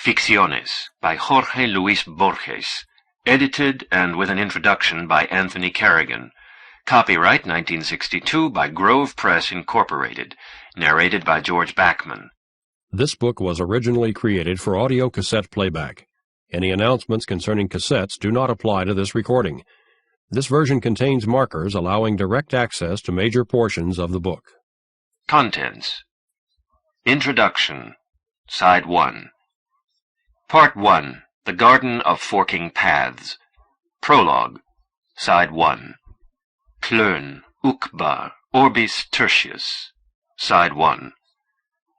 Ficciones by Jorge Luis Borges, edited and with an introduction by Anthony Carrigan. Copyright 1962 by Grove Press, Incorporated. Narrated by George Backman. This book was originally created for audio cassette playback. Any announcements concerning cassettes do not apply to this recording. This version contains markers allowing direct access to major portions of the book. Contents. Introduction. Side 1. Part 1. The Garden of Forking Paths. Prologue. Side 1. Tlön, Uqbar, Orbis, Tertius. Side 1.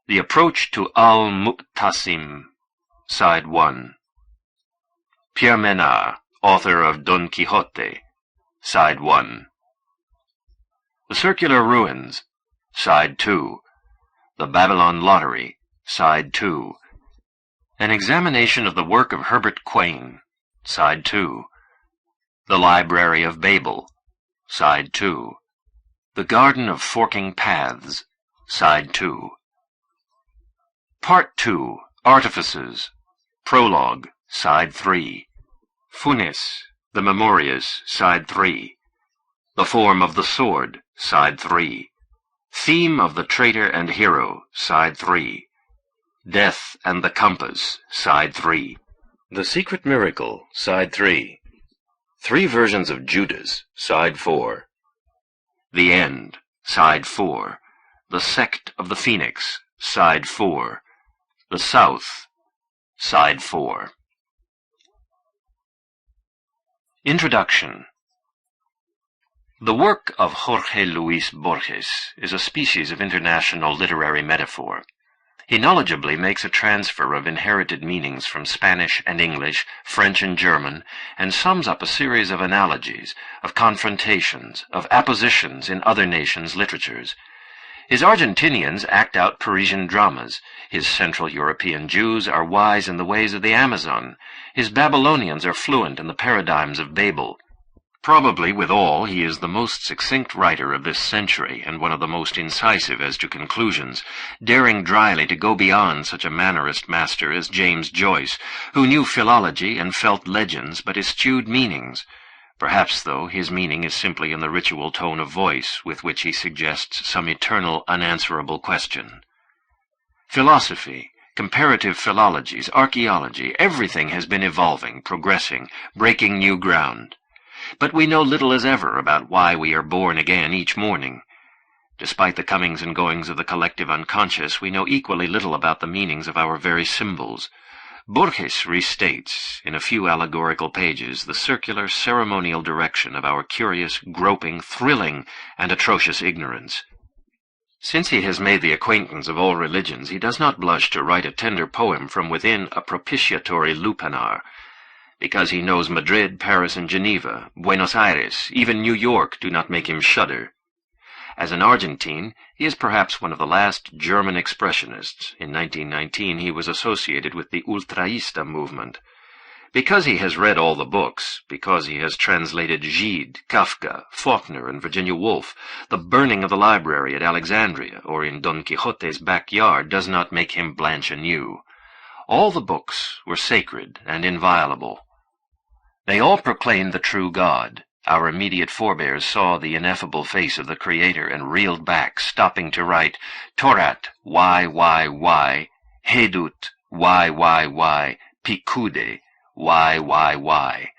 The Approach to Al-Mu'tasim. Side 1. Pierre Menard, author of Don Quixote. Side 1. The Circular Ruins. Side 2. The Babylon Lottery. Side 2. An examination of the work of Herbert Quain. Side 2. The Library of Babel. Side 2. The Garden of Forking Paths. Side 2. Part 2. Artifices. Prologue. Side 3. Funes. The Memorious. Side 3. The Form of the Sword. Side 3. Theme of the Traitor and Hero. Side 3. Death and the Compass. Side 3. The Secret Miracle. Side 3. Three Versions of Judas. Side 4. The End. Side 4. The Sect of the Phoenix. Side 4. The South. Side 4. Introduction. The work of Jorge Luis Borges is a species of international literary metaphor. He knowledgeably makes a transfer of inherited meanings from Spanish and English, French and German, and sums up a series of analogies, of confrontations, of appositions in other nations' literatures. His Argentinians act out Parisian dramas. His Central European Jews are wise in the ways of the Amazon. His Babylonians are fluent in the paradigms of Babel. Probably, with all, he is the most succinct writer of this century, and one of the most incisive as to conclusions, daring dryly to go beyond such a mannerist master as James Joyce, who knew philology and felt legends but eschewed meanings. Perhaps, though, his meaning is simply in the ritual tone of voice with which he suggests some eternal, unanswerable question. Philosophy, comparative philologies, archaeology, everything has been evolving, progressing, breaking new ground. But we know little as ever about why we are born again each morning. Despite the comings and goings of the collective unconscious, we know equally little about the meanings of our very symbols. Borges restates, in a few allegorical pages, the circular, ceremonial direction of our curious, groping, thrilling, and atrocious ignorance. Since he has made the acquaintance of all religions, he does not blush to write a tender poem from within a propitiatory lupanar. Because he knows Madrid, Paris, and Geneva, Buenos Aires, even New York do not make him shudder. As an Argentine, he is perhaps one of the last German expressionists. In 1919 he was associated with the Ultraísta movement. Because he has read all the books, because he has translated Gide, Kafka, Faulkner, and Virginia Woolf, the burning of the library at Alexandria, or in Don Quixote's backyard, does not make him blanch anew. All the books were sacred and inviolable. They all proclaimed the true God. Our immediate forebears saw the ineffable face of the Creator and reeled back, stopping to write, Torat, why, Hedut, why, Picude, why,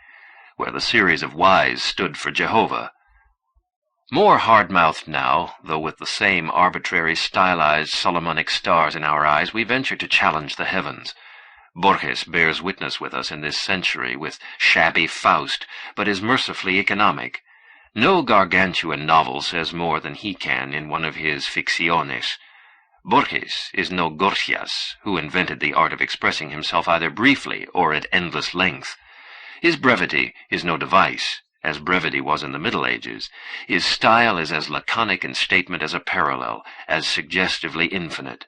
where the series of whys stood for Jehovah. More hard-mouthed now, though with the same arbitrary, stylized Solomonic stars in our eyes, we venture to challenge the heavens. Borges bears witness with us in this century with shabby Faust, but is mercifully economic. No gargantuan novel says more than he can in one of his Ficciones. Borges is no Gorgias, who invented the art of expressing himself either briefly or at endless length. His brevity is no device, as brevity was in the Middle Ages. His style is as laconic in statement as a parallel, as suggestively infinite.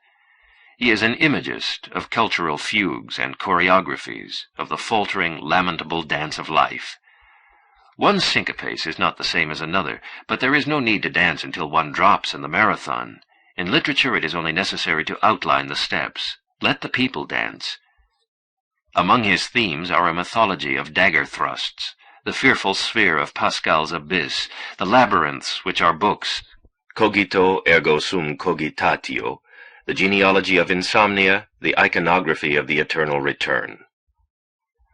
He is an imagist of cultural fugues and choreographies, of the faltering, lamentable dance of life. One syncopace is not the same as another, but there is no need to dance until one drops in the marathon. In literature it is only necessary to outline the steps. Let the people dance. Among his themes are a mythology of dagger thrusts, the fearful sphere of Pascal's abyss, the labyrinths which are books, cogito ergo sum cogitatio, the genealogy of insomnia, the iconography of the eternal return.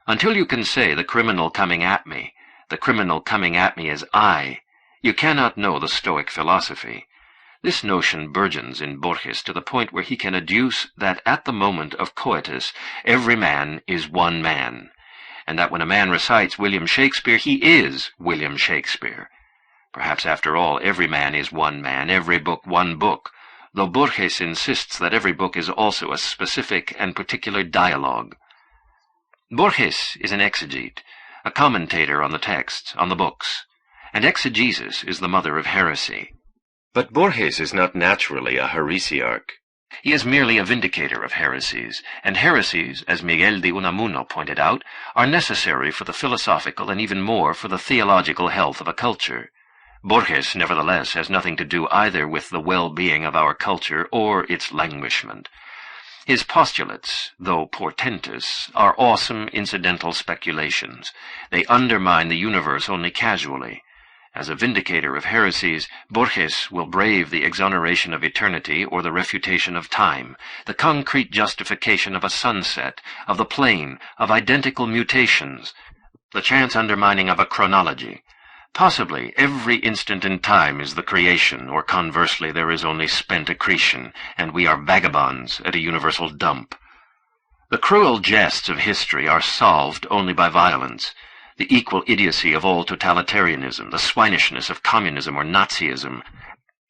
Until you can say the criminal coming at me is I, you cannot know the Stoic philosophy. This notion burgeons in Borges to the point where he can adduce that at the moment of coitus every man is one man, and that when a man recites William Shakespeare, he is William Shakespeare. Perhaps after all, every man is one man, every book one book, though Borges insists that every book is also a specific and particular dialogue. Borges is an exegete, a commentator on the texts, on the books, and exegesis is the mother of heresy. But Borges is not naturally a heresiarch. He is merely a vindicator of heresies, and heresies, as Miguel de Unamuno pointed out, are necessary for the philosophical and even more for the theological health of a culture. Borges, nevertheless, has nothing to do either with the well-being of our culture or its languishment. His postulates, though portentous, are awesome incidental speculations. They undermine the universe only casually. As a vindicator of heresies, Borges will brave the exoneration of eternity or the refutation of time, the concrete justification of a sunset, of the plane, of identical mutations, the chance undermining of a chronology. Possibly every instant in time is the creation, or conversely there is only spent accretion, and we are vagabonds at a universal dump. The cruel jests of history are solved only by violence. The equal idiocy of all totalitarianism, the swinishness of communism or Nazism,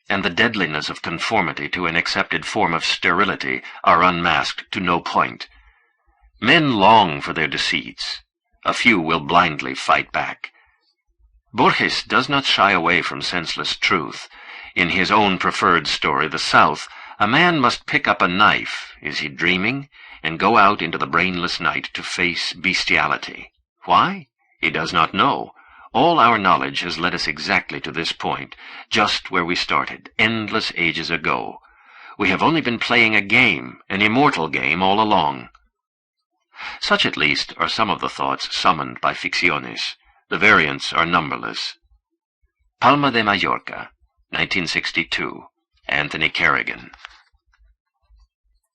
and the deadliness of conformity to an accepted form of sterility are unmasked to no point. Men long for their deceits. A few will blindly fight back. Borges does not shy away from senseless truth. In his own preferred story, The South, a man must pick up a knife, is he dreaming, and go out into the brainless night to face bestiality. Why? He does not know. All our knowledge has led us exactly to this point, just where we started, endless ages ago. We have only been playing a game, an immortal game all along. Such at least are some of the thoughts summoned by Ficciones. The variants are numberless. Palma de Mallorca, 1962, Anthony Kerrigan.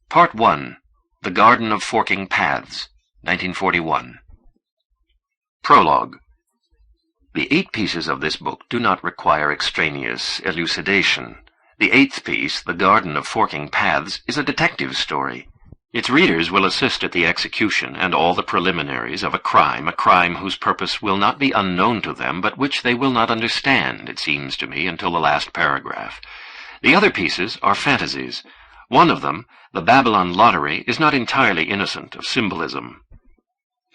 Part 1, The Garden of Forking Paths, 1941. Prologue. The 8 pieces of this book do not require extraneous elucidation. The 8th piece, The Garden of Forking Paths, is a detective story. Its readers will assist at the execution and all the preliminaries of a crime whose purpose will not be unknown to them, but which they will not understand, it seems to me, until the last paragraph. The other pieces are fantasies. One of them, The Babylon Lottery, is not entirely innocent of symbolism.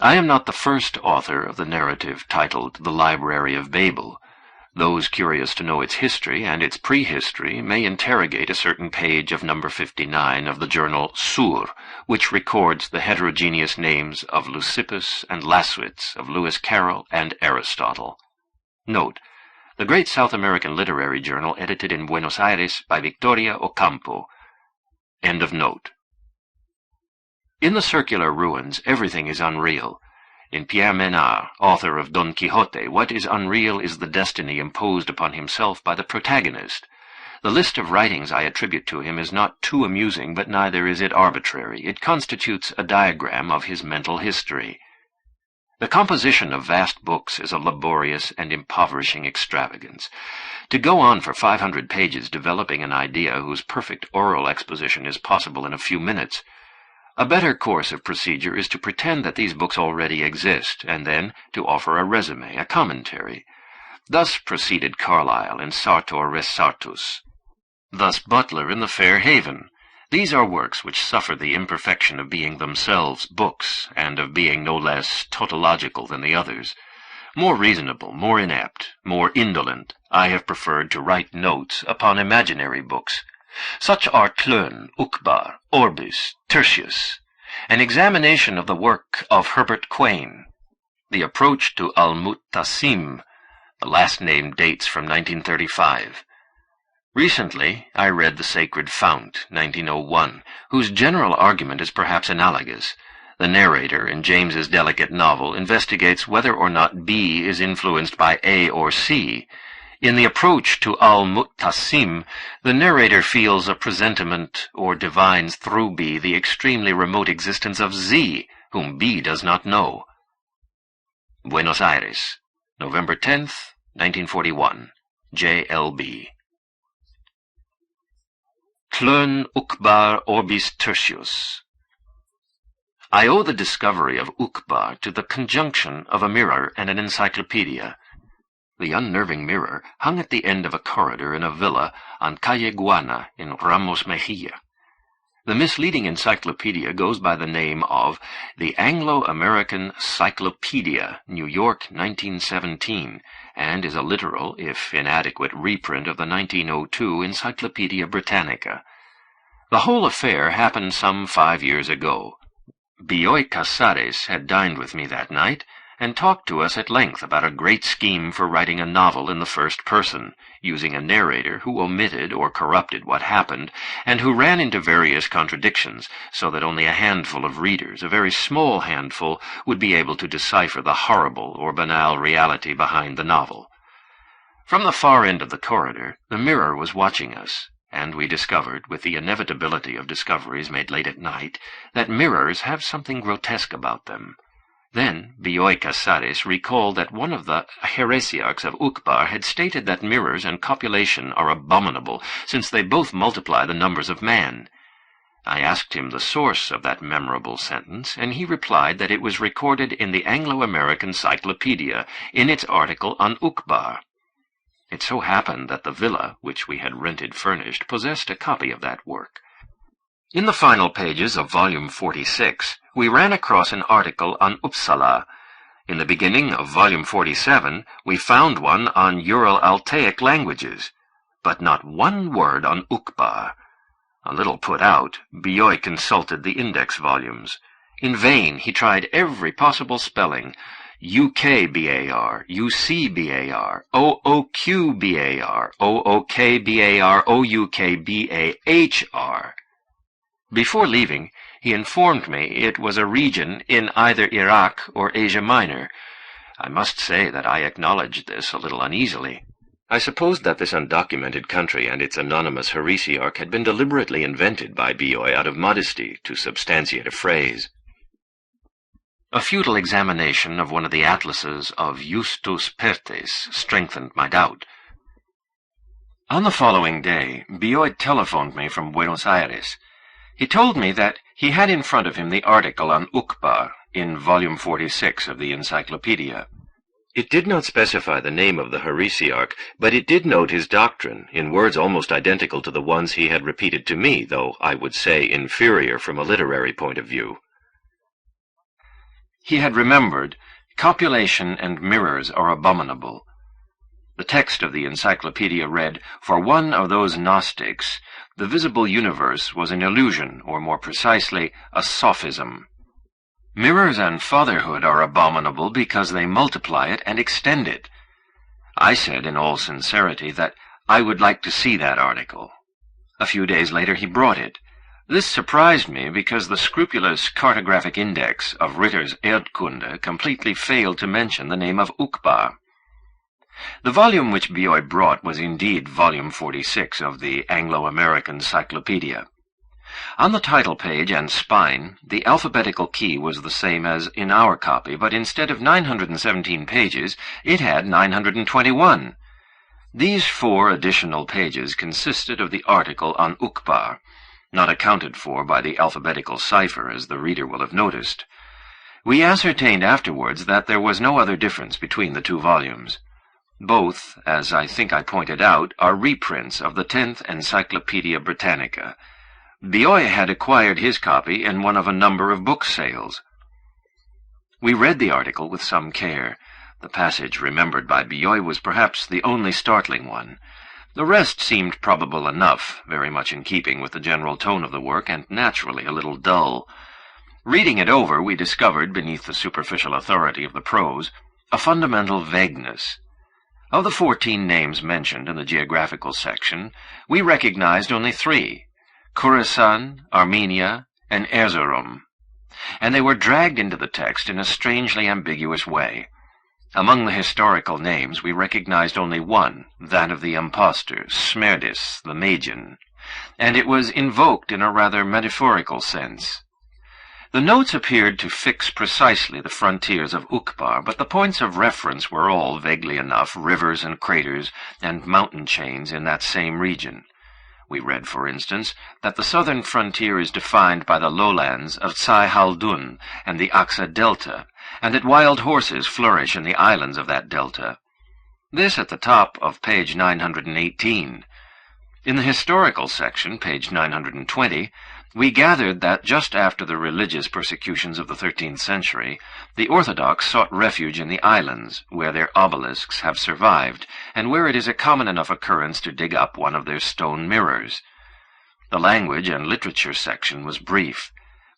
I am not the first author of the narrative titled The Library of Babel. Those curious to know its history and its prehistory may interrogate a certain page of number 59 of the journal Sur, which records the heterogeneous names of Leucippus and Laswitz, of Lewis Carroll and Aristotle. Note: the great South American literary journal edited in Buenos Aires by Victoria Ocampo. End of note. In the circular ruins, everything is unreal. In Pierre Menard, author of Don Quixote, what is unreal is the destiny imposed upon himself by the protagonist. The list of writings I attribute to him is not too amusing, but neither is it arbitrary. It constitutes a diagram of his mental history. The composition of vast books is a laborious and impoverishing extravagance. To go on for 500 pages developing an idea whose perfect oral exposition is possible in a few minutes. A better course of procedure is to pretend that these books already exist, and then to offer a resume, a commentary. Thus proceeded Carlyle in Sartor Res Sartus. Thus Butler in The Fair Haven. These are works which suffer the imperfection of being themselves books, and of being no less tautological than the others. More reasonable, more inept, more indolent, I have preferred to write notes upon imaginary books. Such are Tlön, Uqbar, Orbis, Tertius, an examination of the work of Herbert Quain, the approach to Al-Muttasim, the last name dates from 1935. Recently, I read The Sacred Fount, 1901, whose general argument is perhaps analogous. The narrator in James's delicate novel investigates whether or not B is influenced by A or C. In the approach to Al-Mu'tasim, the narrator feels a presentiment or divines through B the extremely remote existence of Z, whom B does not know. Buenos Aires, November 10th, 1941. J.L.B. Tlön, Uqbar, Orbis, Tertius. I owe the discovery of Uqbar to the conjunction of a mirror and an encyclopedia. The unnerving mirror hung at the end of a corridor in a villa on Calle Guana in Ramos Mejia. The misleading encyclopedia goes by the name of the Anglo-American Cyclopedia, New York, 1917, and is a literal, if inadequate, reprint of the 1902 Encyclopedia Britannica. The whole affair happened some 5 years ago. Bioy Casares had dined with me that night, and talked to us at length about a great scheme for writing a novel in the first person, using a narrator who omitted or corrupted what happened, and who ran into various contradictions, so that only a handful of readers, a very small handful, would be able to decipher the horrible or banal reality behind the novel. From the far end of the corridor, the mirror was watching us, and we discovered, with the inevitability of discoveries made late at night, that mirrors have something grotesque about them. Then Bioy Casares recalled that one of the heresiarchs of Uqbar had stated that mirrors and copulation are abominable, since they both multiply the numbers of man. I asked him the source of that memorable sentence, and he replied that it was recorded in the Anglo-American Cyclopedia, in its article on Uqbar. It so happened that the villa, which we had rented furnished, possessed a copy of that work. In the final pages of Volume 46, we ran across an article on Uppsala. In the beginning of Volume 47, we found one on Ural-Altaic languages, but not one word on Uqbar. A little put out, Bioy consulted the index volumes. In vain he tried every possible spelling: UKBAR, UCBAR, OOQBAR, OOKBAR, OUKBAHR. Before leaving, he informed me it was a region in either Iraq or Asia Minor. I must say that I acknowledged this a little uneasily. I supposed that this undocumented country and its anonymous heresiarch had been deliberately invented by Bioy out of modesty to substantiate a phrase. A futile examination of one of the atlases of Justus Perthes strengthened my doubt. On the following day, Bioy telephoned me from Buenos Aires. He told me that he had in front of him the article on Uqbar in Volume 46 of the Encyclopedia. It did not specify the name of the heresiarch, but it did note his doctrine, in words almost identical to the ones he had repeated to me, though I would say inferior from a literary point of view. He had remembered, copulation and mirrors are abominable. The text of the encyclopedia read, "For one of those Gnostics, the visible universe was an illusion, or more precisely, a sophism. Mirrors and fatherhood are abominable because they multiply it and extend it." I said in all sincerity that I would like to see that article. A few days later he brought it. This surprised me because the scrupulous cartographic index of Ritter's Erdkunde completely failed to mention the name of Uqbar. The volume which Bioy brought was indeed Volume 46 of the Anglo-American Cyclopedia. On the title page and spine, the alphabetical key was the same as in our copy, but instead of 917 pages, it had 921. These 4 additional pages consisted of the article on Uqbar, not accounted for by the alphabetical cipher, as the reader will have noticed. We ascertained afterwards that there was no other difference between the 2 volumes. Both, as I think I pointed out, are reprints of the 10th Encyclopedia Britannica. Bioy had acquired his copy in one of a number of book sales. We read the article with some care. The passage remembered by Bioy was perhaps the only startling one. The rest seemed probable enough, very much in keeping with the general tone of the work, and naturally a little dull. Reading it over, we discovered, beneath the superficial authority of the prose, a fundamental vagueness. Of the 14 names mentioned in the geographical section, we recognized only 3, Khorasan, Armenia, and Erzurum. and they were dragged into the text in a strangely ambiguous way. Among the historical names we recognized only one, that of the impostor, Smerdis, the Magian, and it was invoked in a rather metaphorical sense. The notes appeared to fix precisely the frontiers of Uqbar, but the points of reference were all, vaguely enough, rivers and craters and mountain chains in that same region. We read, for instance, that the southern frontier is defined by the lowlands of Tsai Haldun and the Aksa Delta, and that wild horses flourish in the islands of that delta. This at the top of page 918. In the historical section, page 920, we gathered that just after the religious persecutions of the 13th century, the Orthodox sought refuge in the islands, where their obelisks have survived, and where it is a common enough occurrence to dig up one of their stone mirrors. The language and literature section was brief.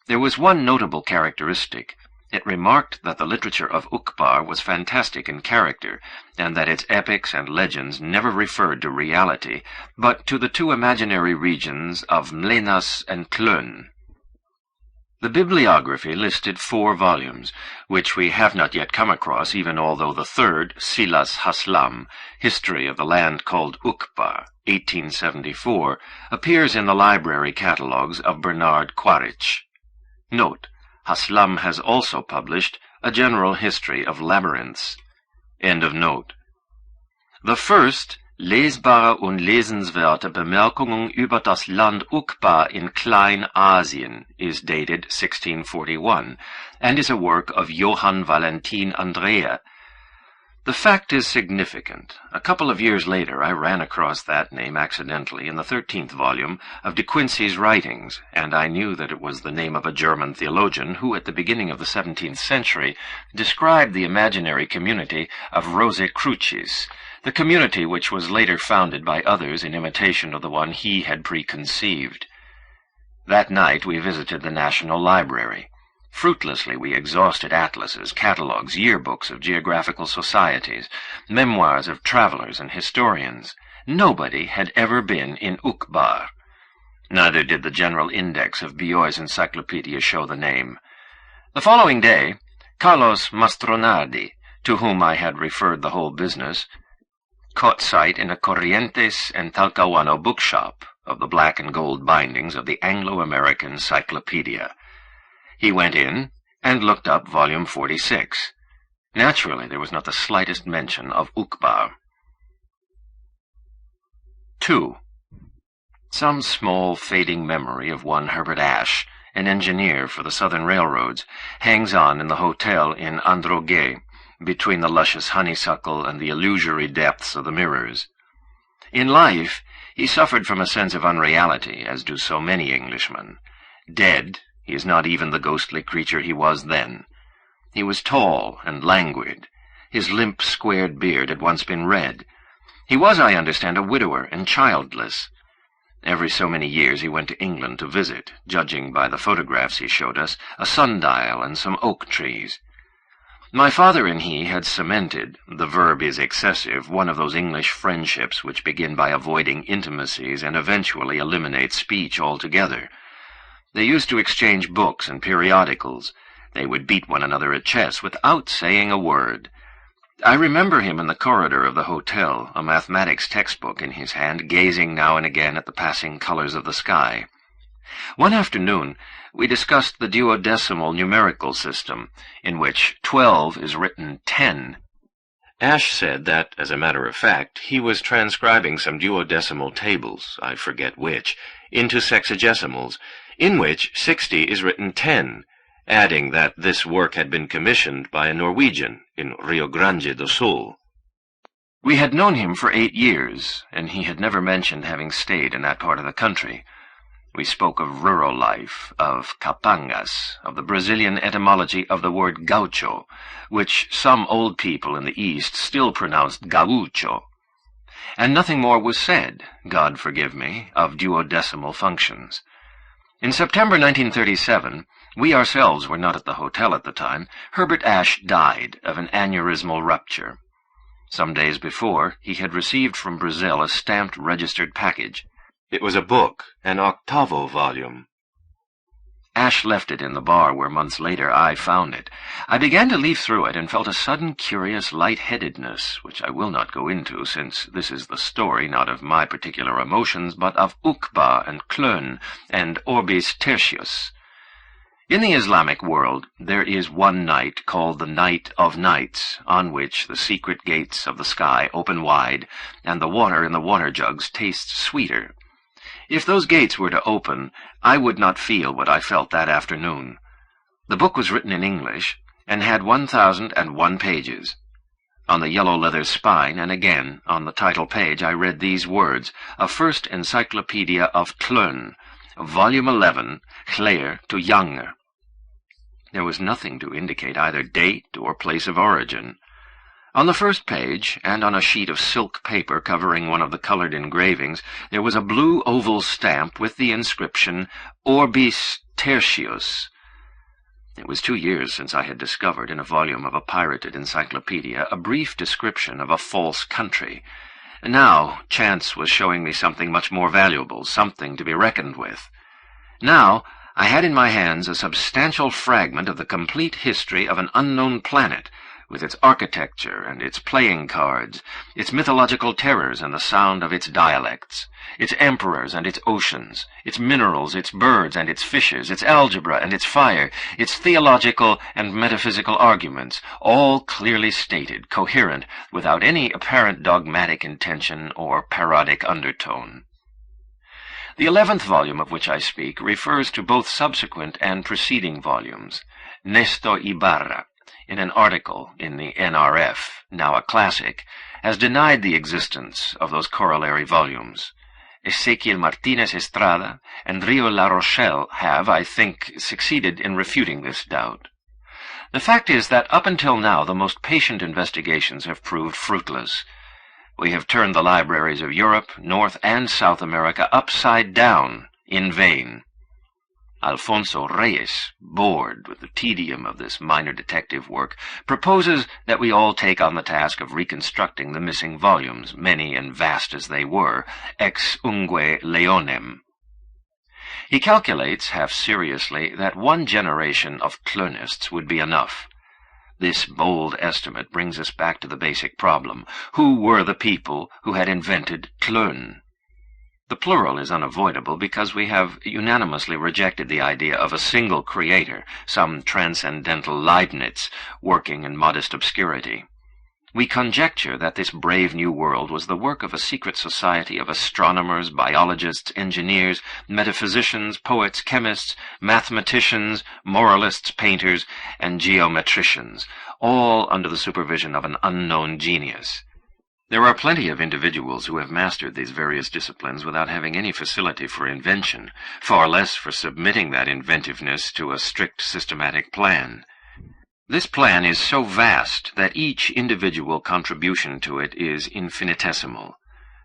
There was one notable characteristic. It remarked that the literature of Uqbar was fantastic in character, and that its epics and legends never referred to reality, but to the two imaginary regions of Mlenas and Tlön. The bibliography listed 4 volumes, which we have not yet come across, even although the third, Silas Haslam, History of the Land Called Uqbar, 1874, appears in the library catalogues of Bernard Quaritch. Note: Haslam has also published A General History of Labyrinths. End of note. The first, Lesbare und lesenswerte Bemerkungen über das Land Uqbar in Kleinasien, is dated 1641, and is a work of Johann Valentin Andrea. The fact is significant. A couple of years later I ran across that name accidentally in the 13th volume of De Quincey's writings, and I knew that it was the name of a German theologian who, at the beginning of the 17th century, described the imaginary community of Rosicrucis, the community which was later founded by others in imitation of the one he had preconceived. That night we visited the National Library. Fruitlessly we exhausted atlases, catalogues, yearbooks of geographical societies, memoirs of travelers and historians. Nobody had ever been in Uqbar. Neither did the general index of Bioy's encyclopedia show the name. The following day, Carlos Mastronardi, to whom I had referred the whole business, caught sight in a Corrientes and Talcahuano bookshop of the black and gold bindings of the Anglo-American Cyclopedia. He went in and looked up volume 46. Naturally, there was not the slightest mention of Uqbar. 2. Some small, fading memory of one Herbert Ashe, an engineer for the Southern Railroads, hangs on in the hotel in Androguet, between the luscious honeysuckle and the illusory depths of the mirrors. In life, he suffered from a sense of unreality, as do so many Englishmen. Dead, he is not even the ghostly creature he was then. He was tall and languid. His limp, squared beard had once been red. He was, I understand, a widower and childless. Every so many years he went to England to visit, judging by the photographs he showed us, a sundial and some oak trees. My father and he had cemented, the verb is excessive, one of those English friendships which begin by avoiding intimacies and eventually eliminate speech altogether. They used to exchange books and periodicals. They would beat one another at chess without saying a word. I remember him in the corridor of the hotel, a mathematics textbook in his hand, gazing now and again at the passing colors of the sky. One afternoon, we discussed the duodecimal numerical system, in which 12 is written 10. Ashe said that, as a matter of fact, he was transcribing some duodecimal tables, I forget which, into sexagesimals, in which 60 is written 10, adding that this work had been commissioned by a Norwegian in Rio Grande do Sul. We had known him for 8 years, and he had never mentioned having stayed in that part of the country. We spoke of rural life, of capangas, of the Brazilian etymology of the word gaucho, which some old people in the East still pronounced gaucho. And nothing more was said, God forgive me, of duodecimal functions. In September 1937, we ourselves were not at the hotel at the time, Herbert Ashe died of an aneurysmal rupture. Some days before, he had received from Brazil a stamped registered package. It was a book, an octavo volume. Ash left it in the bar where months later I found it. I began to leaf through it and felt a sudden curious light-headedness, which I will not go into, since this is the story not of my particular emotions, but of Uqbar and Tlön and Orbis Tertius. In the Islamic world, there is one night called the Night of Nights, on which the secret gates of the sky open wide, and the water in the water jugs tastes sweeter. If those gates were to open, I would not feel what I felt that afternoon. The book was written in English, and had 1,001 pages. On the yellow leather spine, and again on the title page, I read these words, A First Encyclopedia of Tlön, Volume 11, Tlön to Younger. There was nothing to indicate either date or place of origin. On the first page, and on a sheet of silk paper covering one of the colored engravings, there was a blue oval stamp with the inscription, Orbis Tertius. It was 2 years since I had discovered in a volume of a pirated encyclopedia a brief description of a false country. Now, chance was showing me something much more valuable, something to be reckoned with. Now, I had in my hands a substantial fragment of the complete history of an unknown planet, with its architecture and its playing cards, its mythological terrors and the sound of its dialects, its emperors and its oceans, its minerals, its birds and its fishes, its algebra and its fire, its theological and metaphysical arguments, all clearly stated, coherent, without any apparent dogmatic intention or parodic undertone. The 11th volume of which I speak refers to both subsequent and preceding volumes. Nestor Ibarra, in an article in the NRF, now a classic, has denied the existence of those corollary volumes. Ezequiel Martinez Estrada and Rio La Rochelle have, I think, succeeded in refuting this doubt. The fact is that up until now the most patient investigations have proved fruitless. We have turned the libraries of Europe, North and South America upside down in vain. Alfonso Reyes, bored with the tedium of this minor detective work, proposes that we all take on the task of reconstructing the missing volumes, many and vast as they were, ex ungue leonem. He calculates, half seriously, that 1 generation of Tlönists would be enough. This bold estimate brings us back to the basic problem. Who were the people who had invented Tlön? The plural is unavoidable because we have unanimously rejected the idea of a single creator, some transcendental Leibniz, working in modest obscurity. We conjecture that this brave new world was the work of a secret society of astronomers, biologists, engineers, metaphysicians, poets, chemists, mathematicians, moralists, painters, and geometricians, all under the supervision of an unknown genius. There are plenty of individuals who have mastered these various disciplines without having any facility for invention, far less for submitting that inventiveness to a strict systematic plan. This plan is so vast that each individual contribution to it is infinitesimal.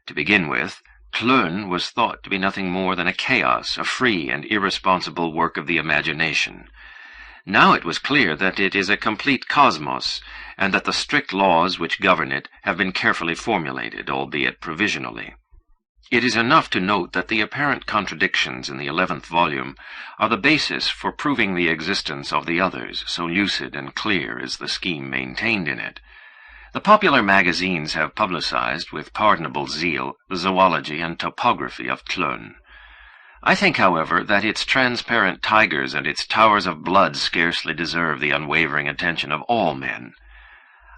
To begin with, Tlön was thought to be nothing more than a chaos, a free and irresponsible work of the imagination. Now it was clear that it is a complete cosmos, and that the strict laws which govern it have been carefully formulated, albeit provisionally. It is enough to note that the apparent contradictions in the 11th volume are the basis for proving the existence of the others, so lucid and clear is the scheme maintained in it. The popular magazines have publicized, with pardonable zeal, the zoology and topography of Tlön. I think, however, that its transparent tigers and its towers of blood scarcely deserve the unwavering attention of all men.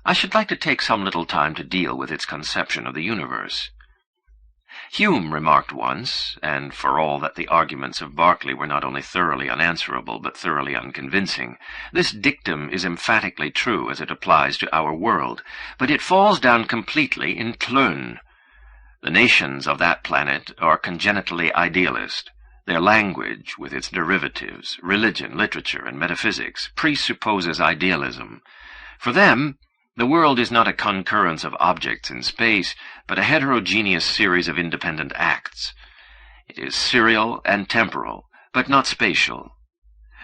I should like to take some little time to deal with its conception of the universe. Hume remarked once, and for all that the arguments of Berkeley were not only thoroughly unanswerable, but thoroughly unconvincing, this dictum is emphatically true as it applies to our world, but it falls down completely in Tlön. The nations of that planet are congenitally idealist. Their language, with its derivatives, religion, literature, and metaphysics, presupposes idealism. For them, the world is not a concurrence of objects in space, but a heterogeneous series of independent acts. It is serial and temporal, but not spatial.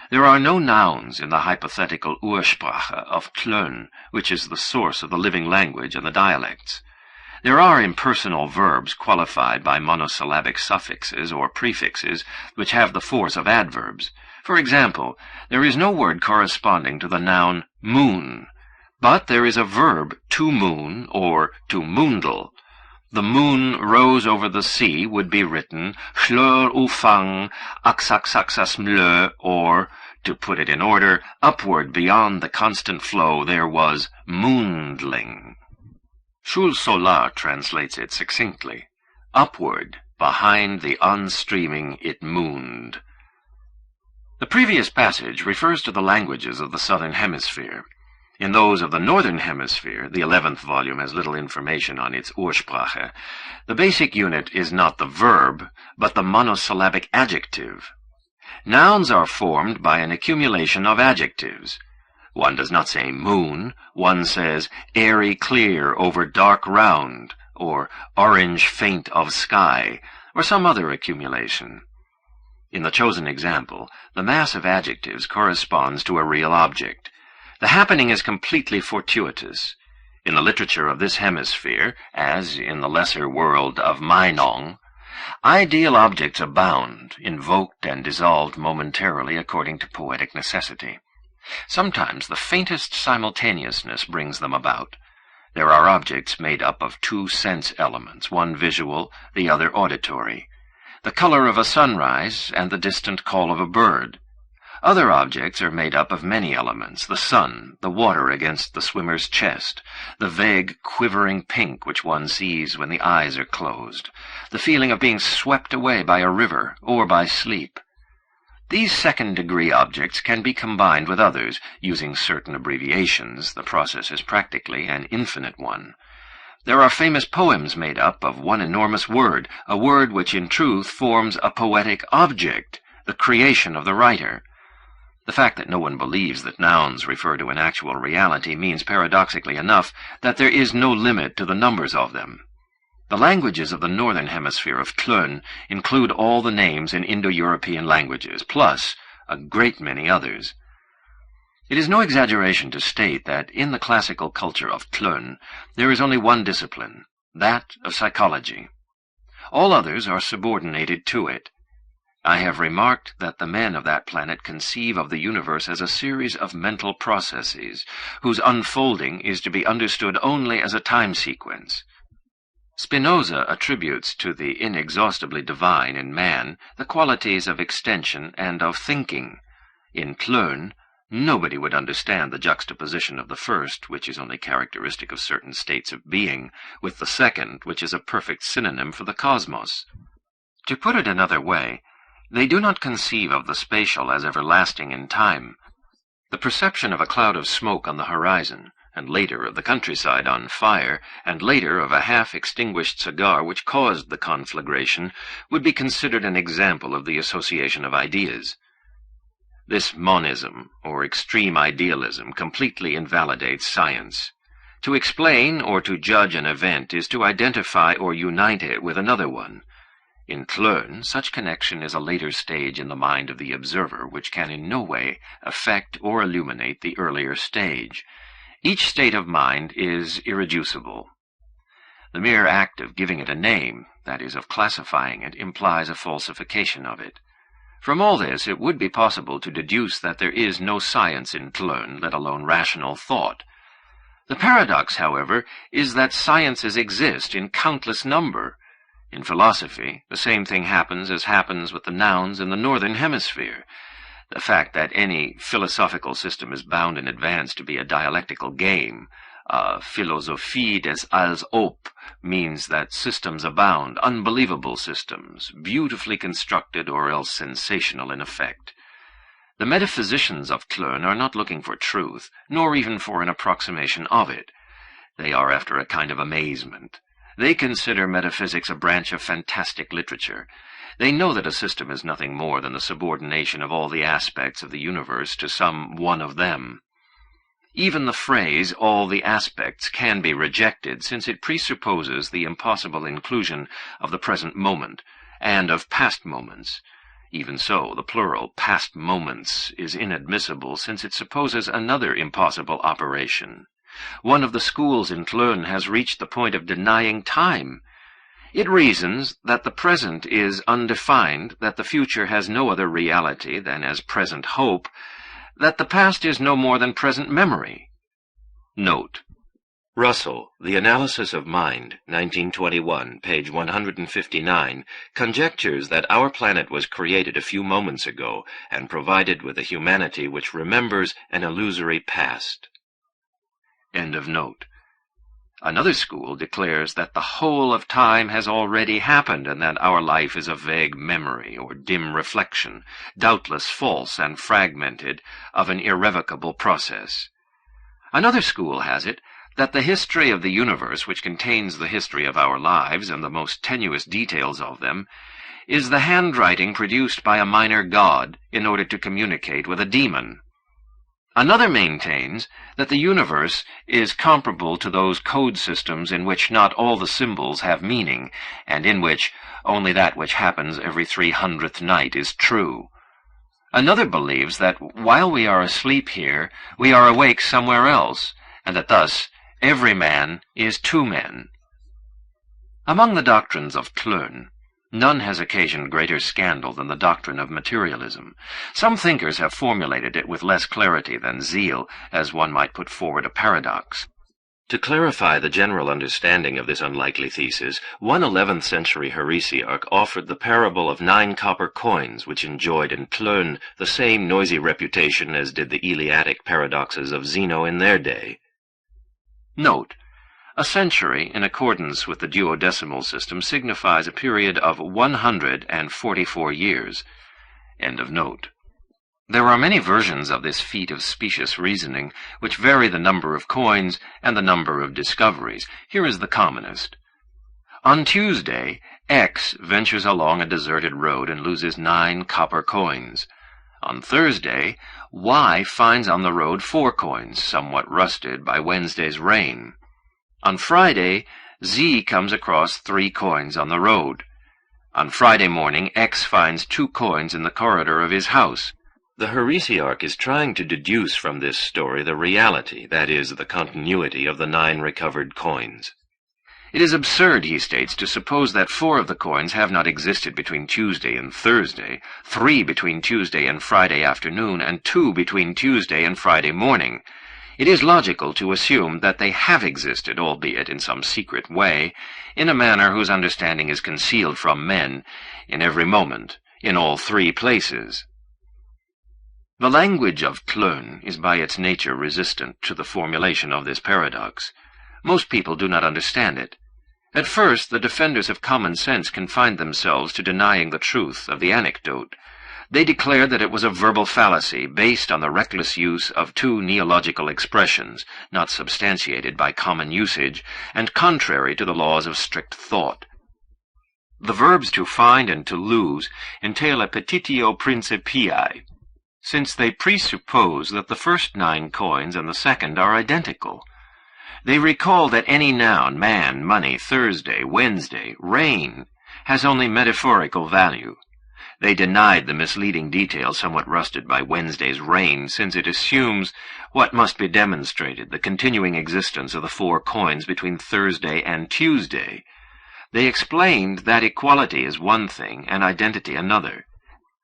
There are no nouns in the hypothetical Ursprache of Tlön, which is the source of the living language and the dialects. There are impersonal verbs qualified by monosyllabic suffixes or prefixes which have the force of adverbs, For example, there is no word corresponding to the noun moon, but there is a verb to moon or to moondle. The moon rose over the sea would be written Slör ufang axaxaxas mlö, or, to put it in order, upward beyond the constant flow there was moondling. Jules Solar translates it succinctly. Upward, behind the unstreaming, it mooned. The previous passage refers to the languages of the southern hemisphere. In those of the northern hemisphere, the 11th volume has little information on its Ursprache. The basic unit is not the verb, but the monosyllabic adjective. Nouns are formed by an accumulation of adjectives. One does not say moon, one says airy clear over dark round, or orange faint of sky, or some other accumulation. In the chosen example, the mass of adjectives corresponds to a real object. The happening is completely fortuitous. In the literature of this hemisphere, as in the lesser world of Meinong, ideal objects abound, invoked and dissolved momentarily according to poetic necessity. Sometimes the faintest simultaneousness brings them about. There are objects made up of two sense elements, one visual, the other auditory. The color of a sunrise and the distant call of a bird. Other objects are made up of many elements, the sun, the water against the swimmer's chest, the vague, quivering pink which one sees when the eyes are closed, the feeling of being swept away by a river or by sleep. These second-degree objects can be combined with others, using certain abbreviations. The process is practically an infinite one. There are famous poems made up of one enormous word, a word which in truth forms a poetic object, the creation of the writer. The fact that no one believes that nouns refer to an actual reality means, paradoxically enough, that there is no limit to the numbers of them. The languages of the northern hemisphere of Tlön include all the names in Indo-European languages, plus a great many others. It is no exaggeration to state that in the classical culture of Tlön there is only one discipline, that of psychology. All others are subordinated to it. I have remarked that the men of that planet conceive of the universe as a series of mental processes, whose unfolding is to be understood only as a time sequence. Spinoza attributes to the inexhaustibly divine in man the qualities of extension and of thinking. In Tlön, nobody would understand the juxtaposition of the first, which is only characteristic of certain states of being, with the second, which is a perfect synonym for the cosmos. To put it another way, they do not conceive of the spatial as everlasting in time. The perception of a cloud of smoke on the horizon, and later of the countryside on fire, and later of a half-extinguished cigar which caused the conflagration, would be considered an example of the association of ideas. This monism, or extreme idealism, completely invalidates science. To explain or to judge an event is to identify or unite it with another one. In Tlön, such connection is a later stage in the mind of the observer, which can in no way affect or illuminate the earlier stage. Each state of mind is irreducible. The mere act of giving it a name, that is, of classifying it, implies a falsification of it. From all this, it would be possible to deduce that there is no science in Tlön, let alone rational thought. The paradox, however, is that sciences exist in countless number. In philosophy, the same thing happens as happens with the nouns in the northern hemisphere. The fact that any philosophical system is bound in advance to be a dialectical game, a philosophie des Alls op, means that systems abound, unbelievable systems, beautifully constructed or else sensational in effect. The metaphysicians of Tlön are not looking for truth, nor even for an approximation of it. They are after a kind of amazement. They consider metaphysics a branch of fantastic literature. They know that a system is nothing more than the subordination of all the aspects of the universe to some one of them. Even the phrase, all the aspects, can be rejected, since it presupposes the impossible inclusion of the present moment, and of past moments. Even so, the plural, past moments, is inadmissible, since it supposes another impossible operation. One of the schools in Tlön has reached the point of denying time. It reasons that the present is undefined, that the future has no other reality than as present hope, that the past is no more than present memory. Note: Russell, The Analysis of Mind, 1921, page 159, conjectures that our planet was created a few moments ago and provided with a humanity which remembers an illusory past. End of note. Another school declares that the whole of time has already happened and that our life is a vague memory or dim reflection, doubtless false and fragmented, of an irrevocable process. Another school has it that the history of the universe, which contains the history of our lives and the most tenuous details of them, is the handwriting produced by a minor god in order to communicate with a demon. Another maintains that the universe is comparable to those code systems in which not all the symbols have meaning, and in which only that which happens every 300th night is true. Another believes that while we are asleep here, we are awake somewhere else, and that thus every man is two men. Among the doctrines of Tlön, none has occasioned greater scandal than the doctrine of materialism. Some thinkers have formulated it with less clarity than zeal, as one might put forward a paradox. To clarify the general understanding of this unlikely thesis, one 11th century heresiarch offered the parable of 9 copper coins, which enjoyed in Tlön the same noisy reputation as did the Eleatic paradoxes of Zeno in their day. Note: a century, in accordance with the duodecimal system, signifies a period of 144 years. End of note. There are many versions of this feat of specious reasoning, which vary the number of coins and the number of discoveries. Here is the commonest. On Tuesday, X ventures along a deserted road and loses 9 copper coins. On Thursday, Y finds on the road 4 coins, somewhat rusted by Wednesday's rain. On Friday, Z comes across 3 coins on the road. On Friday morning, X finds 2 coins in the corridor of his house. The heresiarch is trying to deduce from this story the reality, that is, the continuity of the 9 recovered coins. It is absurd, he states, to suppose that 4 of the coins have not existed between Tuesday and Thursday, 3 between Tuesday and Friday afternoon, and 2 between Tuesday and Friday morning. It is logical to assume that they have existed, albeit in some secret way, in a manner whose understanding is concealed from men, in every moment, in all 3 places. The language of Tlön is by its nature resistant to the formulation of this paradox. Most people do not understand it. At first, the defenders of common sense confined themselves to denying the truth of the anecdote. They declared that it was a verbal fallacy based on the reckless use of 2 neological expressions, not substantiated by common usage, and contrary to the laws of strict thought. The verbs to find and to lose entail a petitio principii, since they presuppose that the first 9 coins and the second are identical. They recall that any noun, man, money, Thursday, Wednesday, rain, has only metaphorical value. They denied the misleading detail somewhat rusted by Wednesday's rain, since it assumes what must be demonstrated, the continuing existence of the 4 coins between Thursday and Tuesday. They explained that equality is one thing and identity another,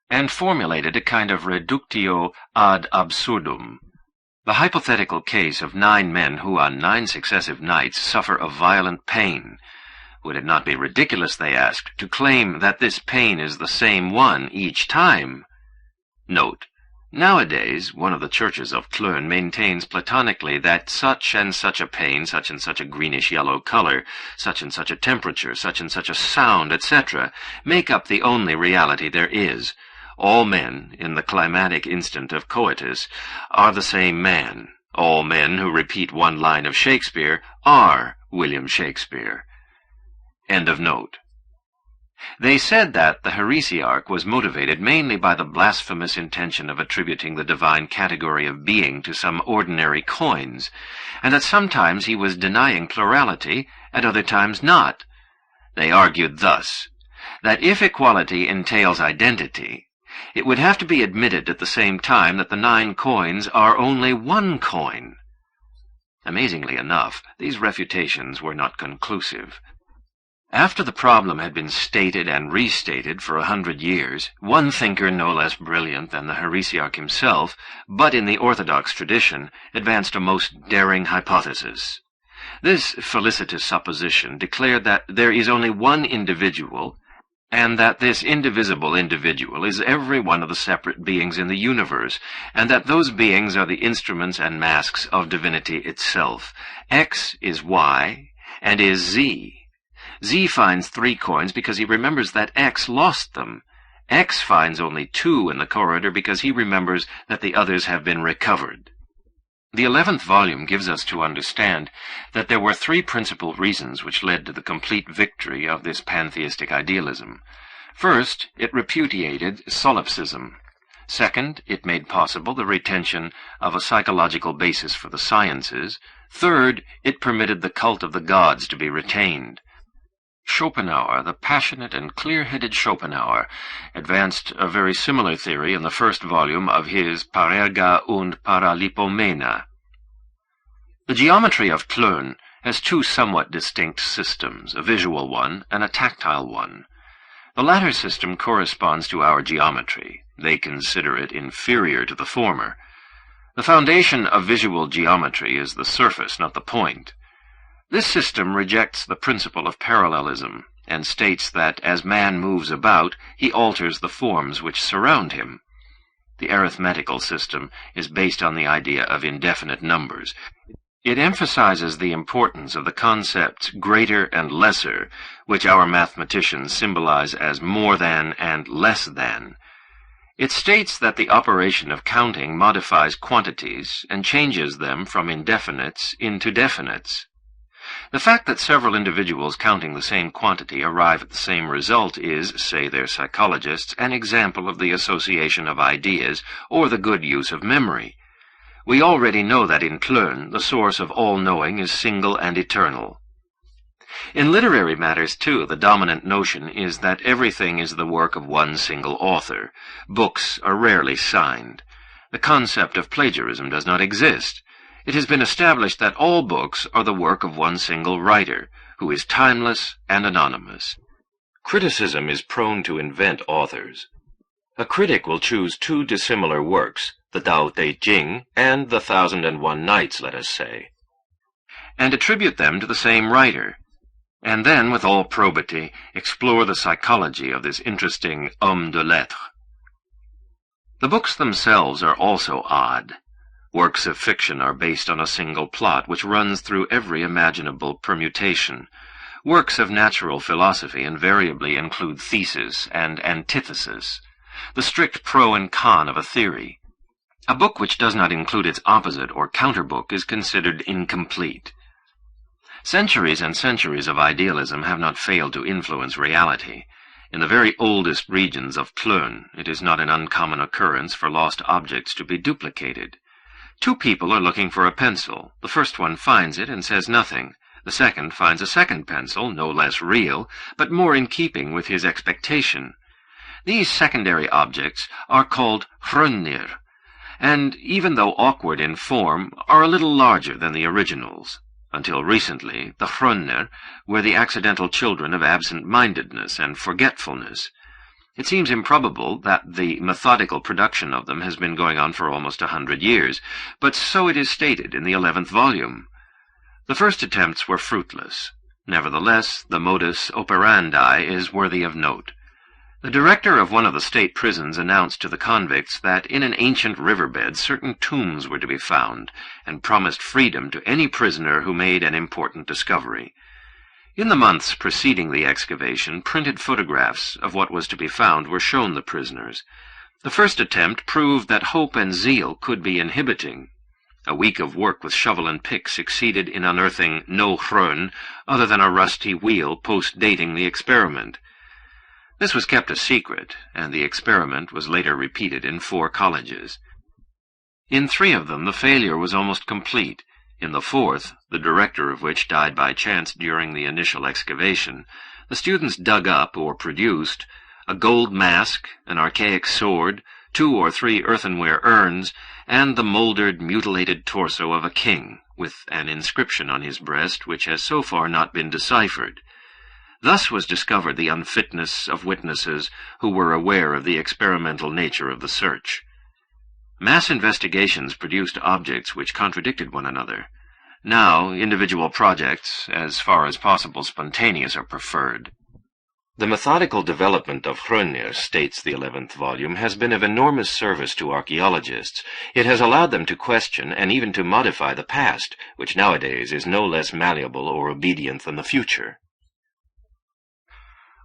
and formulated a kind of reductio ad absurdum. The hypothetical case of 9 men who on 9 successive nights suffer a violent pain. Would it not be ridiculous, they asked, to claim that this pain is the same one each time? Note: nowadays, one of the churches of Tlön maintains platonically that such and such a pain, such and such a greenish-yellow color, such and such a temperature, such and such a sound, etc., make up the only reality there is. All men, in the climatic instant of coitus, are the same man. All men who repeat one line of Shakespeare are William Shakespeare. End of note. They said that the heresiarch was motivated mainly by the blasphemous intention of attributing the divine category of being to some ordinary coins, and that sometimes he was denying plurality, at other times not. They argued thus, that if equality entails identity, it would have to be admitted at the same time that the 9 coins are only 1 coin. Amazingly enough, these refutations were not conclusive. After the problem had been stated and restated for 100 years, one thinker no less brilliant than the heresiarch himself, but in the orthodox tradition, advanced a most daring hypothesis. This felicitous supposition declared that there is only one individual, and that this indivisible individual is every one of the separate beings in the universe, and that those beings are the instruments and masks of divinity itself. X is Y, and is Z. Z finds 3 coins because he remembers that X lost them. X finds only 2 in the corridor because he remembers that the others have been recovered. The 11th volume gives us to understand that there were 3 principal reasons which led to the complete victory of this pantheistic idealism. First, it repudiated solipsism. Second, it made possible the retention of a psychological basis for the sciences. Third, it permitted the cult of the gods to be retained. Schopenhauer, the passionate and clear-headed Schopenhauer, advanced a very similar theory in the first volume of his Parerga und Paralipomena. The geometry of Tlön has 2 somewhat distinct systems, a visual one and a tactile one. The latter system corresponds to our geometry. They consider it inferior to the former. The foundation of visual geometry is the surface, not the point. This system rejects the principle of parallelism, and states that as man moves about, he alters the forms which surround him. The arithmetical system is based on the idea of indefinite numbers. It emphasizes the importance of the concepts greater and lesser, which our mathematicians symbolize as more than and less than. It states that the operation of counting modifies quantities and changes them from indefinites into definites. The fact that several individuals counting the same quantity arrive at the same result is, say their psychologists, an example of the association of ideas or the good use of memory. We already know that in Tlön the source of all knowing is single and eternal. In literary matters, too, the dominant notion is that everything is the work of one single author. Books are rarely signed. The concept of plagiarism does not exist. It has been established that all books are the work of one single writer, who is timeless and anonymous. Criticism is prone to invent authors. A critic will choose 2 dissimilar works, the Tao Te Ching and the 1001 Nights, let us say, and attribute them to the same writer, and then, with all probity, explore the psychology of this interesting homme de lettres. The books themselves are also odd. Works of fiction are based on a single plot which runs through every imaginable permutation. Works of natural philosophy invariably include thesis and antithesis, the strict pro and con of a theory. A book which does not include its opposite or counterbook is considered incomplete. Centuries and centuries of idealism have not failed to influence reality. In the very oldest regions of Tlön, it is not an uncommon occurrence for lost objects to be duplicated. 2 people are looking for a pencil. The first one finds it and says nothing. The second finds a second pencil, no less real, but more in keeping with his expectation. These secondary objects are called hrönnir, and, even though awkward in form, are a little larger than the originals. Until recently, the hrönnir were the accidental children of absent-mindedness and forgetfulness. It seems improbable that the methodical production of them has been going on for almost 100 years, but so it is stated in the 11th volume. The first attempts were fruitless. Nevertheless, the modus operandi is worthy of note. The director of one of the state prisons announced to the convicts that in an ancient riverbed certain tombs were to be found, and promised freedom to any prisoner who made an important discovery. In the months preceding the excavation, printed photographs of what was to be found were shown the prisoners. The first attempt proved that hope and zeal could be inhibiting. A week of work with shovel and pick succeeded in unearthing no hrön other than a rusty wheel post-dating the experiment. This was kept a secret, and the experiment was later repeated in 4 colleges. In 3 of them the failure was almost complete. In the 4th, the director of which died by chance during the initial excavation, the students dug up, or produced, a gold mask, an archaic sword, 2 or 3 earthenware urns, and the mouldered, mutilated torso of a king, with an inscription on his breast which has so far not been deciphered. Thus was discovered the unfitness of witnesses who were aware of the experimental nature of the search. Mass investigations produced objects which contradicted one another. Now, individual projects, as far as possible spontaneous, are preferred. The methodical development of Hrönir, states the 11th volume, has been of enormous service to archaeologists. It has allowed them to question and even to modify the past, which nowadays is no less malleable or obedient than the future.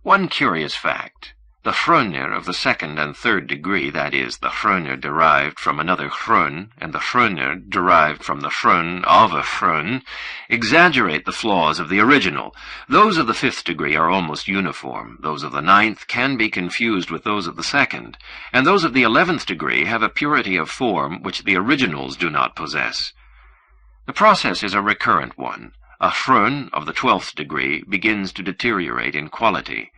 One curious fact. The Hrönir of the 2nd and 3rd degree, that is, the Hrönir derived from another Hrön, and the Hrönir derived from the Hrön of a Hrön, exaggerate the flaws of the original. Those of the 5th degree are almost uniform. Those of the 9th can be confused with those of the 2nd, and those of the 11th degree have a purity of form which the originals do not possess. The process is a recurrent one. A Hrön of the 12th degree begins to deteriorate in quality.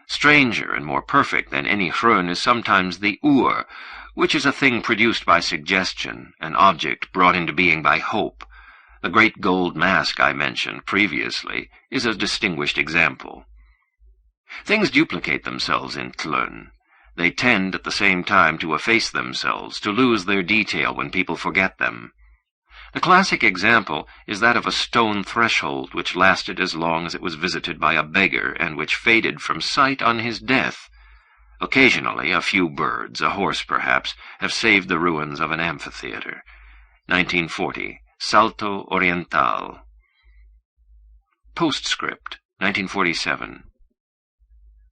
Stranger and more perfect than any Hrön is sometimes the Ur, which is a thing produced by suggestion, an object brought into being by hope. The great gold mask I mentioned previously is a distinguished example. Things duplicate themselves in Tlön. They tend at the same time to efface themselves, to lose their detail when people forget them. The classic example is that of a stone threshold which lasted as long as it was visited by a beggar and which faded from sight on his death. Occasionally, a few birds, a horse perhaps, have saved the ruins of an amphitheater. 1940, Salto Oriental. Postscript, 1947.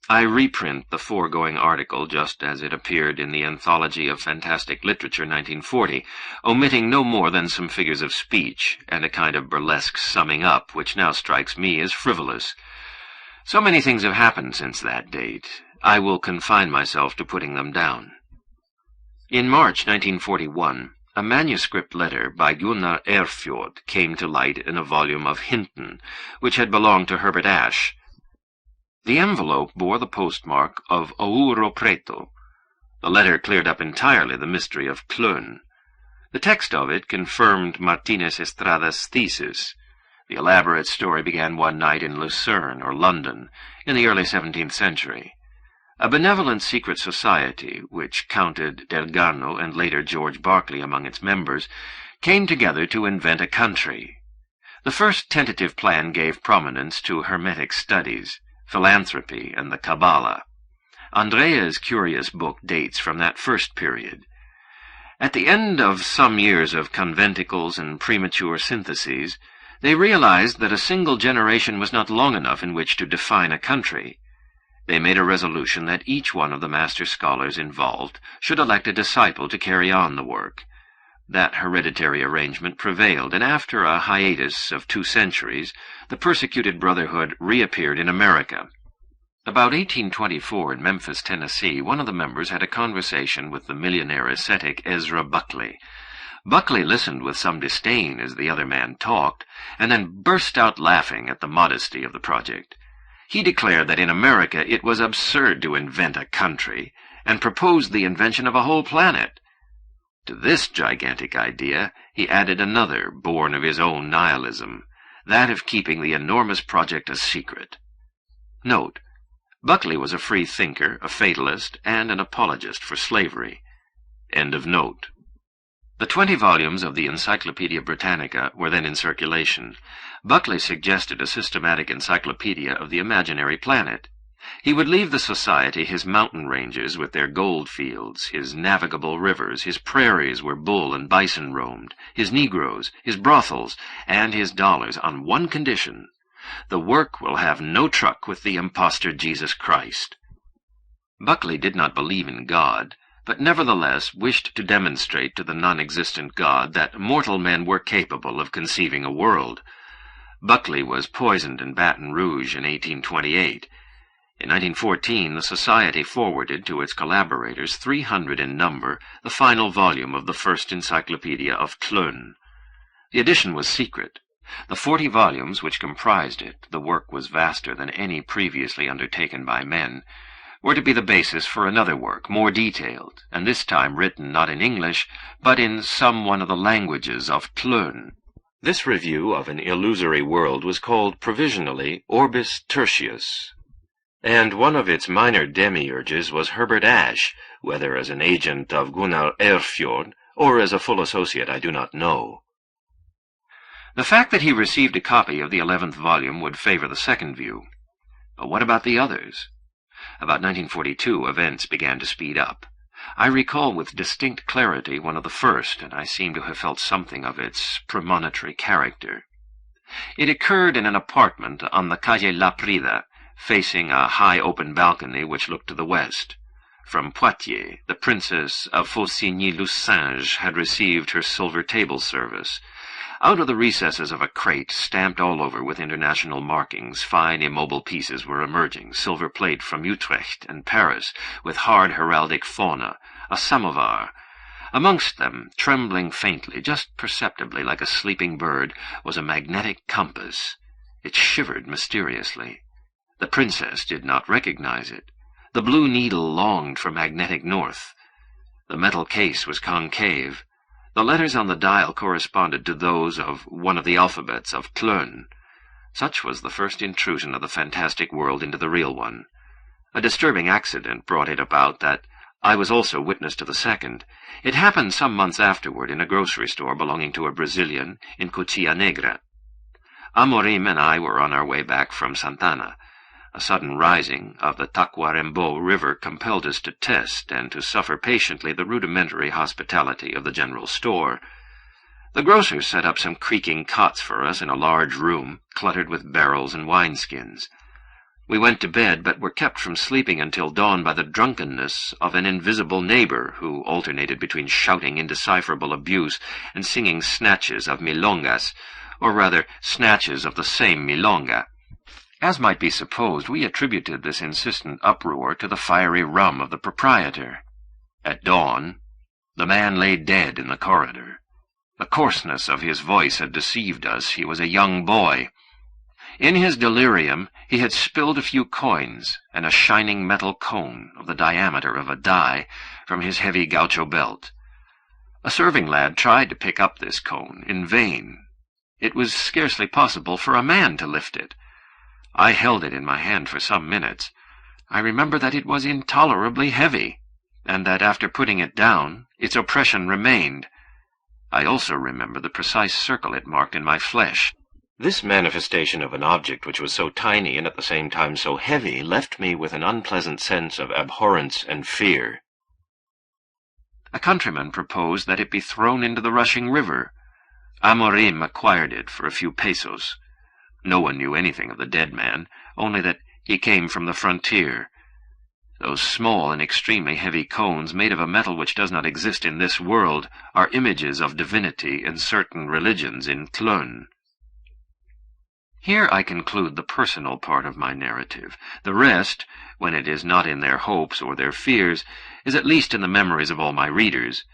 I reprint the foregoing article just as it appeared in the Anthology of Fantastic Literature 1940, omitting no more than some figures of speech and a kind of burlesque summing up which now strikes me as frivolous. So many things have happened since that date. I will confine myself to putting them down. In March 1941, a manuscript letter by Gunnar Erfjord came to light in a volume of Hinton, which had belonged to Herbert Ashe. The envelope bore the postmark of Ouro Preto. The letter cleared up entirely the mystery of Tlön. The text of it confirmed Martinez Estrada's thesis. The elaborate story began one night in Lucerne, or London, in the early 17th century. A benevolent secret society, which counted Delgado and later George Berkeley among its members, came together to invent a country. The first tentative plan gave prominence to Hermetic studies, philanthropy, and the Kabbalah. Andrea's curious book dates from that first period. At the end of some years of conventicles and premature syntheses, they realized that a single generation was not long enough in which to define a country. They made a resolution that each one of the master scholars involved should elect a disciple to carry on the work. That hereditary arrangement prevailed, and after a hiatus of 2 centuries, the persecuted brotherhood reappeared in America. About 1824, in Memphis, Tennessee, one of the members had a conversation with the millionaire ascetic Ezra Buckley. Buckley listened with some disdain as the other man talked, and then burst out laughing at the modesty of the project. He declared that in America it was absurd to invent a country, and proposed the invention of a whole planet. To this gigantic idea he added another, born of his own nihilism, that of keeping the enormous project a secret. Note: Buckley was a free thinker, a fatalist, and an apologist for slavery. End of note. The 20 volumes of the Encyclopaedia Britannica were then in circulation. Buckley suggested a systematic encyclopedia of the imaginary planet. He would leave the society his mountain ranges with their gold fields, his navigable rivers, his prairies where bull and bison roamed, his Negroes, his brothels, and his dollars on one condition: the work will have no truck with the impostor Jesus Christ. Buckley did not believe in God, but nevertheless wished to demonstrate to the non-existent God that mortal men were capable of conceiving a world. Buckley was poisoned in Baton Rouge in 1828. In 1914, the Society forwarded to its collaborators, 300 in number, the final volume of the first encyclopedia of Tlön. The edition was secret. The 40 volumes which comprised it, the work was vaster than any previously undertaken by men, were to be the basis for another work, more detailed, and this time written not in English, but in some one of the languages of Tlön. This review of an illusory world was called provisionally Orbis Tertius, and one of its minor demiurges was Herbert Ashe, whether as an agent of Gunnar Erfjord or as a full associate I do not know. The fact that he received a copy of the 11th volume would favor the second view. But what about the others? About 1942, events began to speed up. I recall with distinct clarity one of the first, and I seem to have felt something of its premonitory character. It occurred in an apartment on the Calle La Prida, facing a high open balcony which looked to the west. From Poitiers, the Princess of Faucigny-Lucinge had received her silver table service. Out of the recesses of a crate, stamped all over with international markings, fine immobile pieces were emerging, silver plate from Utrecht and Paris, with hard heraldic fauna, a samovar. Amongst them, trembling faintly, just perceptibly like a sleeping bird, was a magnetic compass. It shivered mysteriously. The princess did not recognize it. The blue needle longed for magnetic north. The metal case was concave. The letters on the dial corresponded to those of one of the alphabets of Tlön. Such was the first intrusion of the fantastic world into the real one. A disturbing accident brought it about that I was also witness to the second. It happened some months afterward in a grocery store belonging to a Brazilian in Cotia Negra. Amorim and I were on our way back from Santana. A sudden rising of the Tacuarembó River compelled us to test and to suffer patiently the rudimentary hospitality of the general store. The grocer set up some creaking cots for us in a large room, cluttered with barrels and wineskins. We went to bed, but were kept from sleeping until dawn by the drunkenness of an invisible neighbor who alternated between shouting indecipherable abuse and singing snatches of milongas, or rather snatches of the same milonga. As might be supposed, we attributed this insistent uproar to the fiery rum of the proprietor. At dawn, the man lay dead in the corridor. The coarseness of his voice had deceived us. He was a young boy. In his delirium, he had spilled a few coins and a shining metal cone of the diameter of a die from his heavy gaucho belt. A serving lad tried to pick up this cone in vain. It was scarcely possible for a man to lift it. I held it in my hand for some minutes. I remember that it was intolerably heavy, and that after putting it down, its oppression remained. I also remember the precise circle it marked in my flesh. This manifestation of an object which was so tiny and at the same time so heavy left me with an unpleasant sense of abhorrence and fear. A countryman proposed that it be thrown into the rushing river. Amorim acquired it for a few pesos. No one knew anything of the dead man, only that he came from the frontier. Those small and extremely heavy cones, made of a metal which does not exist in this world, are images of divinity in certain religions in Tlön. Here I conclude the personal part of my narrative. The rest, when it is not in their hopes or their fears, is at least in the memories of all my readers.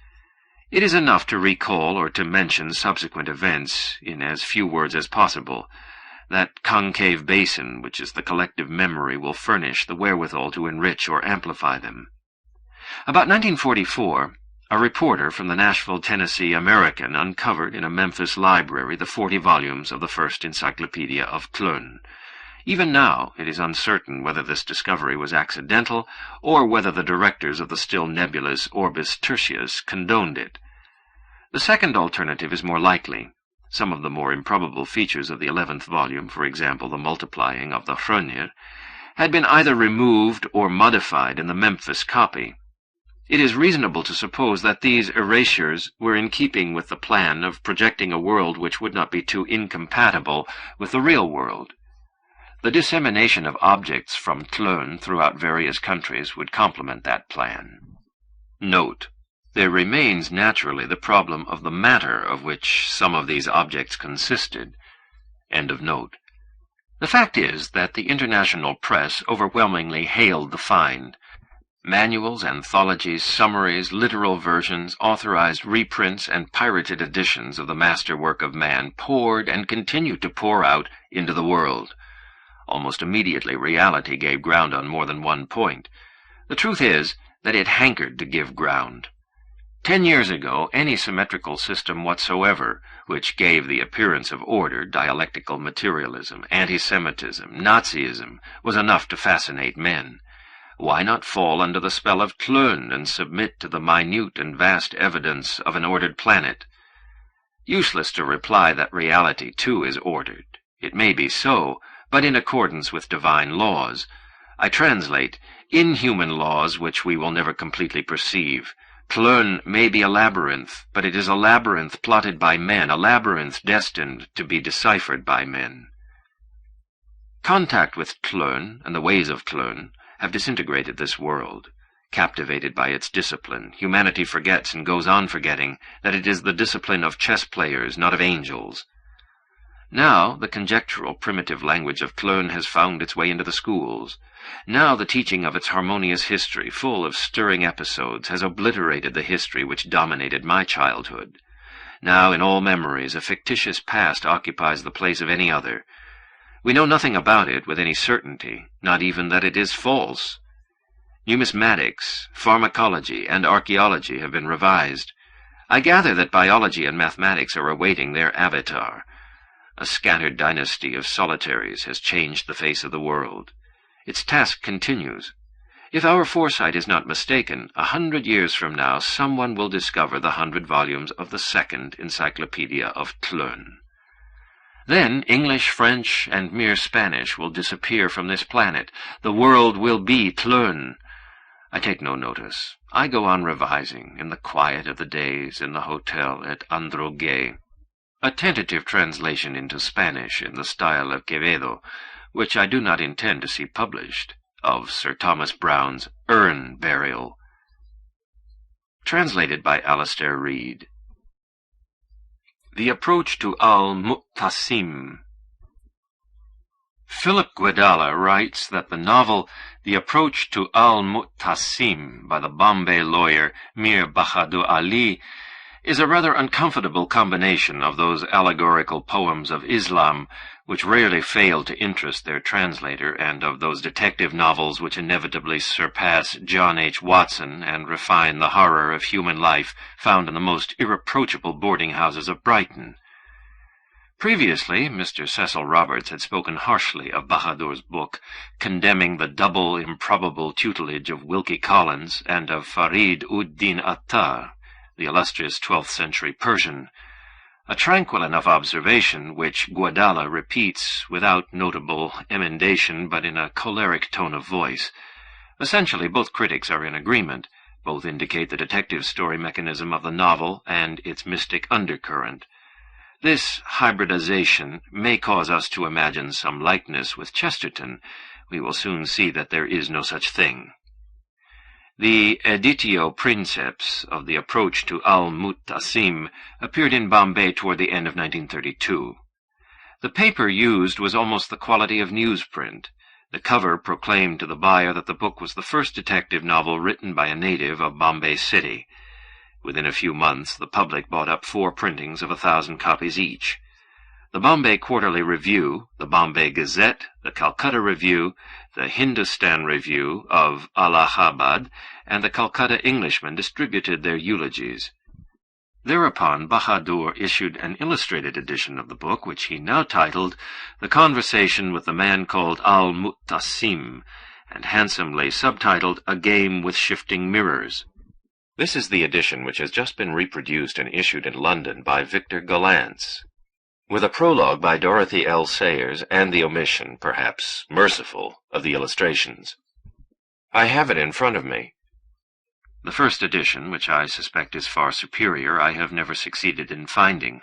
It is enough to recall or to mention subsequent events in as few words as possible. That concave basin, which is the collective memory, will furnish the wherewithal to enrich or amplify them. About 1944, a reporter from the Nashville, Tennessee American uncovered in a Memphis library the 40 volumes of the first encyclopedia of Tlön. Even now, it is uncertain whether this discovery was accidental, or whether the directors of the still nebulous Orbis Tertius condoned it. The second alternative is more likely. Some of the more improbable features of the 11th volume, for example the multiplying of the Hrönir, had been either removed or modified in the Memphis copy. It is reasonable to suppose that these erasures were in keeping with the plan of projecting a world which would not be too incompatible with the real world. The dissemination of objects from Tlön throughout various countries would complement that plan. Note: there remains naturally the problem of the matter of which some of these objects consisted. End of note. The fact is that the international press overwhelmingly hailed the find. Manuals, anthologies, summaries, literal versions, authorized reprints, and pirated editions of the masterwork of man poured and continued to pour out into the world. Almost immediately reality gave ground on more than one point. The truth is that it hankered to give ground. 10 years ago, any symmetrical system whatsoever, which gave the appearance of order, dialectical materialism, anti-Semitism, Nazism, was enough to fascinate men. Why not fall under the spell of Tlön and submit to the minute and vast evidence of an ordered planet? Useless to reply that reality, too, is ordered. It may be so, but in accordance with divine laws. I translate, inhuman laws which we will never completely perceive. Tlön may be a labyrinth, but it is a labyrinth plotted by men, a labyrinth destined to be deciphered by men. Contact with Tlön and the ways of Tlön have disintegrated this world. Captivated by its discipline, humanity forgets and goes on forgetting that it is the discipline of chess players, not of angels. Now the conjectural primitive language of Tlön has found its way into the schools. Now the teaching of its harmonious history, full of stirring episodes, has obliterated the history which dominated my childhood. Now in all memories a fictitious past occupies the place of any other. We know nothing about it with any certainty, not even that it is false. Numismatics, pharmacology, and archaeology have been revised. I gather that biology and mathematics are awaiting their avatar. A scattered dynasty of solitaries has changed the face of the world. Its task continues. If our foresight is not mistaken, 100 years from now someone will discover the 100 volumes of the second Encyclopedia of Tlön. Then English, French, and mere Spanish will disappear from this planet. The world will be Tlön. I take no notice. I go on revising, in the quiet of the days, in the hotel at Androgué. A tentative translation into Spanish in the style of Quevedo, which I do not intend to see published, of Sir Thomas Browne's Urn Burial. Translated by Alistair Reid. The Approach to Al-Mu'tasim. Philip Guedalla writes that the novel The Approach to Al-Mu'tasim by the Bombay lawyer Mir Bahadur Ali is a rather uncomfortable combination of those allegorical poems of Islam which rarely fail to interest their translator, and of those detective novels which inevitably surpass John H. Watson and refine the horror of human life found in the most irreproachable boarding houses of Brighton. Previously, Mr. Cecil Roberts had spoken harshly of Bahadur's book, condemning the double improbable tutelage of Wilkie Collins and of Farid-ud-Din Attar, the illustrious 12th century Persian, a tranquil enough observation which Guedalla repeats without notable emendation but in a choleric tone of voice. Essentially, both critics are in agreement. Both indicate the detective story mechanism of the novel and its mystic undercurrent. This hybridization may cause us to imagine some likeness with Chesterton. We will soon see that there is no such thing. The editio princeps of The Approach to Al-Mu'tasim appeared in Bombay toward the end of 1932. The paper used was almost the quality of newsprint. The cover proclaimed to the buyer that the book was the first detective novel written by a native of Bombay City. Within a few months, the public bought up 4 printings of 1,000 copies each. The Bombay Quarterly Review, the Bombay Gazette, the Calcutta Review, the Hindustan Review of Allahabad, and the Calcutta Englishman distributed their eulogies. Thereupon Bahadur issued an illustrated edition of the book, which he now titled The Conversation with the Man Called Al-Mu'tasim, and handsomely subtitled A Game with Shifting Mirrors. This is the edition which has just been reproduced and issued in London by Victor Gollancz, with a prologue by Dorothy L. Sayers and the omission, perhaps merciful, of the illustrations. I have it in front of me. The first edition, which I suspect is far superior, I have never succeeded in finding.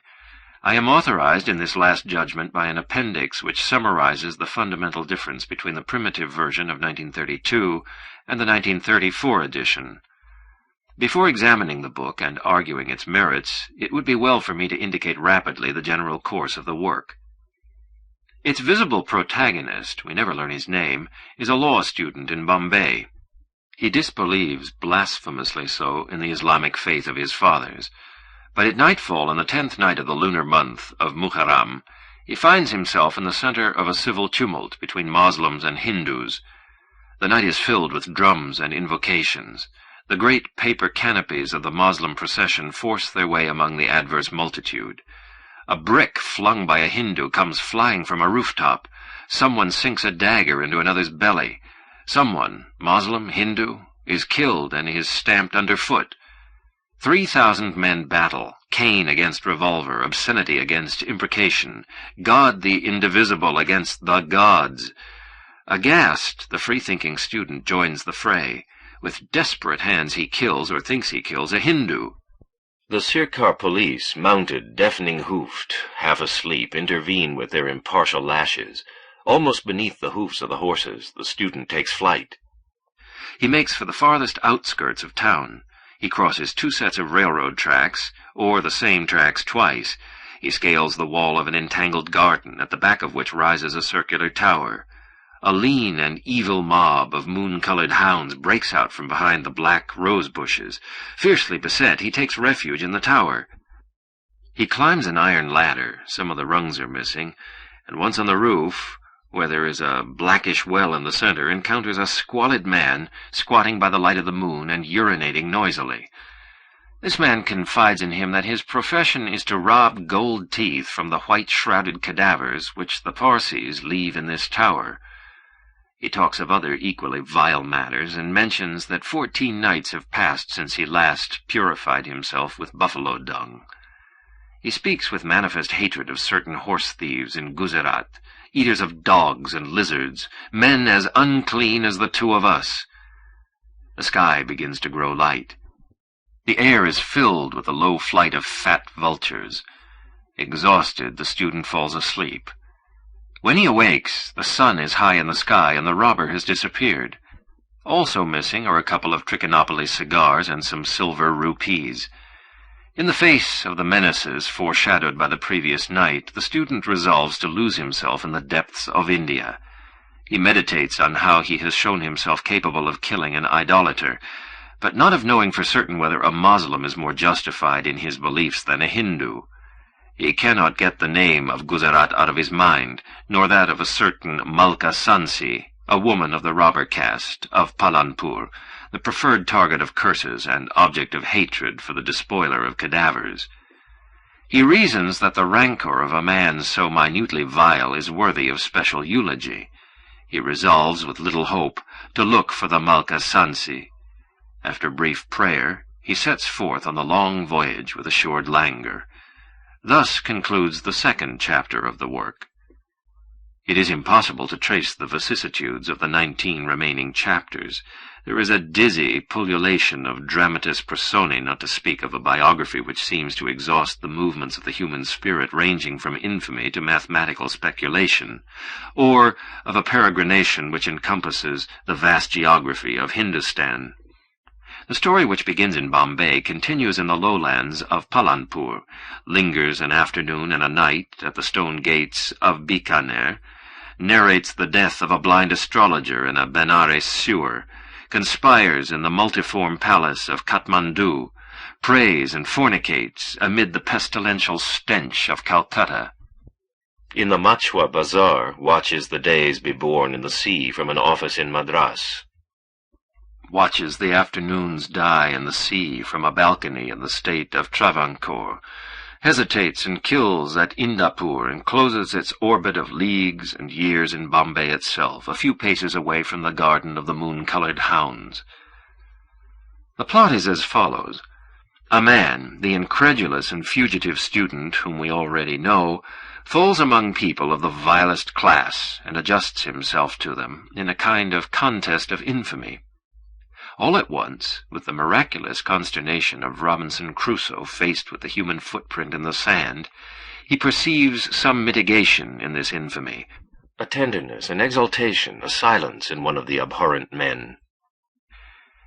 I am authorized in this last judgment by an appendix which summarizes the fundamental difference between the primitive version of 1932 and the 1934 edition. Before examining the book and arguing its merits, it would be well for me to indicate rapidly the general course of the work. Its visible protagonist, we never learn his name, is a law student in Bombay. He disbelieves, blasphemously so, in the Islamic faith of his fathers, but at nightfall on the 10th night of the lunar month of Muharram, he finds himself in the center of a civil tumult between Moslems and Hindus. The night is filled with drums and invocations. The great paper canopies of the Moslem procession force their way among the adverse multitude. A brick flung by a Hindu comes flying from a rooftop. Someone sinks a dagger into another's belly. Someone, Moslem, Hindu, is killed and is stamped underfoot. 3,000 men battle, cane against revolver, obscenity against imprecation, God the indivisible against the gods. Aghast, the free-thinking student joins the fray. With desperate hands he kills, or thinks he kills, a Hindu. The Sirkar police, mounted, deafening-hoofed, half asleep, intervene with their impartial lashes. Almost beneath the hoofs of the horses, the student takes flight. He makes for the farthest outskirts of town. He crosses 2 sets of railroad tracks, or the same tracks twice. He scales the wall of an entangled garden, at the back of which rises a circular tower. A lean and evil mob of moon-colored hounds breaks out from behind the black rose bushes. Fiercely beset, he takes refuge in the tower. He climbs an iron ladder, some of the rungs are missing, and once on the roof, where there is a blackish well in the center, encounters a squalid man squatting by the light of the moon and urinating noisily. This man confides in him that his profession is to rob gold teeth from the white-shrouded cadavers which the Parsees leave in this tower. He talks of other equally vile matters, and mentions that 14 nights have passed since he last purified himself with buffalo dung. He speaks with manifest hatred of certain horse-thieves in Gujarat, eaters of dogs and lizards, men as unclean as the 2 of us. The sky begins to grow light. The air is filled with a low flight of fat vultures. Exhausted, the student falls asleep. When he awakes, the sun is high in the sky and the robber has disappeared. Also missing are a couple of Trichinopoly cigars and some silver rupees. In the face of the menaces foreshadowed by the previous night, the student resolves to lose himself in the depths of India. He meditates on how he has shown himself capable of killing an idolater, but not of knowing for certain whether a Moslem is more justified in his beliefs than a Hindu. He cannot get the name of Gujarat out of his mind, nor that of a certain Malka Sansi, a woman of the robber caste of Palanpur, the preferred target of curses and object of hatred for the despoiler of cadavers. He reasons that the rancor of a man so minutely vile is worthy of special eulogy. He resolves, with little hope, to look for the Malka Sansi. After brief prayer, he sets forth on the long voyage with assured languor. Thus concludes the 2nd chapter of the work. It is impossible to trace the vicissitudes of the 19 remaining chapters. There is a dizzy pullulation of dramatis personae, not to speak of a biography which seems to exhaust the movements of the human spirit, ranging from infamy to mathematical speculation, or of a peregrination which encompasses the vast geography of Hindustan. The story, which begins in Bombay, continues in the lowlands of Palanpur, lingers an afternoon and a night at the stone gates of Bikaner, narrates the death of a blind astrologer in a Benares sewer, conspires in the multiform palace of Kathmandu, prays and fornicates amid the pestilential stench of Calcutta. In the Machwa Bazaar, watches the days be born in the sea from an office in Madras. Watches the afternoons die in the sea from a balcony in the state of Travancore, hesitates and kills at Indapur, and closes its orbit of leagues and years in Bombay itself, a few paces away from the garden of the moon-colored hounds. The plot is as follows. A man, the incredulous and fugitive student whom we already know, falls among people of the vilest class, and adjusts himself to them in a kind of contest of infamy. All at once, with the miraculous consternation of Robinson Crusoe faced with the human footprint in the sand, he perceives some mitigation in this infamy, a tenderness, an exaltation, a silence in one of the abhorrent men.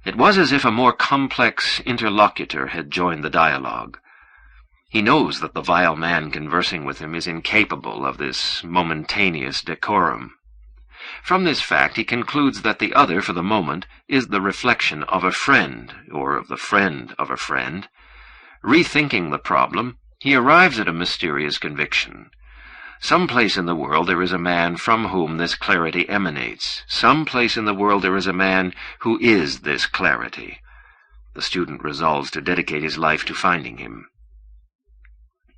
It was as if a more complex interlocutor had joined the dialogue. He knows that the vile man conversing with him is incapable of this momentaneous decorum. From this fact he concludes that the other, for the moment, is the reflection of a friend, or of the friend of a friend. Rethinking the problem, he arrives at a mysterious conviction. Some place in the world there is a man from whom this clarity emanates. Some place in the world there is a man who is this clarity. The student resolves to dedicate his life to finding him.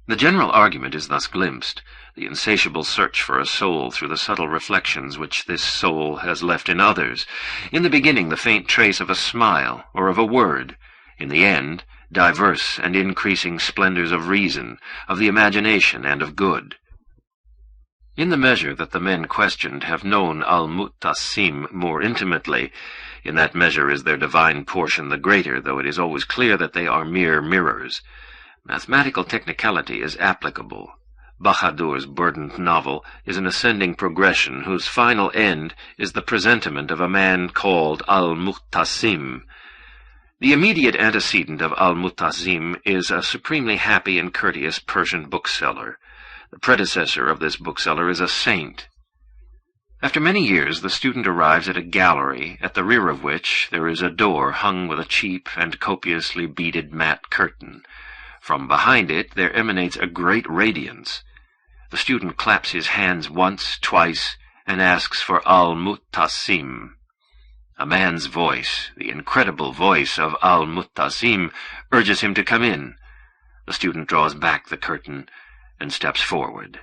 The general argument is thus glimpsed, the insatiable search for a soul through the subtle reflections which this soul has left in others. In the beginning, the faint trace of a smile or of a word. In the end, diverse and increasing splendors of reason, of the imagination, and of good. In the measure that the men questioned have known al-Muttasim more intimately, in that measure is their divine portion the greater, though it is always clear that they are mere mirrors. Mathematical technicality is applicable. Bahadur's burdened novel is an ascending progression whose final end is the presentiment of a man called al-Muttasim. The immediate antecedent of al-Muttasim is a supremely happy and courteous Persian bookseller. The predecessor of this bookseller is a saint. After many years, the student arrives at a gallery, at the rear of which there is a door hung with a cheap and copiously beaded mat curtain. From behind it there emanates a great radiance. The student claps his hands once, twice, and asks for al-Muttasim. A man's voice, the incredible voice of al-Muttasim, urges him to come in. The student draws back the curtain and steps forward.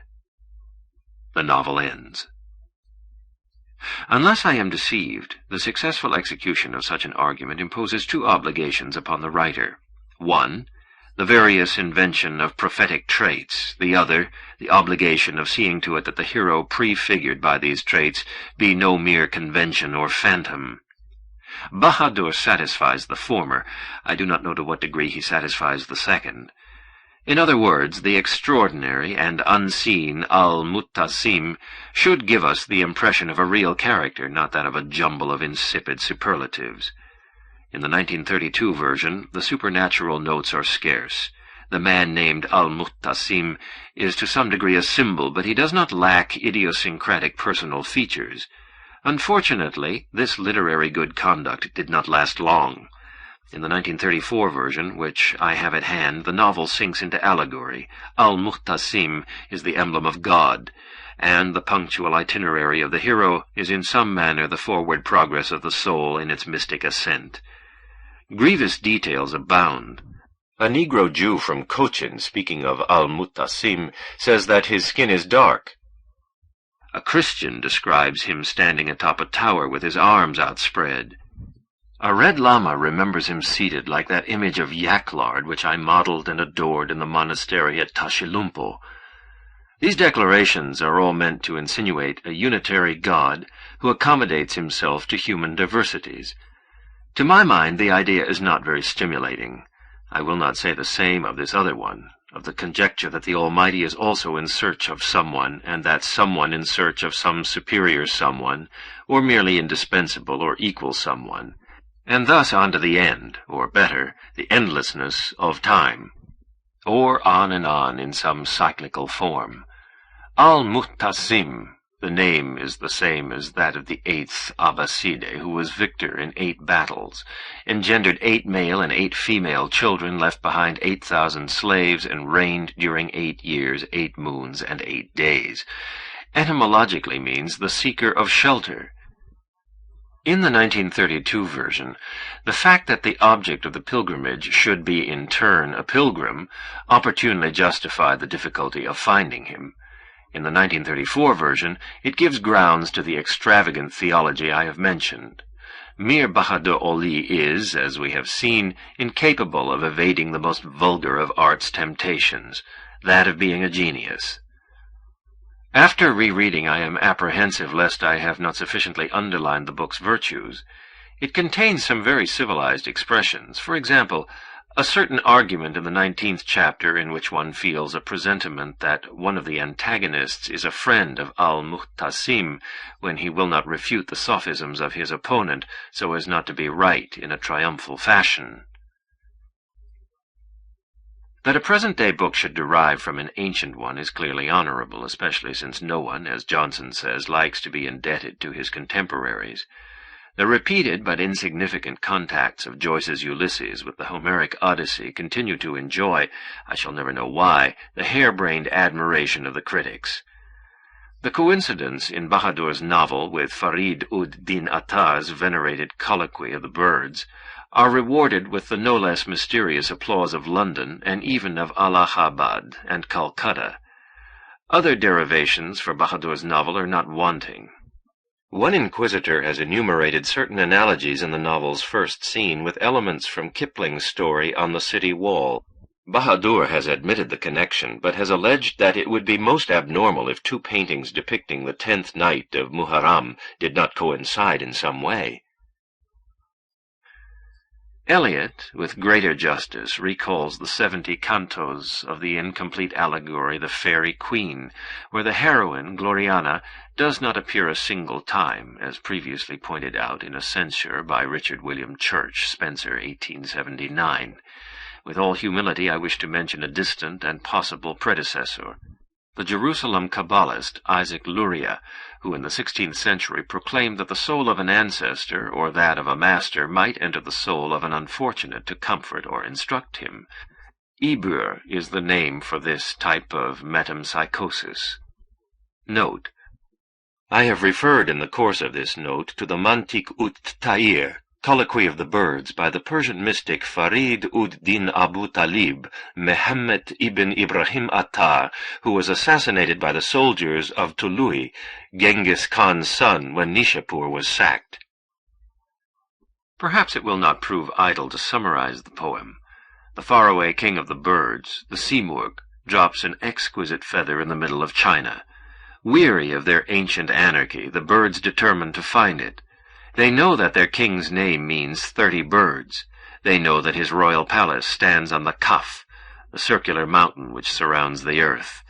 The novel ends. Unless I am deceived, the successful execution of such an argument imposes two obligations upon the writer. One, the various invention of prophetic traits; the other, the obligation of seeing to it that the hero prefigured by these traits be no mere convention or phantom. Bahadur satisfies the former. I do not know to what degree he satisfies the second. In other words, the extraordinary and unseen al-Muttasim should give us the impression of a real character, not that of a jumble of insipid superlatives. In the 1932 version, the supernatural notes are scarce. The man named al-Muttasim is to some degree a symbol, but he does not lack idiosyncratic personal features. Unfortunately, this literary good conduct did not last long. In the 1934 version, which I have at hand, the novel sinks into allegory. Al-Muttasim is the emblem of God, and the punctual itinerary of the hero is in some manner the forward progress of the soul in its mystic ascent. Grievous details abound. A Negro Jew from Cochin, speaking of al-Muttasim, says that his skin is dark. A Christian describes him standing atop a tower with his arms outspread. A Red Lama remembers him seated like that image of Yaklard which I modeled and adored in the monastery at Tashilumpo. These declarations are all meant to insinuate a unitary God who accommodates himself to human diversities. To my mind, the idea is not very stimulating. I will not say the same of this other one, of the conjecture that the Almighty is also in search of someone, and that someone in search of some superior someone, or merely indispensable or equal someone, and thus on to the end, or better, the endlessness of time, or on and on in some cyclical form. Al-Muttasim, the name is the same as that of the 8th Abbaside, who was victor in 8 battles, engendered 8 male and 8 female children, left behind 8,000 slaves, and reigned during 8 years, 8 moons, and 8 days. Etymologically means the seeker of shelter. In the 1932 version, the fact that the object of the pilgrimage should be in turn a pilgrim opportunely justified the difficulty of finding him. In the 1934 version, it gives grounds to the extravagant theology I have mentioned. Mir Bahadur Oli is, as we have seen, incapable of evading the most vulgar of art's temptations, that of being a genius. After rereading, I am apprehensive lest I have not sufficiently underlined the book's virtues. It contains some very civilized expressions. For example, a certain argument in the 19th chapter in which one feels a presentiment that one of the antagonists is a friend of al-Muttasim, when he will not refute the sophisms of his opponent so as not to be right in a triumphal fashion. That a present-day book should derive from an ancient one is clearly honorable, especially since no one, as Johnson says, likes to be indebted to his contemporaries. The repeated but insignificant contacts of Joyce's Ulysses with the Homeric Odyssey continue to enjoy, I shall never know why, the harebrained admiration of the critics. The coincidence in Bahadur's novel with Farid-ud-Din Attar's venerated colloquy of the birds are rewarded with the no less mysterious applause of London and even of Allahabad and Calcutta. Other derivations for Bahadur's novel are not wanting. One inquisitor has enumerated certain analogies in the novel's first scene with elements from Kipling's story On the City Wall. Bahadur has admitted the connection, but has alleged that it would be most abnormal if two paintings depicting the 10th night of Muharram did not coincide in some way. Eliot, with greater justice, recalls the 70 cantos of the incomplete allegory The Fairy Queen, where the heroine, Gloriana, does not appear a single time, as previously pointed out in a censure by Richard William Church, Spencer, 1879. With all humility, I wish to mention a distant and possible predecessor, the Jerusalem Kabbalist Isaac Luria, who in the 16th century proclaimed that the soul of an ancestor or that of a master might enter the soul of an unfortunate to comfort or instruct him. Ibur is the name for this type of metempsychosis. Note: I have referred in the course of this note to the Mantiq ut Ta'ir, Colloquy of the Birds, by the Persian mystic Farid-ud-Din Abu Talib, Mehammed ibn Ibrahim Attar, who was assassinated by the soldiers of Tului, Genghis Khan's son, when Nishapur was sacked. Perhaps it will not prove idle to summarize the poem. The faraway king of the birds, the Simurgh, drops an exquisite feather in the middle of China. Weary of their ancient anarchy, the birds determine to find it. They know that their king's name means 30 birds. They know that his royal palace stands on the Kaf, the circular mountain which surrounds the earth.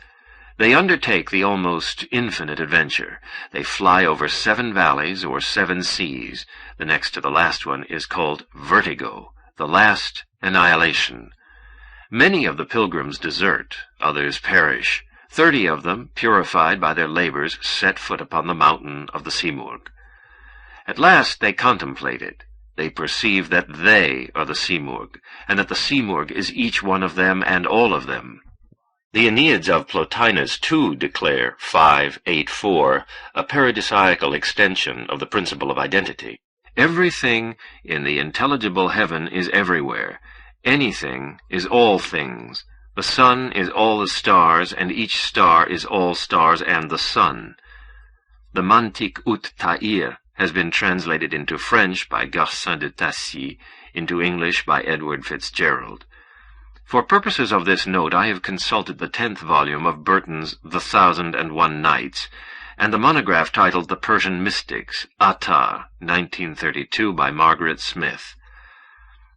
They undertake the almost infinite adventure. They fly over 7 valleys or 7 seas. The next to the last one is called Vertigo, the last annihilation. Many of the pilgrims desert, others perish. 30 of them, purified by their labors, set foot upon the mountain of the Simurgh. At last they contemplate it. They perceive that they are the Simurgh, and that the Simurgh is each one of them and all of them. The Aeneads of Plotinus too declare 584 a paradisiacal extension of the principle of identity. Everything in the intelligible heaven is everywhere. Anything is all things. The sun is all the stars, and each star is all stars and the sun. The Mantiq ut Ta'ir has been translated into French by Garcin de Tassy, into English by Edward Fitzgerald. For purposes of this note, I have consulted the 10th volume of Burton's The 1001 Nights, and the monograph titled The Persian Mystics, Attar, 1932, by Margaret Smith.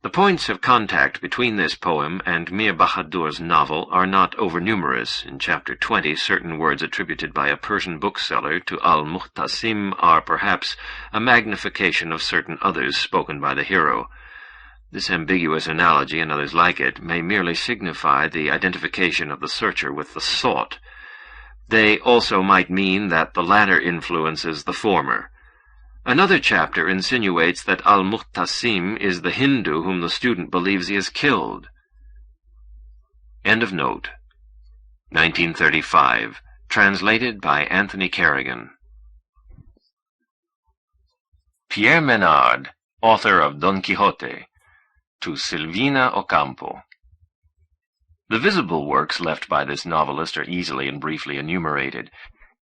The points of contact between this poem and Mir Bahadur's novel are not overnumerous. In chapter 20, certain words attributed by a Persian bookseller to Al-Muhtasim are perhaps a magnification of certain others spoken by the hero. This ambiguous analogy, and others like it, may merely signify the identification of the searcher with the sought. They also might mean that the latter influences the former. Another chapter insinuates that Al-Muhtasim is the Hindu whom the student believes he has killed. End of note. 1935. Translated by Anthony Kerrigan. Pierre Menard, author of Don Quixote, to Silvina Ocampo. The visible works left by this novelist are easily and briefly enumerated.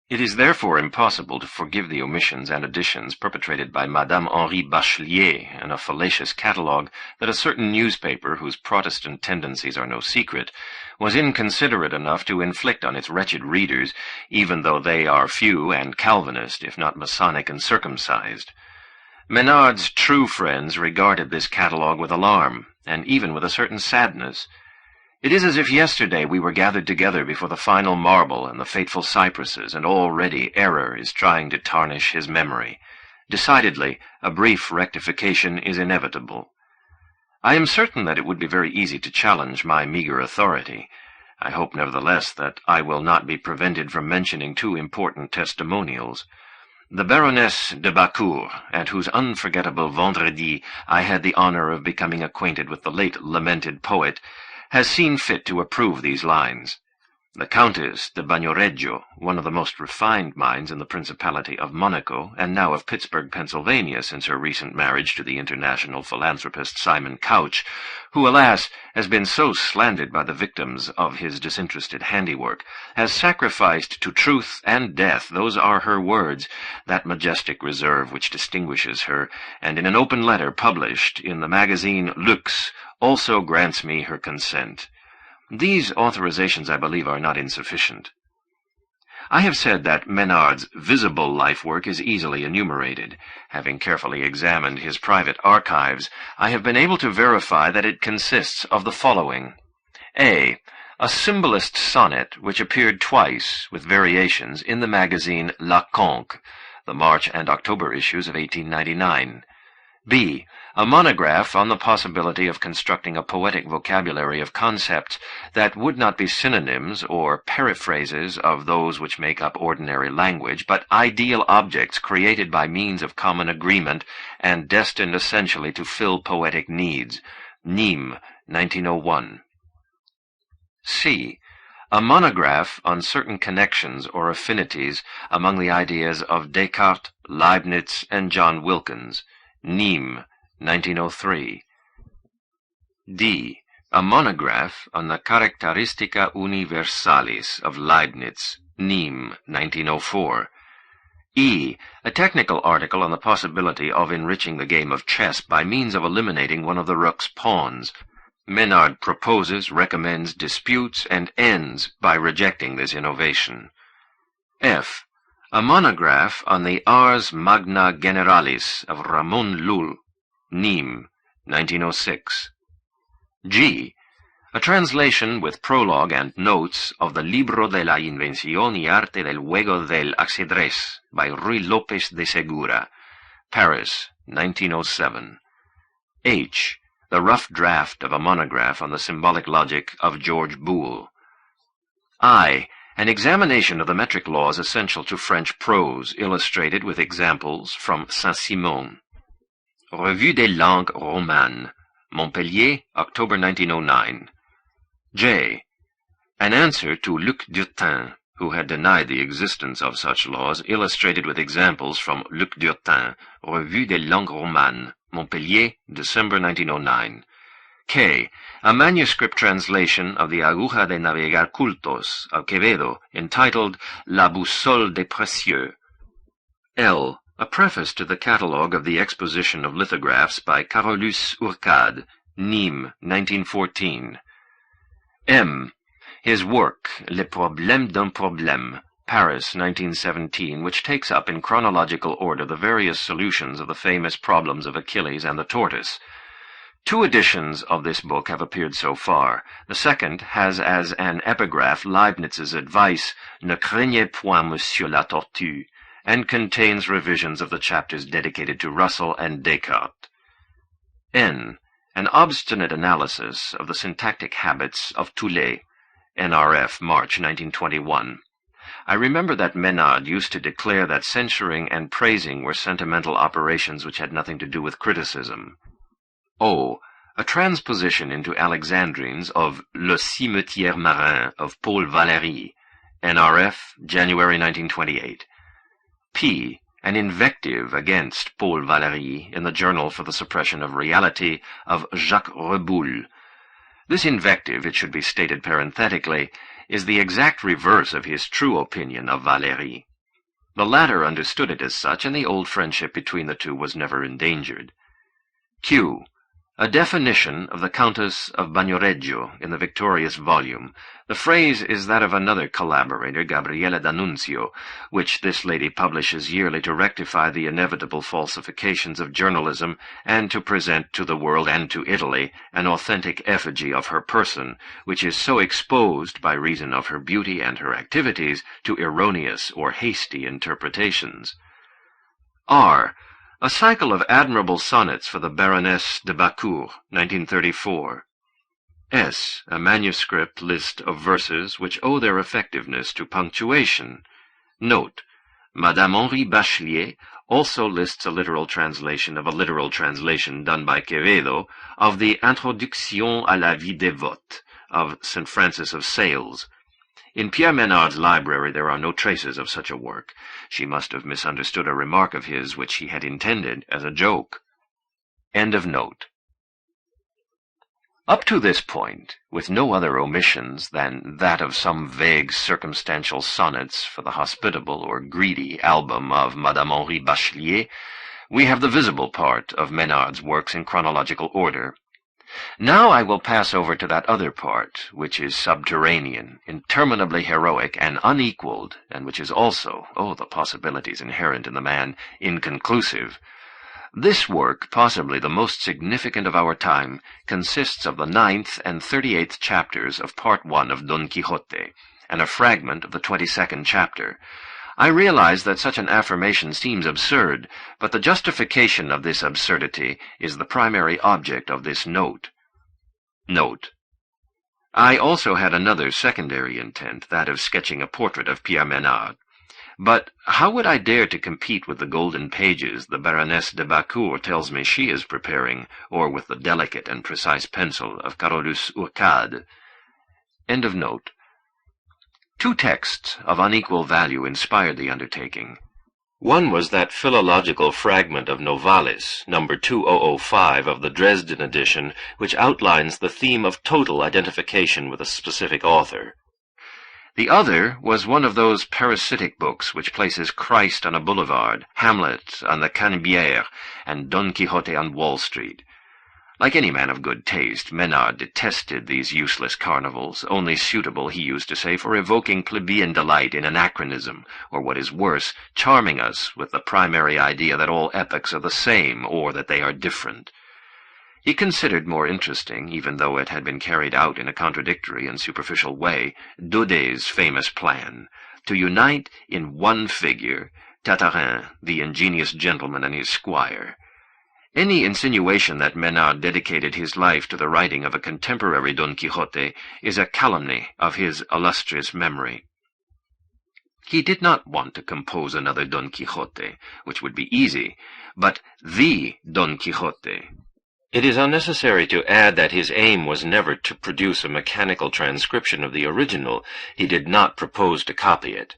It is therefore impossible to forgive the omissions and additions perpetrated by Madame Henri Bachelier in a fallacious catalogue that a certain newspaper, whose Protestant tendencies are no secret, was inconsiderate enough to inflict on its wretched readers, even though they are few and Calvinist, if not Masonic and circumcised. Menard's true friends regarded this catalogue with alarm, and even with a certain sadness. It is as if yesterday we were gathered together before the final marble and the fateful cypresses, and already error is trying to tarnish his memory. Decidedly, a brief rectification is inevitable. I am certain that it would be very easy to challenge my meager authority. I hope, nevertheless, that I will not be prevented from mentioning 2 important testimonials. The Baroness de Bacour, at whose unforgettable Vendredi I had the honor of becoming acquainted with the late lamented poet, has seen fit to approve these lines. The Countess de Bagnoregio, one of the most refined minds in the Principality of Monaco, and now of Pittsburgh, Pennsylvania, since her recent marriage to the international philanthropist Simon Couch, who, alas, has been so slandered by the victims of his disinterested handiwork, has sacrificed to truth and death, those are her words, that majestic reserve which distinguishes her, and in an open letter published in the magazine Lux, also grants me her consent. These authorizations, I believe, are not insufficient. I have said that Menard's visible life work is easily enumerated. Having carefully examined his private archives, I have been able to verify that it consists of the following. A symbolist sonnet which appeared twice, with variations, in the magazine La Conque, the March and October issues of 1899. B. A monograph on the possibility of constructing a poetic vocabulary of concepts that would not be synonyms or periphrases of those which make up ordinary language, but ideal objects created by means of common agreement and destined essentially to fill poetic needs. Nîmes, 1901. C. A monograph on certain connections or affinities among the ideas of Descartes, Leibniz, and John Wilkins. Nîmes, 1903. D. A monograph on the Characteristica Universalis of Leibniz. Nîmes, 1904. E. A technical article on the possibility of enriching the game of chess by means of eliminating one of the rook's pawns. Menard proposes, recommends, disputes, and ends by rejecting this innovation. F. A monograph on the Ars Magna Generalis of Ramon Lull. Nîmes, 1906. G. A translation with prologue and notes of the Libro de la Invención y Arte del Juego del Ajedrez by Ruy López de Segura. Paris, 1907. H. The rough draft of a monograph on the symbolic logic of George Boole. I. An examination of the metric laws essential to French prose, illustrated with examples from Saint-Simon. Revue des Langues Romanes, Montpellier, October 1909. J. An answer to Luc Durtain, who had denied the existence of such laws, illustrated with examples from Luc Durtain, Revue des Langues Romanes, Montpellier, December 1909. K. A manuscript translation of the Aguja de Navegar Cultos of Quevedo, entitled La Boussole des Précieux. L. A preface to the catalogue of the Exposition of Lithographs by Carolus Urcade, Nîmes, 1914. M. His work, Le Problème d'un Problème, Paris, 1917, which takes up in chronological order the various solutions of the famous problems of Achilles and the tortoise. 2 editions of this book have appeared so far. The second has as an epigraph Leibniz's advice, Ne craignez point, monsieur la tortue, and contains revisions of the chapters dedicated to Russell and Descartes. N. An obstinate analysis of the syntactic habits of Tlön, NRF, March 1921. I remember that Menard used to declare that censuring and praising were sentimental operations which had nothing to do with criticism. O. A transposition into Alexandrines of Le Cimetière Marin of Paul Valéry, NRF, January 1928. P. An invective against Paul Valéry in the Journal for the Suppression of Reality of Jacques Reboul. This invective, it should be stated parenthetically, is the exact reverse of his true opinion of Valéry. The latter understood it as such, and the old friendship between the two was never endangered. Q. A definition of the Countess of Bagnoregio in the Victorious volume. The phrase is that of another collaborator, Gabriele D'Annunzio, which this lady publishes yearly to rectify the inevitable falsifications of journalism and to present to the world and to Italy an authentic effigy of her person, which is so exposed by reason of her beauty and her activities to erroneous or hasty interpretations. R. A cycle of admirable sonnets for the Baroness de Bacourt, 1934. S. A manuscript list of verses which owe their effectiveness to punctuation. Note: Madame Henri Bachelier also lists a literal translation of a literal translation done by Quevedo of the Introduction à la vie dévote of St. Francis of Sales. In Pierre Menard's library there are no traces of such a work. She must have misunderstood a remark of his which he had intended as a joke. End of note. Up to this point, with no other omissions than that of some vague circumstantial sonnets for the hospitable or greedy album of Madame Henri Bachelier, we have the visible part of Menard's works in chronological order. Now I will pass over to that other part, which is subterranean, interminably heroic and unequaled, and which is also, the possibilities inherent in the man, inconclusive. This work, possibly the most significant of our time, consists of the 9th and 38th chapters of Part 1 of Don Quixote, and a fragment of the 22nd chapter. I realize that such an affirmation seems absurd, but the justification of this absurdity is the primary object of this note. Note. I also had another secondary intent, that of sketching a portrait of Pierre Menard. But how would I dare to compete with the golden pages the Baroness de Bacour tells me she is preparing, or with the delicate and precise pencil of Carolus Urcade? End of note. Two texts of unequal value inspired the undertaking. One was that philological fragment of Novalis, number 2005 of the Dresden edition, which outlines the theme of total identification with a specific author. The other was one of those parasitic books which places Christ on a boulevard, Hamlet on the Canebière, and Don Quixote on Wall Street. Like any man of good taste, Menard detested these useless carnivals, only suitable, he used to say, for evoking plebeian delight in anachronism, or what is worse, charming us with the primary idea that all epochs are the same, or that they are different. He considered more interesting, even though it had been carried out in a contradictory and superficial way, Daudet's famous plan, to unite in one figure Tartarin, the ingenious gentleman, and his squire. Any insinuation that Menard dedicated his life to the writing of a contemporary Don Quixote is a calumny of his illustrious memory. He did not want to compose another Don Quixote, which would be easy, but the Don Quixote. It is unnecessary to add that his aim was never to produce a mechanical transcription of the original. He did not propose to copy it.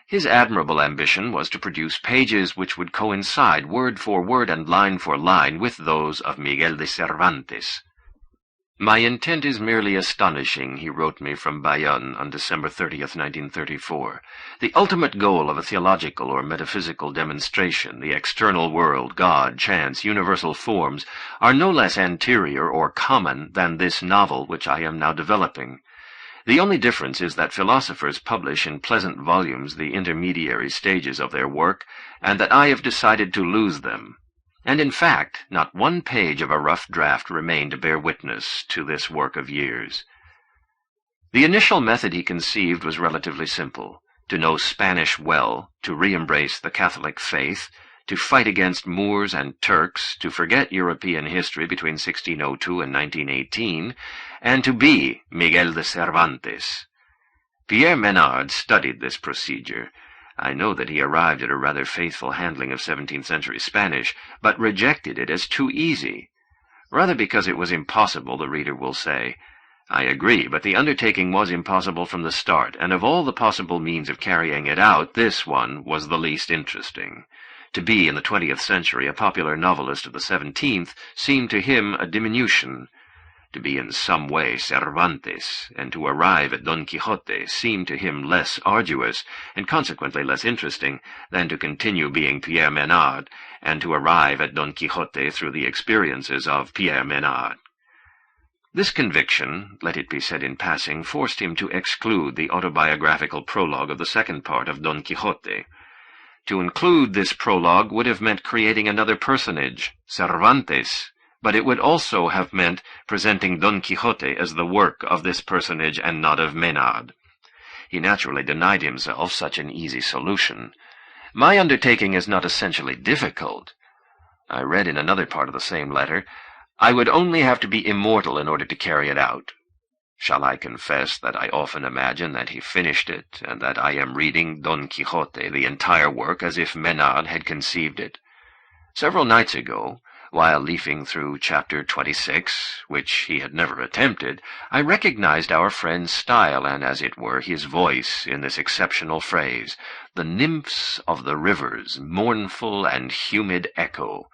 His admirable ambition was to produce pages which would coincide word for word and line for line with those of Miguel de Cervantes. "My intent is merely astonishing," he wrote me from Bayonne on December 30th, 1934. "The ultimate goal of a theological or metaphysical demonstration, the external world, God, chance, universal forms, are no less anterior or common than this novel which I am now developing. The only difference is that philosophers publish in pleasant volumes the intermediary stages of their work, and that I have decided to lose them. And in fact, not one page of a rough draft remained to bear witness to this work of years." The initial method he conceived was relatively simple: to know Spanish well, to re-embrace the Catholic faith, to fight against Moors and Turks, to forget European history between 1602 and 1918, and to be Miguel de Cervantes. Pierre Menard studied this procedure. I know that he arrived at a rather faithful handling of 17th-century Spanish, but rejected it as too easy. Rather because it was impossible, the reader will say. I agree, but the undertaking was impossible from the start, and of all the possible means of carrying it out, this one was the least interesting. To be, in the 20th century, a popular novelist of the 17th seemed to him a diminution. To be in some way Cervantes, and to arrive at Don Quixote, seemed to him less arduous, and consequently less interesting, than to continue being Pierre Menard, and to arrive at Don Quixote through the experiences of Pierre Menard. This conviction, let it be said in passing, forced him to exclude the autobiographical prologue of the second part of Don Quixote. To include this prologue would have meant creating another personage, Cervantes, but it would also have meant presenting Don Quixote as the work of this personage and not of Menard. He naturally denied himself such an easy solution. My undertaking is not essentially difficult. I read in another part of the same letter, I would only have to be immortal in order to carry it out. Shall I confess that I often imagine that he finished it, and that I am reading Don Quixote, the entire work, as if Menard had conceived it? Several nights ago, While leafing through chapter 26, which he had never attempted, I recognized our friend's style and, as it were, his voice in this exceptional phrase, "The nymphs of the rivers, mournful and humid echo."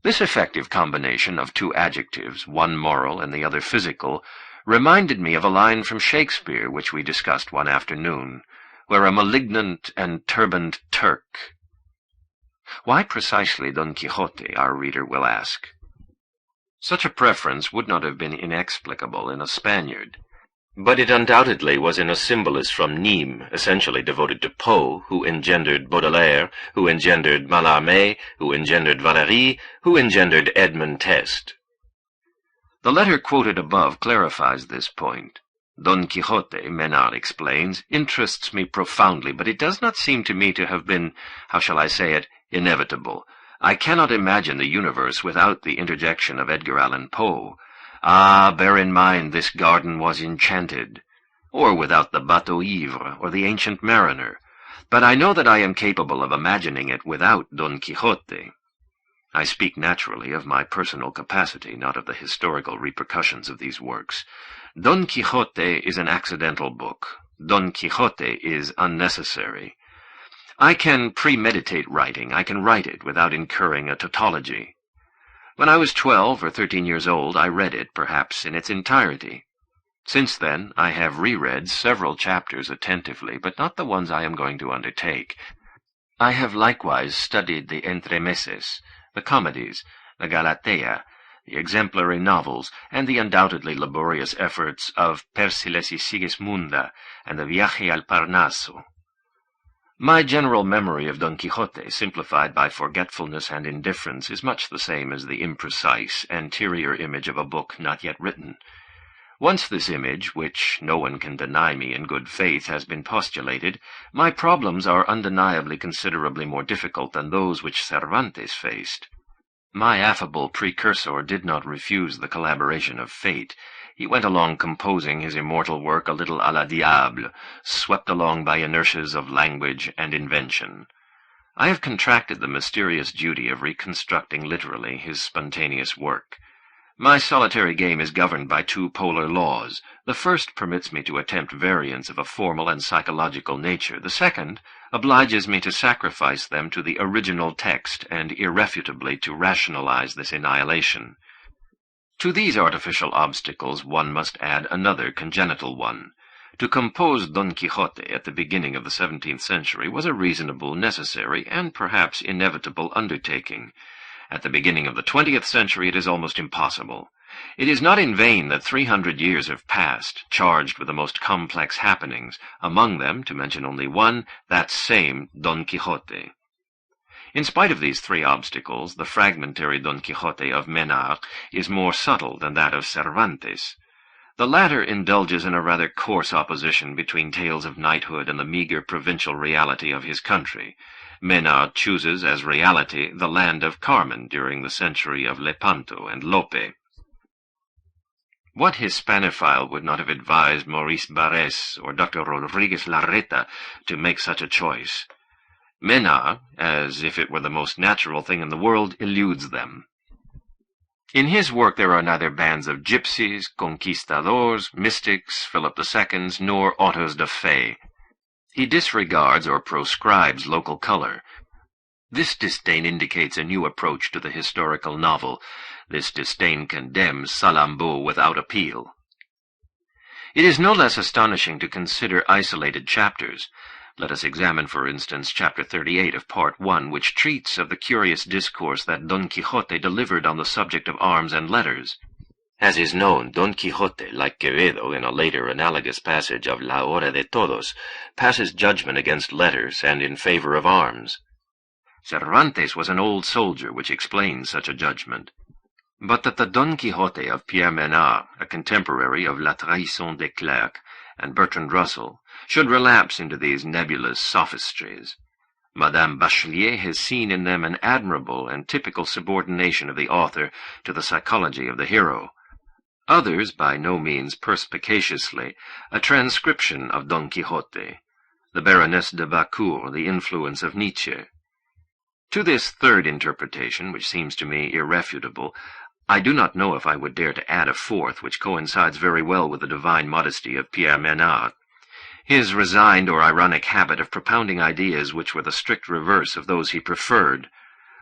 This effective combination of two adjectives, one moral and the other physical, reminded me of a line from Shakespeare which we discussed one afternoon, where a malignant and turbaned Turk— Why precisely Don Quixote, our reader will ask. Such a preference would not have been inexplicable in a Spaniard, but it undoubtedly was in a symbolist from Nîmes, essentially devoted to Poe, who engendered Baudelaire, who engendered Mallarmé, who engendered Valéry, who engendered Edmond Teste. The letter quoted above clarifies this point. Don Quixote, Menard explains, interests me profoundly, but it does not seem to me to have been, how shall I say it, inevitable. I cannot imagine the universe without the interjection of Edgar Allan Poe. Ah, bear in mind this garden was enchanted, or without the bateau ivre, or the ancient mariner. But I know that I am capable of imagining it without Don Quixote. I speak naturally of my personal capacity, not of the historical repercussions of these works. Don Quixote is an accidental book. Don Quixote is unnecessary. I can premeditate writing. I can write it without incurring a tautology. When I was 12 or 13 years old, I read it, perhaps in its entirety. Since then, I have reread several chapters attentively, but not the ones I am going to undertake. I have likewise studied the entremeses, the comedies, the Galatea, the exemplary novels, and the undoubtedly laborious efforts of Persiles y Sigismunda and the Viaje al Parnaso. My general memory of Don Quixote, simplified by forgetfulness and indifference, is much the same as the imprecise, anterior image of a book not yet written. Once this image, which no one can deny me in good faith, has been postulated, my problems are undeniably considerably more difficult than those which Cervantes faced. My affable precursor did not refuse the collaboration of fate. He went along composing his immortal work a little à la diable, swept along by inertias of language and invention. I have contracted the mysterious duty of reconstructing literally his spontaneous work. My solitary game is governed by two polar laws. The first permits me to attempt variants of a formal and psychological nature. The second obliges me to sacrifice them to the original text and irrefutably to rationalize this annihilation. To these artificial obstacles one must add another congenital one. To compose Don Quixote at the beginning of the 17th century was a reasonable, necessary, and perhaps inevitable undertaking. At the beginning of the 20th century it is almost impossible. It is not in vain that 300 years have passed, charged with the most complex happenings, among them, to mention only one, that same Don Quixote. In spite of these three obstacles, the fragmentary Don Quixote of Menard is more subtle than that of Cervantes. The latter indulges in a rather coarse opposition between tales of knighthood and the meager provincial reality of his country. Menard chooses as reality the land of Carmen during the century of Lepanto and Lope. What Hispanophile would not have advised Maurice Barrès or Dr. Rodriguez Larreta to make such a choice? Menard, as if it were the most natural thing in the world, eludes them. In his work there are neither bands of gypsies, conquistadors, mystics, Philip II's, nor autos de fe. He disregards or proscribes local color. This disdain indicates a new approach to the historical novel. This disdain condemns Salammbô without appeal. It is no less astonishing to consider isolated chapters. Let us examine, for instance, chapter 38 of Part 1, which treats of the curious discourse that Don Quixote delivered on the subject of arms and letters. As is known, Don Quixote, like Quevedo in a later analogous passage of La Hora de Todos, passes judgment against letters and in favor of arms. Cervantes was an old soldier, which explains such a judgment. But that the Don Quixote of Pierre Menard, a contemporary of La Trahison des Clercs and Bertrand Russell, should relapse into these nebulous sophistries. Madame Bachelier has seen in them an admirable and typical subordination of the author to the psychology of the hero. Others, by no means perspicaciously, a transcription of Don Quixote. The Baroness de Bacour, the influence of Nietzsche. To this third interpretation, which seems to me irrefutable, I do not know if I would dare to add a fourth, which coincides very well with the divine modesty of Pierre Menard. His resigned or ironic habit of propounding ideas which were the strict reverse of those he preferred.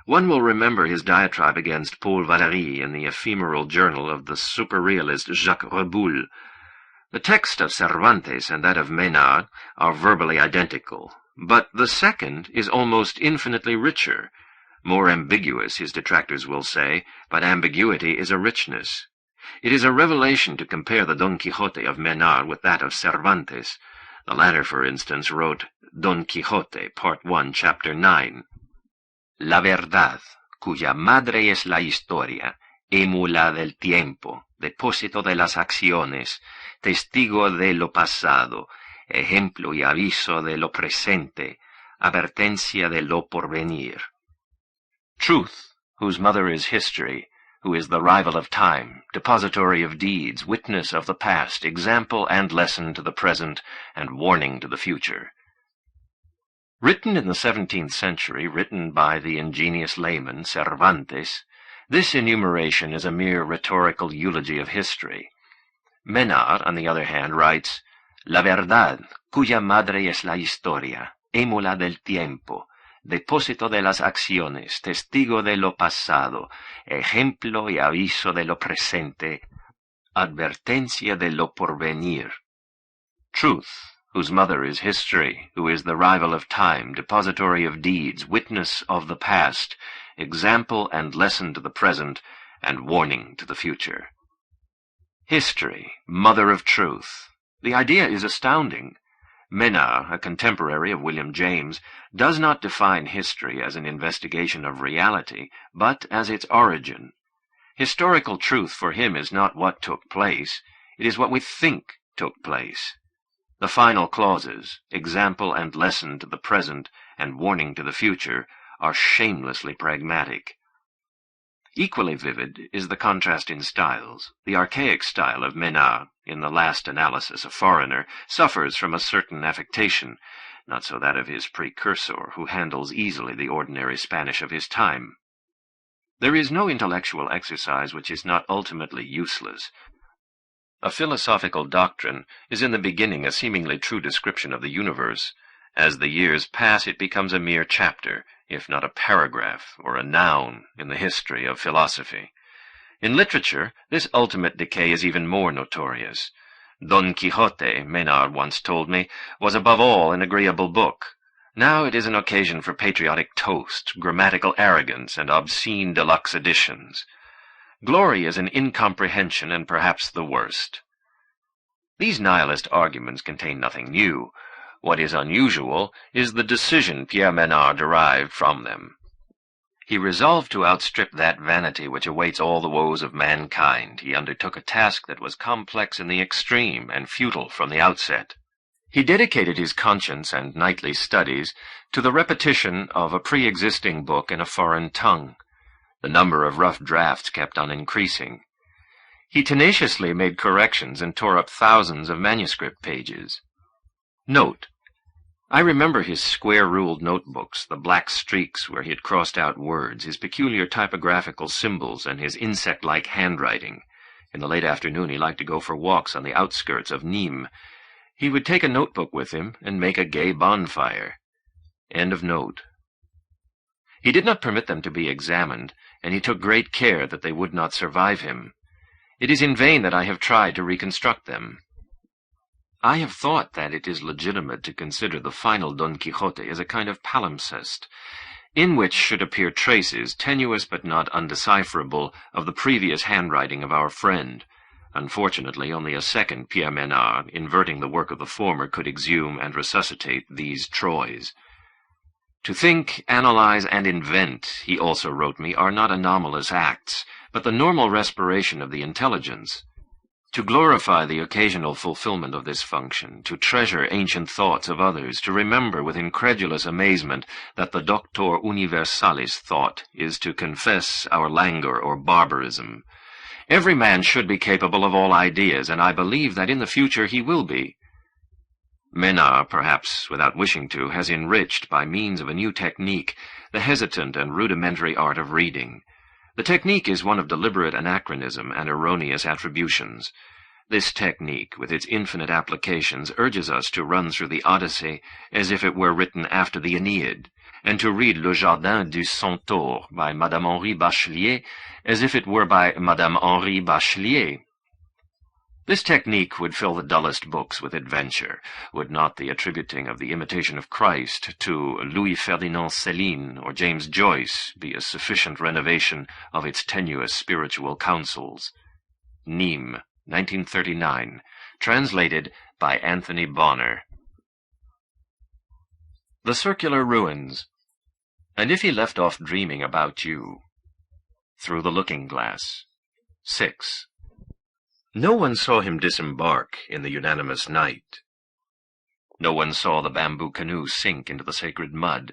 One will remember his diatribe against Paul Valéry in the ephemeral journal of the superrealist Jacques Reboul. The text of Cervantes and that of Menard are verbally identical, but the second is almost infinitely richer. More ambiguous, his detractors will say, but ambiguity is a richness. It is a revelation to compare the Don Quixote of Menard with that of Cervantes. The latter, for instance, wrote Don Quixote, Part 1, Chapter 9. La verdad, cuya madre es la historia, émula del tiempo, depósito de las acciones, testigo de lo pasado, ejemplo y aviso de lo presente, advertencia de lo porvenir. Truth, whose mother is history, who is the rival of time, depository of deeds, witness of the past, example and lesson to the present, and warning to the future. Written in the 17th century, written by the ingenious layman Cervantes, this enumeration is a mere rhetorical eulogy of history. Menard, on the other hand, writes, La verdad, cuya madre es la historia, émula del tiempo, depósito de las acciones, testigo de lo pasado, ejemplo y aviso de lo presente, advertencia de lo porvenir. Truth, whose mother is history, who is the rival of time, depository of deeds, witness of the past, example and lesson to the present, and warning to the future. History, mother of truth. The idea is astounding. Menard, a contemporary of William James, does not define history as an investigation of reality, but as its origin. Historical truth for him is not what took place, it is what we think took place. The final clauses, example and lesson to the present and warning to the future, are shamelessly pragmatic. Equally vivid is the contrast in styles. The archaic style of Menard, in the last analysis a foreigner, suffers from a certain affectation, not so that of his precursor, who handles easily the ordinary Spanish of his time. There is no intellectual exercise which is not ultimately useless. A philosophical doctrine is in the beginning a seemingly true description of the universe. As the years pass, it becomes a mere chapter, if not a paragraph or a noun, in the history of philosophy. In literature, this ultimate decay is even more notorious. Don Quixote, Menard once told me, was above all an agreeable book. Now it is an occasion for patriotic toast, grammatical arrogance, and obscene deluxe editions. Glory is an incomprehension and perhaps the worst. These nihilist arguments contain nothing new. What is unusual is the decision Pierre Menard derived from them. He resolved to outstrip that vanity which awaits all the woes of mankind. He undertook a task that was complex in the extreme and futile from the outset. He dedicated his conscience and nightly studies to the repetition of a pre-existing book in a foreign tongue. The number of rough drafts kept on increasing. He tenaciously made corrections and tore up thousands of manuscript pages. Note: I remember his square-ruled notebooks, the black streaks where he had crossed out words, his peculiar typographical symbols, and his insect-like handwriting. In the late afternoon he liked to go for walks on the outskirts of Nîmes. He would take a notebook with him and make a gay bonfire. End of note. He did not permit them to be examined, and he took great care that they would not survive him. It is in vain that I have tried to reconstruct them. I have thought that it is legitimate to consider the final Don Quixote as a kind of palimpsest, in which should appear traces, tenuous but not undecipherable, of the previous handwriting of our friend. Unfortunately, only a second Pierre Menard, inverting the work of the former, could exhume and resuscitate these Troys. To think, analyze, and invent, he also wrote me, are not anomalous acts, but the normal respiration of the intelligence. To glorify the occasional fulfillment of this function, to treasure ancient thoughts of others, to remember with incredulous amazement that the Doctor Universalis thought is to confess our languor or barbarism. Every man should be capable of all ideas, and I believe that in the future he will be. Menard, perhaps without wishing to, has enriched, by means of a new technique, the hesitant and rudimentary art of reading. The technique is one of deliberate anachronism and erroneous attributions. This technique, with its infinite applications, urges us to run through the Odyssey as if it were written after the Aeneid, and to read Le Jardin du Centaure by Madame Henri Bachelier as if it were by Madame Henri Bachelier. This technique would fill the dullest books with adventure, would not the attributing of the Imitation of Christ to Louis Ferdinand Céline or James Joyce be a sufficient renovation of its tenuous spiritual counsels. Nîmes, 1939, translated by Anthony Bonner. The Circular Ruins. And if he left off dreaming about you. Through the Looking-Glass. 6. No one saw him disembark in the unanimous night. No one saw the bamboo canoe sink into the sacred mud,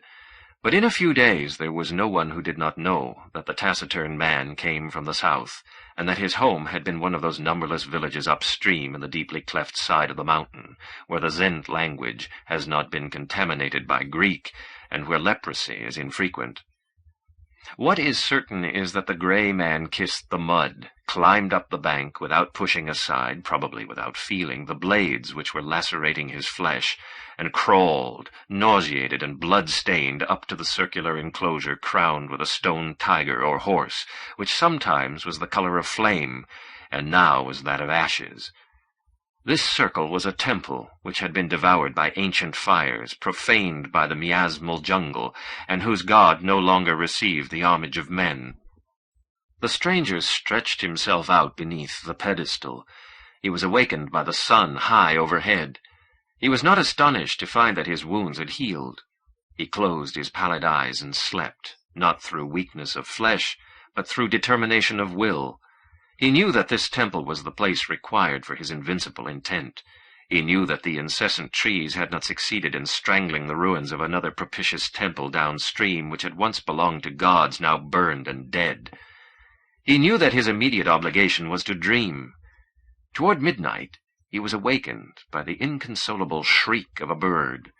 but in a few days there was no one who did not know that the taciturn man came from the south, and that his home had been one of those numberless villages upstream in the deeply cleft side of the mountain, where the Zend language has not been contaminated by Greek, and where leprosy is infrequent. What is certain is that the gray man kissed the mud, climbed up the bank without pushing aside, probably without feeling, the blades which were lacerating his flesh, and crawled, nauseated and blood-stained, up to the circular enclosure crowned with a stone tiger or horse, which sometimes was the color of flame, and now was that of ashes. This circle was a temple which had been devoured by ancient fires, profaned by the miasmal jungle, and whose god no longer received the homage of men. The stranger stretched himself out beneath the pedestal. He was awakened by the sun high overhead. He was not astonished to find that his wounds had healed. He closed his pallid eyes and slept, not through weakness of flesh, but through determination of will. He knew that this temple was the place required for his invincible intent. He knew that the incessant trees had not succeeded in strangling the ruins of another propitious temple downstream, which had once belonged to gods now burned and dead. He knew that his immediate obligation was to dream. Toward midnight, he was awakened by the inconsolable shriek of a bird.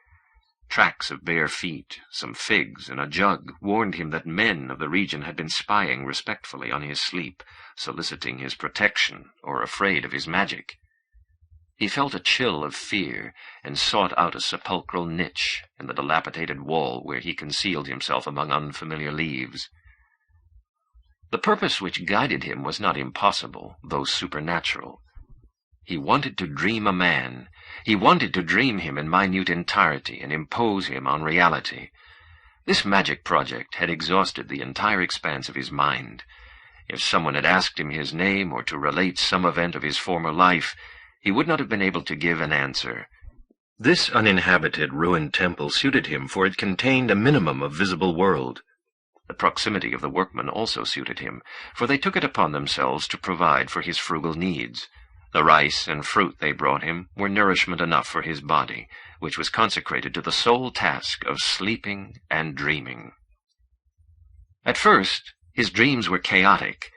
Tracks of bare feet, some figs, and a jug warned him that men of the region had been spying respectfully on his sleep, soliciting his protection, or afraid of his magic. He felt a chill of fear, and sought out a sepulchral niche in the dilapidated wall where he concealed himself among unfamiliar leaves. The purpose which guided him was not impossible, though supernatural. He wanted to dream a man. He wanted to dream him in minute entirety and impose him on reality. This magic project had exhausted the entire expanse of his mind. If someone had asked him his name or to relate some event of his former life, he would not have been able to give an answer. This uninhabited, ruined temple suited him, for it contained a minimum of visible world. The proximity of the workmen also suited him, for they took it upon themselves to provide for his frugal needs. The rice and fruit they brought him were nourishment enough for his body, which was consecrated to the sole task of sleeping and dreaming. At first, his dreams were chaotic.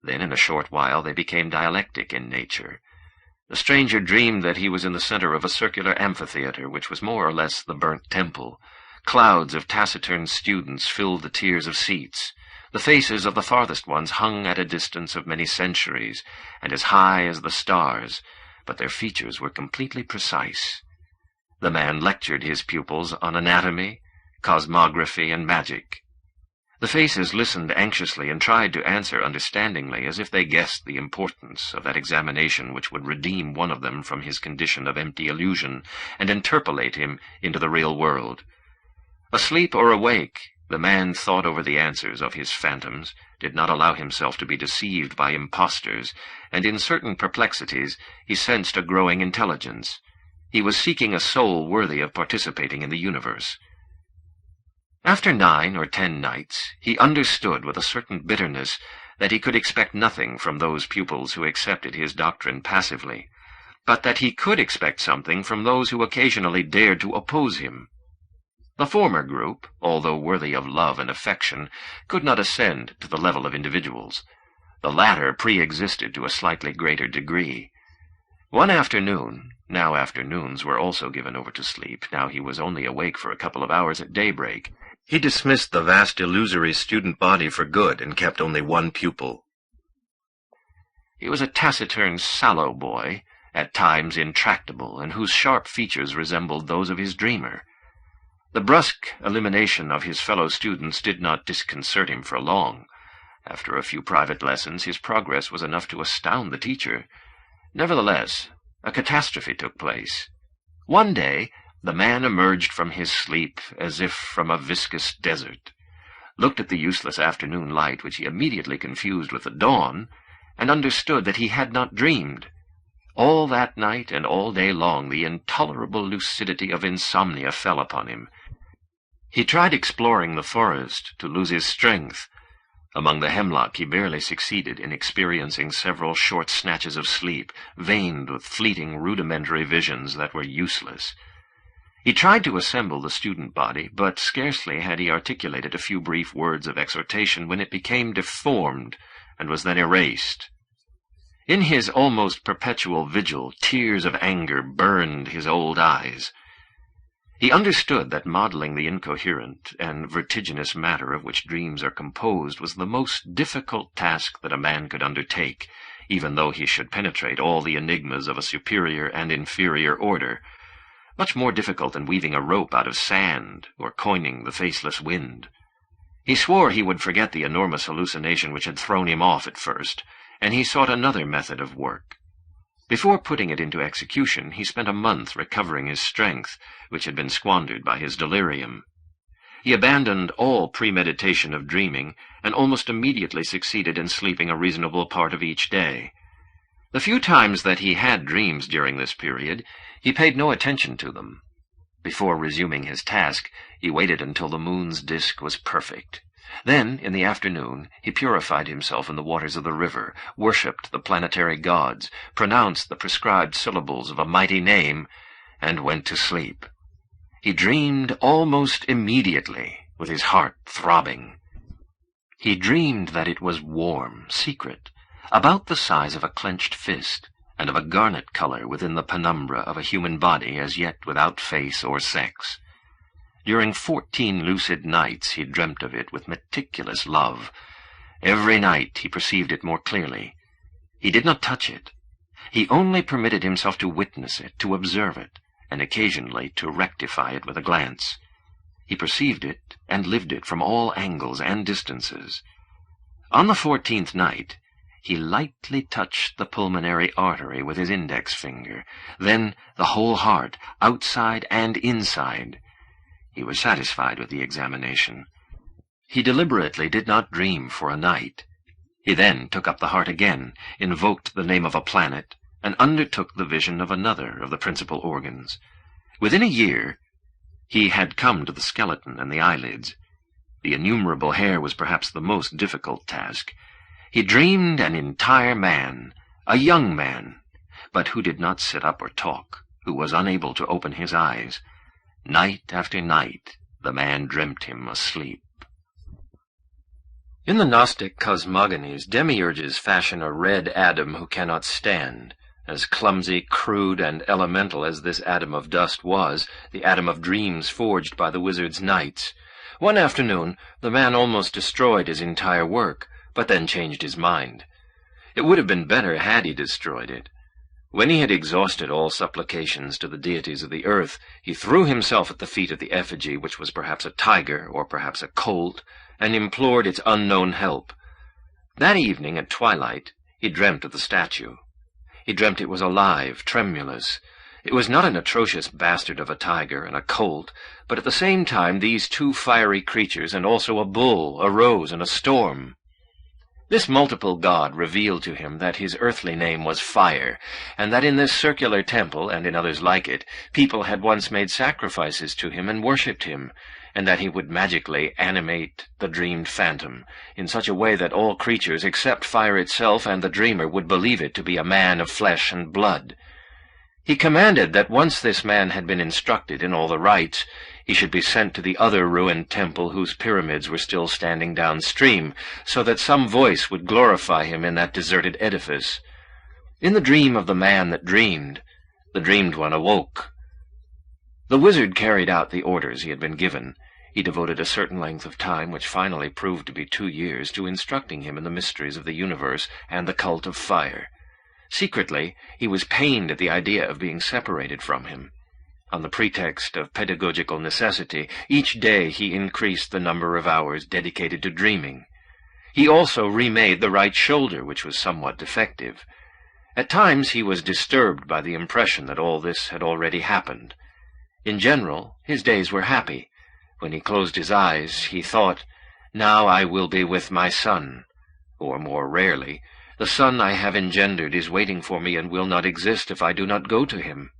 Then, in a short while, they became dialectic in nature. The stranger dreamed that he was in the center of a circular amphitheater, which was more or less the burnt temple. Clouds of taciturn students filled the tiers of seats. The faces of the farthest ones hung at a distance of many centuries, and as high as the stars, but their features were completely precise. The man lectured his pupils on anatomy, cosmography, and magic. The faces listened anxiously and tried to answer understandingly, as if they guessed the importance of that examination which would redeem one of them from his condition of empty illusion and interpolate him into the real world. Asleep or awake, the man thought over the answers of his phantoms, did not allow himself to be deceived by impostors, and in certain perplexities he sensed a growing intelligence. He was seeking a soul worthy of participating in the universe. After 9 or 10 nights, he understood with a certain bitterness that he could expect nothing from those pupils who accepted his doctrine passively, but that he could expect something from those who occasionally dared to oppose him. The former group, although worthy of love and affection, could not ascend to the level of individuals. The latter pre-existed to a slightly greater degree. One afternoon, now afternoons were also given over to sleep, now he was only awake for a couple of hours at daybreak, he dismissed the vast illusory student body for good and kept only one pupil. He was a taciturn, sallow boy, at times intractable, and whose sharp features resembled those of his dreamer. The brusque elimination of his fellow students did not disconcert him for long. After a few private lessons, his progress was enough to astound the teacher. Nevertheless, a catastrophe took place. One day, the man emerged from his sleep as if from a viscous desert, looked at the useless afternoon light, which he immediately confused with the dawn, and understood that he had not dreamed. All that night and all day long the intolerable lucidity of insomnia fell upon him. He tried exploring the forest to lose his strength. Among the hemlock he barely succeeded in experiencing several short snatches of sleep, veined with fleeting rudimentary visions that were useless. He tried to assemble the student body, but scarcely had he articulated a few brief words of exhortation when it became deformed and was then erased. In his almost perpetual vigil, tears of anger burned his old eyes. He understood that modeling the incoherent and vertiginous matter of which dreams are composed was the most difficult task that a man could undertake, even though he should penetrate all the enigmas of a superior and inferior order, much more difficult than weaving a rope out of sand or coining the faceless wind. He swore he would forget the enormous hallucination which had thrown him off at first, and he sought another method of work. Before putting it into execution, he spent a month recovering his strength, which had been squandered by his delirium. He abandoned all premeditation of dreaming, and almost immediately succeeded in sleeping a reasonable part of each day. The few times that he had dreams during this period, he paid no attention to them. Before resuming his task, he waited until the moon's disk was perfect. Then, in the afternoon, he purified himself in the waters of the river, worshipped the planetary gods, pronounced the prescribed syllables of a mighty name, and went to sleep. He dreamed almost immediately, with his heart throbbing. He dreamed that it was warm, secret, about the size of a clenched fist, and of a garnet color within the penumbra of a human body as yet without face or sex. During 14 lucid nights he dreamt of it with meticulous love. Every night he perceived it more clearly. He did not touch it. He only permitted himself to witness it, to observe it, and occasionally to rectify it with a glance. He perceived it and lived it from all angles and distances. On the 14th night, he lightly touched the pulmonary artery with his index finger, then the whole heart, outside and inside. He was satisfied with the examination. He deliberately did not dream for a night. He then took up the heart again, invoked the name of a planet, and undertook the vision of another of the principal organs. Within a year, he had come to the skeleton and the eyelids. The innumerable hair was perhaps the most difficult task. He dreamed an entire man, a young man, but who did not sit up or talk, who was unable to open his eyes. Night after night, the man dreamt him asleep. In the Gnostic cosmogonies, demiurges fashion a red atom who cannot stand. As clumsy, crude, and elemental as this atom of dust was, the atom of dreams forged by the wizard's knights. One afternoon, the man almost destroyed his entire work, but then changed his mind. It would have been better had he destroyed it. When he had exhausted all supplications to the deities of the earth, he threw himself at the feet of the effigy, which was perhaps a tiger, or perhaps a colt, and implored its unknown help. That evening, at twilight, he dreamt of the statue. He dreamt it was alive, tremulous. It was not an atrocious bastard of a tiger and a colt, but at the same time these two fiery creatures, and also a bull, arose in a storm. This multiple god revealed to him that his earthly name was Fire, and that in this circular temple, and in others like it, people had once made sacrifices to him and worshipped him, and that he would magically animate the dreamed phantom, in such a way that all creatures except Fire itself and the dreamer would believe it to be a man of flesh and blood. He commanded that once this man had been instructed in all the rites, he should be sent to the other ruined temple whose pyramids were still standing downstream, so that some voice would glorify him in that deserted edifice. In the dream of the man that dreamed, the dreamed one awoke. The wizard carried out the orders he had been given. He devoted a certain length of time, which finally proved to be 2 years, to instructing him in the mysteries of the universe and the cult of fire. Secretly, he was pained at the idea of being separated from him. On the pretext of pedagogical necessity, each day he increased the number of hours dedicated to dreaming. He also remade the right shoulder, which was somewhat defective. At times he was disturbed by the impression that all this had already happened. In general, his days were happy. When he closed his eyes, he thought, "Now I will be with my son," or more rarely, "The son I have engendered is waiting for me and will not exist if I do not go to him."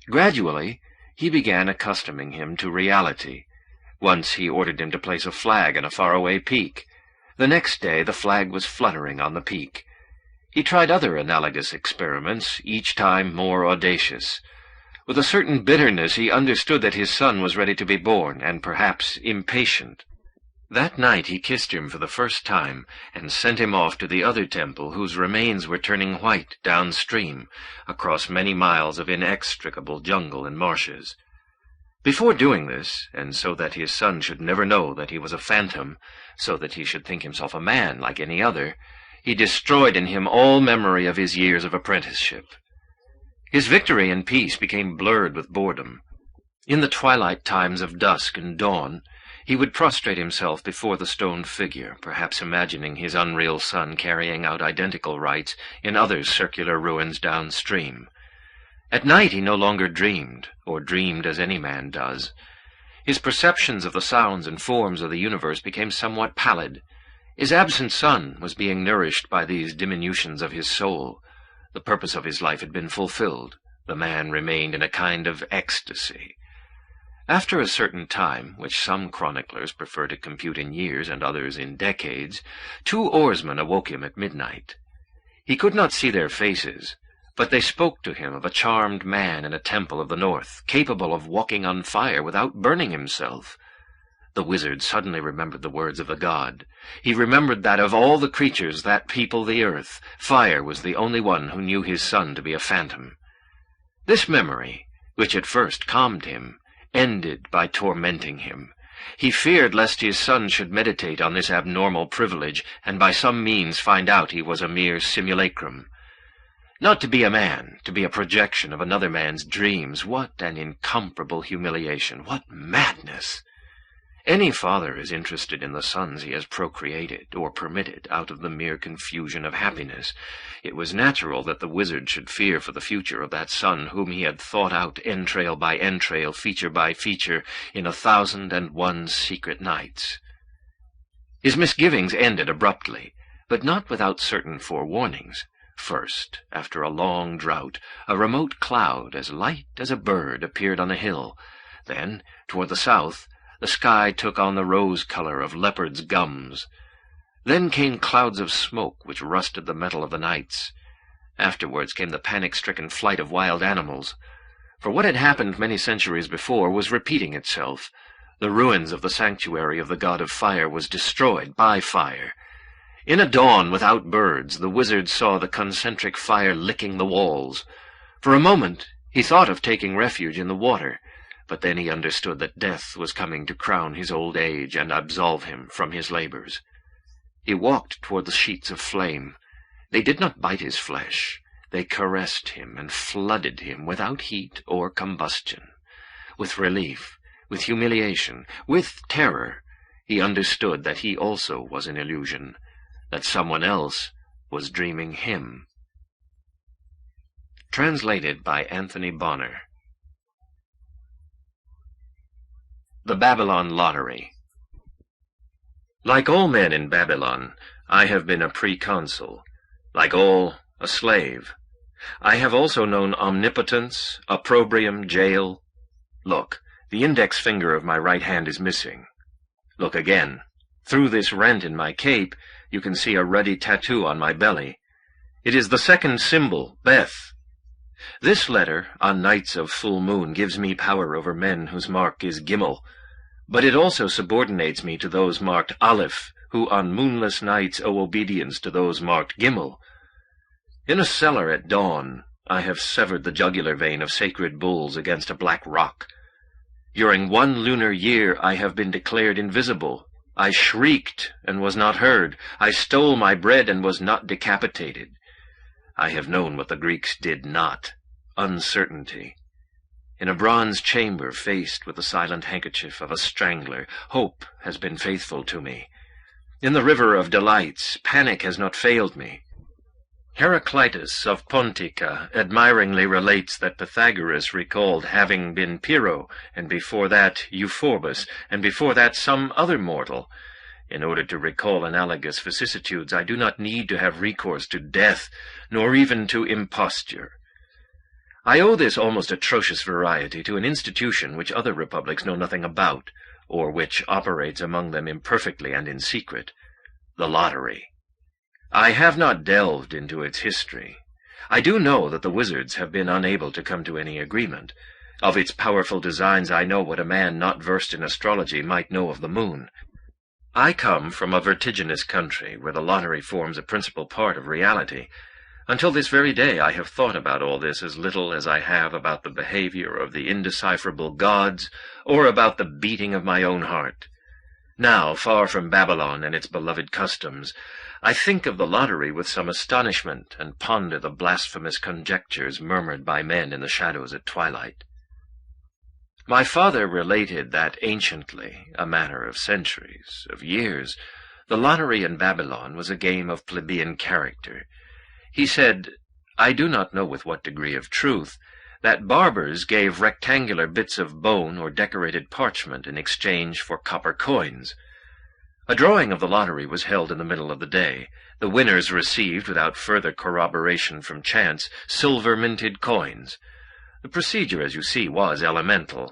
Gradually, he began accustoming him to reality. Once he ordered him to place a flag on a faraway peak. The next day the flag was fluttering on the peak. He tried other analogous experiments, each time more audacious. With a certain bitterness he understood that his son was ready to be born, and perhaps impatient. That night he kissed him for the first time, and sent him off to the other temple, whose remains were turning white downstream, across many miles of inextricable jungle and marshes. Before doing this, and so that his son should never know that he was a phantom, so that he should think himself a man like any other, he destroyed in him all memory of his years of apprenticeship. His victory and peace became blurred with boredom. In the twilight times of dusk and dawn, he would prostrate himself before the stone figure, perhaps imagining his unreal son carrying out identical rites in other circular ruins downstream. At night he no longer dreamed, or dreamed as any man does. His perceptions of the sounds and forms of the universe became somewhat pallid. His absent son was being nourished by these diminutions of his soul. The purpose of his life had been fulfilled. The man remained in a kind of ecstasy. After a certain time, which some chroniclers prefer to compute in years and others in decades, 2 oarsmen awoke him at midnight. He could not see their faces, but they spoke to him of a charmed man in a temple of the north, capable of walking on fire without burning himself. The wizard suddenly remembered the words of the god. He remembered that of all the creatures that people the earth, fire was the only one who knew his son to be a phantom. This memory, which at first calmed him, ended by tormenting him. He feared lest his son should meditate on this abnormal privilege, and by some means find out he was a mere simulacrum. Not to be a man, to be a projection of another man's dreams, what an incomparable humiliation, what madness! Any father is interested in the sons he has procreated, or permitted, out of the mere confusion of happiness. It was natural that the wizard should fear for the future of that son whom he had thought out entrail by entrail, feature by feature, in 1,001 secret nights. His misgivings ended abruptly, but not without certain forewarnings. First, after a long drought, a remote cloud, as light as a bird, appeared on a hill. Then, toward the south, the sky took on the rose color of leopard's gums. Then came clouds of smoke which rusted the metal of the nights. Afterwards came the panic-stricken flight of wild animals. For what had happened many centuries before was repeating itself. The ruins of the sanctuary of the god of fire was destroyed by fire. In a dawn without birds, the wizard saw the concentric fire licking the walls. For a moment he thought of taking refuge in the water, but then he understood that death was coming to crown his old age and absolve him from his labors. He walked toward the sheets of flame. They did not bite his flesh. They caressed him and flooded him without heat or combustion. With relief, with humiliation, with terror, he understood that he also was an illusion, that someone else was dreaming him. Translated by Anthony Bonner. The Babylon Lottery. Like all men in Babylon, I have been a proconsul. Like all, a slave. I have also known omnipotence, opprobrium, jail. Look, the index finger of my right hand is missing. Look again. Through this rent in my cape, you can see a ruddy tattoo on my belly. It is the second symbol, Beth. This letter, on nights of full moon, gives me power over men whose mark is Gimel, but it also subordinates me to those marked Aleph, who on moonless nights owe obedience to those marked Gimel. In a cellar at dawn, I have severed the jugular vein of sacred bulls against a black rock. During 1 lunar year I have been declared invisible. I shrieked and was not heard. I stole my bread and was not decapitated. I have known what the Greeks did not, uncertainty. In a bronze chamber faced with the silent handkerchief of a strangler, hope has been faithful to me. In the river of delights, panic has not failed me. Heraclitus of Pontica admiringly relates that Pythagoras recalled having been Pyrrho, and before that Euphorbus, and before that some other mortal. In order to recall analogous vicissitudes, I do not need to have recourse to death, nor even to imposture. I owe this almost atrocious variety to an institution which other republics know nothing about, or which operates among them imperfectly and in secret, the lottery. I have not delved into its history. I do know that the wizards have been unable to come to any agreement. Of its powerful designs I know what a man not versed in astrology might know of the moon. I come from a vertiginous country where the lottery forms a principal part of reality. Until this very day I have thought about all this as little as I have about the behavior of the indecipherable gods, or about the beating of my own heart. Now, far from Babylon and its beloved customs, I think of the lottery with some astonishment, and ponder the blasphemous conjectures murmured by men in the shadows at twilight. My father related that anciently, a matter of centuries, of years, the lottery in Babylon was a game of plebeian character. He said, I do not know with what degree of truth, that barbers gave rectangular bits of bone or decorated parchment in exchange for copper coins. A drawing of the lottery was held in the middle of the day. The winners received, without further corroboration from chance, silver-minted coins. The procedure, as you see, was elemental.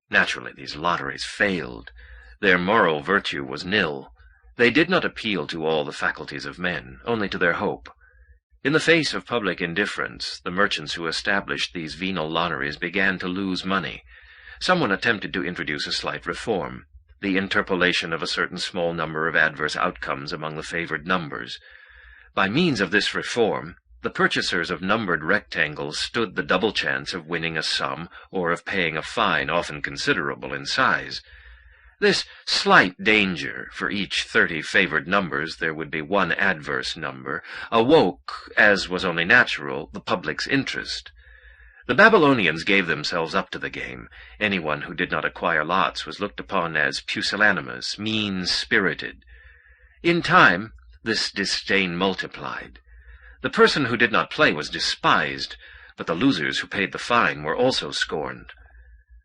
Naturally, these lotteries failed. Their moral virtue was nil. They did not appeal to all the faculties of men, only to their hope. In the face of public indifference, the merchants who established these venal lotteries began to lose money. Someone attempted to introduce a slight reform, the interpolation of a certain small number of adverse outcomes among the favored numbers. By means of this reform, the purchasers of numbered rectangles stood the double chance of winning a sum or of paying a fine often considerable in size. This slight danger, for each 30 favored numbers there would be 1 adverse number, awoke, as was only natural, the public's interest. The Babylonians gave themselves up to the game. Anyone who did not acquire lots was looked upon as pusillanimous, mean-spirited. In time, this disdain multiplied. The person who did not play was despised, but the losers who paid the fine were also scorned.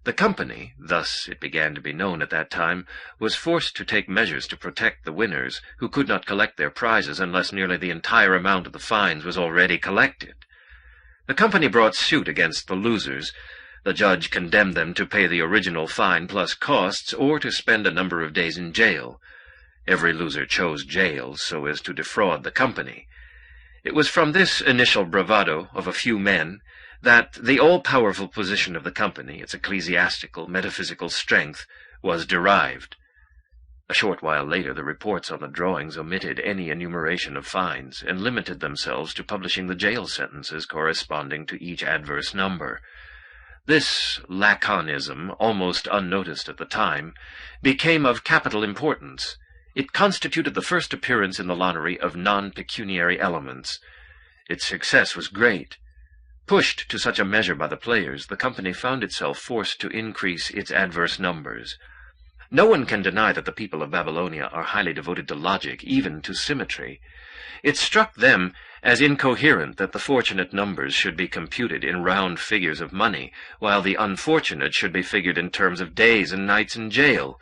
The company, thus it began to be known at that time, was forced to take measures to protect the winners, who could not collect their prizes unless nearly the entire amount of the fines was already collected. The company brought suit against the losers. The judge condemned them to pay the original fine plus costs, or to spend a number of days in jail. Every loser chose jail so as to defraud the company. It was from this initial bravado of a few men that the all-powerful position of the company, its ecclesiastical, metaphysical strength, was derived. A short while later the reports on the drawings omitted any enumeration of fines, and limited themselves to publishing the jail sentences corresponding to each adverse number. This laconism, almost unnoticed at the time, became of capital importance. It constituted the first appearance in the lottery of non-pecuniary elements. Its success was great. Pushed to such a measure by the players, the company found itself forced to increase its adverse numbers. No one can deny that the people of Babylonia are highly devoted to logic, even to symmetry. It struck them as incoherent that the fortunate numbers should be computed in round figures of money, while the unfortunate should be figured in terms of days and nights in jail.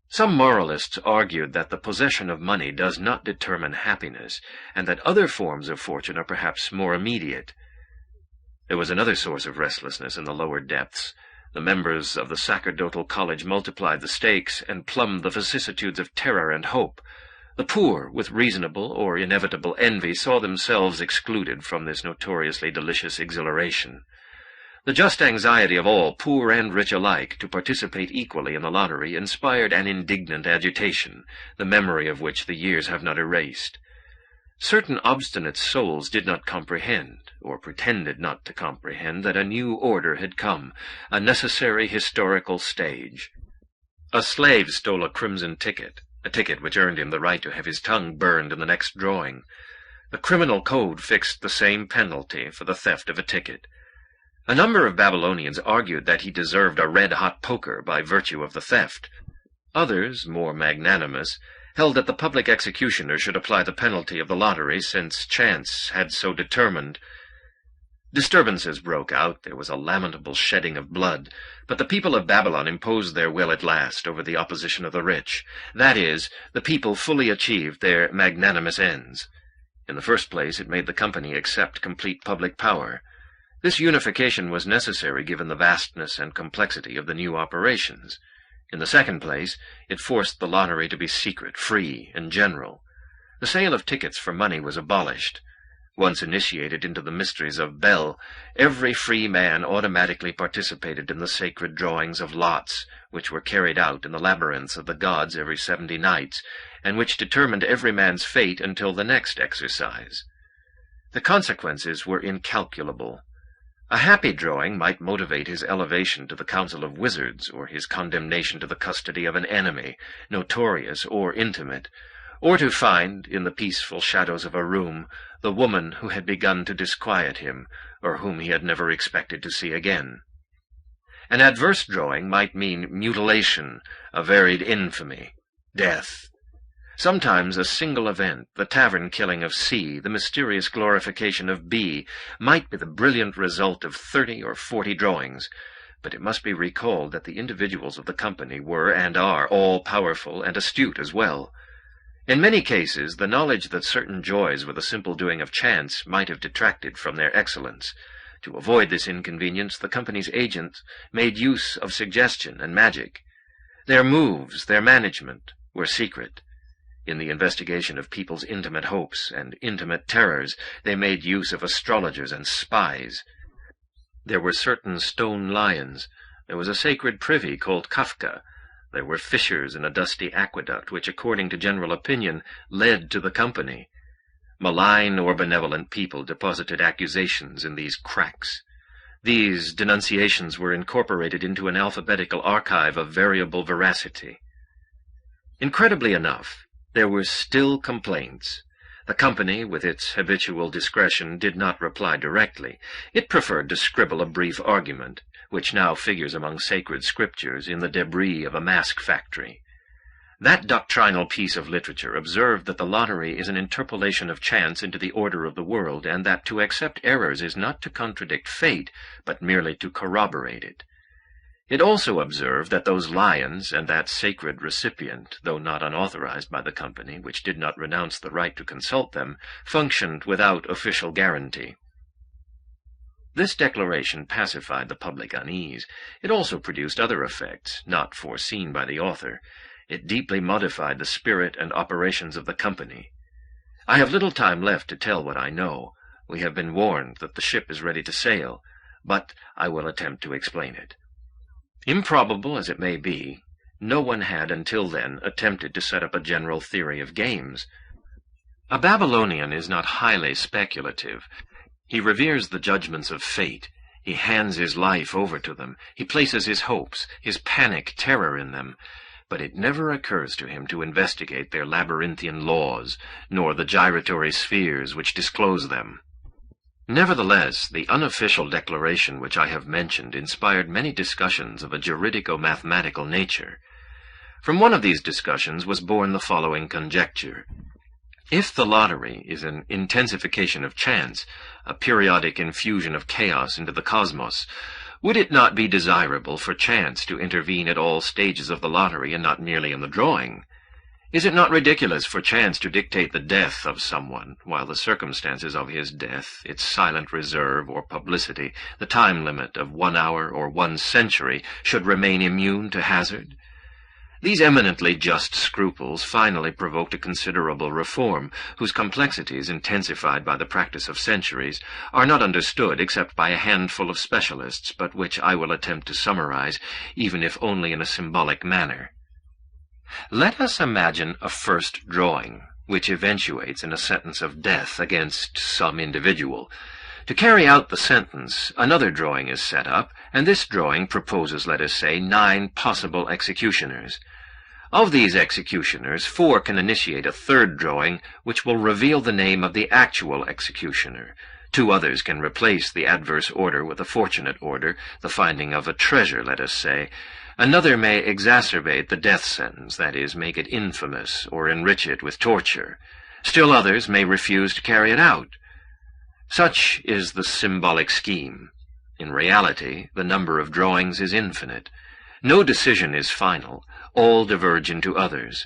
Some moralists argued that the possession of money does not determine happiness, and that other forms of fortune are perhaps more immediate. There was another source of restlessness in the lower depths. The members of the sacerdotal college multiplied the stakes and plumbed the vicissitudes of terror and hope. The poor, with reasonable or inevitable envy, saw themselves excluded from this notoriously delicious exhilaration. The just anxiety of all, poor and rich alike, to participate equally in the lottery inspired an indignant agitation, the memory of which the years have not erased. Certain obstinate souls did not comprehend, or pretended not to comprehend, that a new order had come, a necessary historical stage. A slave stole a crimson ticket, a ticket which earned him the right to have his tongue burned in the next drawing. The criminal code fixed the same penalty for the theft of a ticket. A number of Babylonians argued that he deserved a red-hot poker by virtue of the theft. Others, more magnanimous, held that the public executioner should apply the penalty of the lottery, since chance had so determined. Disturbances broke out, there was a lamentable shedding of blood, but the people of Babylon imposed their will at last over the opposition of the rich. That is, the people fully achieved their magnanimous ends. In the first place, it made the company accept complete public power. This unification was necessary given the vastness and complexity of the new operations. In the second place, it forced the lottery to be secret, free, and general. The sale of tickets for money was abolished. Once initiated into the mysteries of Bel, every free man automatically participated in the sacred drawings of lots, which were carried out in the labyrinths of the gods every 70 nights, and which determined every man's fate until the next exercise. The consequences were incalculable. A happy drawing might motivate his elevation to the council of wizards, or his condemnation to the custody of an enemy, notorious or intimate, or to find, in the peaceful shadows of a room, the woman who had begun to disquiet him, or whom he had never expected to see again. An adverse drawing might mean mutilation, a varied infamy, death. Sometimes a single event, the tavern killing of C, the mysterious glorification of B, might be the brilliant result of 30 or 40 drawings, but it must be recalled that the individuals of the company were and are all-powerful and astute as well. In many cases, the knowledge that certain joys were the simple doing of chance might have detracted from their excellence. To avoid this inconvenience, the company's agents made use of suggestion and magic. Their moves, their management, were secret. In the investigation of people's intimate hopes and intimate terrors, they made use of astrologers and spies. There were certain stone lions. There was a sacred privy called Kafka. There were fissures in a dusty aqueduct, which, according to general opinion, led to the company. Malign or benevolent people deposited accusations in these cracks. These denunciations were incorporated into an alphabetical archive of variable veracity. Incredibly enough, there were still complaints. The company, with its habitual discretion, did not reply directly. It preferred to scribble a brief argument, which now figures among sacred scriptures in the debris of a mask factory. That doctrinal piece of literature observed that the lottery is an interpolation of chance into the order of the world, and that to accept errors is not to contradict fate, but merely to corroborate it. It also observed that those lions and that sacred recipient, though not unauthorized by the company, which did not renounce the right to consult them, functioned without official guarantee. This declaration pacified the public unease. It also produced other effects, not foreseen by the author. It deeply modified the spirit and operations of the company. I have little time left to tell what I know. We have been warned that the ship is ready to sail, but I will attempt to explain it. Improbable as it may be, no one had until then attempted to set up a general theory of games. A Babylonian is not highly speculative. He reveres the judgments of fate. He hands his life over to them. He places his hopes, his panic terror in them. But it never occurs to him to investigate their labyrinthian laws, nor the gyratory spheres which disclose them. Nevertheless, the unofficial declaration which I have mentioned inspired many discussions of a juridico-mathematical nature. From one of these discussions was born the following conjecture. If the lottery is an intensification of chance, a periodic infusion of chaos into the cosmos, would it not be desirable for chance to intervene at all stages of the lottery and not merely in the drawing? Is it not ridiculous for chance to dictate the death of someone, while the circumstances of his death, its silent reserve or publicity, the time limit of 1 hour or 1 century, should remain immune to hazard? These eminently just scruples finally provoked a considerable reform, whose complexities, intensified by the practice of centuries, are not understood except by a handful of specialists, but which I will attempt to summarize, even if only in a symbolic manner. Let us imagine a first drawing, which eventuates in a sentence of death against some individual. To carry out the sentence, another drawing is set up, and this drawing proposes, let us say, 9 possible executioners. Of these executioners, 4 can initiate a third drawing, which will reveal the name of the actual executioner. 2 others can replace the adverse order with a fortunate order, the finding of a treasure, let us say. Another may exacerbate the death sentence, that is, make it infamous, or enrich it with torture. Still others may refuse to carry it out. Such is the symbolic scheme. In reality, the number of drawings is infinite. No decision is final. All diverge into others.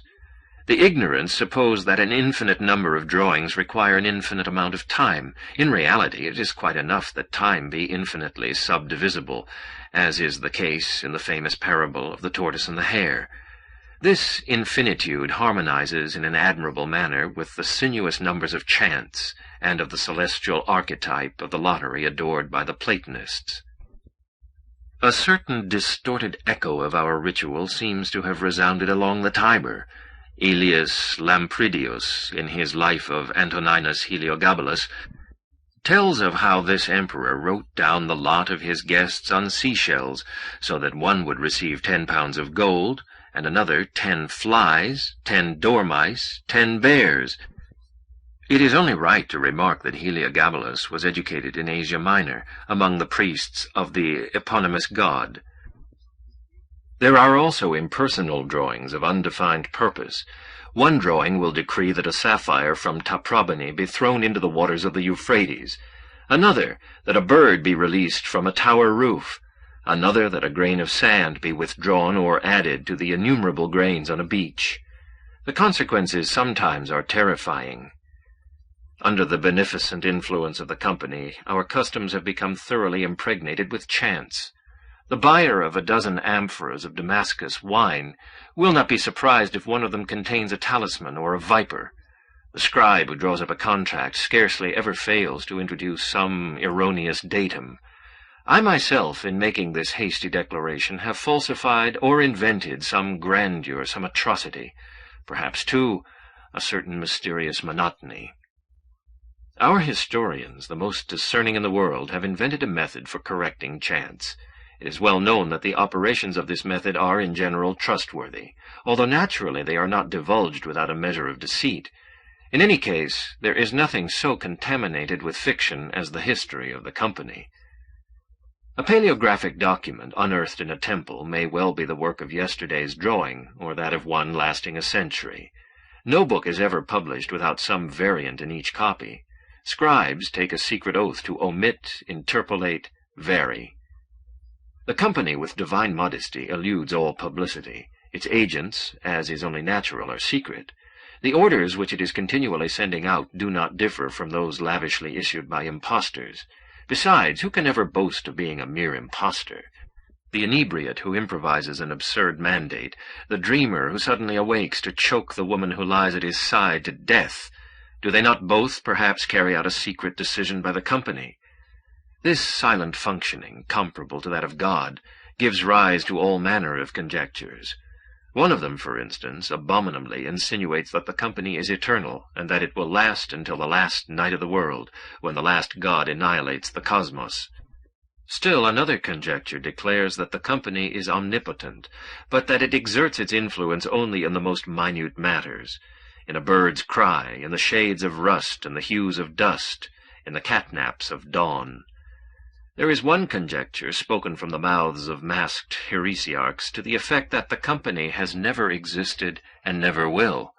The ignorant suppose that an infinite number of drawings require an infinite amount of time. In reality, it is quite enough that time be infinitely subdivisible, as is the case in the famous parable of the tortoise and the hare. This infinitude harmonizes in an admirable manner with the sinuous numbers of chance and of the celestial archetype of the lottery adored by the Platonists. A certain distorted echo of our ritual seems to have resounded along the Tiber. Aelius Lampridius, in his life of Antoninus Heliogabalus, tells of how this emperor wrote down the lot of his guests on seashells, so that one would receive 10 pounds of gold, and another 10 flies, 10 dormice, 10 bears. It is only right to remark that Heliogabalus was educated in Asia Minor, among the priests of the eponymous god. There are also impersonal drawings of undefined purpose. One drawing will decree that a sapphire from Taprobane be thrown into the waters of the Euphrates, another that a bird be released from a tower roof, another that a grain of sand be withdrawn or added to the innumerable grains on a beach. The consequences sometimes are terrifying. Under the beneficent influence of the company, our customs have become thoroughly impregnated with chance. The buyer of a dozen amphoras of Damascus wine will not be surprised if one of them contains a talisman or a viper. The scribe who draws up a contract scarcely ever fails to introduce some erroneous datum. I myself, in making this hasty declaration, have falsified or invented some grandeur, some atrocity, perhaps, too, a certain mysterious monotony. Our historians, the most discerning in the world, have invented a method for correcting chance. It is well known that the operations of this method are, in general, trustworthy, although naturally they are not divulged without a measure of deceit. In any case, there is nothing so contaminated with fiction as the history of the company. A paleographic document unearthed in a temple may well be the work of yesterday's drawing, or that of one lasting a century. No book is ever published without some variant in each copy. Scribes take a secret oath to omit, interpolate, vary. The company, with divine modesty, eludes all publicity. Its agents, as is only natural, are secret. The orders which it is continually sending out do not differ from those lavishly issued by impostors. Besides, who can ever boast of being a mere impostor? The inebriate who improvises an absurd mandate, the dreamer who suddenly awakes to choke the woman who lies at his side to death, do they not both perhaps carry out a secret decision by the company? This silent functioning, comparable to that of God, gives rise to all manner of conjectures. One of them, for instance, abominably insinuates that the company is eternal, and that it will last until the last night of the world, when the last god annihilates the cosmos. Still another conjecture declares that the company is omnipotent, but that it exerts its influence only in the most minute matters, in a bird's cry, in the shades of rust and the hues of dust, in the catnaps of dawn. There is one conjecture, spoken from the mouths of masked heresiarchs, to the effect that the company has never existed and never will.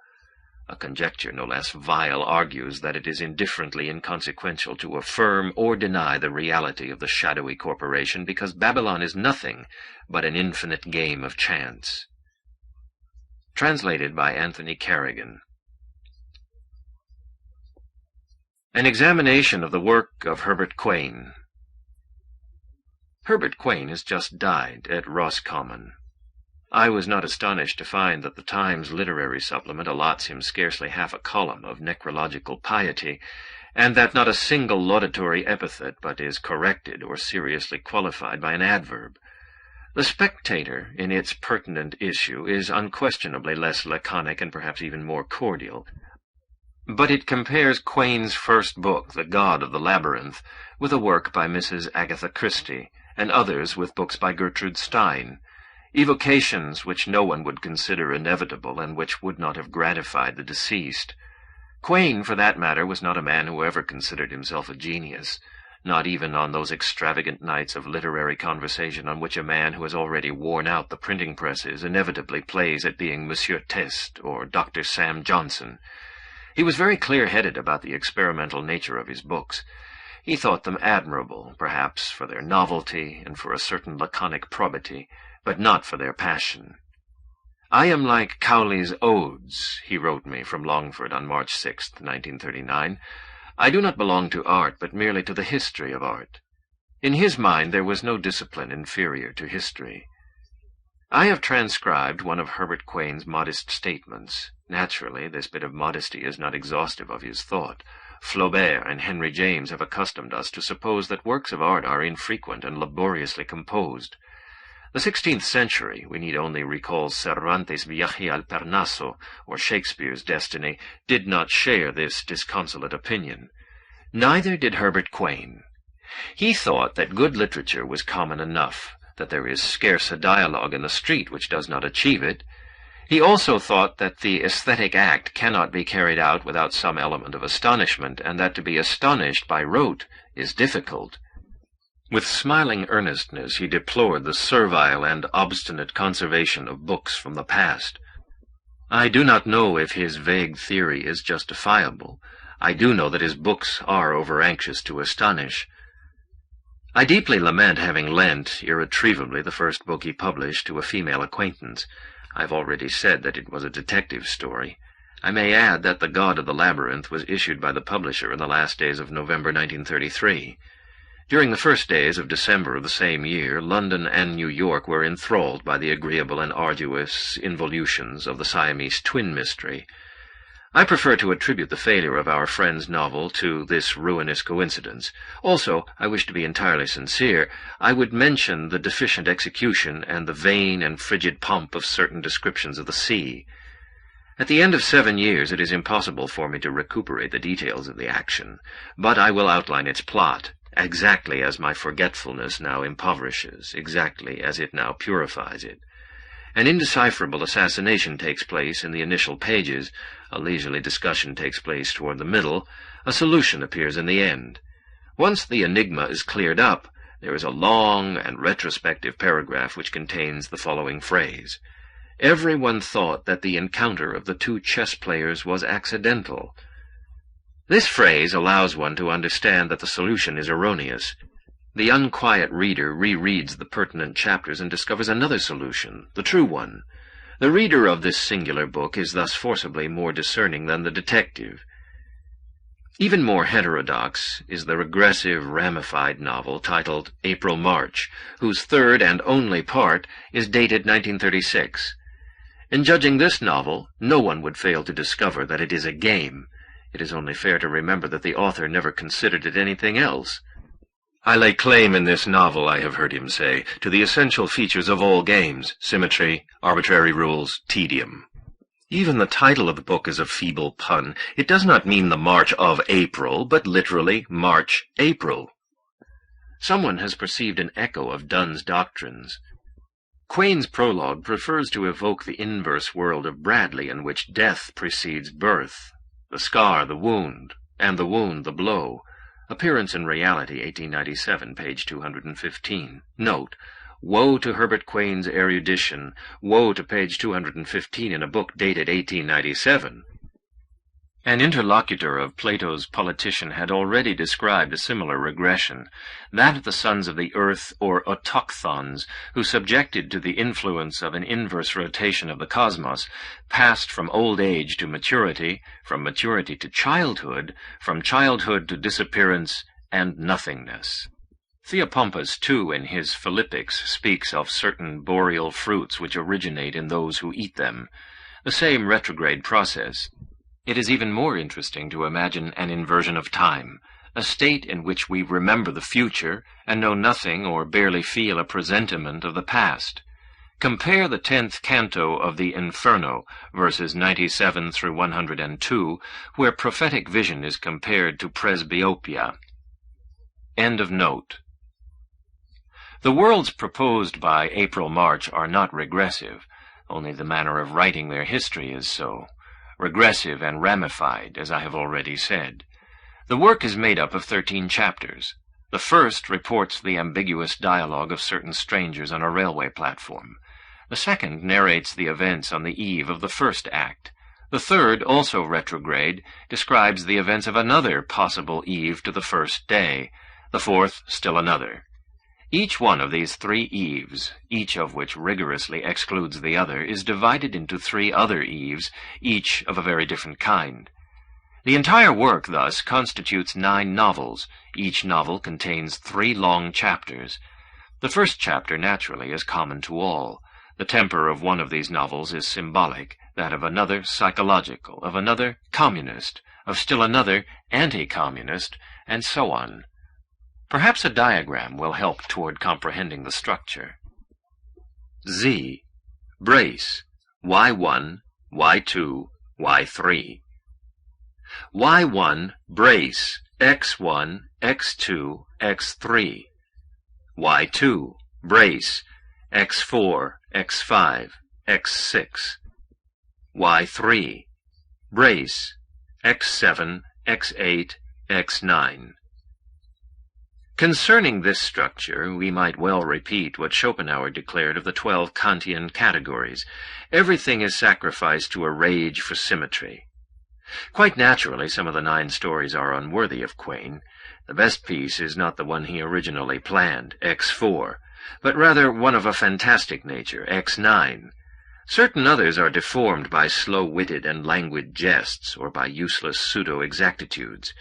A conjecture no less vile argues that it is indifferently inconsequential to affirm or deny the reality of the shadowy corporation, because Babylon is nothing but an infinite game of chance. Translated by Anthony Carrigan. An examination of the work of Herbert Quain. Herbert Quain has just died at Roscommon. I was not astonished to find that the Times literary supplement allots him scarcely half a column of necrological piety, and that not a single laudatory epithet but is corrected or seriously qualified by an adverb. The Spectator, in its pertinent issue, is unquestionably less laconic and perhaps even more cordial. but it compares Quain's first book, The God of the Labyrinth, with a work by Mrs. Agatha Christie, and others with books by Gertrude Stein, evocations which no one would consider inevitable and which would not have gratified the deceased. Quain, for that matter, was not a man who ever considered himself a genius, not even on those extravagant nights of literary conversation on which a man who has already worn out the printing presses inevitably plays at being Monsieur Test or Dr. Sam Johnson. He was very clear-headed about the experimental nature of his books. He thought them admirable, perhaps, for their novelty and for a certain laconic probity, but not for their passion. "I am like Cowley's Odes," he wrote me from Longford on March 6, 1939. "I do not belong to art, but merely to the history of art." In his mind there was no discipline inferior to history. I have transcribed one of Herbert Quain's modest statements. Naturally, this bit of modesty is not exhaustive of his thought. Flaubert and Henry James have accustomed us to suppose that works of art are infrequent and laboriously composed. The 16th century, we need only recall Cervantes' Viaje al Parnaso, or Shakespeare's Destiny, did not share this disconsolate opinion. Neither did Herbert Quain. He thought that good literature was common enough, that there is scarce a dialogue in the street which does not achieve it. He also thought that the aesthetic act cannot be carried out without some element of astonishment, and that to be astonished by rote is difficult. With smiling earnestness he deplored the servile and obstinate conservation of books from the past. I do not know if his vague theory is justifiable. I do know that his books are over-anxious to astonish. I deeply lament having lent, irretrievably, the first book he published to a female acquaintance. I have already said that it was a detective story. I may add that The God of the Labyrinth was issued by the publisher in the last days of November 1933. During the first days of December of the same year, London and New York were enthralled by the agreeable and arduous involutions of the Siamese twin mystery. I prefer to attribute the failure of our friend's novel to this ruinous coincidence. Also, I wish to be entirely sincere, I would mention the deficient execution and the vain and frigid pomp of certain descriptions of the sea. At the end of 7 years it is impossible for me to recuperate the details of the action, but I will outline its plot, exactly as my forgetfulness now impoverishes, exactly as it now purifies it. An indecipherable assassination takes place in the initial pages, a leisurely discussion takes place toward the middle, a solution appears in the end. Once the enigma is cleared up, there is a long and retrospective paragraph which contains the following phrase: "Everyone thought that the encounter of the two chess players was accidental." This phrase allows one to understand that the solution is erroneous. The unquiet reader rereads the pertinent chapters and discovers another solution, the true one. The reader of this singular book is thus forcibly more discerning than the detective. Even more heterodox is the regressive, ramified novel titled April-March, whose third and only part is dated 1936. In judging this novel, no one would fail to discover that it is a game. It is only fair to remember that the author never considered it anything else. "I lay claim in this novel," I have heard him say, "to the essential features of all games: symmetry, arbitrary rules, tedium." Even the title of the book is a feeble pun. It does not mean the March of April, but literally March-April. Someone has perceived an echo of Donne's doctrines. Quain's prologue prefers to evoke the inverse world of Bradley, in which death precedes birth, the scar the wound, and the wound the blow. Appearance in Reality, 1897, page 215. Note: woe to Herbert Quain's erudition, woe to page 215 in a book dated 1897. An interlocutor of Plato's Politician had already described a similar regression, that of the sons of the earth, or autochthons, who, subjected to the influence of an inverse rotation of the cosmos, passed from old age to maturity, from maturity to childhood, from childhood to disappearance and nothingness. Theopompus, too, in his Philippics, speaks of certain boreal fruits which originate in those who eat them. The same retrograde process. It is even more interesting to imagine an inversion of time, a state in which we remember the future and know nothing or barely feel a presentiment of the past. Compare the 10th canto of the Inferno, verses 97 through 102, where prophetic vision is compared to presbyopia. End of note. The worlds proposed by April-March are not regressive, only the manner of writing their history is so. Regressive and ramified, as I have already said. The work is made up of 13 chapters. The first reports the ambiguous dialogue of certain strangers on a railway platform. The second narrates the events on the eve of the first act. The third, also retrograde, describes the events of another possible eve to the first day. The fourth, still another. Each one of these 3 eves, each of which rigorously excludes the other, is divided into 3 other eves, each of a very different kind. The entire work, thus, constitutes 9 novels. Each novel contains 3 long chapters. The first chapter, naturally, is common to all. The temper of one of these novels is symbolic, that of another psychological, of another communist, of still another anti-communist, and so on. Perhaps a diagram will help toward comprehending the structure. Z. Brace. Y1, Y2, Y3. Y1, brace, X1, X2, X3. Y2, brace, X4, X5, X6. Y3, brace, X7, X8, X9. Concerning this structure, we might well repeat what Schopenhauer declared of the 12 Kantian categories. Everything is sacrificed to a rage for symmetry. Quite naturally, some of the 9 stories are unworthy of Quain. The best piece is not the one he originally planned, X4, but rather one of a fantastic nature, X9. Certain others are deformed by slow-witted and languid jests, or by useless pseudo-exactitudes.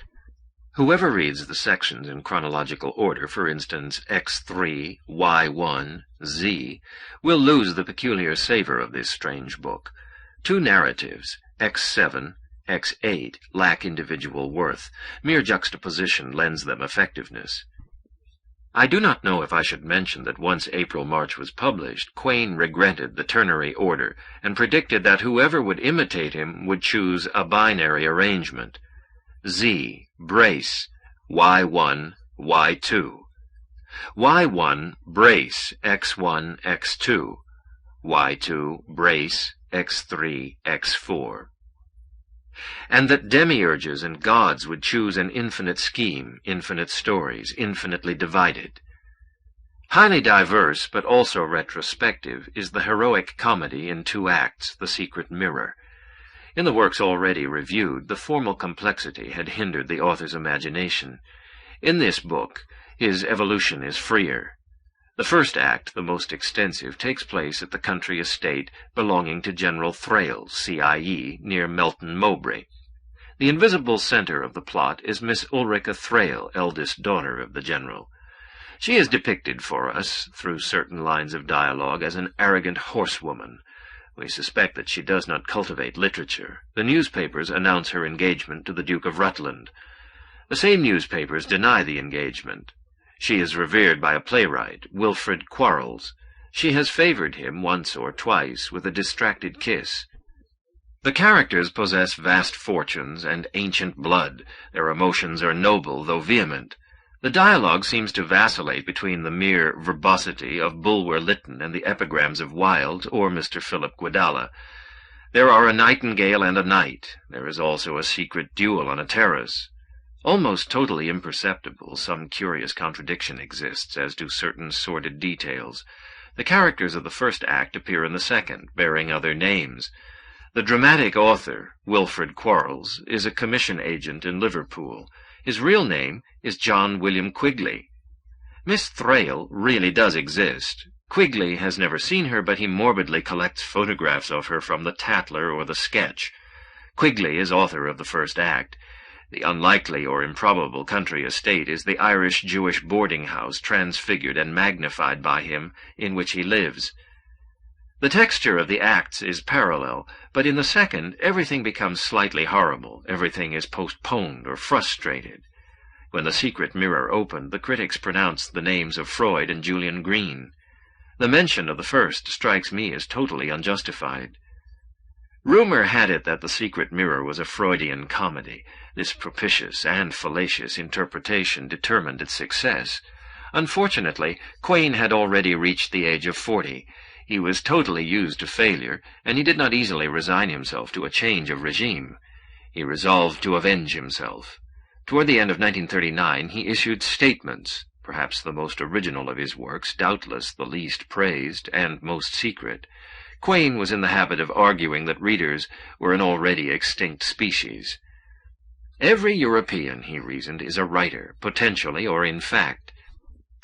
Whoever reads the sections in chronological order, for instance, X3, Y1, Z, will lose the peculiar savor of this strange book. 2 narratives, X7, X8, lack individual worth. Mere juxtaposition lends them effectiveness. I do not know if I should mention that once April-March was published, Quain regretted the ternary order, and predicted that whoever would imitate him would choose a binary arrangement. Z, brace, Y1, Y2. Y1, brace, X1, X2. Y2, brace, X3, X4. And that demiurges and gods would choose an infinite scheme, infinite stories, infinitely divided. Highly diverse, but also retrospective, is the heroic comedy in 2 acts, The Secret Mirror. In the works already reviewed, the formal complexity had hindered the author's imagination. In this book, his evolution is freer. The first act, the most extensive, takes place at the country estate belonging to General Thrale, CIE, near Melton Mowbray. The invisible center of the plot is Miss Ulrica Thrale, eldest daughter of the general. She is depicted for us, through certain lines of dialogue, as an arrogant horsewoman. We suspect that she does not cultivate literature. The newspapers announce her engagement to the Duke of Rutland. The same newspapers deny the engagement. She is revered by a playwright, Wilfred Quarles. She has favored him once or twice with a distracted kiss. The characters possess vast fortunes and ancient blood. Their emotions are noble, though vehement. The dialogue seems to vacillate between the mere verbosity of Bulwer Lytton and the epigrams of Wilde or Mr. Philip Guedalla. There are a nightingale and a knight. There is also a secret duel on a terrace. Almost totally imperceptible, some curious contradiction exists as to certain sordid details. The characters of the first act appear in the second, bearing other names. The dramatic author, Wilfred Quarles, is a commission agent in Liverpool. His real name is John William Quigley. Miss Thrale really does exist. Quigley has never seen her, but he morbidly collects photographs of her from the Tatler or the Sketch. Quigley is author of the first act. The unlikely or improbable country estate is the Irish-Jewish boarding-house transfigured and magnified by him, in which he lives. The texture of the acts is parallel, but in the second everything becomes slightly horrible, everything is postponed or frustrated. When The Secret Mirror opened, the critics pronounced the names of Freud and Julian Green. The mention of the first strikes me as totally unjustified. Rumor had it that The Secret Mirror was a Freudian comedy. This propitious and fallacious interpretation determined its success. Unfortunately, Quain had already reached the age of 40. He was totally used to failure, and he did not easily resign himself to a change of regime. He resolved to avenge himself. Toward the end of 1939, he issued Statements, perhaps the most original of his works, doubtless the least praised and most secret. Quain was in the habit of arguing that readers were an already extinct species. Every European, he reasoned, is a writer, potentially or in fact.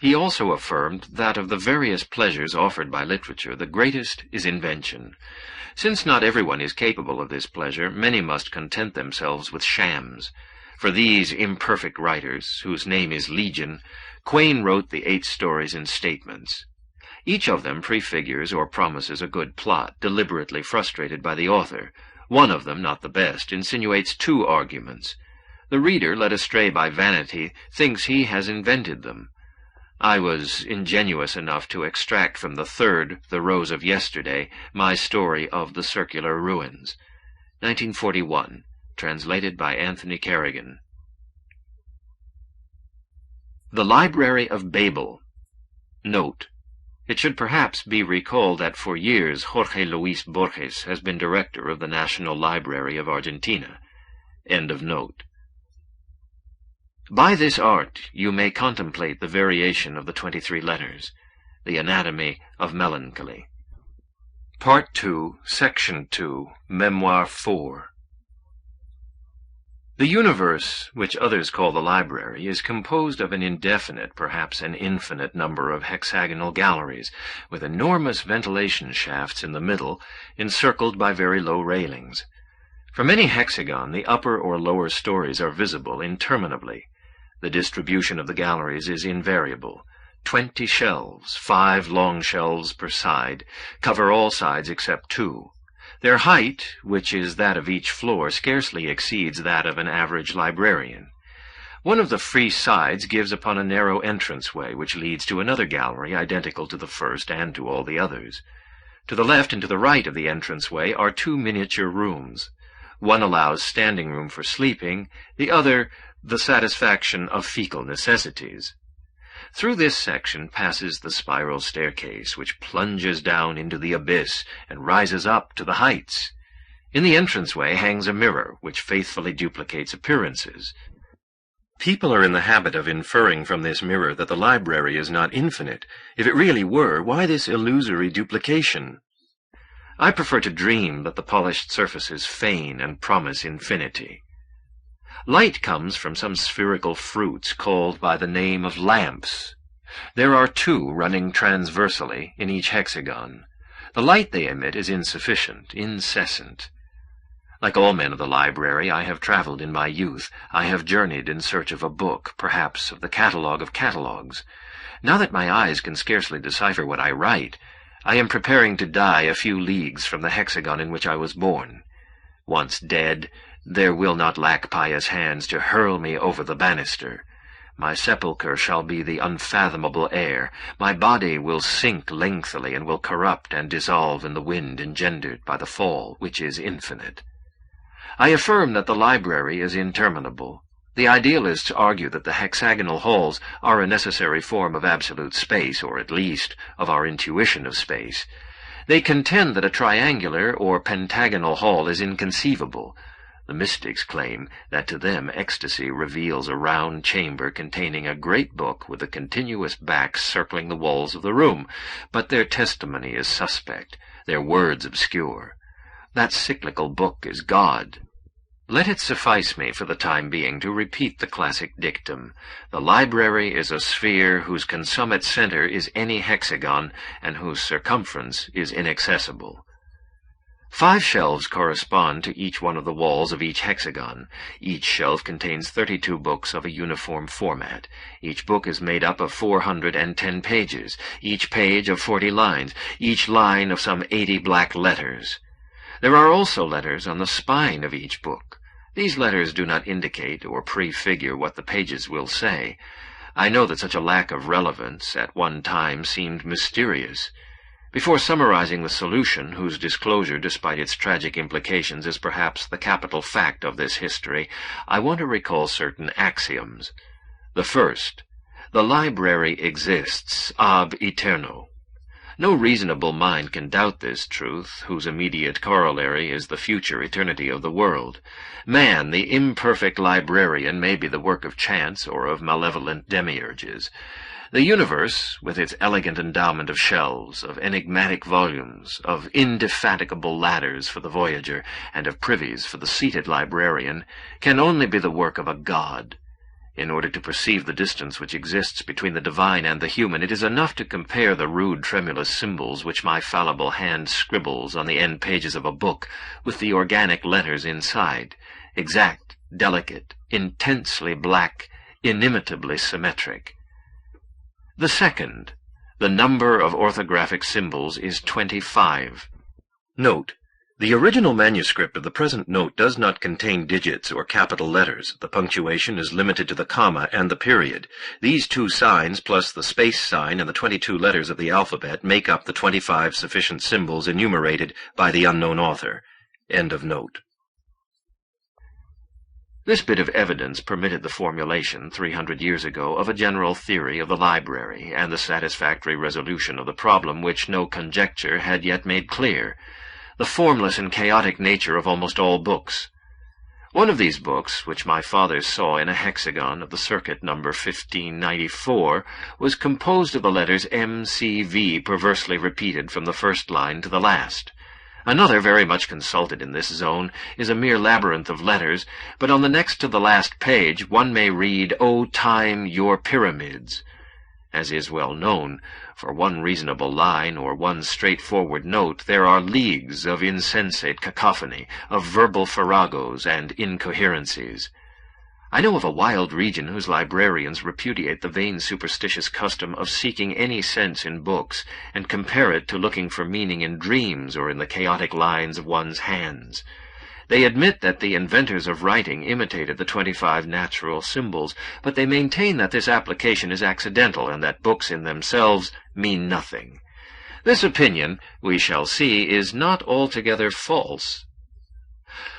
He also affirmed that of the various pleasures offered by literature, the greatest is invention. Since not everyone is capable of this pleasure, many must content themselves with shams. For these imperfect writers, whose name is Legion, Quain wrote the 8 stories and Statements. Each of them prefigures or promises a good plot, deliberately frustrated by the author. One of them, not the best, insinuates 2 arguments. The reader, led astray by vanity, thinks he has invented them. I was ingenuous enough to extract from the third, The Rose of Yesterday, my story of the Circular Ruins. 1941, translated by Anthony Kerrigan. The Library of Babel. Note: it should perhaps be recalled that for years Jorge Luis Borges has been director of the National Library of Argentina. End of note. By this art you may contemplate the variation of the 23 letters, the anatomy of melancholy. Part 2, Section 2, Memoir 4. The universe, which others call the library, is composed of an indefinite, perhaps an infinite number of hexagonal galleries, with enormous ventilation shafts in the middle, encircled by very low railings. From any hexagon, the upper or lower stories are visible interminably. The distribution of the galleries is invariable. 20 shelves, 5 long shelves per side, cover all sides except 2. Their height, which is that of each floor, scarcely exceeds that of an average librarian. One of the free sides gives upon a narrow entranceway, which leads to another gallery identical to the first and to all the others. To the left and to the right of the entranceway are 2 miniature rooms. One allows standing room for sleeping, the other the satisfaction of fecal necessities. Through this section passes the spiral staircase, which plunges down into the abyss and rises up to the heights. In the entranceway hangs a mirror, which faithfully duplicates appearances. People are in the habit of inferring from this mirror that the library is not infinite. If it really were, why this illusory duplication? I prefer to dream that the polished surfaces feign and promise infinity. Light comes from some spherical fruits called by the name of lamps. There are 2 running transversely in each hexagon. The light they emit is insufficient, incessant. Like all men of the library, I have traveled in my youth. I have journeyed in search of a book, perhaps of the catalogue of catalogues. Now that my eyes can scarcely decipher what I write, I am preparing to die a few leagues from the hexagon in which I was born. Once dead, there will not lack pious hands to hurl me over the banister. My sepulchre shall be the unfathomable air. My body will sink lengthily and will corrupt and dissolve in the wind engendered by the fall, which is infinite. I affirm that the library is interminable. The idealists argue that the hexagonal halls are a necessary form of absolute space, or at least of our intuition of space. They contend that a triangular or pentagonal hall is inconceivable. The mystics claim that to them ecstasy reveals a round chamber containing a great book with a continuous back circling the walls of the room, but their testimony is suspect, their words obscure. That cyclical book is God. Let it suffice me for the time being to repeat the classic dictum. The library is a sphere whose consummate center is any hexagon and whose circumference is inaccessible. 5 shelves correspond to each one of the walls of each hexagon. Each shelf contains 32 books of a uniform format. Each book is made up of 410 pages, each page of 40 lines, each line of some 80 black letters. There are also letters on the spine of each book. These letters do not indicate or prefigure what the pages will say. I know that such a lack of relevance at one time seemed mysterious. Before summarizing the solution, whose disclosure, despite its tragic implications, is perhaps the capital fact of this history, I want to recall certain axioms. The first, the library exists ab aeterno. No reasonable mind can doubt this truth, whose immediate corollary is the future eternity of the world. Man, the imperfect librarian, may be the work of chance or of malevolent demiurges. The universe, with its elegant endowment of shelves, of enigmatic volumes, of indefatigable ladders for the voyager, and of privies for the seated librarian, can only be the work of a god. In order to perceive the distance which exists between the divine and the human, it is enough to compare the rude tremulous symbols which my fallible hand scribbles on the end pages of a book with the organic letters inside, exact, delicate, intensely black, inimitably symmetric. The second, the number of orthographic symbols is 25. Note: the original manuscript of the present note does not contain digits or capital letters. The punctuation is limited to the comma and the period. These two signs, plus the space sign and the 22 letters of the alphabet, make up the 25 sufficient symbols enumerated by the unknown author. End of note. This bit of evidence permitted the formulation, 300 years ago, of a general theory of the library, and the satisfactory resolution of the problem which no conjecture had yet made clear: the formless and chaotic nature of almost all books. One of these books, which my father saw in a hexagon of the circuit number 1594, was composed of the letters M.C.V. perversely repeated from the first line to the last. Another, very much consulted in this zone, is a mere labyrinth of letters, but on the next to the last page one may read, "O time, your pyramids." As is well known, for one reasonable line or one straightforward note there are leagues of insensate cacophony, of verbal farragos and incoherencies. I know of a wild region whose librarians repudiate the vain superstitious custom of seeking any sense in books, and compare it to looking for meaning in dreams or in the chaotic lines of one's hands. They admit that the inventors of writing imitated the 25 natural symbols, but they maintain that this application is accidental and that books in themselves mean nothing. This opinion, we shall see, is not altogether false.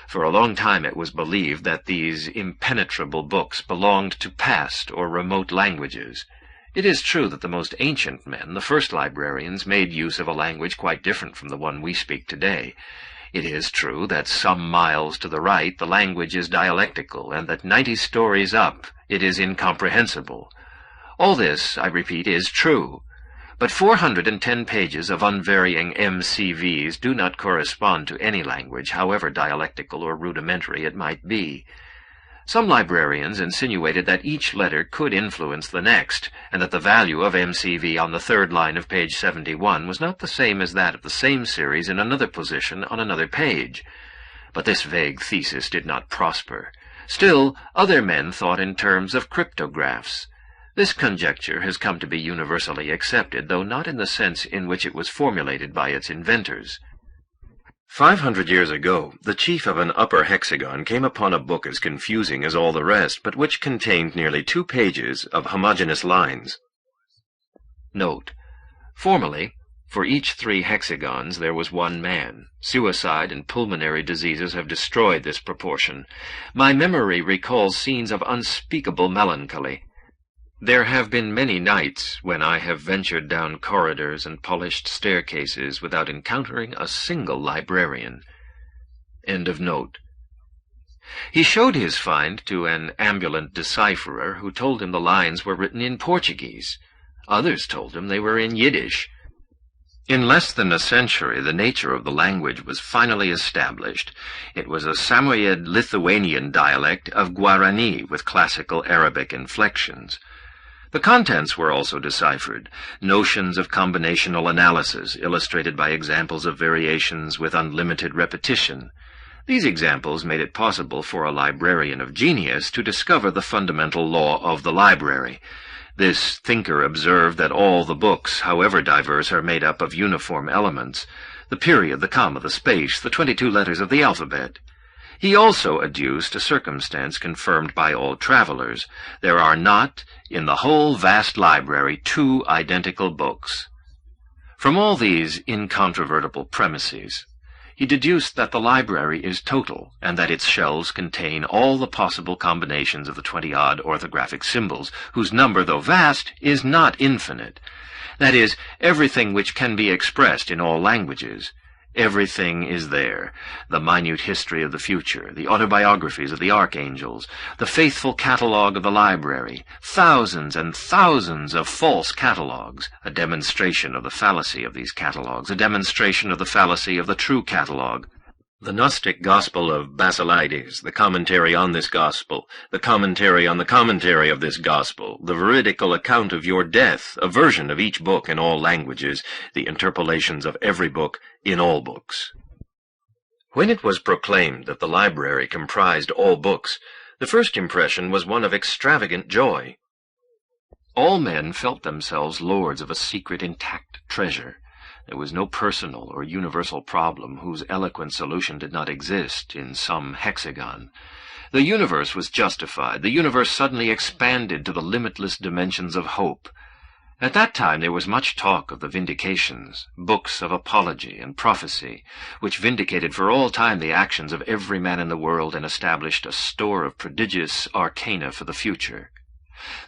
For a long time it was believed that these impenetrable books belonged to past or remote languages. It is true that the most ancient men, the first librarians, made use of a language quite different from the one we speak today. It is true that some miles to the right the language is dialectical, and that 90 stories up it is incomprehensible. All this, I repeat, is true. But 410 pages of unvarying MCVs do not correspond to any language, however dialectical or rudimentary it might be. Some librarians insinuated that each letter could influence the next, and that the value of MCV on the third line of page 71 was not the same as that of the same series in another position on another page. But this vague thesis did not prosper. Still, other men thought in terms of cryptographs. This conjecture has come to be universally accepted, though not in the sense in which it was formulated by its inventors. 500 years ago, the chief of an upper hexagon came upon a book as confusing as all the rest, but which contained nearly 2 pages of homogeneous lines. Note: formerly, for each 3 hexagons there was one man. Suicide and pulmonary diseases have destroyed this proportion. My memory recalls scenes of unspeakable melancholy. There have been many nights when I have ventured down corridors and polished staircases without encountering a single librarian. End of note. He showed his find to an ambulant decipherer who told him the lines were written in Portuguese. Others told him they were in Yiddish. In less than a century, the nature of the language was finally established. It was a Samoyed Lithuanian dialect of Guarani with classical Arabic inflections. The contents were also deciphered, notions of combinational analysis, illustrated by examples of variations with unlimited repetition. These examples made it possible for a librarian of genius to discover the fundamental law of the library. This thinker observed that all the books, however diverse, are made up of uniform elements: the period, the comma, the space, the 22 letters of the alphabet. He also adduced a circumstance confirmed by all travelers. There are not, in the whole vast library, 2 identical books. From all these incontrovertible premises, he deduced that the library is total, and that its shelves contain all the possible combinations of the 20-odd orthographic symbols, whose number, though vast, is not infinite. That is, everything which can be expressed in all languages. Everything is there. The minute history of the future, the autobiographies of the archangels, the faithful catalogue of the library, thousands and thousands of false catalogues, a demonstration of the fallacy of these catalogues, a demonstration of the fallacy of the true catalogue. The Gnostic Gospel of Basilides, the commentary on this Gospel, the commentary on the commentary of this Gospel, the veridical account of your death, a version of each book in all languages, the interpolations of every book in all books. When it was proclaimed that the library comprised all books, the first impression was one of extravagant joy. All men felt themselves lords of a secret intact treasure. There was no personal or universal problem whose eloquent solution did not exist in some hexagon. The universe was justified. The universe suddenly expanded to the limitless dimensions of hope. At that time there was much talk of the vindications, books of apology and prophecy, which vindicated for all time the actions of every man in the world and established a store of prodigious arcana for the future.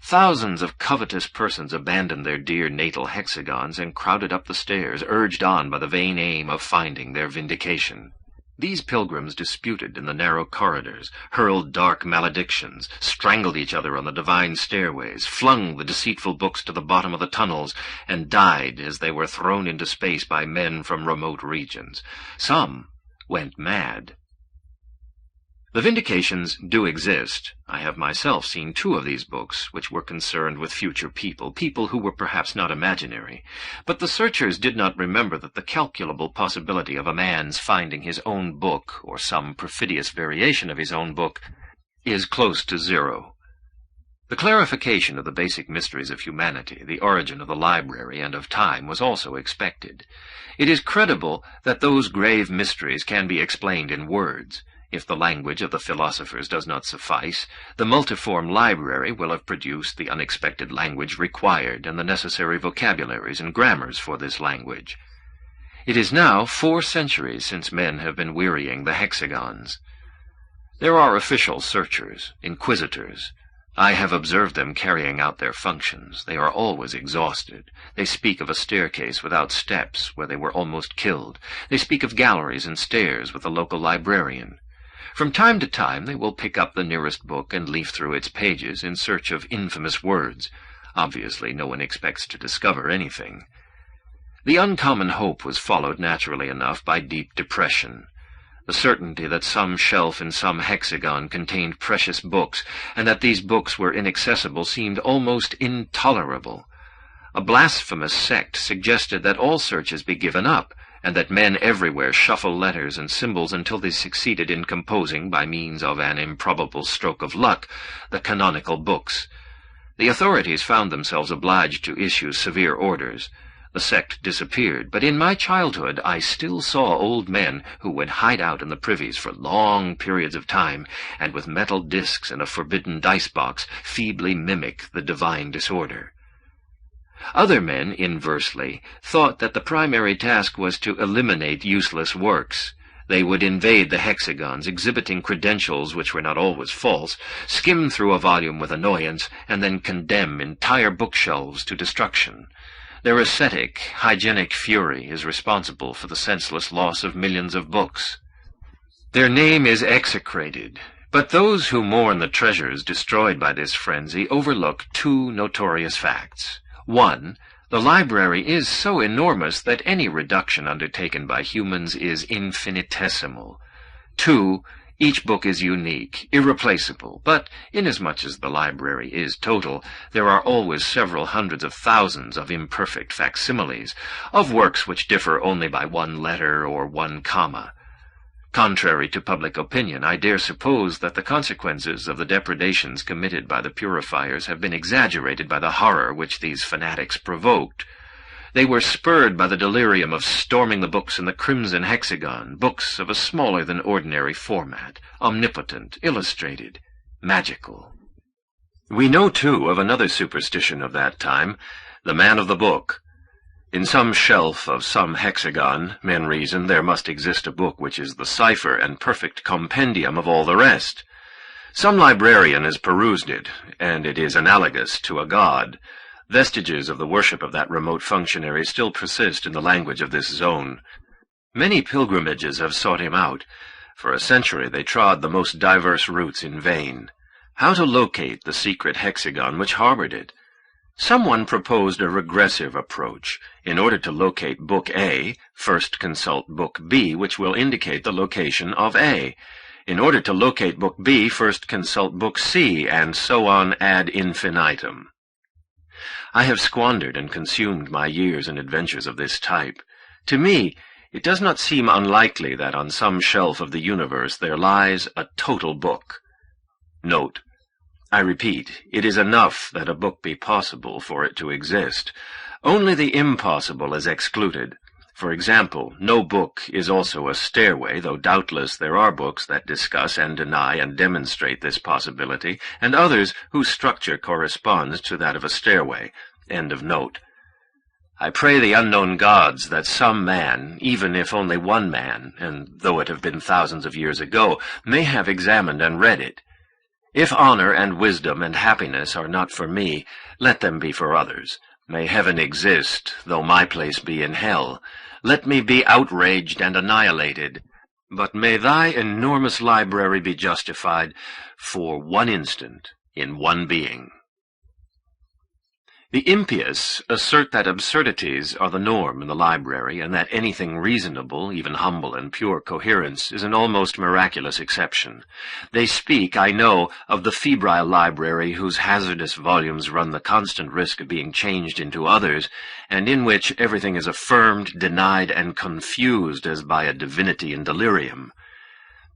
Thousands of covetous persons abandoned their dear natal hexagons and crowded up the stairs, urged on by the vain aim of finding their vindication. These pilgrims disputed in the narrow corridors, hurled dark maledictions, strangled each other on the divine stairways, flung the deceitful books to the bottom of the tunnels, and died as they were thrown into space by men from remote regions. Some went mad. The vindications do exist. I have myself seen 2 of these books, which were concerned with future people who were perhaps not imaginary. But the searchers did not remember that the calculable possibility of a man's finding his own book, or some perfidious variation of his own book, is close to 0. The clarification of the basic mysteries of humanity, the origin of the library and of time, was also expected. It is credible that those grave mysteries can be explained in words. If the language of the philosophers does not suffice, the multiform library will have produced the unexpected language required and the necessary vocabularies and grammars for this language. It is now 4 centuries since men have been wearying the hexagons. There are official searchers, inquisitors. I have observed them carrying out their functions. They are always exhausted. They speak of a staircase without steps where they were almost killed. They speak of galleries and stairs with the local librarian. From time to time they will pick up the nearest book and leaf through its pages in search of infamous words. Obviously no one expects to discover anything. The uncommon hope was followed naturally enough by deep depression. The certainty that some shelf in some hexagon contained precious books, and that these books were inaccessible, seemed almost intolerable. A blasphemous sect suggested that all searches be given up, and that men everywhere shuffle letters and symbols until they succeeded in composing, by means of an improbable stroke of luck, the canonical books. The authorities found themselves obliged to issue severe orders. The sect disappeared, but in my childhood I still saw old men who would hide out in the privies for long periods of time, and with metal discs and a forbidden dice-box feebly mimic the divine disorder. Other men, inversely, thought that the primary task was to eliminate useless works. They would invade the hexagons, exhibiting credentials which were not always false, skim through a volume with annoyance, and then condemn entire bookshelves to destruction. Their ascetic, hygienic fury is responsible for the senseless loss of millions of books. Their name is execrated, but those who mourn the treasures destroyed by this frenzy overlook 2 notorious facts. 1. The library is so enormous that any reduction undertaken by humans is infinitesimal. 2. Each book is unique, irreplaceable, but inasmuch as the library is total, there are always several hundreds of thousands of imperfect facsimiles, of works which differ only by 1 letter or 1 comma. Contrary to public opinion, I dare suppose that the consequences of the depredations committed by the purifiers have been exaggerated by the horror which these fanatics provoked. They were spurred by the delirium of storming the books in the crimson hexagon, books of a smaller than ordinary format, omnipotent, illustrated, magical. We know, too, of another superstition of that time, the man of the book. In some shelf of some hexagon, men reason, there must exist a book which is the cipher and perfect compendium of all the rest. Some librarian has perused it, and it is analogous to a god. Vestiges of the worship of that remote functionary still persist in the language of this zone. Many pilgrimages have sought him out. For a century they trod the most diverse routes in vain. How to locate the secret hexagon which harbored it? Someone proposed a regressive approach. In order to locate Book A, first consult Book B, which will indicate the location of A. In order to locate Book B, first consult Book C, and so on ad infinitum. I have squandered and consumed my years in adventures of this type. To me, it does not seem unlikely that on some shelf of the universe there lies a total book. Note: I repeat, it is enough that a book be possible for it to exist. Only the impossible is excluded. For example, no book is also a stairway, though doubtless there are books that discuss and deny and demonstrate this possibility, and others whose structure corresponds to that of a stairway. End of note. I pray the unknown gods that some man, even if only one man, and though it have been thousands of years ago, may have examined and read it. If honor and wisdom and happiness are not for me, let them be for others. May heaven exist, though my place be in hell. Let me be outraged and annihilated. But may thy enormous library be justified for one instant in one being. The impious assert that absurdities are the norm in the library, and that anything reasonable, even humble and pure coherence, is an almost miraculous exception. They speak, I know, of the febrile library whose hazardous volumes run the constant risk of being changed into others, and in which everything is affirmed, denied, and confused as by a divinity in delirium.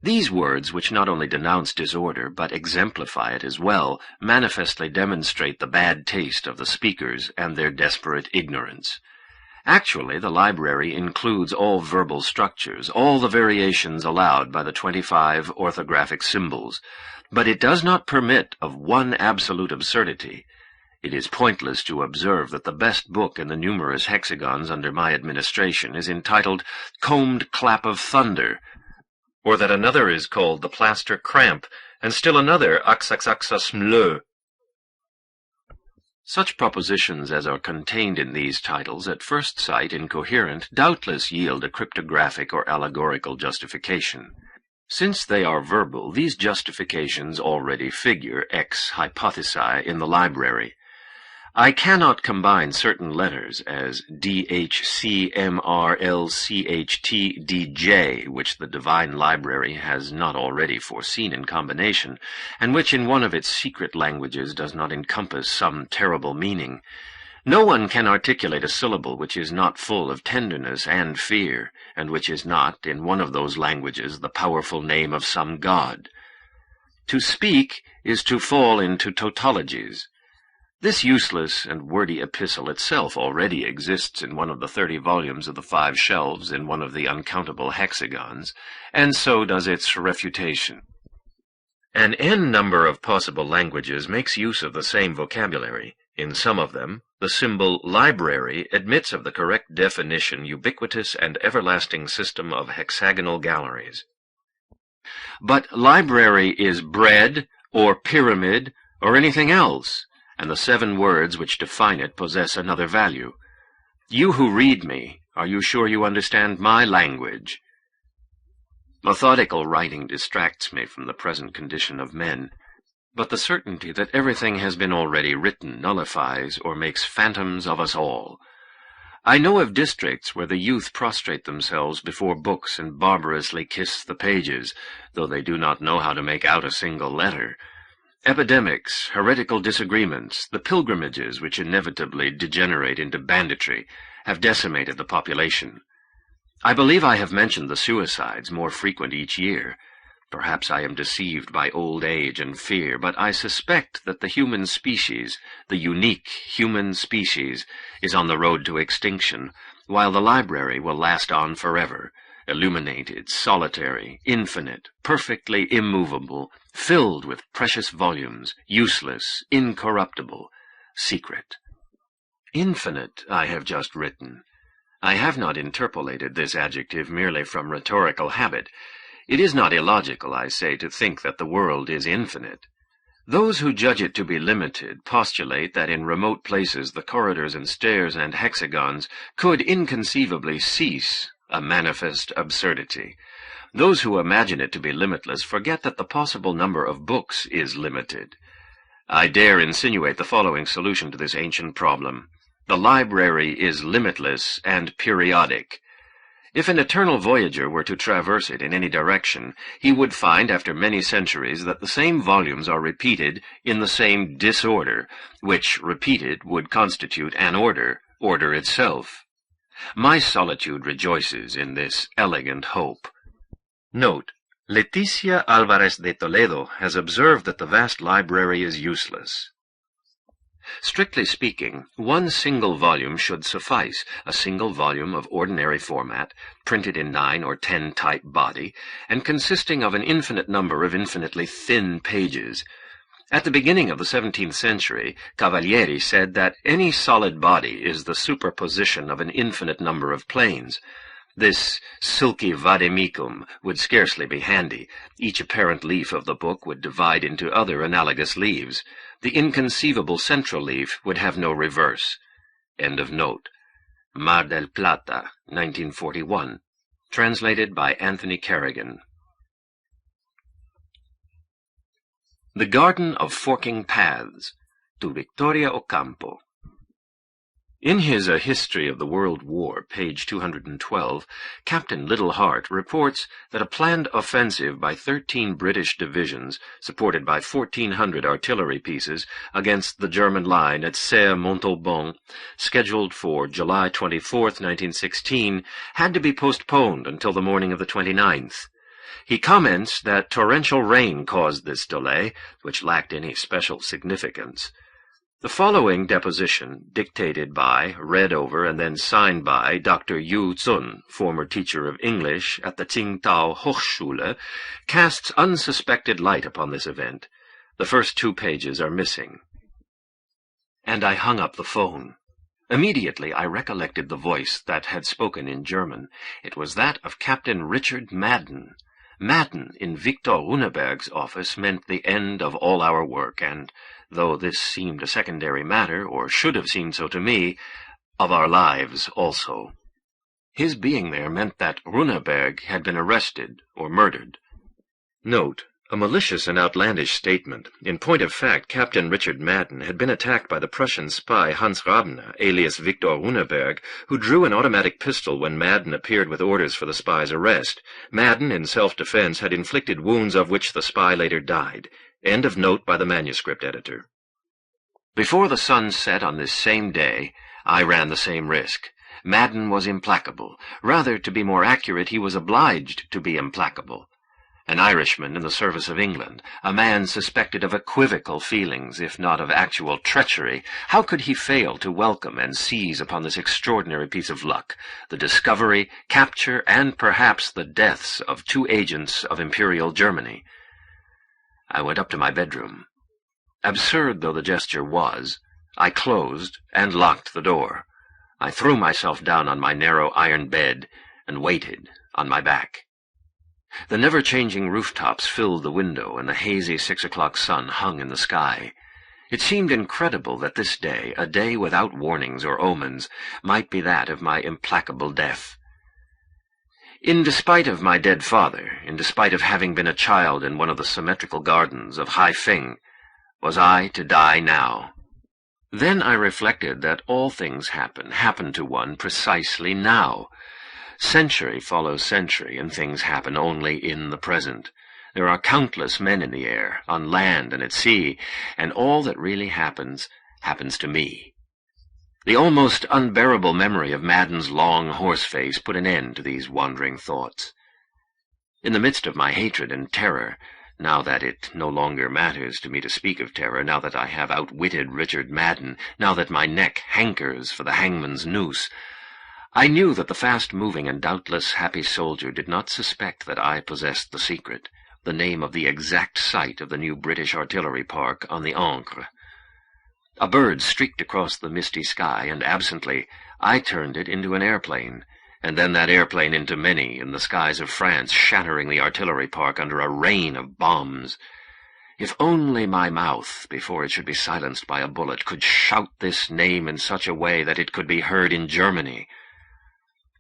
These words, which not only denounce disorder, but exemplify it as well, manifestly demonstrate the bad taste of the speakers and their desperate ignorance. Actually, the library includes all verbal structures, all the variations allowed by the 25 orthographic symbols, but it does not permit of one absolute absurdity. It is pointless to observe that the best book in the numerous hexagons under my administration is entitled Combed Clap of Thunder, or that another is called the Plaster Cramp, and still another Axaxaxasmleu. Such propositions as are contained in these titles, at first sight incoherent, doubtless yield a cryptographic or allegorical justification. Since they are verbal, these justifications already figure ex hypothesi in the library. I cannot combine certain letters as DHCMRLCHTDJ, which the Divine Library has not already foreseen in combination, and which in one of its secret languages does not encompass some terrible meaning. No one can articulate a syllable which is not full of tenderness and fear, and which is not, in one of those languages, the powerful name of some god. To speak is to fall into tautologies. This useless and wordy epistle itself already exists in one of the 30 volumes of the 5 shelves in one of the uncountable hexagons, and so does its refutation. An n number of possible languages makes use of the same vocabulary. In some of them, the symbol library admits of the correct definition ubiquitous and everlasting system of hexagonal galleries. But library is bread, or pyramid, or anything else, and the 7 words which define it possess another value. You who read me, are you sure you understand my language? Methodical writing distracts me from the present condition of men, but the certainty that everything has been already written nullifies or makes phantoms of us all. I know of districts where the youth prostrate themselves before books and barbarously kiss the pages, though they do not know how to make out a single letter. Epidemics, heretical disagreements, the pilgrimages which inevitably degenerate into banditry, have decimated the population. I believe I have mentioned the suicides more frequent each year. Perhaps I am deceived by old age and fear, but I suspect that the human species, the unique human species, is on the road to extinction, while the library will last on forever, illuminated, solitary, infinite, perfectly immovable, filled with precious volumes, useless, incorruptible, secret. Infinite, I have just written. I have not interpolated this adjective merely from rhetorical habit. It is not illogical, I say, to think that the world is infinite. Those who judge it to be limited postulate that in remote places the corridors and stairs and hexagons could inconceivably cease, a manifest absurdity. Those who imagine it to be limitless forget that the possible number of books is limited. I dare insinuate the following solution to this ancient problem. The library is limitless and periodic. If an eternal voyager were to traverse it in any direction, he would find after many centuries that the same volumes are repeated in the same disorder, which, repeated, would constitute an order itself. My solitude rejoices in this elegant hope. Note: Leticia Alvarez de Toledo has observed that the vast library is useless. Strictly speaking, one single volume should suffice, a single volume of ordinary format, printed in 9 or 10 type body, and consisting of an infinite number of infinitely thin pages. At the beginning of the 17th century, Cavalieri said that any solid body is the superposition of an infinite number of planes. This silky vademecum would scarcely be handy. Each apparent leaf of the book would divide into other analogous leaves. The inconceivable central leaf would have no reverse. End of note. Mar del Plata, 1941. Translated by Anthony Carrigan. The Garden of Forking Paths, to Victoria Ocampo. In his A History of the World War, page 212, Captain Little Hart reports that a planned offensive by 13 British divisions, supported by 1,400 artillery pieces, against the German line at Serre-Montauban, scheduled for July 24, 1916, had to be postponed until the morning of the 29th. He comments that torrential rain caused this delay, which lacked any special significance. The following deposition, dictated by, read over, and then signed by Dr. Yu Tlön, former teacher of English at the Tsingtao Hochschule, casts unsuspected light upon this event. The first 2 pages are missing. And I hung up the phone. Immediately I recollected the voice that had spoken in German. It was that of Captain Richard Madden. Madden in Victor Runeberg's office meant the end of all our work, and, though this seemed a secondary matter, or should have seemed so to me, of our lives also. His being there meant that Runeberg had been arrested or murdered. Note: a malicious and outlandish statement. In point of fact, Captain Richard Madden had been attacked by the Prussian spy Hans Rabner, alias Victor Runeberg, who drew an automatic pistol when Madden appeared with orders for the spy's arrest. Madden, in self-defense, had inflicted wounds of which the spy later died. End of note by the manuscript editor. Before the sun set on this same day, I ran the same risk. Madden was implacable. Rather, to be more accurate, he was obliged to be implacable. An Irishman in the service of England, a man suspected of equivocal feelings, if not of actual treachery, how could he fail to welcome and seize upon this extraordinary piece of luck, the discovery, capture, and perhaps the deaths of 2 agents of Imperial Germany? I went up to my bedroom. Absurd though the gesture was, I closed and locked the door. I threw myself down on my narrow iron bed and waited on my back. The never-changing rooftops filled the window, and the hazy 6 o'clock sun hung in the sky. It seemed incredible that this day, a day without warnings or omens, might be that of my implacable death. In despite of my dead father, in despite of having been a child in one of the symmetrical gardens of Haifeng, was I to die now? Then I reflected that all things happen to one precisely now. Century follows century, and things happen only in the present. There are countless men in the air, on land and at sea, and all that really happens to me. The almost unbearable memory of Madden's long horse face put an end to these wandering thoughts. In the midst of my hatred and terror, now that it no longer matters to me to speak of terror, now that I have outwitted Richard Madden, now that my neck hankers for the hangman's noose, I knew that the fast-moving and doubtless happy soldier did not suspect that I possessed the secret, the name of the exact site of the new British artillery park on the Ancre. A bird streaked across the misty sky, and absently I turned it into an airplane, and then that airplane into many in the skies of France, shattering the artillery park under a rain of bombs. If only my mouth, before it should be silenced by a bullet, could shout this name in such a way that it could be heard in Germany.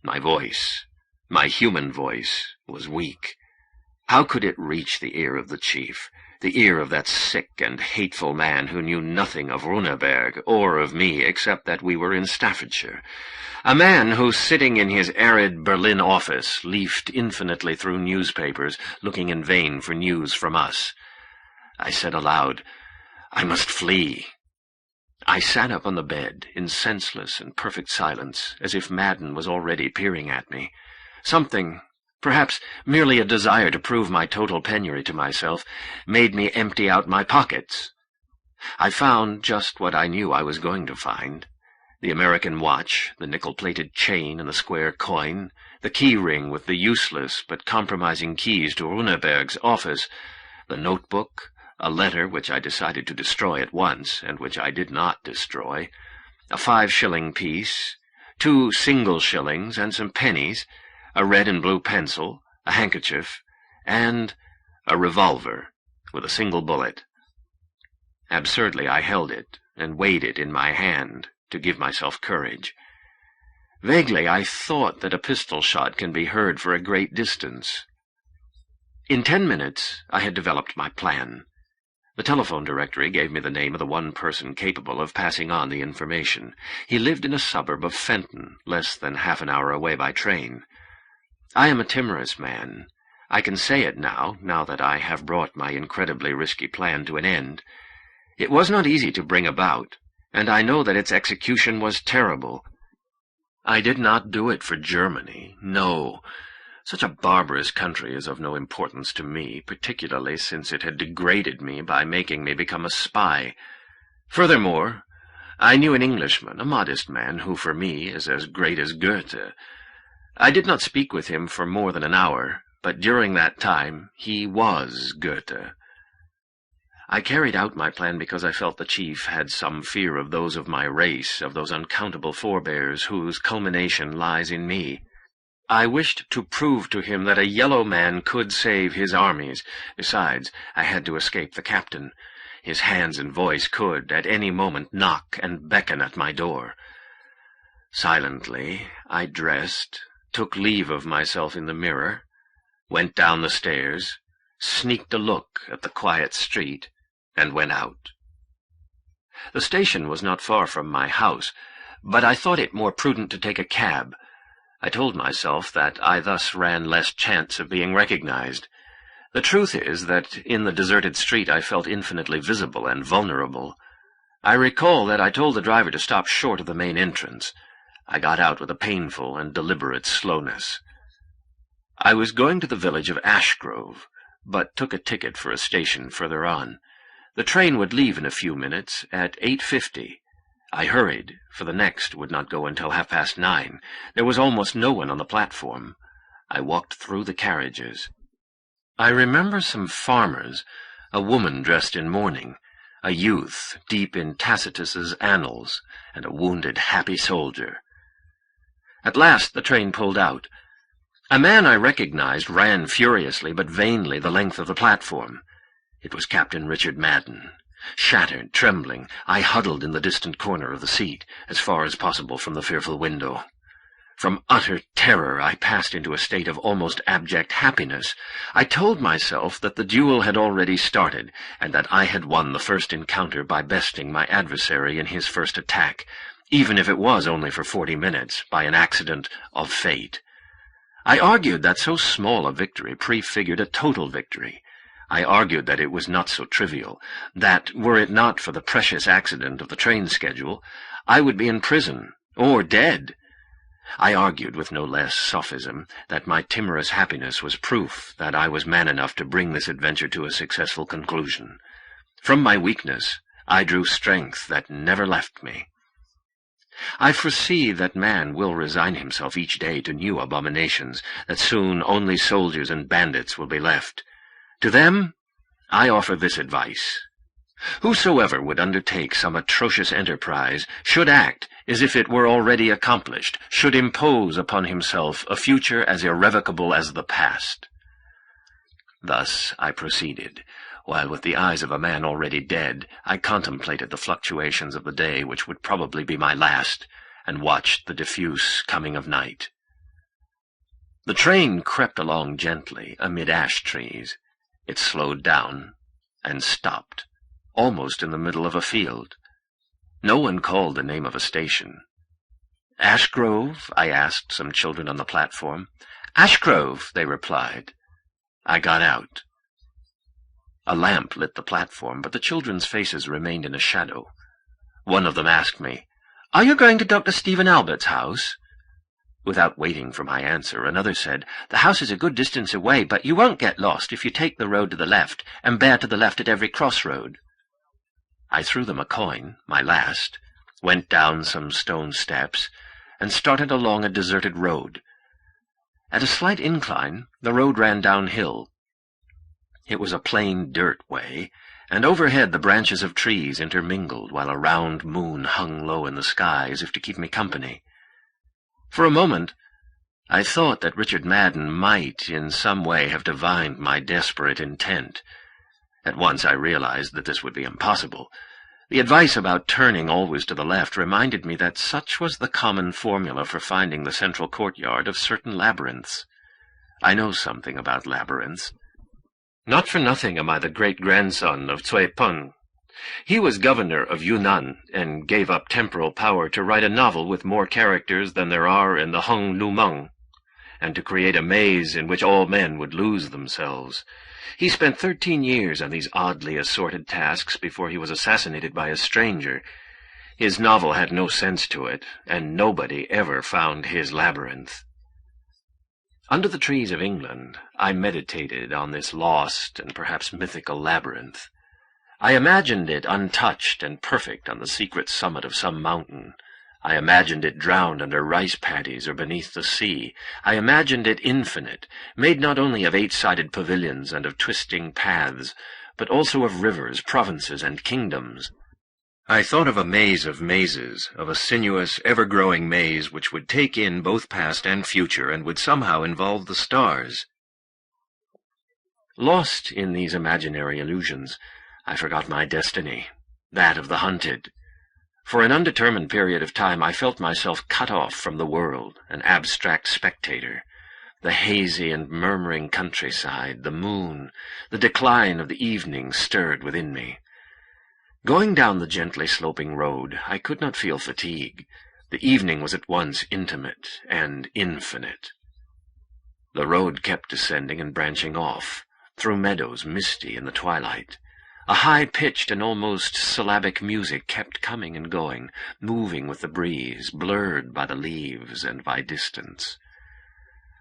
My voice, my human voice, was weak. How could it reach the ear of the chief, the ear of that sick and hateful man who knew nothing of Runeberg or of me except that we were in Staffordshire? A man who, sitting in his arid Berlin office, leafed infinitely through newspapers, looking in vain for news from us. I said aloud, "I must flee." I sat up on the bed, in senseless and perfect silence, as if Madden was already peering at me. Something, perhaps merely a desire to prove my total penury to myself, made me empty out my pockets. I found just what I knew I was going to find. The American watch, the nickel-plated chain and the square coin, the key-ring with the useless but compromising keys to Runeberg's office, the notebook, a letter which I decided to destroy at once, and which I did not destroy, a 5-shilling piece, 2 single shillings and some pennies, a red and blue pencil, a handkerchief, and a revolver with a single bullet. Absurdly I held it and weighed it in my hand, to give myself courage. Vaguely I thought that a pistol shot can be heard for a great distance. In 10 minutes I had developed my plan. The telephone directory gave me the name of the one person capable of passing on the information. He lived in a suburb of Fenton, less than half an hour away by train. I am a timorous man. I can say it now that I have brought my incredibly risky plan to an end. It was not easy to bring about, and I know that its execution was terrible. I did not do it for Germany, no. Such a barbarous country is of no importance to me, particularly since it had degraded me by making me become a spy. Furthermore, I knew an Englishman, a modest man, who for me is as great as Goethe. I did not speak with him for more than an hour, but during that time he was Goethe. I carried out my plan because I felt the chief had some fear of those of my race, of those uncountable forebears whose culmination lies in me. I wished to prove to him that a yellow man could save his armies. Besides, I had to escape the captain. His hands and voice could, at any moment, knock and beckon at my door. Silently, I dressed, took leave of myself in the mirror, went down the stairs, sneaked a look at the quiet street, and went out. The station was not far from my house, but I thought it more prudent to take a cab. I told myself that I thus ran less chance of being recognized. The truth is that in the deserted street I felt infinitely visible and vulnerable. I recall that I told the driver to stop short of the main entrance. I got out with a painful and deliberate slowness. I was going to the village of Ashgrove, but took a ticket for a station further on. The train would leave in a few minutes at 8:50. I hurried, for the next would not go until 9:30. There was almost no one on the platform. I walked through the carriages. I remember some farmers, a woman dressed in mourning, a youth deep in Tacitus's annals, and a wounded, happy soldier. At last the train pulled out. A man I recognized ran furiously but vainly the length of the platform. It was Captain Richard Madden. Shattered, trembling, I huddled in the distant corner of the seat, as far as possible from the fearful window. From utter terror I passed into a state of almost abject happiness. I told myself that the duel had already started, and that I had won the first encounter by besting my adversary in his first attack, even if it was only for 40 minutes, by an accident of fate. I argued that so small a victory prefigured a total victory. I argued that it was not so trivial, that, were it not for the precious accident of the train schedule, I would be in prison, or dead. I argued with no less sophism that my timorous happiness was proof that I was man enough to bring this adventure to a successful conclusion. From my weakness, I drew strength that never left me. I foresee that man will resign himself each day to new abominations, that soon only soldiers and bandits will be left. To them, I offer this advice. Whosoever would undertake some atrocious enterprise should act as if it were already accomplished, should impose upon himself a future as irrevocable as the past. Thus I proceeded, while with the eyes of a man already dead, I contemplated the fluctuations of the day which would probably be my last, and watched the diffuse coming of night. The train crept along gently amid ash trees. It slowed down and stopped, almost in the middle of a field. No one called the name of a station. "Ashgrove?" I asked some children on the platform. "Ashgrove," they replied. I got out. A lamp lit the platform, but the children's faces remained in a shadow. One of them asked me, "Are you going to Dr. Stephen Albert's house?" Without waiting for my answer, another said, "The house is a good distance away, but you won't get lost if you take the road to the left, and bear to the left at every crossroad." I threw them a coin, my last, went down some stone steps, and started along a deserted road. At a slight incline, the road ran downhill. It was a plain dirt way, and overhead the branches of trees intermingled, while a round moon hung low in the sky as if to keep me company. For a moment, I thought that Richard Madden might in some way have divined my desperate intent. At once I realized that this would be impossible. The advice about turning always to the left reminded me that such was the common formula for finding the central courtyard of certain labyrinths. I know something about labyrinths. Not for nothing am I the great-grandson of Cui Peng. He was governor of Yunnan, and gave up temporal power to write a novel with more characters than there are in the Hung Lu Meng, and to create a maze in which all men would lose themselves. He spent 13 years on these oddly assorted tasks before he was assassinated by a stranger. His novel had no sense to it, and nobody ever found his labyrinth. Under the trees of England, I meditated on this lost and perhaps mythical labyrinth. I imagined it untouched and perfect on the secret summit of some mountain. I imagined it drowned under rice paddies or beneath the sea. I imagined it infinite, made not only of 8-sided pavilions and of twisting paths, but also of rivers, provinces, and kingdoms. I thought of a maze of mazes, of a sinuous, ever-growing maze which would take in both past and future and would somehow involve the stars. Lost in these imaginary illusions, I forgot my destiny, that of the hunted. For an undetermined period of time I felt myself cut off from the world, an abstract spectator. The hazy and murmuring countryside, the moon, the decline of the evening stirred within me. Going down the gently sloping road, I could not feel fatigue. The evening was at once intimate and infinite. The road kept descending and branching off, through meadows misty in the twilight. A high-pitched and almost syllabic music kept coming and going, moving with the breeze, blurred by the leaves and by distance.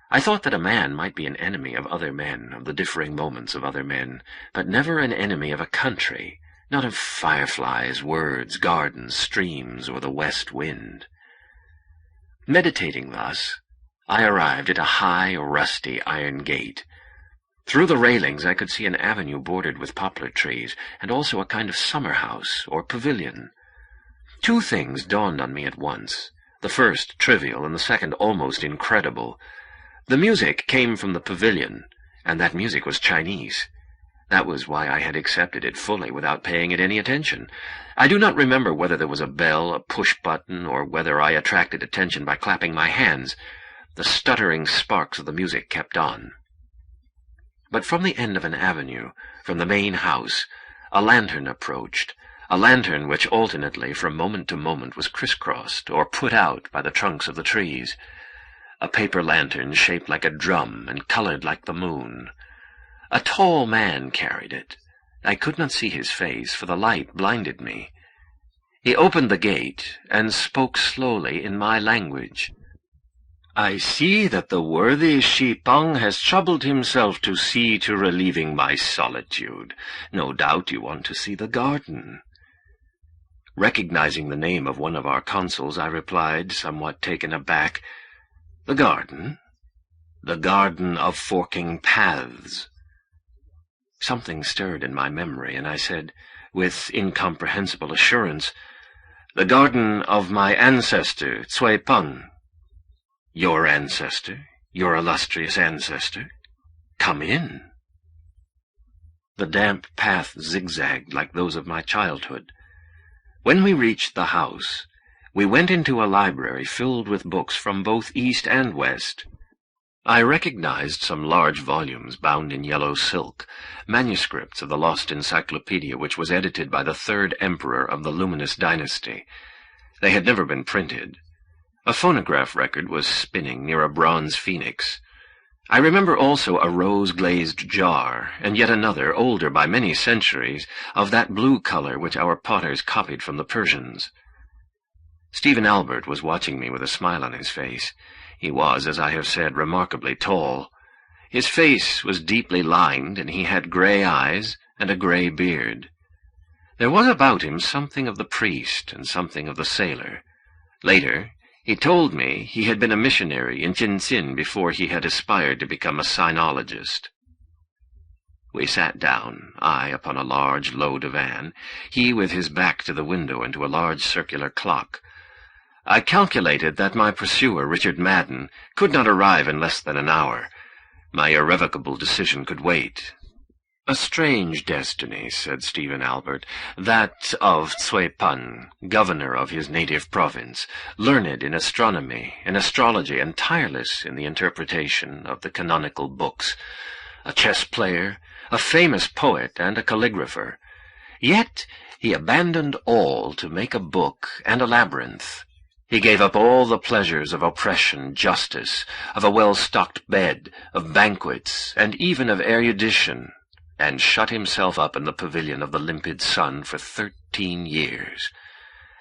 I thought that a man might be an enemy of other men, of the differing moments of other men, but never an enemy of a country, not of fireflies, words, gardens, streams, or the west wind. Meditating thus, I arrived at a high, rusty iron gate. Through the railings I could see an avenue bordered with poplar trees, and also a kind of summer-house or pavilion. Two things dawned on me at once, the first trivial and the second almost incredible. The music came from the pavilion, and that music was Chinese. That was why I had accepted it fully without paying it any attention. I do not remember whether there was a bell, a push-button, or whether I attracted attention by clapping my hands. The stuttering sparks of the music kept on. But from the end of an avenue, from the main house, a lantern approached, a lantern which alternately from moment to moment was crisscrossed or put out by the trunks of the trees. A paper lantern shaped like a drum and colored like the moon. A tall man carried it. I could not see his face, for the light blinded me. He opened the gate and spoke slowly in my language. I see that the worthy Shi Peng has troubled himself to see to relieving my solitude. No doubt you want to see the garden. Recognizing the name of one of our consuls, I replied, somewhat taken aback, "The garden? The garden of forking paths." Something stirred in my memory, and I said, with incomprehensible assurance, "The garden of my ancestor, Cui Peng." "Your ancestor? Your illustrious ancestor? Come in." The damp path zigzagged like those of my childhood. When we reached the house, we went into a library filled with books from both East and West. I recognized some large volumes bound in yellow silk, manuscripts of the lost encyclopedia which was edited by the third emperor of the Luminous dynasty. They had never been printed. A phonograph record was spinning near a bronze phoenix. I remember also a rose-glazed jar, and yet another, older by many centuries, of that blue color which our potters copied from the Persians. Stephen Albert was watching me with a smile on his face. He was, as I have said, remarkably tall. His face was deeply lined, and he had gray eyes and a gray beard. There was about him something of the priest and something of the sailor. Later, he told me he had been a missionary in Tientsin before he had aspired to become a sinologist. We sat down, I upon a large, low divan, he with his back to the window and to a large circular clock. I calculated that my pursuer, Richard Madden, could not arrive in less than an hour. My irrevocable decision could wait. "A strange destiny," said Stephen Albert, "that of Cui Peng, governor of his native province, learned in astronomy, in astrology, and tireless in the interpretation of the canonical books, a chess-player, a famous poet, and a calligrapher. Yet he abandoned all to make a book and a labyrinth. He gave up all the pleasures of oppression, justice, of a well-stocked bed, of banquets, and even of erudition, and shut himself up in the pavilion of the limpid sun for 13 years.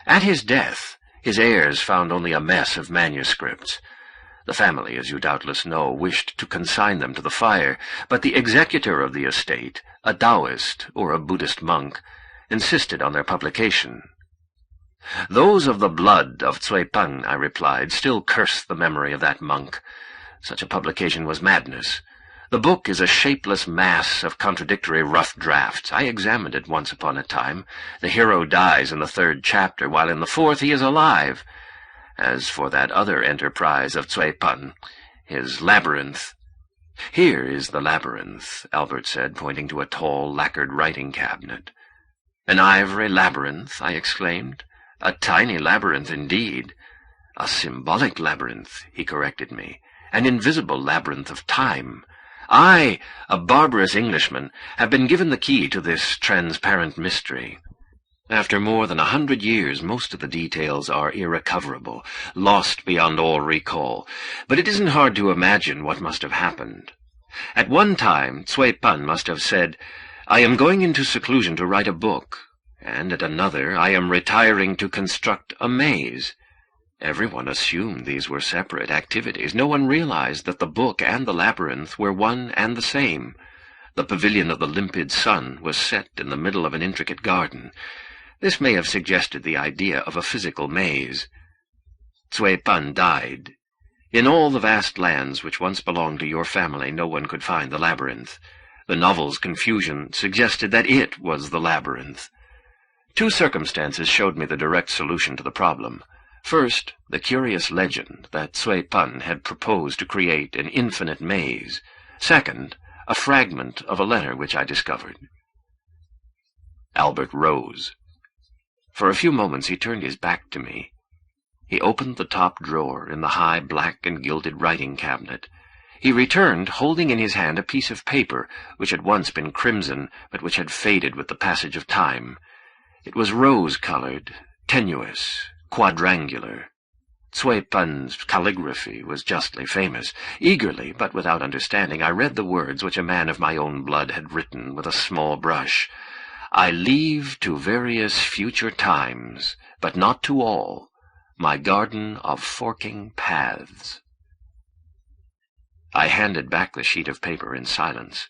At his death, his heirs found only a mess of manuscripts. The family, as you doubtless know, wished to consign them to the fire, but the executor of the estate, a Taoist or a Buddhist monk, insisted on their publication. "Those of the blood of Cui Peng," I replied, "still curse the memory of that monk. Such a publication was madness. The book is a shapeless mass of contradictory rough drafts. I examined it once upon a time. The hero dies in the 3rd chapter, while in the 4th he is alive. As for that other enterprise of Cui Peng, his labyrinth—" "Here is the labyrinth," Albert said, pointing to a tall, lacquered writing cabinet. "An ivory labyrinth?" I exclaimed. "A tiny labyrinth indeed." "A symbolic labyrinth," he corrected me. "An invisible labyrinth of time. I, a barbarous Englishman, have been given the key to this transparent mystery. After more than 100 years, most of the details are irrecoverable, lost beyond all recall, but it isn't hard to imagine what must have happened. At one time, Cui Peng must have said, 'I am going into seclusion to write a book,' and at another, 'I am retiring to construct a maze.' Everyone assumed these were separate activities. No one realized that the book and the labyrinth were one and the same. The pavilion of the limpid sun was set in the middle of an intricate garden. This may have suggested the idea of a physical maze. Cui Peng died. In all the vast lands which once belonged to your family, no one could find the labyrinth. The novel's confusion suggested that it was the labyrinth. 2 circumstances showed me the direct solution to the problem. First, the curious legend that Cui Peng had proposed to create an infinite maze. Second, a fragment of a letter which I discovered." Albert rose. For a few moments he turned his back to me. He opened the top drawer in the high black and gilded writing cabinet. He returned, holding in his hand a piece of paper which had once been crimson, but which had faded with the passage of time. It was rose-colored, tenuous, quadrangular. Cui Peng's calligraphy was justly famous. Eagerly, but without understanding, I read the words which a man of my own blood had written with a small brush. "I leave to various future times, but not to all, my garden of forking paths." I handed back the sheet of paper in silence.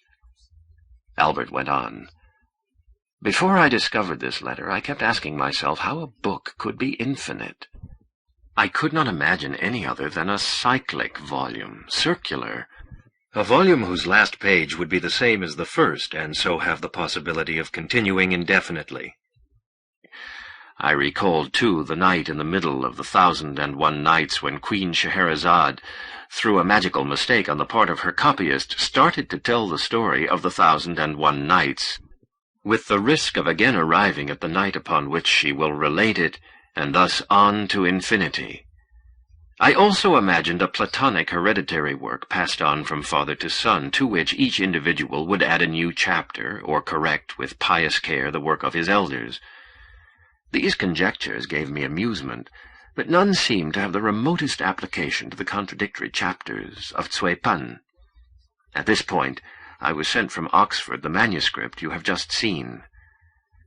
Albert went on. Before I discovered this letter, I kept asking myself how a book could be infinite. I could not imagine any other than a cyclic volume, circular, a volume whose last page would be the same as the first, and so have the possibility of continuing indefinitely. I recalled, too, the night in the middle of the 1001 Nights when Queen Scheherazade, through a magical mistake on the part of her copyist, started to tell the story of the 1001 Nights, with the risk of again arriving at the night upon which she will relate it, and thus on to infinity. I also imagined a Platonic hereditary work passed on from father to son, to which each individual would add a new chapter, or correct with pious care the work of his elders. These conjectures gave me amusement, but none seemed to have the remotest application to the contradictory chapters of Two Prologue. At this point, I was sent from Oxford the manuscript you have just seen.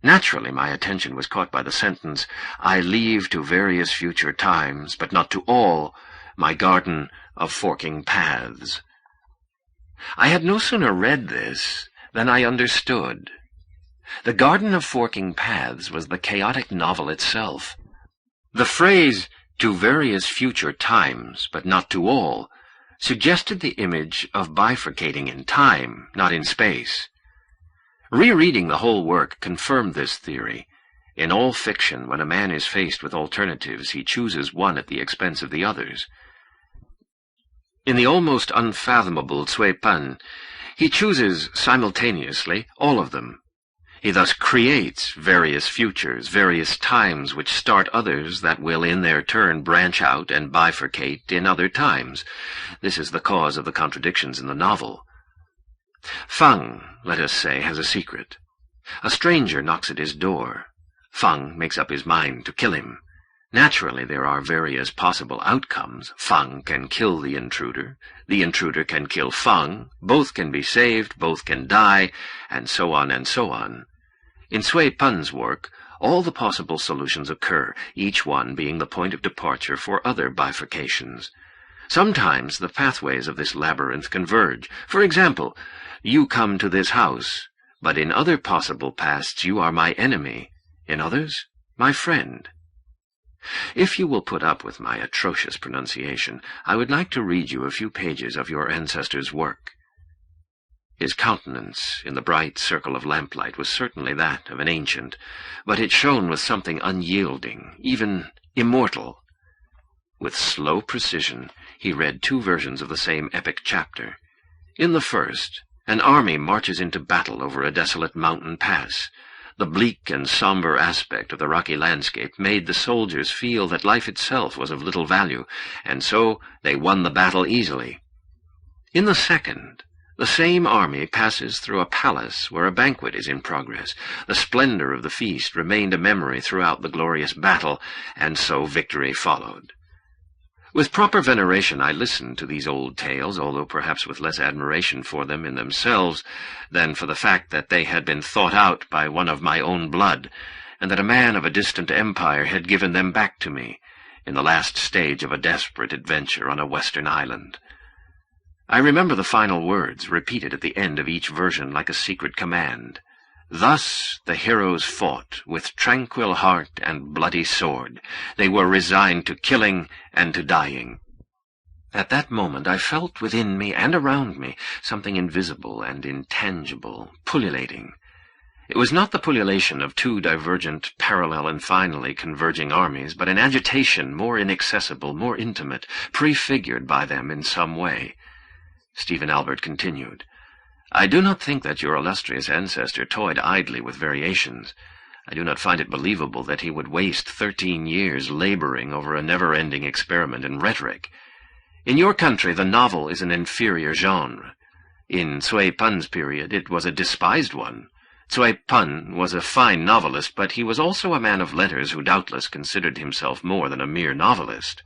Naturally, my attention was caught by the sentence, "I leave to various future times, but not to all, my garden of forking paths." I had no sooner read this than I understood. The garden of forking paths was the chaotic novel itself. The phrase, "to various future times, but not to all," suggested the image of bifurcating in time, not in space. Rereading the whole work confirmed this theory. In all fiction, when a man is faced with alternatives, he chooses one at the expense of the others. In the almost unfathomable Two Prologue, he chooses simultaneously all of them. He thus creates various futures, various times which start others that will in their turn branch out and bifurcate in other times. This is the cause of the contradictions in the novel. Fang, let us say, has a secret. A stranger knocks at his door. Fang makes up his mind to kill him. Naturally, there are various possible outcomes. Fang can kill the intruder can kill Fang, both can be saved, both can die, and so on and so on. In Two Prologue's work, all the possible solutions occur, each one being the point of departure for other bifurcations. Sometimes the pathways of this labyrinth converge. For example, you come to this house, but in other possible pasts you are my enemy, in others, my friend. If you will put up with my atrocious pronunciation, I would like to read you a few pages of your ancestor's work. His countenance in the bright circle of lamplight was certainly that of an ancient, but it shone with something unyielding, even immortal. With slow precision, he read two versions of the same epic chapter. In the first, an army marches into battle over a desolate mountain pass. The bleak and somber aspect of the rocky landscape made the soldiers feel that life itself was of little value, and so they won the battle easily. In the second, the same army passes through a palace where a banquet is in progress. The splendor of the feast remained a memory throughout the glorious battle, and so victory followed. With proper veneration I listened to these old tales, although perhaps with less admiration for them in themselves than for the fact that they had been thought out by one of my own blood, and that a man of a distant empire had given them back to me, in the last stage of a desperate adventure on a western island. I remember the final words, repeated at the end of each version like a secret command. Thus the heroes fought, with tranquil heart and bloody sword. They were resigned to killing and to dying. At that moment I felt within me and around me something invisible and intangible, pullulating. It was not the pullulation of two divergent, parallel, and finally converging armies, but an agitation more inaccessible, more intimate, prefigured by them in some way. Stephen Albert continued, I do not think that your illustrious ancestor toyed idly with variations. I do not find it believable that he would waste 13 years laboring over a never-ending experiment in rhetoric. In your country, the novel is an inferior genre. In Two Prologue's period, it was a despised one. Two Prologue was a fine novelist, but he was also a man of letters who doubtless considered himself more than a mere novelist.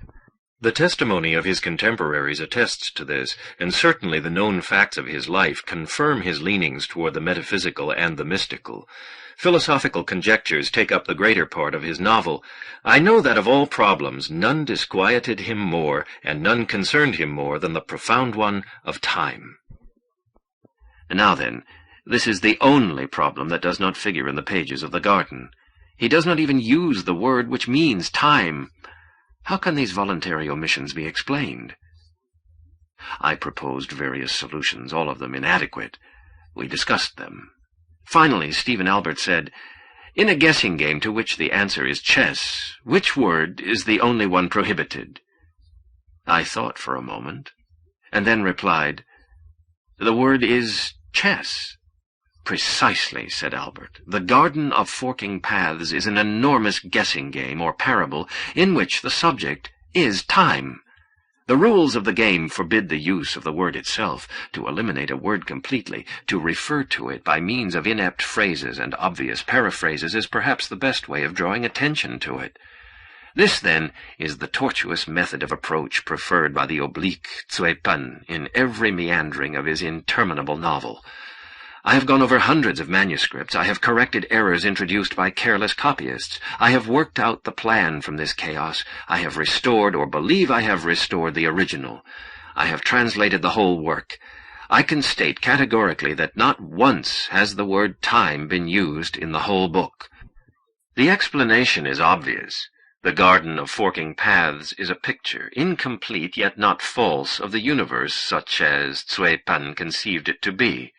The testimony of his contemporaries attests to this, and certainly the known facts of his life confirm his leanings toward the metaphysical and the mystical. Philosophical conjectures take up the greater part of his novel. I know that of all problems none disquieted him more, and none concerned him more than the profound one of time. Now then, this is the only problem that does not figure in the pages of the garden. He does not even use the word which means time. How can these voluntary omissions be explained? I proposed various solutions, all of them inadequate. We discussed them. Finally, Stephen Albert said, "In a guessing game to which the answer is chess, which word is the only one prohibited?" I thought for a moment, and then replied, "The word is chess." "Precisely," said Albert. "The Garden of Forking Paths is an enormous guessing game or parable in which the subject is time. The rules of the game forbid the use of the word itself. To eliminate a word completely, to refer to it by means of inept phrases and obvious paraphrases is perhaps the best way of drawing attention to it. This, then, is the tortuous method of approach preferred by the oblique Quain in every meandering of his interminable novel. I have gone over hundreds of manuscripts. I have corrected errors introduced by careless copyists. I have worked out the plan from this chaos. I have restored, or believe I have restored, the original. I have translated the whole work. I can state categorically that not once has the word time been used in the whole book. The explanation is obvious. The Garden of Forking Paths is a picture, incomplete yet not false, of the universe such as Quain conceived it to be.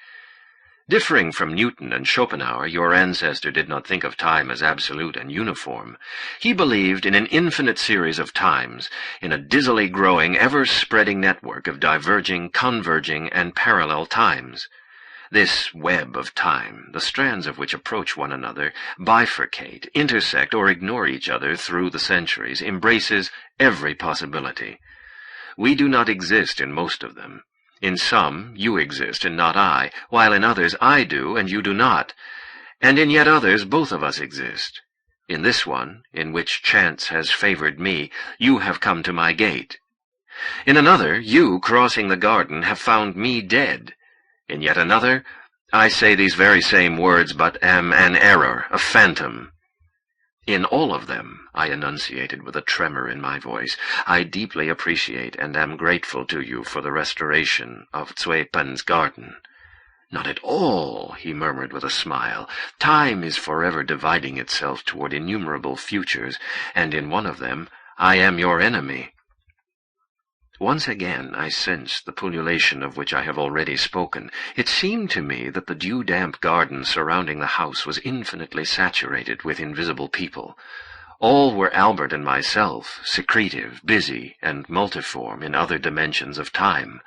Differing from Newton and Schopenhauer, your ancestor did not think of time as absolute and uniform. He believed in an infinite series of times, in a dizzily growing, ever-spreading network of diverging, converging, and parallel times. This web of time, the strands of which approach one another, bifurcate, intersect, or ignore each other through the centuries, embraces every possibility. We do not exist in most of them. In some, you exist and not I, while in others I do and you do not. And in yet others, both of us exist. In this one, in which chance has favored me, you have come to my gate. In another, you, crossing the garden, have found me dead. In yet another, I say these very same words, but am an error, a phantom. In all of them, I enunciated with a tremor in my voice, I deeply appreciate and am grateful to you for the restoration of Quain's garden. Not at all, he murmured with a smile. Time is forever dividing itself toward innumerable futures, and in one of them I am your enemy. Once again I sensed the pullulation of which I have already spoken. It seemed to me that the dew-damp garden surrounding the house was infinitely saturated with invisible people. All were Albert and myself, secretive, busy, and multiform in other dimensions of time.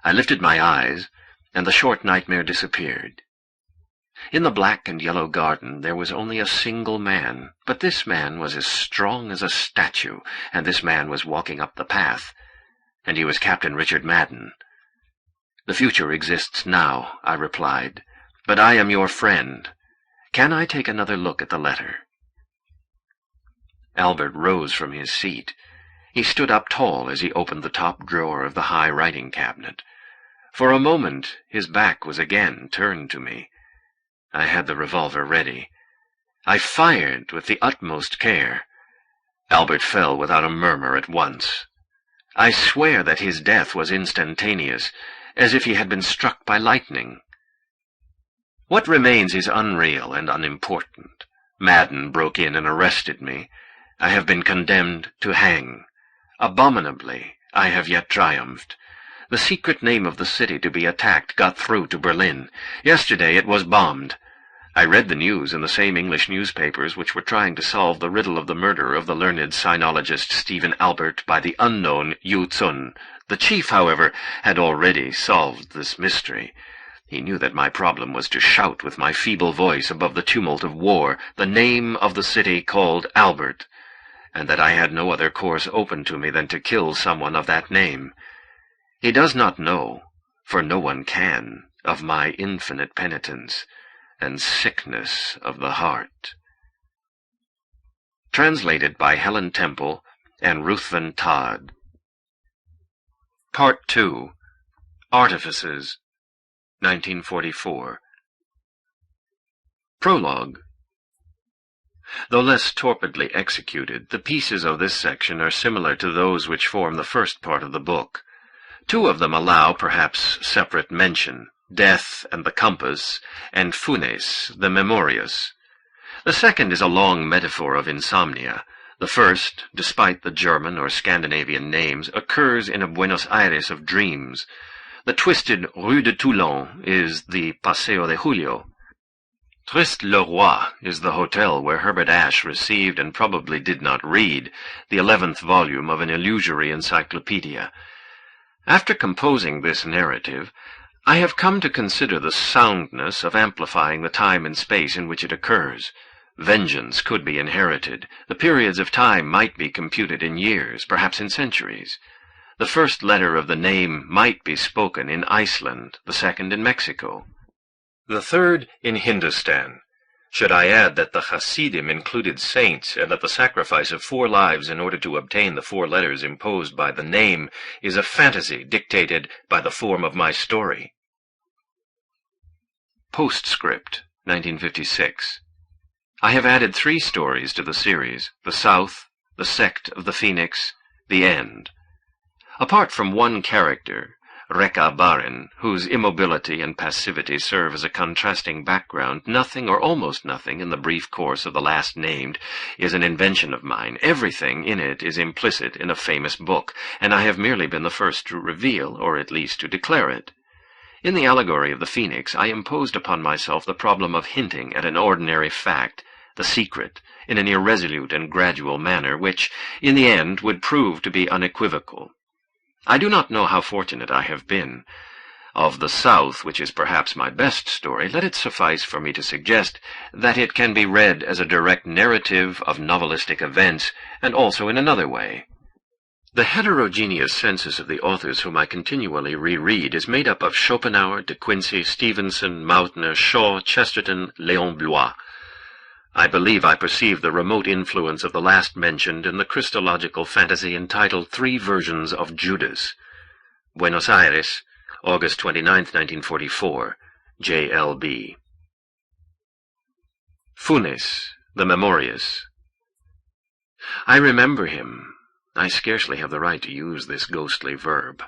I lifted my eyes, and the short nightmare disappeared. In the black and yellow garden there was only a single man, but this man was as strong as a statue, and this man was walking up the path. And he was Captain Richard Madden. "The future exists now," I replied, "but I am your friend. Can I take another look at the letter?" Albert rose from his seat. He stood up tall as he opened the top drawer of the high writing cabinet. For a moment his back was again turned to me. I had the revolver ready. I fired with the utmost care. Albert fell without a murmur at once. I swear that his death was instantaneous, as if he had been struck by lightning. What remains is unreal and unimportant. Madden broke in and arrested me. I have been condemned to hang. Abominably, I have yet triumphed. The secret name of the city to be attacked got through to Berlin. Yesterday it was bombed. I read the news in the same English newspapers which were trying to solve the riddle of the murder of the learned sinologist Stephen Albert by the unknown Tlön. The chief, however, had already solved this mystery. He knew that my problem was to shout with my feeble voice above the tumult of war the name of the city called Albert, and that I had no other course open to me than to kill someone of that name. He does not know, for no one can, of my infinite penitence and sickness of the heart. Translated by Helen Temple and Ruthven Todd. Part 2. Artifices, 1944. Prologue. Though less torpidly executed, the pieces of this section are similar to those which form the first part of the book. Two of them allow perhaps separate mention, Death and the Compass, and Funes, the Memorious. The second is a long metaphor of insomnia. The first, despite the German or Scandinavian names, occurs in a Buenos Aires of dreams. The twisted Rue de Tlön is the Paseo de Julio. Triste le Roi is the hotel where Herbert received and probably did not read the 11th volume of an illusory encyclopedia. After composing this narrative, I have come to consider the soundness of amplifying the time and space in which it occurs. Vengeance could be inherited. The periods of time might be computed in years, perhaps in centuries. The first letter of the name might be spoken in Iceland, the second in Mexico, the third in Hindustan. Should I add that the Hasidim included saints, and that the sacrifice of 4 lives in order to obtain the 4 letters imposed by the name is a fantasy dictated by the form of my story. Postscript, 1956. I have added 3 stories to the series: The South, The Sect of the Phoenix, The End. Apart from one character, Rekha Barin, whose immobility and passivity serve as a contrasting background, nothing or almost nothing in the brief course of the last named is an invention of mine. Everything in it is implicit in a famous book, and I have merely been the first to reveal, or at least to declare it. In the allegory of the Phoenix, I imposed upon myself the problem of hinting at an ordinary fact, the secret, in an irresolute and gradual manner, which, in the end, would prove to be unequivocal. I do not know how fortunate I have been. Of the South, which is perhaps my best story, let it suffice for me to suggest that it can be read as a direct narrative of novelistic events, and also in another way. The heterogeneous census of the authors whom I continually reread is made up of Schopenhauer, De Quincey, Stevenson, Mautner, Shaw, Chesterton, Léon Blois. I believe I perceive the remote influence of the last mentioned in the Christological fantasy entitled 3 Versions of Judas. Buenos Aires, August 29, 1944, J.L.B. Funes, the Memorious. I remember him. I scarcely have the right to use this ghostly verb.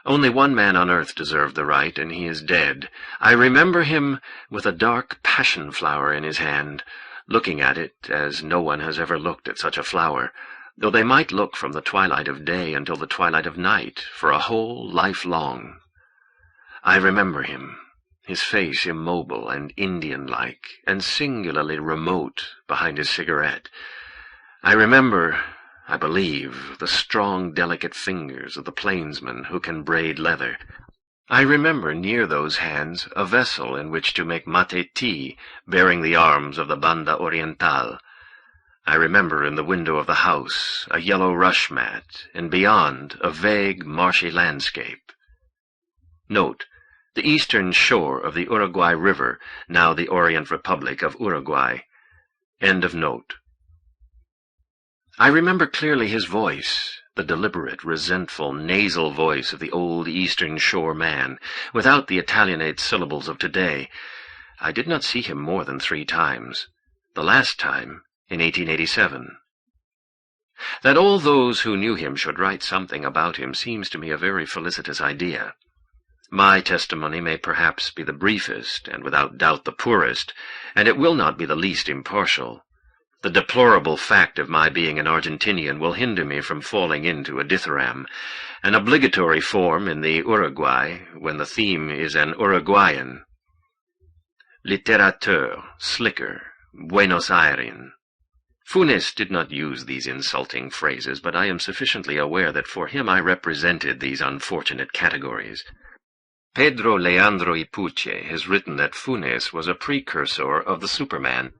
Only one man on earth deserved the right, and he is dead. I remember him with a dark passion flower in his hand, looking at it as no one has ever looked at such a flower, though they might look from the twilight of day until the twilight of night, for a whole life long. I remember him, his face immobile and Indian-like, and singularly remote behind his cigarette. I remember, I believe, the strong, delicate fingers of the plainsman who can braid leather. I remember near those hands a vessel in which to make mate tea, bearing the arms of the Banda Oriental. I remember in the window of the house a yellow rush mat, and beyond a vague, marshy landscape. Note: the eastern shore of the Uruguay River, now the Orient Republic of Uruguay. End of note. I remember clearly his voice, the deliberate, resentful, nasal voice of the old Eastern Shore man, without the Italianate syllables of today. I did not see him more than 3 times, the last time in 1887. That all those who knew him should write something about him seems to me a very felicitous idea. My testimony may perhaps be the briefest, and without doubt the poorest, and it will not be the least impartial. The deplorable fact of my being an Argentinian will hinder me from falling into a dithyramb, an obligatory form in the Uruguay when the theme is an Uruguayan. Littérateur, slicker, Buenos Aires. Funes did not use these insulting phrases, but I am sufficiently aware that for him I represented these unfortunate categories. Pedro Leandro Ipuche has written that Funes was a precursor of the Superman,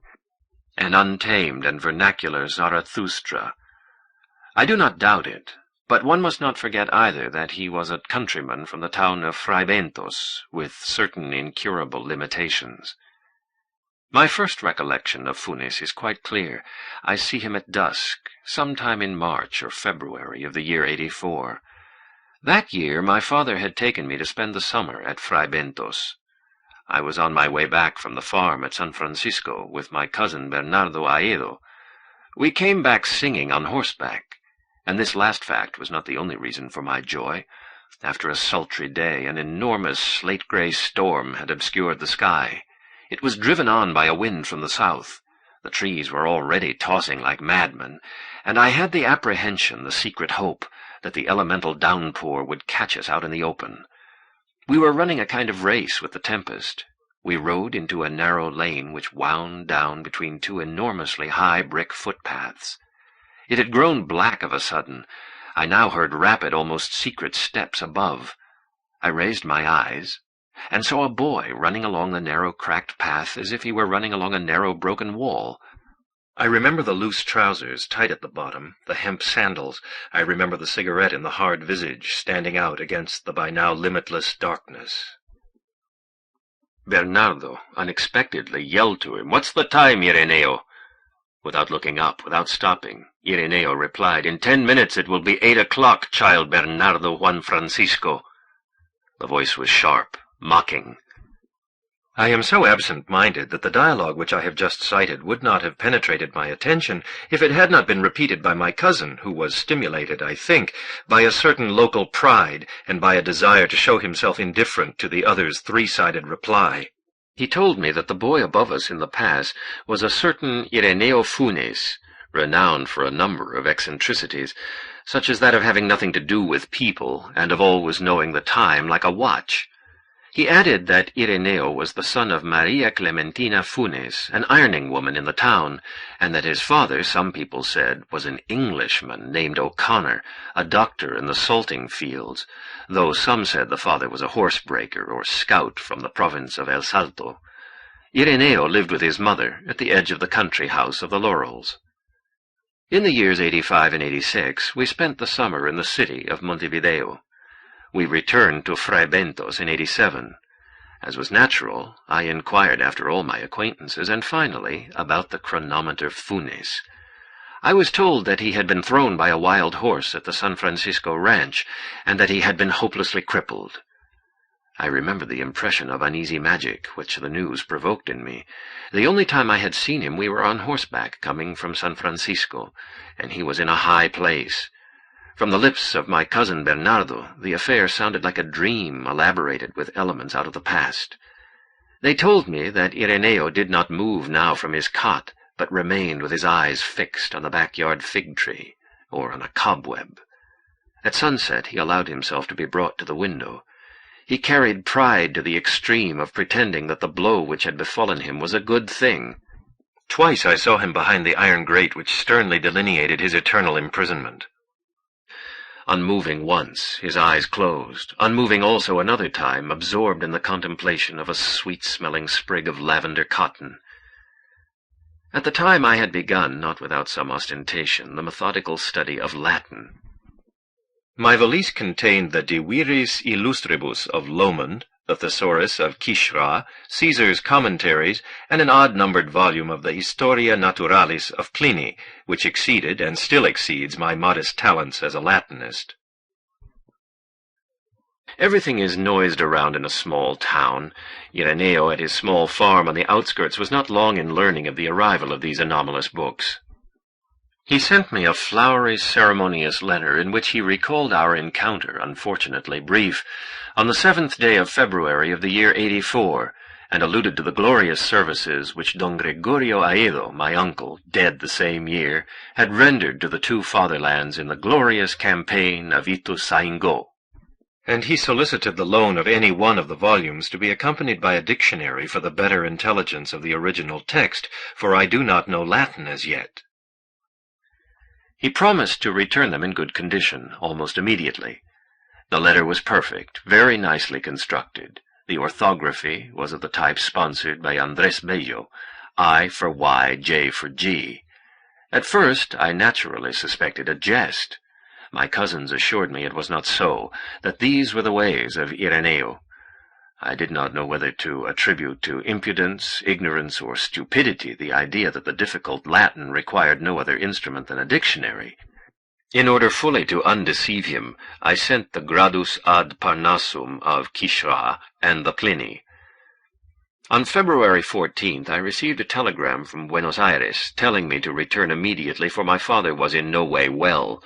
an untamed and vernacular Zarathustra. I do not doubt it, but one must not forget either that he was a countryman from the town of Fraibentos, with certain incurable limitations. My first recollection of Funes is quite clear. I see him at dusk, sometime in March or February of the year 84. That year my father had taken me to spend the summer at Fray Bentos. I was on my way back from the farm at San Francisco with my cousin Bernardo Aedo. We came back singing on horseback, and this last fact was not the only reason for my joy. After a sultry day, an enormous slate-gray storm had obscured the sky. It was driven on by a wind from the south. The trees were already tossing like madmen, and I had the apprehension, the secret hope, that the elemental downpour would catch us out in the open. We were running a kind of race with the tempest. We rode into a narrow lane which wound down between two enormously high brick footpaths. It had grown black of a sudden. I now heard rapid, almost secret steps above. I raised my eyes, and saw a boy running along the narrow cracked path as if he were running along a narrow broken wall. I remember the loose trousers, tight at the bottom, the hemp sandals. I remember the cigarette in the hard visage, standing out against the by now limitless darkness. Bernardo, unexpectedly, yelled to him, "What's the time, Ireneo?" Without looking up, without stopping, Ireneo replied, "In 10 minutes it will be 8 o'clock, child Bernardo Juan Francisco." The voice was sharp, mocking. I am so absent-minded that the dialogue which I have just cited would not have penetrated my attention if it had not been repeated by my cousin, who was stimulated, I think, by a certain local pride and by a desire to show himself indifferent to the other's three-sided reply. He told me that the boy above us in the pass was a certain Ireneo Funes, renowned for a number of eccentricities, such as that of having nothing to do with people and of always knowing the time like a watch. He added that Ireneo was the son of Maria Clementina Funes, an ironing woman in the town, and that his father, some people said, was an Englishman named O'Connor, a doctor in the salting fields, though some said the father was a horsebreaker or scout from the province of El Salto. Ireneo lived with his mother at the edge of the country house of the Laurels. In the years 85 and 86, we spent the summer in the city of Montevideo. We returned to Fray Bentos in 87. As was natural, I inquired after all my acquaintances, and finally about the chronometer Funes. I was told that he had been thrown by a wild horse at the San Francisco ranch, and that he had been hopelessly crippled. I remember the impression of uneasy magic which the news provoked in me. The only time I had seen him we were on horseback coming from San Francisco, and he was in a high place. From the lips of my cousin Bernardo, the affair sounded like a dream elaborated with elements out of the past. They told me that Ireneo did not move now from his cot, but remained with his eyes fixed on the backyard fig tree, or on a cobweb. At sunset he allowed himself to be brought to the window. He carried pride to the extreme of pretending that the blow which had befallen him was a good thing. Twice I saw him behind the iron grate which sternly delineated his eternal imprisonment. Unmoving once, his eyes closed, unmoving also another time, absorbed in the contemplation of a sweet-smelling sprig of lavender cotton. At the time I had begun, not without some ostentation, the methodical study of Latin. My valise contained the De Viris Illustribus of Lomond, the Thesaurus of Kishra, Caesar's Commentaries, and an odd-numbered volume of the Historia Naturalis of Pliny, which exceeded and still exceeds my modest talents as a Latinist. Everything is noised around in a small town. Ireneo at his small farm on the outskirts was not long in learning of the arrival of these anomalous books. He sent me a flowery, ceremonious letter in which he recalled our encounter, unfortunately brief, on the 7th day of February of the year 84, and alluded to the glorious services which Don Gregorio Aedo, my uncle, dead the same year, had rendered to the two fatherlands in the glorious campaign of Ituzaingó. And he solicited the loan of any one of the volumes to be accompanied by a dictionary for the better intelligence of the original text, for I do not know Latin as yet. He promised to return them in good condition, almost immediately. The letter was perfect, very nicely constructed. The orthography was of the type sponsored by Andrés Bello, I for Y, J for G. At first I naturally suspected a jest. My cousins assured me it was not so, that these were the ways of Ireneo. I did not know whether to attribute to impudence, ignorance, or stupidity the idea that the difficult Latin required no other instrument than a dictionary. In order fully to undeceive him, I sent the Gradus ad Parnassum of Quixote and the Pliny. On February 14th, I received a telegram from Buenos Aires telling me to return immediately, for my father was in no way well.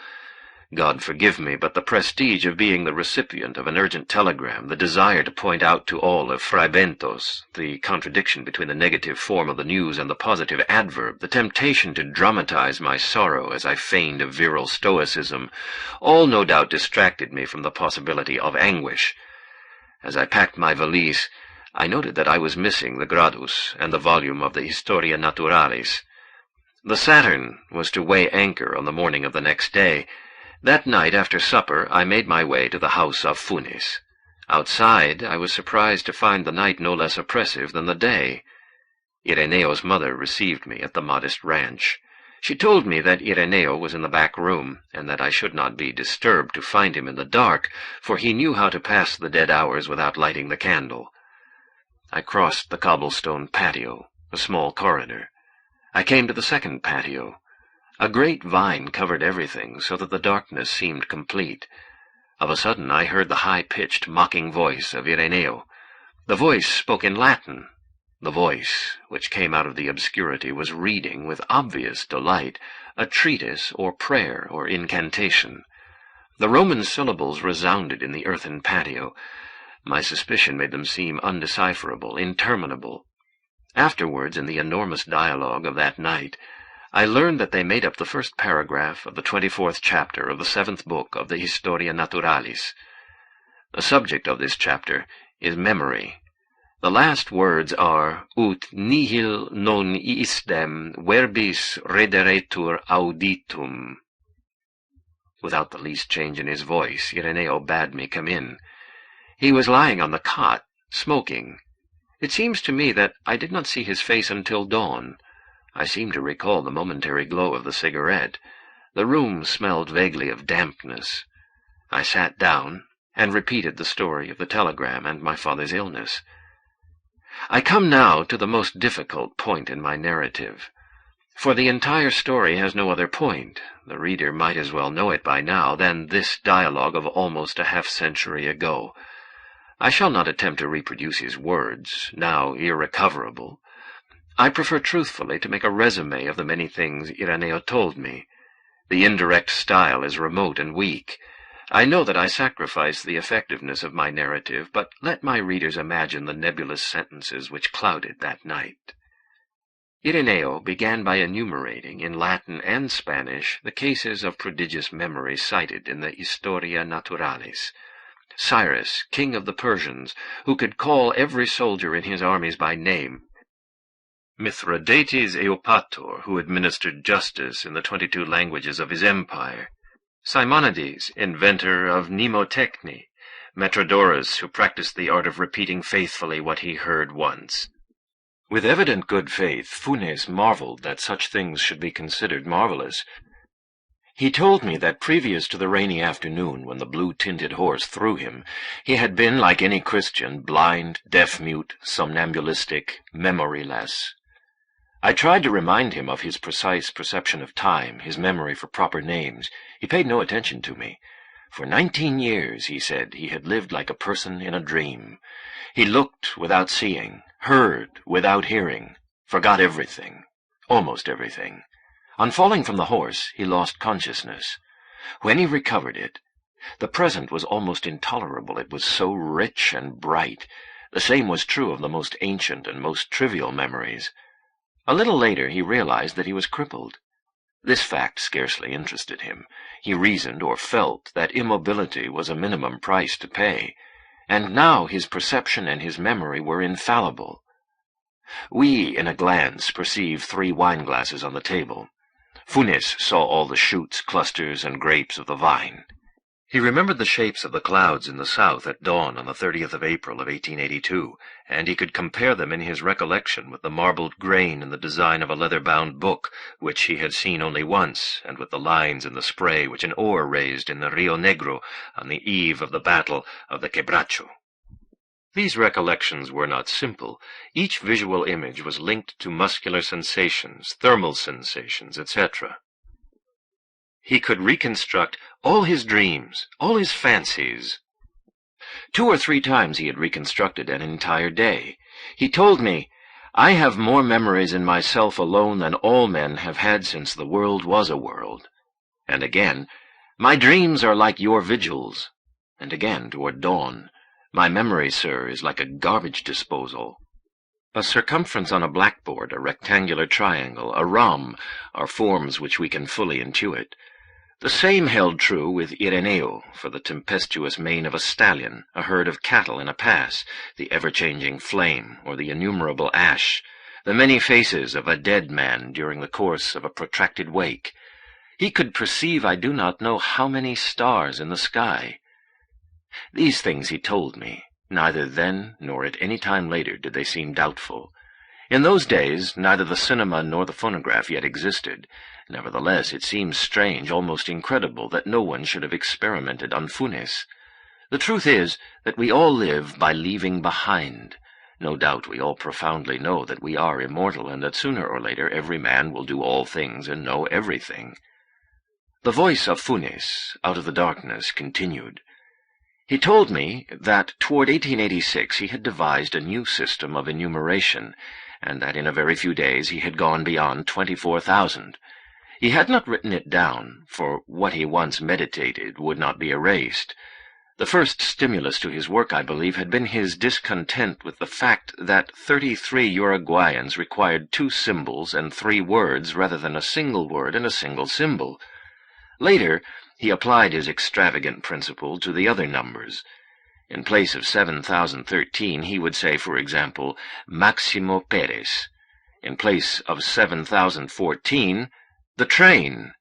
God forgive me, but the prestige of being the recipient of an urgent telegram, the desire to point out to all of Fray Bentos the contradiction between the negative form of the news and the positive adverb, the temptation to dramatize my sorrow as I feigned a virile stoicism, all no doubt distracted me from the possibility of anguish. As I packed my valise, I noted that I was missing the Gradus and the volume of the Historia Naturalis. The Saturn was to weigh anchor on the morning of the next day. That night, after supper, I made my way to the house of Funes. Outside, I was surprised to find the night no less oppressive than the day. Ireneo's mother received me at the modest ranch. She told me that Ireneo was in the back room, and that I should not be disturbed to find him in the dark, for he knew how to pass the dead hours without lighting the candle. I crossed the cobblestone patio, a small corridor. I came to the second patio. A great vine covered everything, so that the darkness seemed complete. Of a sudden I heard the high-pitched, mocking voice of Ireneo. The voice spoke in Latin. The voice, which came out of the obscurity, was reading, with obvious delight, a treatise or prayer or incantation. The Roman syllables resounded in the earthen patio. My suspicion made them seem undecipherable, interminable. Afterwards, in the enormous dialogue of that night, I learned that they made up the first paragraph of the 24th chapter of the 7th book of the Historia Naturalis. The subject of this chapter is memory. The last words are, ut nihil non istem verbis rederetur auditum. Without the least change in his voice, Ireneo bade me come in. He was lying on the cot, smoking. It seems to me that I did not see his face until dawn. I seem to recall the momentary glow of the cigarette. The room smelled vaguely of dampness. I sat down and repeated the story of the telegram and my father's illness. I come now to the most difficult point in my narrative. For the entire story has no other point, the reader might as well know it by now, than this dialogue of almost a half-century ago. I shall not attempt to reproduce his words, now irrecoverable. I prefer truthfully to make a resume of the many things Ireneo told me. The indirect style is remote and weak. I know that I sacrifice the effectiveness of my narrative, but let my readers imagine the nebulous sentences which clouded that night. Ireneo began by enumerating, in Latin and Spanish, the cases of prodigious memory cited in the Historia Naturalis. Cyrus, king of the Persians, who could call every soldier in his armies by name. Mithridates Eupator, who administered justice in the 22 languages of his empire. Simonides, inventor of mnemotechny. Metrodorus, who practiced the art of repeating faithfully what he heard once. With evident good faith, Funes marveled that such things should be considered marvelous. He told me that previous to the rainy afternoon when the blue-tinted horse threw him, he had been, like any Christian, blind, deaf-mute, somnambulistic, memoryless. I tried to remind him of his precise perception of time, his memory for proper names. He paid no attention to me. For 19 years, he said, he had lived like a person in a dream. He looked without seeing, heard without hearing, forgot everything, almost everything. On falling from the horse, he lost consciousness. When he recovered it, the present was almost intolerable. It was so rich and bright. The same was true of the most ancient and most trivial memories. A little later he realized that he was crippled. This fact scarcely interested him. He reasoned or felt that immobility was a minimum price to pay, and now his perception and his memory were infallible. We, in a glance, perceived 3 wine-glasses on the table. Funes saw all the shoots, clusters, and grapes of the vine. He remembered the shapes of the clouds in the south at dawn on the 30th of April of 1882, and he could compare them in his recollection with the marbled grain in the design of a leather-bound book, which he had seen only once, and with the lines in the spray which an oar raised in the Rio Negro on the eve of the battle of the Quebracho. These recollections were not simple. Each visual image was linked to muscular sensations, thermal sensations, etc. He could reconstruct all his dreams, all his fancies. 2 or 3 times he had reconstructed an entire day. He told me, "I have more memories in myself alone than all men have had since the world was a world." And again, "My dreams are like your vigils." And again, toward dawn, "My memory, sir, is like a garbage disposal." A circumference on a blackboard, a rectangular triangle, a rhomb, are forms which we can fully intuit. The same held true with Ireneo for the tempestuous mane of a stallion, a herd of cattle in a pass, the ever-changing flame, or the innumerable ash, the many faces of a dead man during the course of a protracted wake. He could perceive I do not know how many stars in the sky. These things he told me. Neither then nor at any time later did they seem doubtful. In those days neither the cinema nor the phonograph yet existed. Nevertheless, it seems strange, almost incredible, that no one should have experimented on Funes. The truth is that we all live by leaving behind. No doubt we all profoundly know that we are immortal, and that sooner or later every man will do all things and know everything. The voice of Funes, out of the darkness, continued. He told me that toward 1886 he had devised a new system of enumeration, and that in a very few days he had gone beyond 24,000. He had not written it down, for what he once meditated would not be erased. The first stimulus to his work, I believe, had been his discontent with the fact that 33 Uruguayans required 2 symbols and 3 words rather than a single word and a single symbol. Later, he applied his extravagant principle to the other numbers. In place of 7,013, he would say, for example, Maximo Perez. In place of 7,014, the train.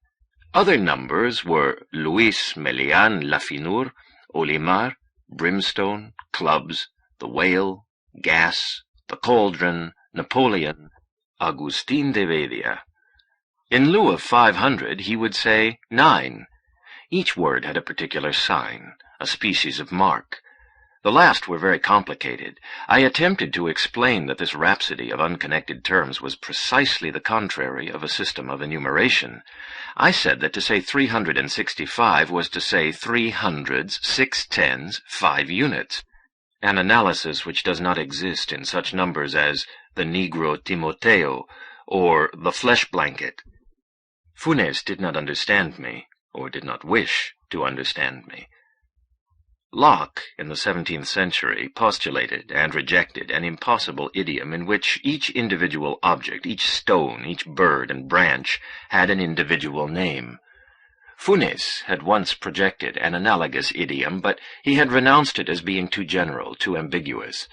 Other numbers were Luis Melian Lafinur, Olimar, Brimstone, Clubs, the Whale, Gas, the Cauldron, Napoleon, Agustin de Vedia. In lieu of 500, he would say 9. Each word had a particular sign, a species of mark. The last were very complicated. I attempted to explain that this rhapsody of unconnected terms was precisely the contrary of a system of enumeration. I said that to say 365 was to say 3 hundreds, 6 tens, 5 units, an analysis which does not exist in such numbers as the Negro Timoteo or the flesh blanket. Funes did not understand me, or did not wish to understand me. Locke, in the 17th century, postulated and rejected an impossible idiom in which each individual object, each stone, each bird and branch, had an individual name. Funes had once projected an analogous idiom, but he had renounced it as being too general, too ambiguous.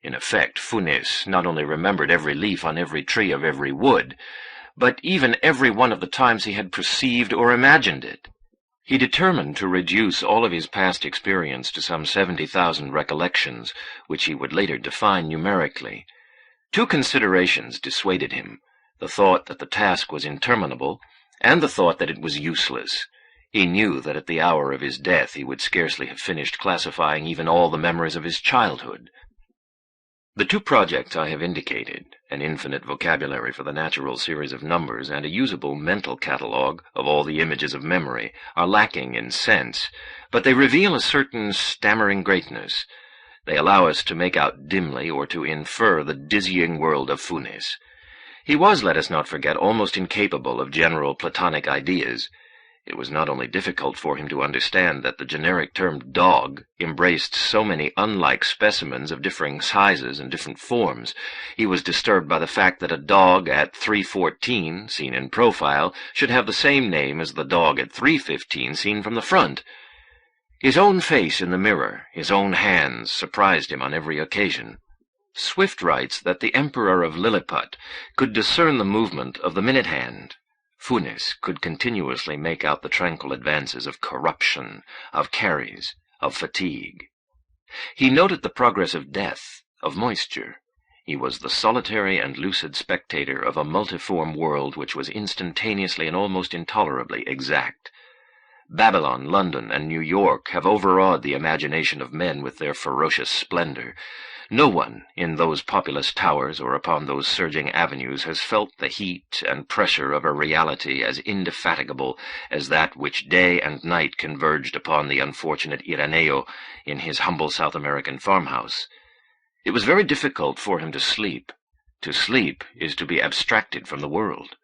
In effect, Funes not only remembered every leaf on every tree of every wood, but even every one of the times he had perceived or imagined it. He determined to reduce all of his past experience to some 70,000 recollections, which he would later define numerically. 2 considerations dissuaded him, the thought that the task was interminable, and the thought that it was useless. He knew that at the hour of his death he would scarcely have finished classifying even all the memories of his childhood. The 2 projects I have indicated, an infinite vocabulary for the natural series of numbers and a usable mental catalogue of all the images of memory, are lacking in sense, but they reveal a certain stammering greatness. They allow us to make out dimly or to infer the dizzying world of Funes. He was, let us not forget, almost incapable of general Platonic ideas. It was not only difficult for him to understand that the generic term dog embraced so many unlike specimens of differing sizes and different forms. He was disturbed by the fact that a dog at 314, seen in profile, should have the same name as the dog at 315, seen from the front. His own face in the mirror, his own hands, surprised him on every occasion. Swift writes that the Emperor of Lilliput could discern the movement of the minute hand. Funes could continuously make out the tranquil advances of corruption, of caries, of fatigue. He noted the progress of death, of moisture. He was the solitary and lucid spectator of a multiform world which was instantaneously and almost intolerably exact. Babylon, London, and New York have overawed the imagination of men with their ferocious splendor. No one in those populous towers or upon those surging avenues has felt the heat and pressure of a reality as indefatigable as that which day and night converged upon the unfortunate Ireneo in his humble South American farmhouse. It was very difficult for him to sleep. To sleep is to be abstracted from the world.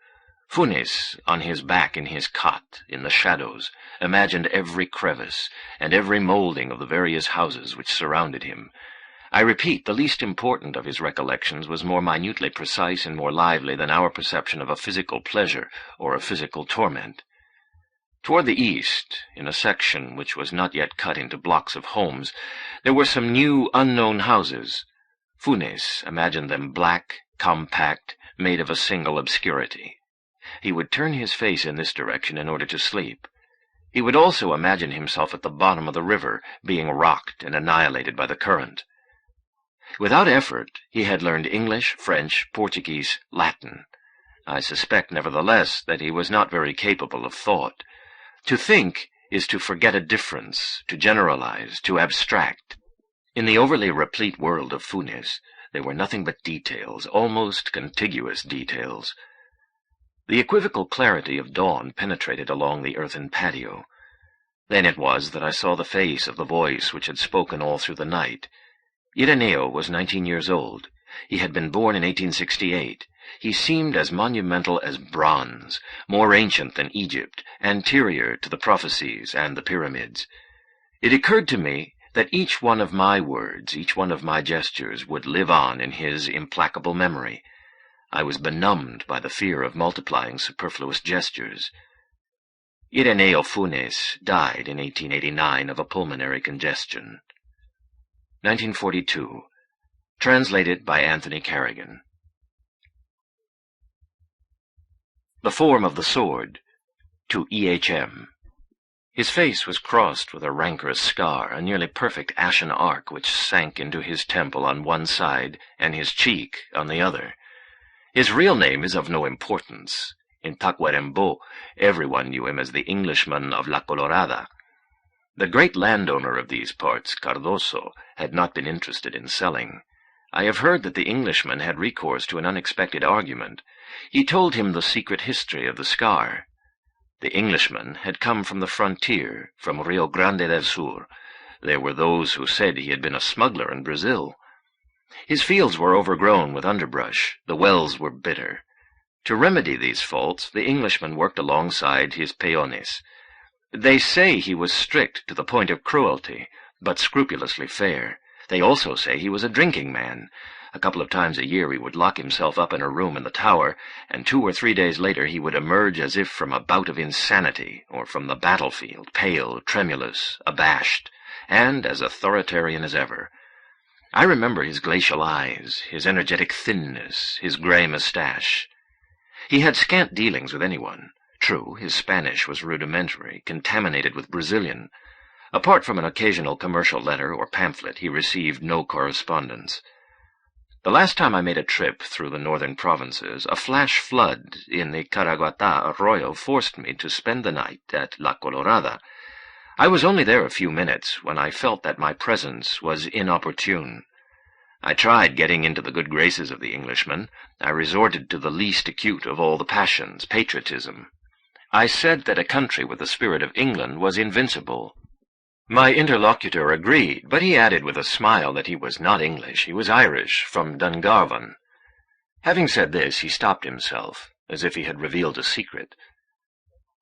Funes, on his back in his cot, in the shadows, imagined every crevice and every molding of the various houses which surrounded him. I repeat, the least important of his recollections was more minutely precise and more lively than our perception of a physical pleasure or a physical torment. Toward the east, in a section which was not yet cut into blocks of homes, there were some new, unknown houses. Funes imagined them black, compact, made of a single obscurity. He would turn his face in this direction in order to sleep. He would also imagine himself at the bottom of the river, being rocked and annihilated by the current. Without effort, he had learned English, French, Portuguese, Latin. I suspect, nevertheless, that he was not very capable of thought. To think is to forget a difference, to generalize, to abstract. In the overly replete world of Funes, there were nothing but details, almost contiguous details. The equivocal clarity of dawn penetrated along the earthen patio. Then it was that I saw the face of the voice which had spoken all through the night. Ireneo was 19 years old. He had been born in 1868. He seemed as monumental as bronze, more ancient than Egypt, anterior to the prophecies and the pyramids. It occurred to me that each one of my words, each one of my gestures, would live on in his implacable memory. I was benumbed by the fear of multiplying superfluous gestures. Ireneo Funes died in 1889 of a pulmonary congestion. 1942. Translated by Anthony Carrigan. The Form of the Sword, to E.H.M. His face was crossed with a rancorous scar, a nearly perfect ashen arc which sank into his temple on one side and his cheek on the other. His real name is of no importance. In Tacuarembó, everyone knew him as the Englishman of La Colorada. The great landowner of these parts, Cardoso, had not been interested in selling. I have heard that the Englishman had recourse to an unexpected argument. He told him the secret history of the scar. The Englishman had come from the frontier, from Rio Grande del Sur. There were those who said he had been a smuggler in Brazil. His fields were overgrown with underbrush. The wells were bitter. To remedy these faults, the Englishman worked alongside his peones. They say he was strict to the point of cruelty, but scrupulously fair. They also say he was a drinking man. A couple of times a year he would lock himself up in a room in the tower, and 2 or 3 days later he would emerge as if from a bout of insanity, or from the battlefield, pale, tremulous, abashed, and as authoritarian as ever. I remember his glacial eyes, his energetic thinness, his grey moustache. He had scant dealings with anyone. True, his Spanish was rudimentary, contaminated with Brazilian. Apart from an occasional commercial letter or pamphlet, he received no correspondence. The last time I made a trip through the northern provinces, a flash flood in the Caraguatá arroyo forced me to spend the night at La Colorada. I was only there a few minutes when I felt that my presence was inopportune. I tried getting into the good graces of the Englishman. I resorted to the least acute of all the passions, patriotism. I said that a country with the spirit of England was invincible. My interlocutor agreed, but he added with a smile that he was not English, he was Irish, from Dungarvan. Having said this, he stopped himself, as if he had revealed a secret.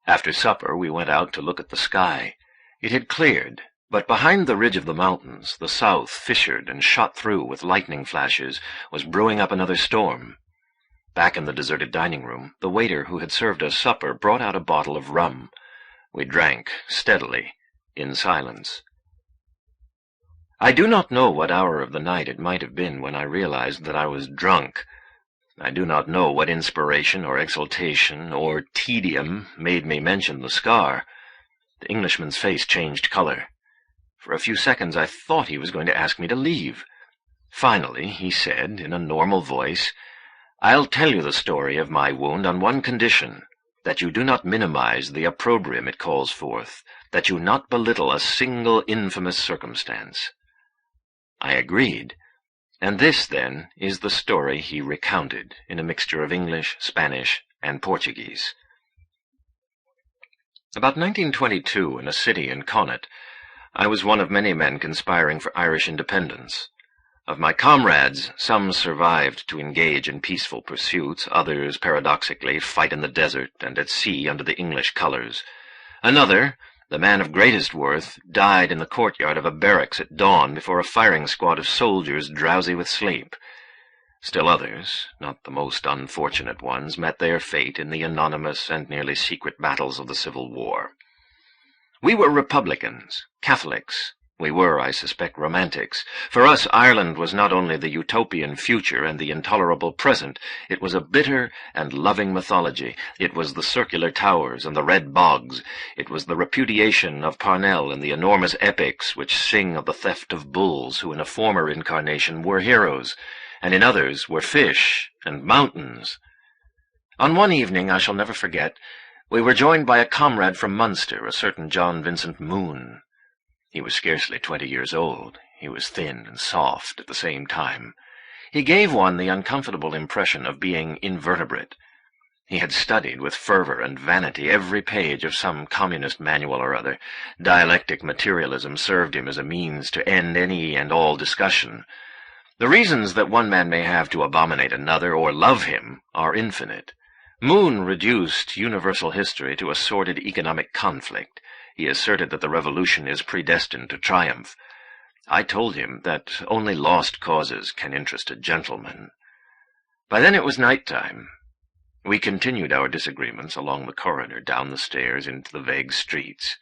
After supper, we went out to look at the sky. It had cleared, but behind the ridge of the mountains, the south, fissured and shot through with lightning flashes, was brewing up another storm. Back in the deserted dining room, the waiter who had served us supper brought out a bottle of rum. We drank steadily, in silence. I do not know what hour of the night it might have been when I realized that I was drunk. I do not know what inspiration or exultation or tedium made me mention the scar. The Englishman's face changed color. For a few seconds I thought he was going to ask me to leave. Finally, he said, in a normal voice, "I'll tell you the story of my wound on one condition. that you do not minimize the opprobrium it calls forth, that you not belittle a single infamous circumstance. I agreed, and this, then, is the story he recounted in a mixture of English, Spanish, and Portuguese. About 1922, in a city in Connaught, I was one of many men conspiring for Irish independence. Of my comrades, some survived to engage in peaceful pursuits, others, paradoxically, fight in the desert and at sea under the English colors. Another, the man of greatest worth, died in the courtyard of a barracks at dawn before a firing squad of soldiers drowsy with sleep. Still others, not the most unfortunate ones, met their fate in the anonymous and nearly secret battles of the Civil War. We were Republicans, Catholics. We were, I suspect, romantics. For us, Ireland was not only the utopian future and the intolerable present, it was a bitter and loving mythology. It was the circular towers and the red bogs. It was the repudiation of Parnell and the enormous epics which sing of the theft of bulls, who in a former incarnation were heroes, and in others were fish and mountains. On one evening I shall never forget, we were joined by a comrade from Munster, a certain John Vincent Moon. He was scarcely 20 years old. He was thin and soft at the same time. He gave one the uncomfortable impression of being invertebrate. He had studied with fervor and vanity every page of some communist manual or other. Dialectic materialism served him as a means to end any and all discussion. The reasons that one man may have to abominate another or love him are infinite. Moon reduced universal history to a sordid economic conflict. He asserted that the revolution is predestined to triumph. I told him that only lost causes can interest a gentleman. By then it was night time. We continued our disagreements along the corridor, down the stairs, into the vague streets.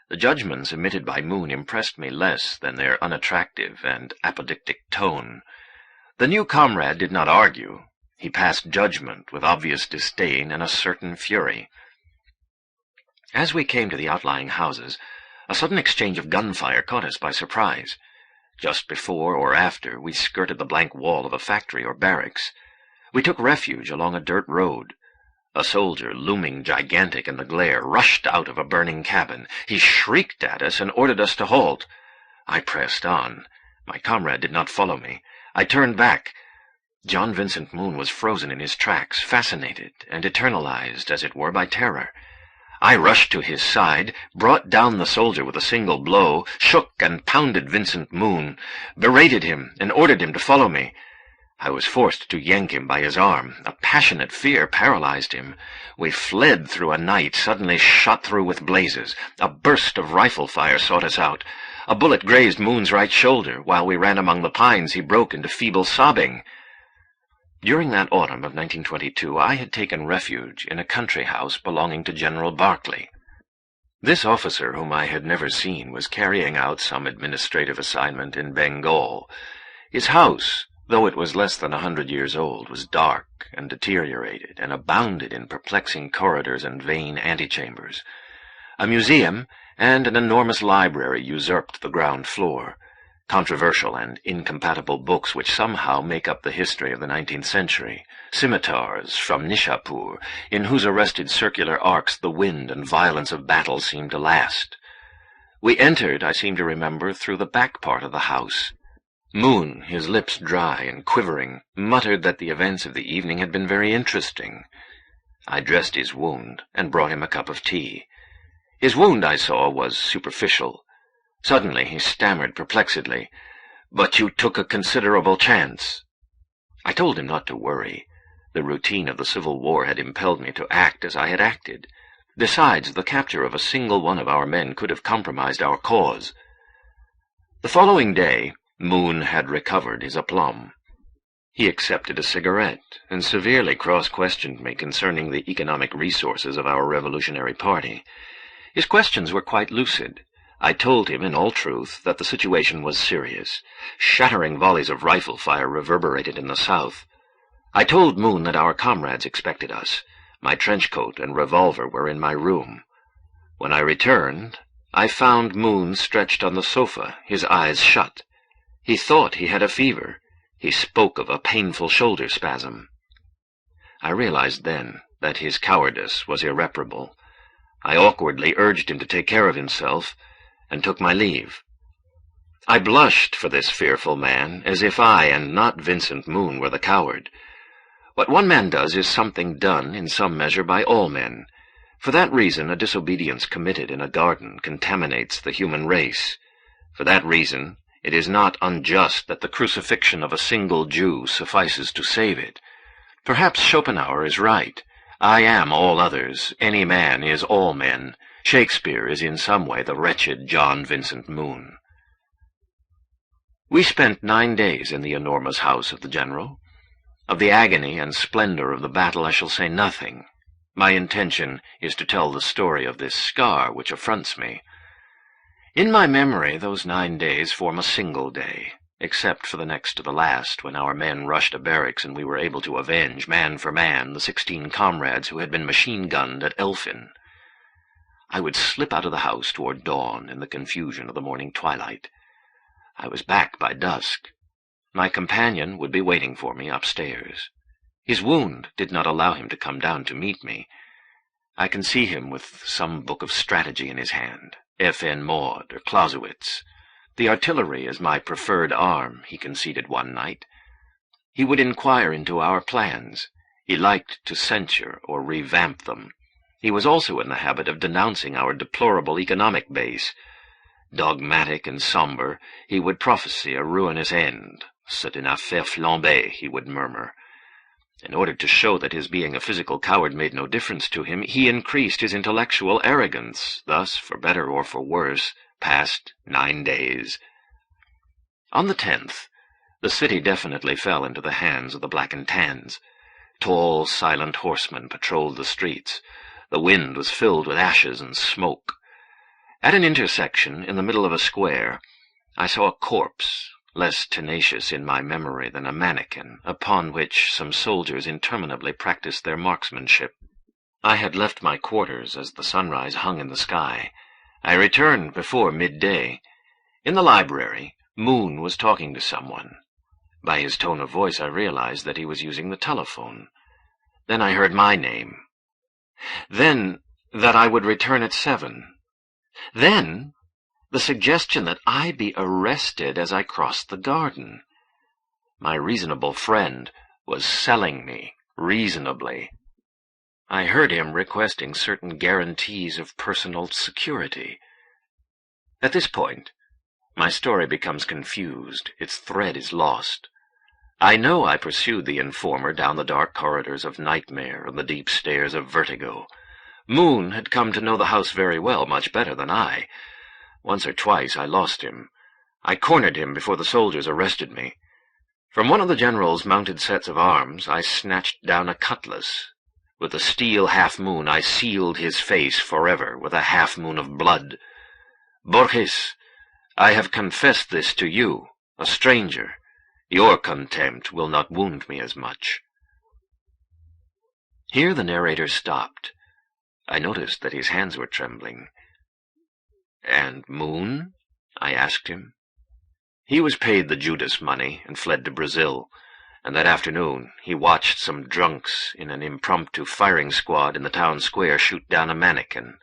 The judgments emitted by Moon impressed me less than their unattractive and apodictic tone. The new comrade did not argue. He passed judgment with obvious disdain and a certain fury. As we came to the outlying houses, a sudden exchange of gunfire caught us by surprise. Just before or after, we skirted the blank wall of a factory or barracks. We took refuge along a dirt road. A soldier, looming gigantic in the glare, rushed out of a burning cabin. He shrieked at us and ordered us to halt. I pressed on. My comrade did not follow me. I turned back. John Vincent Moon was frozen in his tracks, fascinated and eternalized, as it were, by terror. I rushed to his side, brought down the soldier with a single blow, shook and pounded Vincent Moon, berated him, and ordered him to follow me. I was forced to yank him by his arm. A passionate fear paralyzed him. We fled through a night suddenly shot through with blazes. A burst of rifle fire sought us out. A bullet grazed Moon's right shoulder. While we ran among the pines, he broke into feeble sobbing. During that autumn of 1922, I had taken refuge in a country house belonging to General Berkeley. This officer, whom I had never seen, was carrying out some administrative assignment in Bengal. His house, though it was less than 100 years old, was dark and deteriorated, and abounded in perplexing corridors and vain antechambers. A museum and an enormous library usurped the ground floor. Controversial and incompatible books which somehow make up the history of the 19th century, scimitars from Nishapur, in whose arrested circular arcs the wind and violence of battle seemed to last. We entered, I seem to remember, through the back part of the house. Moon, his lips dry and quivering, muttered that the events of the evening had been very interesting. I dressed his wound and brought him a cup of tea. His wound, I saw, was superficial. Suddenly he stammered perplexedly, "But you took a considerable chance." I told him not to worry. The routine of the Civil War had impelled me to act as I had acted. Besides, the capture of a single one of our men could have compromised our cause. The following day, Moon had recovered his aplomb. He accepted a cigarette and severely cross-questioned me concerning the economic resources of our revolutionary party. His questions were quite lucid. I told him, in all truth, that the situation was serious. Shattering volleys of rifle fire reverberated in the south. I told Moon that our comrades expected us. My trench coat and revolver were in my room. When I returned, I found Moon stretched on the sofa, his eyes shut. He thought he had a fever. He spoke of a painful shoulder spasm. I realized then that his cowardice was irreparable. I awkwardly urged him to take care of himself, and took my leave. I blushed for this fearful man, as if I and not Vincent Moon were the coward. What one man does is something done in some measure by all men. For that reason, a disobedience committed in a garden contaminates the human race. For that reason, it is not unjust that the crucifixion of a single Jew suffices to save it. Perhaps Schopenhauer is right. I am all others. Any man is all men. Shakespeare is in some way the wretched John Vincent Moon. We spent 9 days in the enormous house of the general. Of the agony and splendor of the battle I shall say nothing. My intention is to tell the story of this scar which affronts me. In my memory, those 9 days form a single day, except for the next to the last, when our men rushed a barracks and we were able to avenge, man for man, the 16 comrades who had been machine-gunned at Elphin. I would slip out of the house toward dawn in the confusion of the morning twilight. I was back by dusk. My companion would be waiting for me upstairs. His wound did not allow him to come down to meet me. I can see him with some book of strategy in his hand, F.N. Maud or Clausewitz. The artillery is my preferred arm, he conceded one night. He would inquire into our plans. He liked to censure or revamp them. He was also in the habit of denouncing our deplorable economic base. Dogmatic and somber, he would prophesy a ruinous end. C'est une affaire flambée, he would murmur. In order to show that his being a physical coward made no difference to him, he increased his intellectual arrogance. Thus, for better or for worse, passed 9 days. On the 10th, the city definitely fell into the hands of the Black and Tans. Tall, silent horsemen patrolled the streets. The wind was filled with ashes and smoke. At an intersection, in the middle of a square, I saw a corpse, less tenacious in my memory than a mannequin, upon which some soldiers interminably practiced their marksmanship. I had left my quarters as the sunrise hung in the sky. I returned before midday. In the library, Moon was talking to someone. By his tone of voice I realized that he was using the telephone. Then I heard my name. Then, that I would return at 7. Then, the suggestion that I be arrested as I crossed the garden. My reasonable friend was selling me reasonably. I heard him requesting certain guarantees of personal security. At this point, my story becomes confused. Its thread is lost. I know I pursued the informer down the dark corridors of nightmare and the deep stairs of vertigo. Moon had come to know the house very well, much better than I. Once or twice I lost him. I cornered him before the soldiers arrested me. From one of the general's mounted sets of arms I snatched down a cutlass. With a steel half-moon I sealed his face forever with a half-moon of blood. Borges, I have confessed this to you, a stranger. Your contempt will not wound me as much. Here the narrator stopped. I noticed that his hands were trembling. "And Moon?" I asked him. He was paid the Judas money and fled to Brazil, and that afternoon he watched some drunks in an impromptu firing squad in the town square shoot down a mannequin.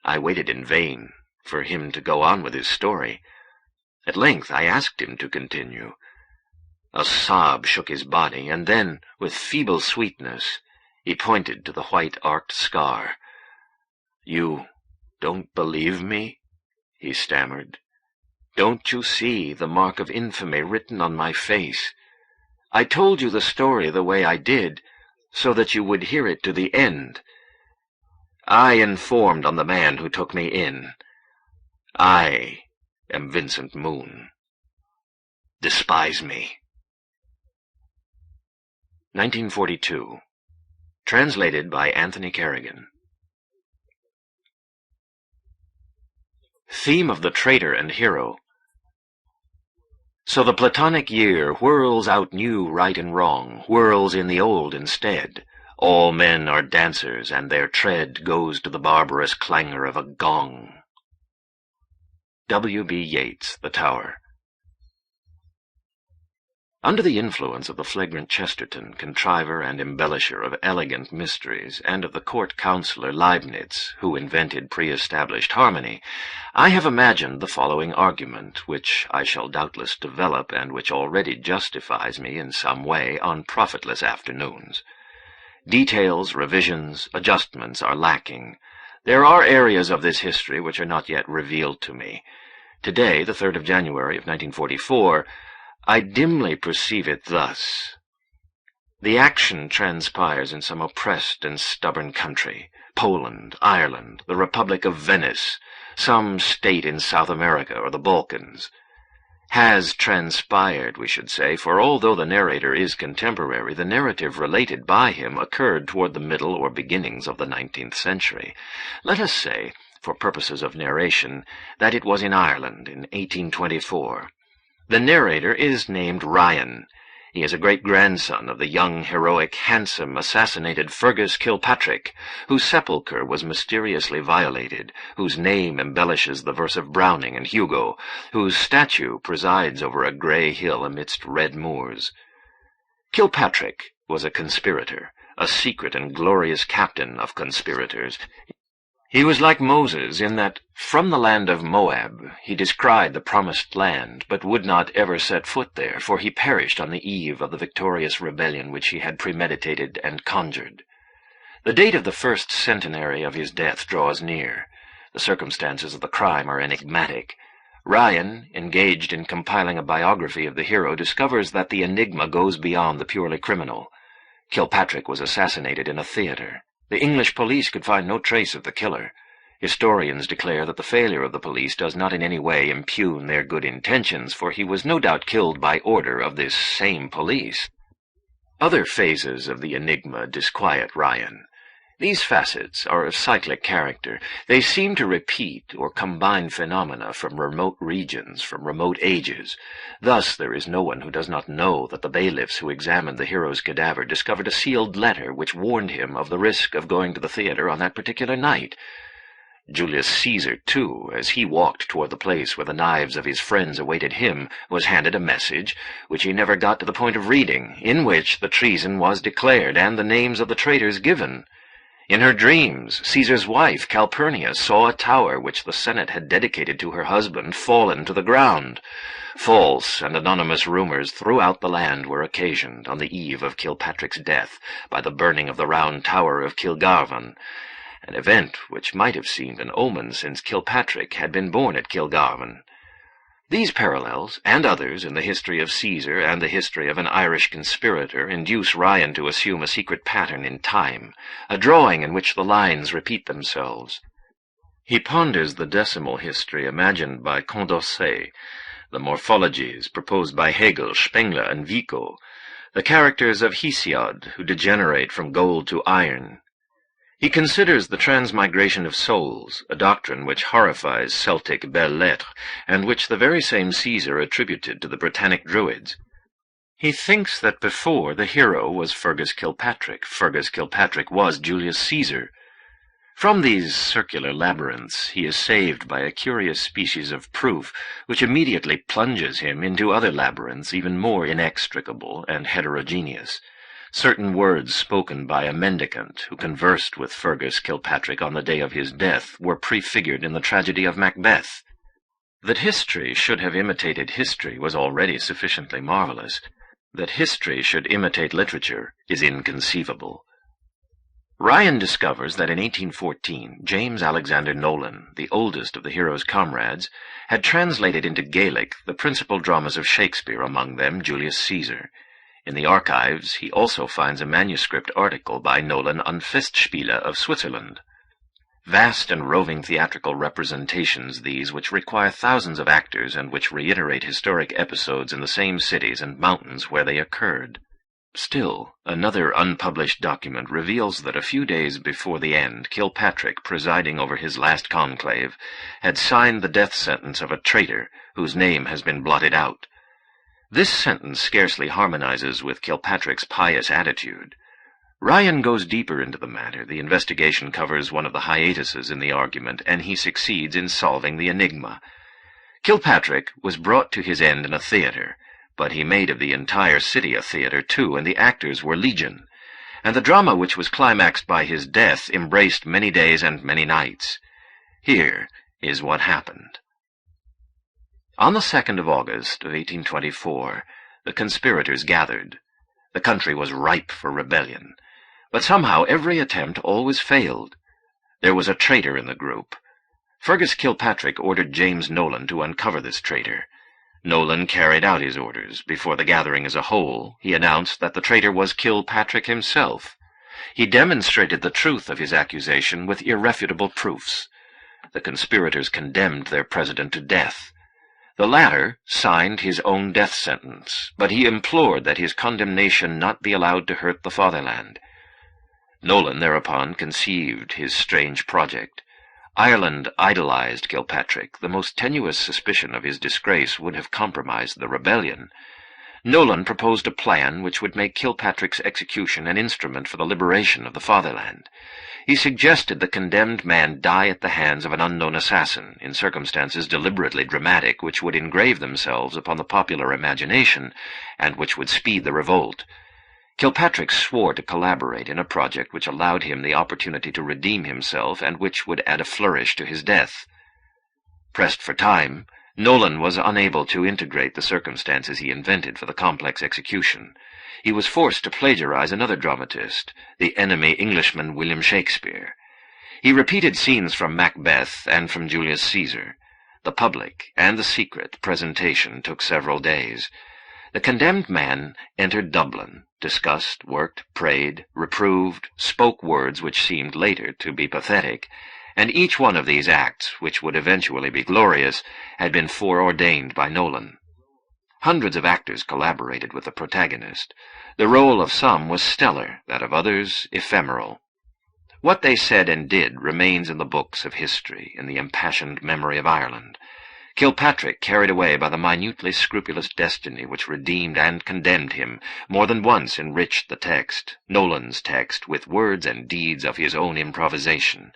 I waited in vain for him to go on with his story. At length I asked him to continue. A sob shook his body, and then, with feeble sweetness, he pointed to the white arced scar. "You don't believe me?" he stammered. "Don't you see the mark of infamy written on my face? I told you the story the way I did, so that you would hear it to the end. I informed on the man who took me in. I am Vincent Moon. Despise me." 1942. Translated by Anthony Kerrigan. Theme of the Traitor and Hero. So the Platonic year whirls out new right and wrong, whirls in the old instead. All men are dancers, and their tread goes to the barbarous clangor of a gong. W. B. Yeats, The Tower. Under the influence of the flagrant Chesterton, contriver and embellisher of elegant mysteries, and of the court counsellor Leibniz, who invented pre-established harmony, I have imagined the following argument, which I shall doubtless develop, and which already justifies me in some way on profitless afternoons. Details, revisions, adjustments are lacking. There are areas of this history which are not yet revealed to me. Today, the 3rd of January of 1944, I dimly perceive it thus. The action transpires in some oppressed and stubborn country, Poland, Ireland, the Republic of Venice, some state in South America or the Balkans. Has transpired, we should say, for although the narrator is contemporary, the narrative related by him occurred toward the middle or beginnings of the 19th century. Let us say, for purposes of narration, that it was in Ireland in 1824. The narrator is named Ryan. He is a great-grandson of the young, heroic, handsome, assassinated Fergus Kilpatrick, whose sepulchre was mysteriously violated, whose name embellishes the verse of Browning and Hugo, whose statue presides over a grey hill amidst red moors. Kilpatrick was a conspirator, a secret and glorious captain of conspirators. He was like Moses in that, from the land of Moab, he descried the promised land, but would not ever set foot there, for he perished on the eve of the victorious rebellion which he had premeditated and conjured. The date of the first centenary of his death draws near. The circumstances of the crime are enigmatic. Ryan, engaged in compiling a biography of the hero, discovers that the enigma goes beyond the purely criminal. Kilpatrick was assassinated in a theater. The English police could find no trace of the killer. Historians declare that the failure of the police does not in any way impugn their good intentions, for he was no doubt killed by order of this same police. Other phases of the enigma disquiet Ryan. These facets are of cyclic character. They seem to repeat or combine phenomena from remote regions, from remote ages. Thus there is no one who does not know that the bailiffs who examined the hero's cadaver discovered a sealed letter which warned him of the risk of going to the theater on that particular night. Julius Caesar, too, as he walked toward the place where the knives of his friends awaited him, was handed a message, which he never got to the point of reading, in which the treason was declared and the names of the traitors given. In her dreams, Caesar's wife, Calpurnia, saw a tower which the Senate had dedicated to her husband fallen to the ground. False and anonymous rumors throughout the land were occasioned, on the eve of Kilpatrick's death, by the burning of the round tower of Kilgarvan, an event which might have seemed an omen since Kilpatrick had been born at Kilgarvan. These parallels, and others in the history of Caesar and the history of an Irish conspirator, induce Ryan to assume a secret pattern in time, a drawing in which the lines repeat themselves. He ponders the decimal history imagined by Condorcet, the morphologies proposed by Hegel, Spengler, and Vico, the characters of Hesiod, who degenerate from gold to iron. He considers the transmigration of souls, a doctrine which horrifies Celtic belles-lettres, and which the very same Caesar attributed to the Britannic Druids. He thinks that before the hero was Fergus Kilpatrick was Julius Caesar. From these circular labyrinths he is saved by a curious species of proof, which immediately plunges him into other labyrinths even more inextricable and heterogeneous. Certain words spoken by a mendicant who conversed with Fergus Kilpatrick on the day of his death were prefigured in the tragedy of Macbeth. That history should have imitated history was already sufficiently marvelous. That history should imitate literature is inconceivable. Ryan discovers that in 1814, James Alexander Nolan, the oldest of the hero's comrades, had translated into Gaelic the principal dramas of Shakespeare, among them Julius Caesar. In the archives, he also finds a manuscript article by Nolan on Festspiele of Switzerland. Vast and roving theatrical representations these, which require thousands of actors and which reiterate historic episodes in the same cities and mountains where they occurred. Still, another unpublished document reveals that a few days before the end, Kilpatrick, presiding over his last conclave, had signed the death sentence of a traitor whose name has been blotted out. This sentence scarcely harmonizes with Kilpatrick's pious attitude. Ryan goes deeper into the matter. The investigation covers one of the hiatuses in the argument, and he succeeds in solving the enigma. Kilpatrick was brought to his end in a theater, but he made of the entire city a theater too, and the actors were legion. And the drama which was climaxed by his death embraced many days and many nights. Here is what happened. On the 2nd of August of 1824, the conspirators gathered. The country was ripe for rebellion, but somehow every attempt always failed. There was a traitor in the group. Fergus Kilpatrick ordered James Nolan to uncover this traitor. Nolan carried out his orders. Before the gathering as a whole, he announced that the traitor was Kilpatrick himself. He demonstrated the truth of his accusation with irrefutable proofs. The conspirators condemned their president to death. The latter signed his own death sentence, but he implored that his condemnation not be allowed to hurt the fatherland. Nolan thereupon conceived his strange project. Ireland idolized Kilpatrick. The most tenuous suspicion of his disgrace would have compromised the rebellion. Nolan proposed a plan which would make Kilpatrick's execution an instrument for the liberation of the fatherland. He suggested the condemned man die at the hands of an unknown assassin, in circumstances deliberately dramatic, which would engrave themselves upon the popular imagination, and which would speed the revolt. Kilpatrick swore to collaborate in a project which allowed him the opportunity to redeem himself, and which would add a flourish to his death. Pressed for time, Nolan was unable to integrate the circumstances he invented for the complex execution. He was forced to plagiarize another dramatist, the enemy Englishman William Shakespeare. He repeated scenes from Macbeth and from Julius Caesar. The public and the secret presentation took several days. The condemned man entered Dublin, discussed, worked, prayed, reproved, spoke words which seemed later to be pathetic, and each one of these acts, which would eventually be glorious, had been foreordained by Nolan. Hundreds of actors collaborated with the protagonist. The role of some was stellar, that of others ephemeral. What they said and did remains in the books of history, in the impassioned memory of Ireland. Kilpatrick, carried away by the minutely scrupulous destiny which redeemed and condemned him, more than once enriched the text, Nolan's text, with words and deeds of his own improvisation.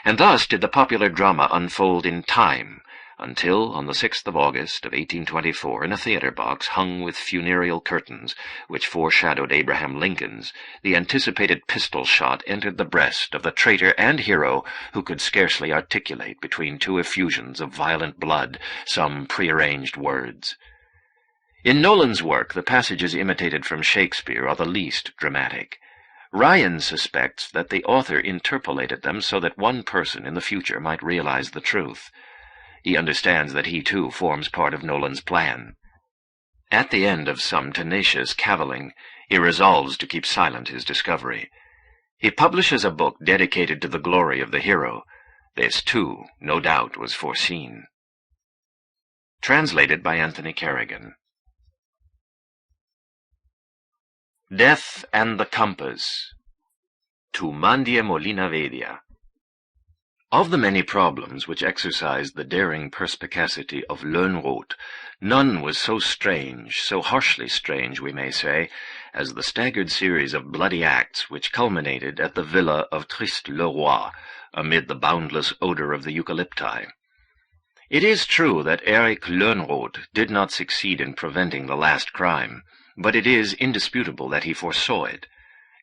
And thus did the popular drama unfold in time, until, on the 6th of August of 1824, in a theater box hung with funereal curtains, which foreshadowed Abraham Lincoln's, the anticipated pistol shot entered the breast of the traitor and hero who could scarcely articulate between two effusions of violent blood some prearranged words. In Nolan's work, the passages imitated from Shakespeare are the least dramatic. Ryan suspects that the author interpolated them so that one person in the future might realize the truth. He understands that he, too, forms part of Nolan's plan. At the end of some tenacious cavilling, he resolves to keep silent his discovery. He publishes a book dedicated to the glory of the hero. This, too, no doubt, was foreseen. Translated by Anthony Kerrigan. Death and the Compass. Tu Mandia Molina Vedia. Of the many problems which exercised the daring perspicacity of wrought, none was so strange, so harshly strange, we may say, as the staggered series of bloody acts which culminated at the villa of Trist-le-Roi, amid the boundless odor of the eucalypti. It is true that Eric Tlön did not succeed in preventing the last crime, but it is indisputable that he foresaw it.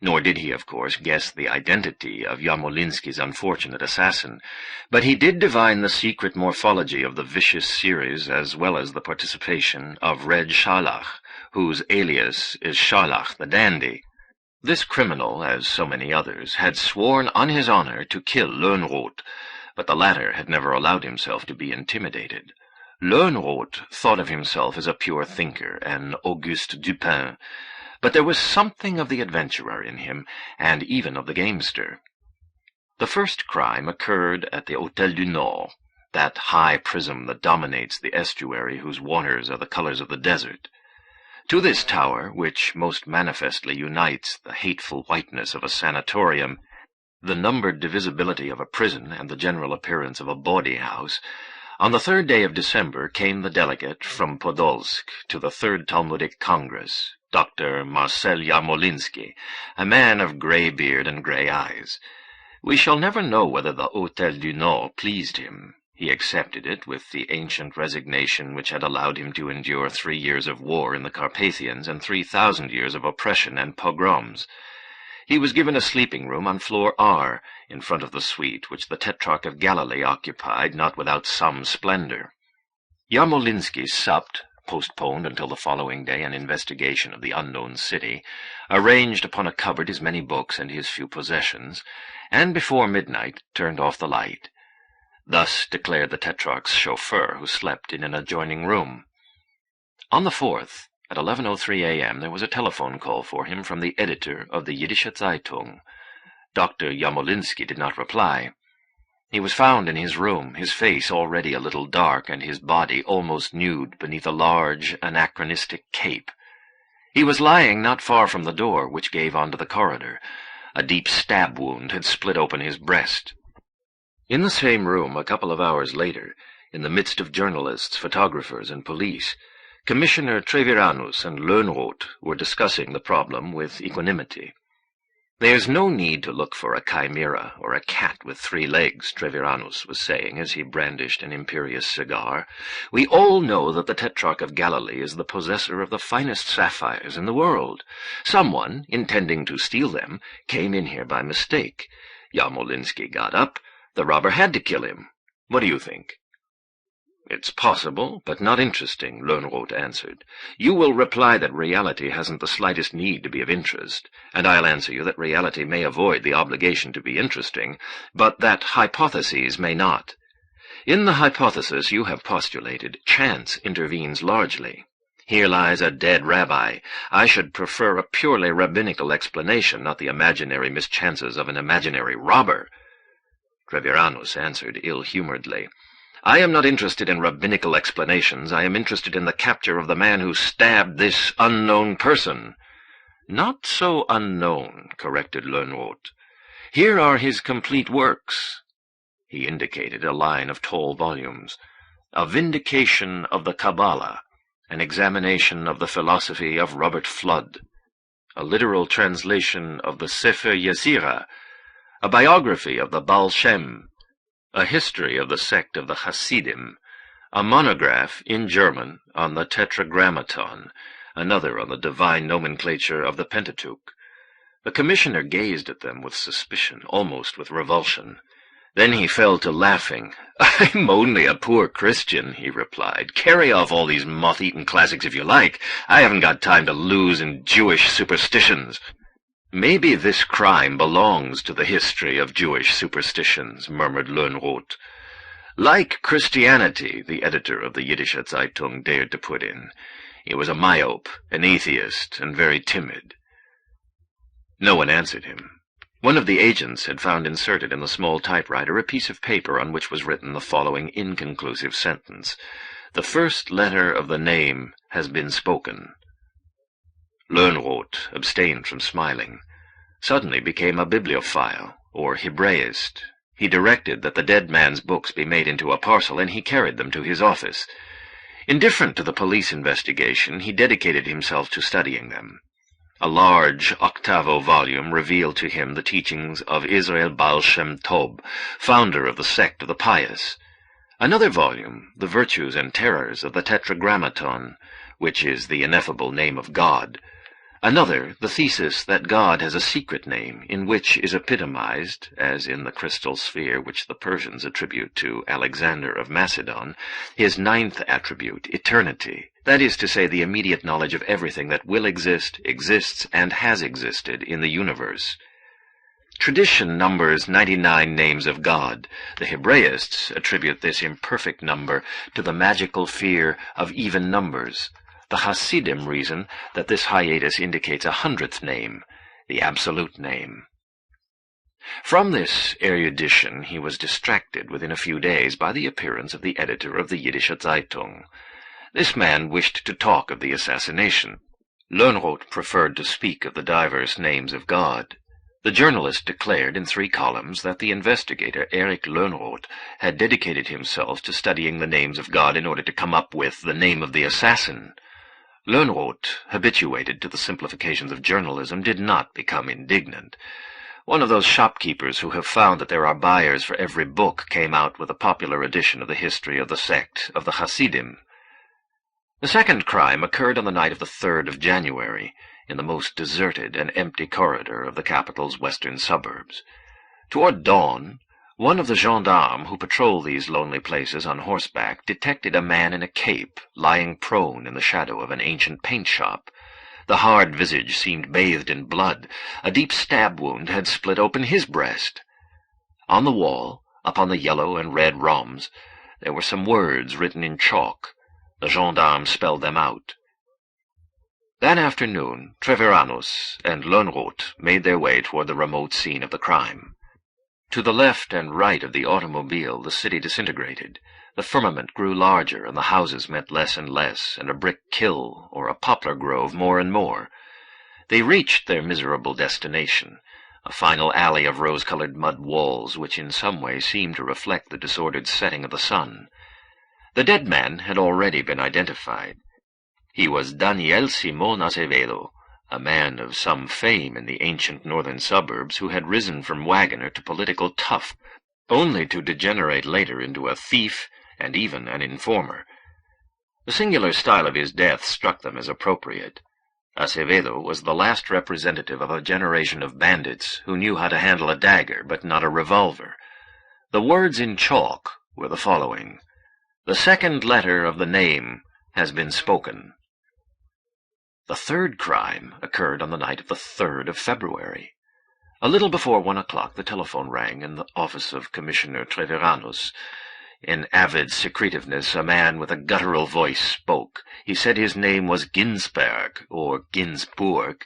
Nor did he, of course, guess the identity of Yarmolinsky's unfortunate assassin, but he did divine the secret morphology of the vicious series as well as the participation of Red Scharlach, whose alias is Scharlach the Dandy. This criminal, as so many others, had sworn on his honor to kill Tlön, but the latter had never allowed himself to be intimidated. Tlön thought of himself as a pure thinker, an Auguste Dupin, but there was something of the adventurer in him, and even of the gamester. The first crime occurred at the Hôtel du Nord, that high prism that dominates the estuary whose waters are the colors of the desert. To this tower, which most manifestly unites the hateful whiteness of a sanatorium, the numbered divisibility of a prison, and the general appearance of a bawdy-house, on the 3rd day of December came the delegate from Podolsk to the 3rd Talmudic Congress, Dr. Marcel Yarmolinsky, a man of gray beard and gray eyes. We shall never know whether the Hôtel du Nord pleased him. He accepted it with the ancient resignation which had allowed him to endure 3 years of war in the Carpathians and 3,000 years of oppression and pogroms. He was given a sleeping room on floor R, in front of the suite which the Tetrarch of Galilee occupied, not without some splendor. Yarmolinsky supped, postponed until the following day an investigation of the unknown city, arranged upon a cupboard his many books and his few possessions, and before midnight turned off the light. Thus declared the Tetrarch's chauffeur, who slept in an adjoining room. On the 4th, at 11:03 a.m., there was a telephone call for him from the editor of the Jiddische Zeitung. Dr. Yarmolinsky did not reply. He was found in his room, his face already a little dark, and his body almost nude beneath a large, anachronistic cape. He was lying not far from the door, which gave onto the corridor. A deep stab wound had split open his breast. In the same room, a couple of hours later, in the midst of journalists, photographers, and police, Commissioner Treviranus and Tlön were discussing the problem with equanimity. "There's no need to look for a chimera or a cat with 3 legs, Treviranus was saying as he brandished an imperious cigar. "We all know that the Tetrarch of Galilee is the possessor of the finest sapphires in the world. Someone, intending to steal them, came in here by mistake. Yarmolinsky got up. The robber had to kill him. What do you think?" "It's possible, but not interesting," Tlön answered. "You will reply that reality hasn't the slightest need to be of interest, and I'll answer you that reality may avoid the obligation to be interesting, but that hypotheses may not. In the hypothesis you have postulated, chance intervenes largely. Here lies a dead rabbi. I should prefer a purely rabbinical explanation, not the imaginary mischances of an imaginary robber." Treviranus answered ill-humoredly, "I am not interested in rabbinical explanations. I am interested in the capture of the man who stabbed this unknown person." "Not so unknown," corrected Tlön. "Here are his complete works." He indicated a line of tall volumes. "A Vindication of the Kabbalah, an examination of the philosophy of Robert Flood, a literal translation of the Sefer Yetzirah, a biography of the Baal Shem, a history of the sect of the Hasidim, a monograph in German on the Tetragrammaton, another on the divine nomenclature of the Pentateuch." The commissioner gazed at them with suspicion, almost with revulsion. Then he fell to laughing. "I'm only a poor Christian," he replied. "Carry off all these moth-eaten classics if you like. I haven't got time to lose in Jewish superstitions." "Maybe this crime belongs to the history of Jewish superstitions," murmured Tlön. "Like Christianity," the editor of the Jiddische Zeitung dared to put in. He was a myope, an atheist, and very timid. No one answered him. One of the agents had found inserted in the small typewriter a piece of paper on which was written the following inconclusive sentence: "The first letter of the name has been spoken." Tlön abstained from smiling. Suddenly became a bibliophile, or Hebraist. He directed that the dead man's books be made into a parcel, and he carried them to his office. Indifferent to the police investigation, he dedicated himself to studying them. A large octavo volume revealed to him the teachings of Israel Baal Shem Tov, founder of the sect of the pious. Another volume, the virtues and terrors of the Tetragrammaton, which is the ineffable name of God. Another, the thesis that God has a secret name, in which is epitomized, as in the crystal sphere which the Persians attribute to Alexander of Macedon, his 9th attribute, eternity, that is to say, the immediate knowledge of everything that will exist, exists, and has existed in the universe. Tradition numbers 99 names of God. The Hebraists attribute this imperfect number to the magical fear of even numbers. The Hasidim reason that this hiatus indicates a 100th name, the absolute name. From this erudition he was distracted within a few days by the appearance of the editor of the Jiddische Zeitung. This man wished to talk of the assassination. Tlön preferred to speak of the diverse names of God. The journalist declared in 3 columns that the investigator, Erich Tlön, had dedicated himself to studying the names of God in order to come up with the name of the assassin. Tlön, habituated to the simplifications of journalism, did not become indignant. One of those shopkeepers who have found that there are buyers for every book came out with a popular edition of the history of the sect of the Hasidim. The second crime occurred on the night of the 3rd of January, in the most deserted and empty corridor of the capital's western suburbs. Toward dawn, one of the gendarmes who patrol these lonely places on horseback detected a man in a cape lying prone in the shadow of an ancient paint shop. The hard visage seemed bathed in blood. A deep stab wound had split open his breast. On the wall, upon the yellow and red rhombs, there were some words written in chalk. The gendarme spelled them out. That afternoon, Treviranus and Tlön made their way toward the remote scene of the crime. To the left and right of the automobile, the city disintegrated. The firmament grew larger, and the houses meant less and less, and a brick kill or a poplar grove more and more. They reached their miserable destination, a final alley of rose-colored mud walls which in some way seemed to reflect the disordered setting of the sun. The dead man had already been identified. He was Daniel Simón Acevedo, a man of some fame in the ancient northern suburbs who had risen from wagoner to political tough, only to degenerate later into a thief and even an informer. The singular style of his death struck them as appropriate. Acevedo was the last representative of a generation of bandits who knew how to handle a dagger but not a revolver. The words in chalk were the following: "The second letter of the name has been spoken." The third crime occurred on the night of the 3rd of February. A little before 1 o'clock the telephone rang in the office of Commissioner Treviranus. In avid secretiveness, a man with a guttural voice spoke. He said his name was Ginsberg, or Ginsburg,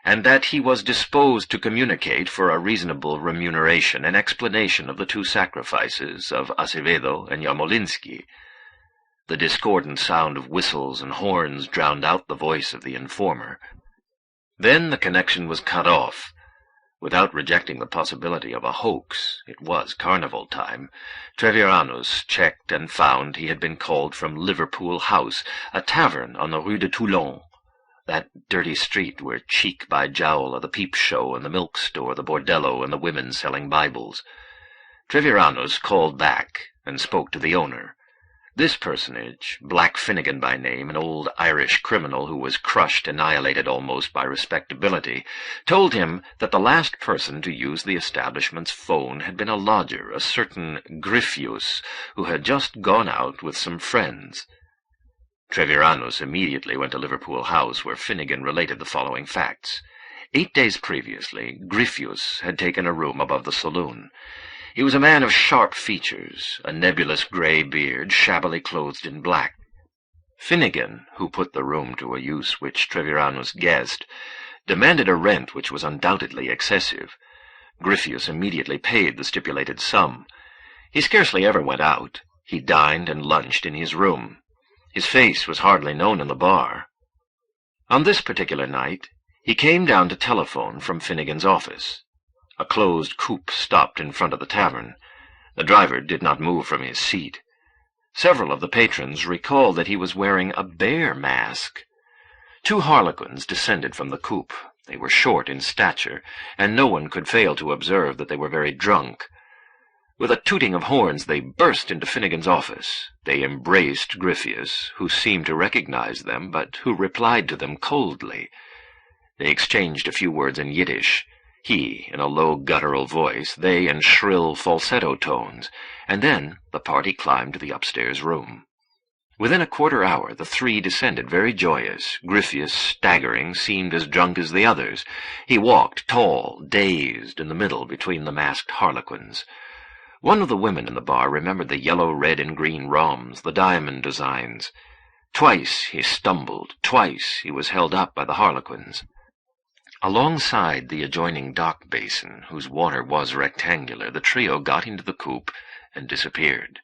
and that he was disposed to communicate for a reasonable remuneration an explanation of the 2 sacrifices of Acevedo and Yarmolinsky. The discordant sound of whistles and horns drowned out the voice of the informer. Then the connection was cut off. Without rejecting the possibility of a hoax, it was carnival time, Treviranus checked and found he had been called from Liverpool House, a tavern on the Rue de Tlön, that dirty street where cheek by jowl are the peep show and the milk store, the bordello, and the women selling Bibles. Treviranus called back and spoke to the owner. This personage, Black Finnegan by name, an old Irish criminal who was crushed, annihilated almost by respectability, told him that the last person to use the establishment's phone had been a lodger, a certain Griffius, who had just gone out with some friends. Treviranus immediately went to Liverpool House, where Finnegan related the following facts. 8 days previously, Griffius had taken a room above the saloon. He was a man of sharp features, a nebulous grey beard, shabbily clothed in black. Finnegan, who put the room to a use which Treviranus guessed, demanded a rent which was undoubtedly excessive. Griffius immediately paid the stipulated sum. He scarcely ever went out. He dined and lunched in his room. His face was hardly known in the bar. On this particular night, he came down to telephone from Finnegan's office. A closed coupe stopped in front of the tavern. The driver did not move from his seat. Several of the patrons recalled that he was wearing a bear mask. 2 harlequins descended from the coupe. They were short in stature, and no one could fail to observe that they were very drunk. With a tooting of horns they burst into Finnegan's office. They embraced Griffius, who seemed to recognize them, but who replied to them coldly. They exchanged a few words in Yiddish. He in a low guttural voice, they in shrill falsetto tones, and then the party climbed to the upstairs room. Within a quarter hour the 3 descended very joyous. Griffius, staggering, seemed as drunk as the others. He walked, tall, dazed, in the middle between the masked harlequins. One of the women in the bar remembered the yellow, red, and green rhombs, the diamond designs. Twice he stumbled, twice he was held up by the harlequins. Alongside the adjoining dock basin, whose water was rectangular, the trio got into the coupe and disappeared.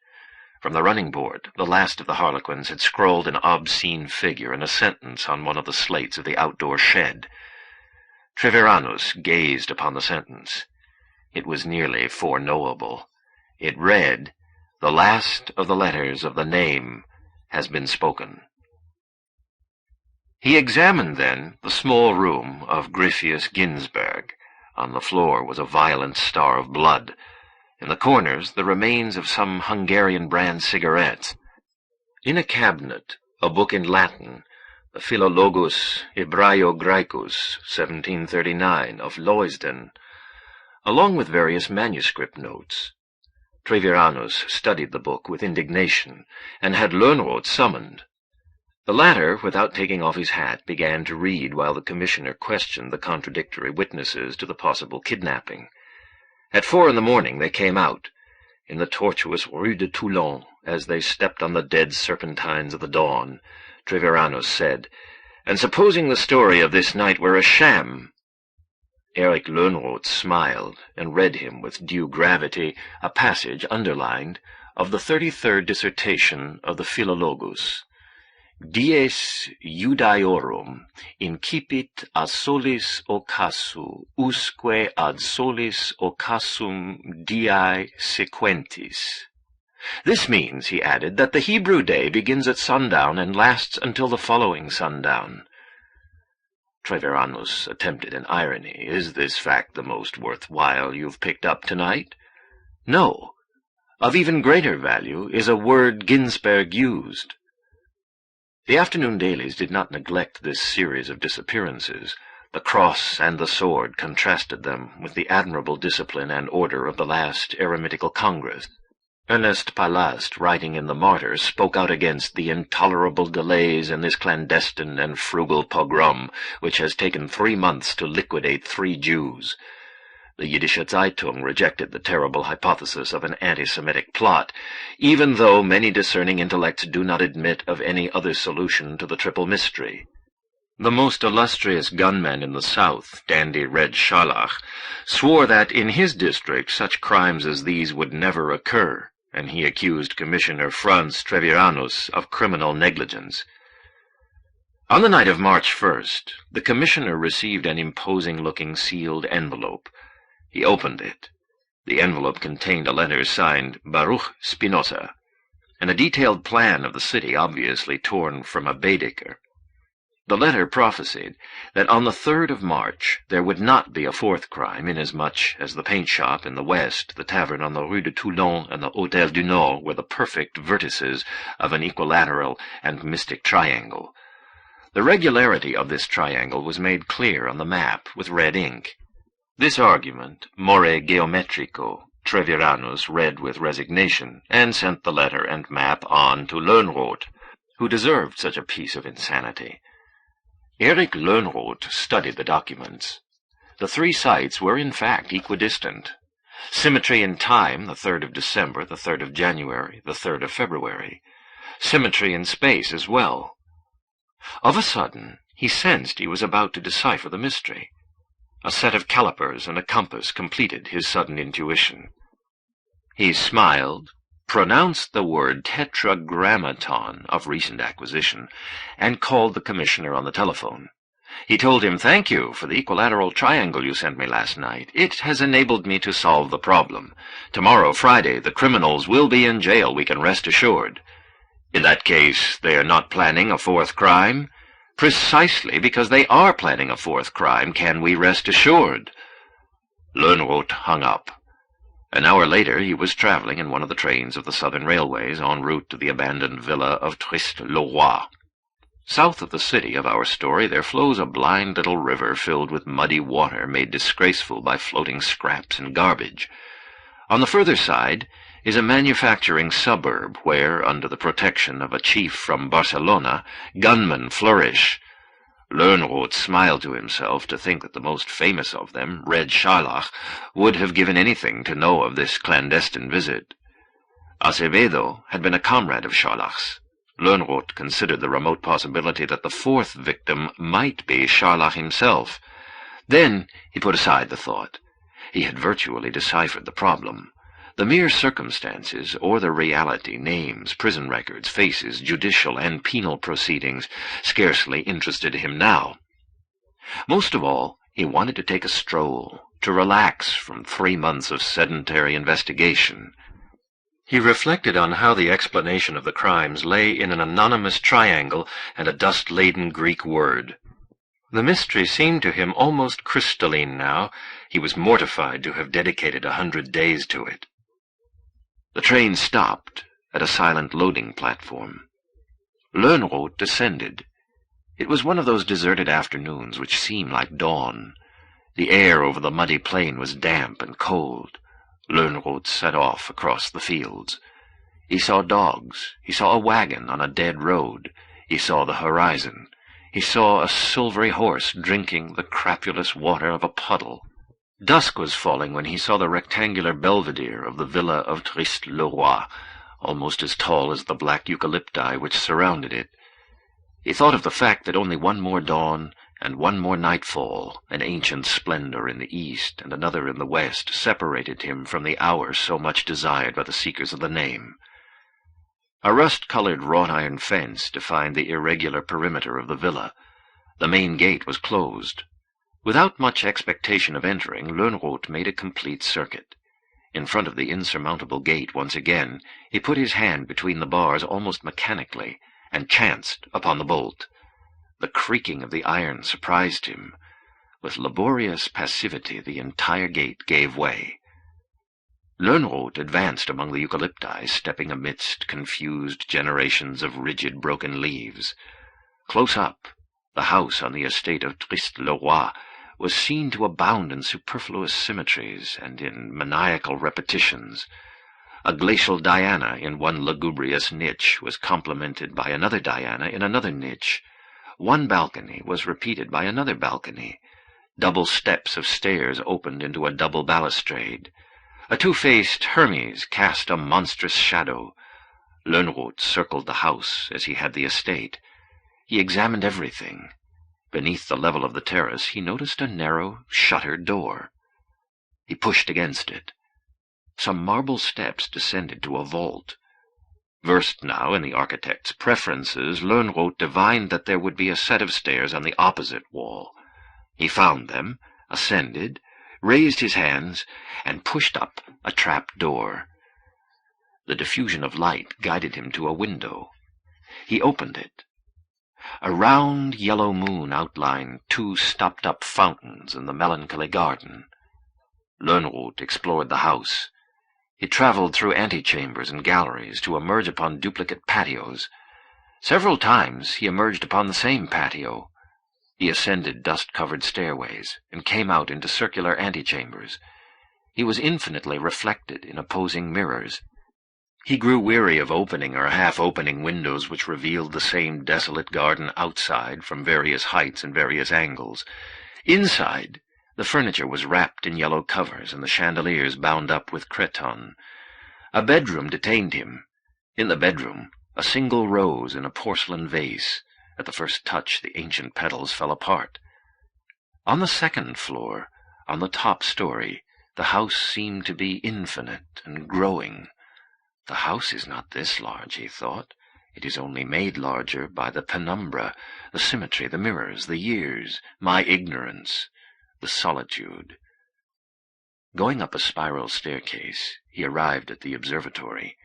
From the running board, the last of the harlequins had scrawled an obscene figure and a sentence on one of the slates of the outdoor shed. Treviranus gazed upon the sentence. It was nearly foreknowable. It read, "The last of the letters of the name has been spoken." He examined, then, the small room of Griffius Ginsberg, On the floor was a violent star of blood. In the corners, the remains of some Hungarian brand cigarettes. In a cabinet, a book in Latin, the Philologus Hebraio-Graecus, 1739, of Loisden, along with various manuscript notes. Treviranus studied the book with indignation, and had Lönnrot summoned. The latter, without taking off his hat, began to read while the commissioner questioned the contradictory witnesses to the possible kidnapping. At 4 in the morning they came out. In the tortuous Rue de Tlön, as they stepped on the dead serpentines of the dawn, Treviranus said, "And supposing the story of this night were a sham?" Eric Lönnrot smiled, and read him with due gravity a passage underlined of the 33rd dissertation of the Philologus. Dies Judaeorum incipit a solis occasu, usque ad solis occasum diae sequentis. This means, he added, that the Hebrew day begins at sundown and lasts until the following sundown. Treviranus attempted an irony. "Is this fact the most worthwhile you've picked up tonight?" "No. Of even greater value is a word Ginsberg used." The afternoon dailies did not neglect this series of disappearances. The cross and the sword contrasted them with the admirable discipline and order of the last Eremitical Congress. Ernest Palast, writing in The Martyr, spoke out against the intolerable delays in this clandestine and frugal pogrom, which has taken 3 months to liquidate 3 Jews. The Yiddische Zeitung rejected the terrible hypothesis of an anti-Semitic plot, even though many discerning intellects do not admit of any other solution to the triple mystery. The most illustrious gunman in the South, Dandy Red Scharlach, swore that in his district such crimes as these would never occur, and he accused Commissioner Franz Treviranus of criminal negligence. On the night of March 1st, the commissioner received an imposing-looking sealed envelope. He opened it. The envelope contained a letter signed Baruch Spinoza, and a detailed plan of the city obviously torn from a Baedeker. The letter prophesied that on the 3rd of March there would not be a 4th crime, inasmuch as the paint shop in the west, the tavern on the Rue de Toulon, and the Hôtel du Nord were the perfect vertices of an equilateral and mystic triangle. The regularity of this triangle was made clear on the map with red ink. This argument, more geometrico, Treviranus read with resignation, and sent the letter and map on to Lönnrot, who deserved such a piece of insanity. Eric Lönnrot studied the documents. The 3 sites were in fact equidistant. Symmetry in time, the 3rd of December, the 3rd of January, the 3rd of February. Symmetry in space as well. Of a sudden, he sensed he was about to decipher the mystery. A set of calipers and a compass completed his sudden intuition. He smiled, pronounced the word tetragrammaton, of recent acquisition, and called the commissioner on the telephone. He told him, "Thank you for the equilateral triangle you sent me last night. It has enabled me to solve the problem. Tomorrow, Friday, the criminals will be in jail, we can rest assured." "In that case, they are not planning a 4th crime?" "Precisely because they are planning a 4th crime can we rest assured." Lönnrot hung up. An hour later he was traveling in one of the trains of the Southern Railways en route to the abandoned villa of Trist-le-Roi. South of the city of our story there flows a blind little river filled with muddy water made disgraceful by floating scraps and garbage. On the further side is a manufacturing suburb where, under the protection of a chief from Barcelona, gunmen flourish. Lönnrot smiled to himself to think that the most famous of them, Red Scharlach, would have given anything to know of this clandestine visit. Acevedo had been a comrade of Scharlach's. Lönnrot considered the remote possibility that the 4th victim might be Scharlach himself. Then he put aside the thought. He had virtually deciphered the problem. The mere circumstances, or the reality, names, prison records, faces, judicial and penal proceedings, scarcely interested him now. Most of all, he wanted to take a stroll, to relax from 3 months of sedentary investigation. He reflected on how the explanation of the crimes lay in an anonymous triangle and a dust-laden Greek word. The mystery seemed to him almost crystalline now. He was mortified to have dedicated 100 days to it. The train stopped at a silent loading platform. Tlön descended. It was one of those deserted afternoons which seem like dawn. The air over the muddy plain was damp and cold. Tlön set off across the fields. He saw dogs. He saw a wagon on a dead road. He saw the horizon. He saw a silvery horse drinking the crapulous water of a puddle. Dusk was falling when he saw the rectangular belvedere of the villa of Trist-le-Roi, almost as tall as the black eucalypti which surrounded it. He thought of the fact that only one more dawn and one more nightfall, an ancient splendor in the east and another in the west, separated him from the hour so much desired by the seekers of the name. A rust-colored wrought-iron fence defined the irregular perimeter of the villa. The main gate was closed. Without much expectation of entering, Tlön made a complete circuit. In front of the insurmountable gate once again, he put his hand between the bars almost mechanically, and chanced upon the bolt. The creaking of the iron surprised him. With laborious passivity the entire gate gave way. Tlön advanced among the eucalypti, stepping amidst confused generations of rigid broken leaves. Close up, the house on the estate of Trist-le-Roi was seen to abound in superfluous symmetries and in maniacal repetitions. A glacial Diana in one lugubrious niche was complemented by another Diana in another niche. One balcony was repeated by another balcony. Double steps of stairs opened into a double balustrade. A two-faced Hermes cast a monstrous shadow. Tlön circled the house as he had the estate. He examined everything. Beneath the level of the terrace he noticed a narrow, shuttered door. He pushed against it. Some marble steps descended to a vault. Versed now in the architect's preferences, Tlön divined that there would be a set of stairs on the opposite wall. He found them, ascended, raised his hands, and pushed up a trap door. The diffusion of light guided him to a window. He opened it. A round yellow moon outlined two stopped-up fountains in the melancholy garden. Tlön explored the house. He traveled through antechambers and galleries to emerge upon duplicate patios. Several times he emerged upon the same patio. He ascended dust-covered stairways and came out into circular antechambers. He was infinitely reflected in opposing mirrors. He grew weary of opening or half-opening windows which revealed the same desolate garden outside from various heights and various angles. Inside, the furniture was wrapped in yellow covers and the chandeliers bound up with cretonne. A bedroom detained him. In the bedroom, a single rose in a porcelain vase. At the first touch, the ancient petals fell apart. On the second floor, on the top story, the house seemed to be infinite and growing. The house is not this large, he thought. It is only made larger by the penumbra, the symmetry, the mirrors, the years, my ignorance, the solitude. Going up a spiral staircase, he arrived at the observatory.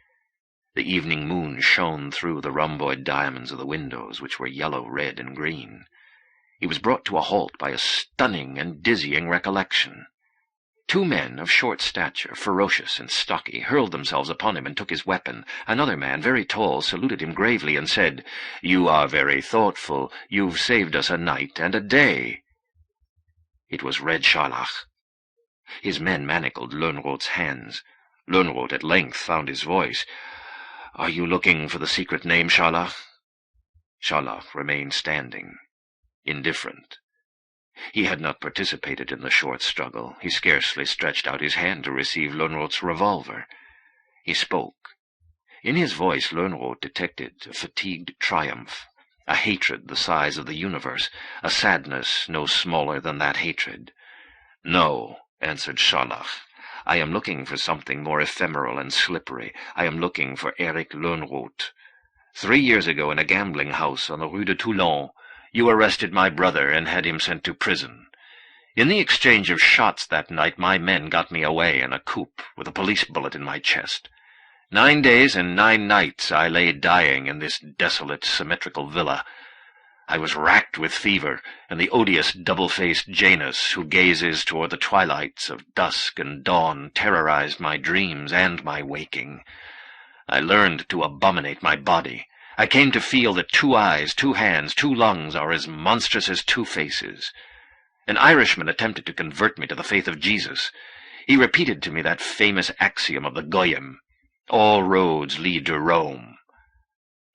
The evening moon shone through the rhomboid diamonds of the windows, which were yellow, red, and green. He was brought to a halt by a stunning and dizzying recollection. Two men of short stature, ferocious and stocky, hurled themselves upon him and took his weapon. Another man, very tall, saluted him gravely and said, "You are very thoughtful. You've saved us a night and a day." It was Red Scharlach. His men manacled Tlön's hands. Tlön at length found his voice. "Are you looking for the secret name, Scharlach?" Scharlach remained standing, indifferent. He had not participated in the short struggle. He scarcely stretched out his hand to receive Tlön's revolver. He spoke. In his voice Tlön detected a fatigued triumph, a hatred the size of the universe, a sadness no smaller than that hatred. "No," answered Scharlach. "I am looking for something more ephemeral and slippery. I am looking for Eric Tlön. 3 years ago in a gambling house on the Rue de Toulon, you arrested my brother and had him sent to prison. In the exchange of shots that night, my men got me away in a coupe with a police bullet in my chest. 9 days and 9 nights I lay dying in this desolate, symmetrical villa. I was racked with fever, and the odious double-faced Janus who gazes toward the twilights of dusk and dawn terrorized my dreams and my waking. I learned to abominate my body. I came to feel that 2 eyes, 2 hands, 2 lungs are as monstrous as 2 faces. An Irishman attempted to convert me to the faith of Jesus. He repeated to me that famous axiom of the Goyim, "All roads lead to Rome."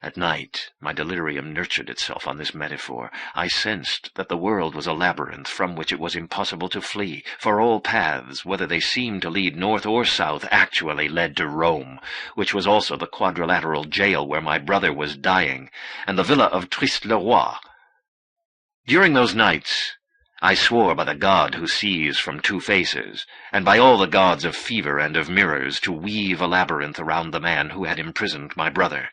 At night, my delirium nurtured itself on this metaphor. I sensed that the world was a labyrinth from which it was impossible to flee, for all paths, whether they seemed to lead north or south, actually led to Rome, which was also the quadrilateral jail where my brother was dying, and the villa of Triste-le-Roi. During those nights, I swore by the God who sees from 2 faces, and by all the gods of fever and of mirrors, to weave a labyrinth around the man who had imprisoned my brother.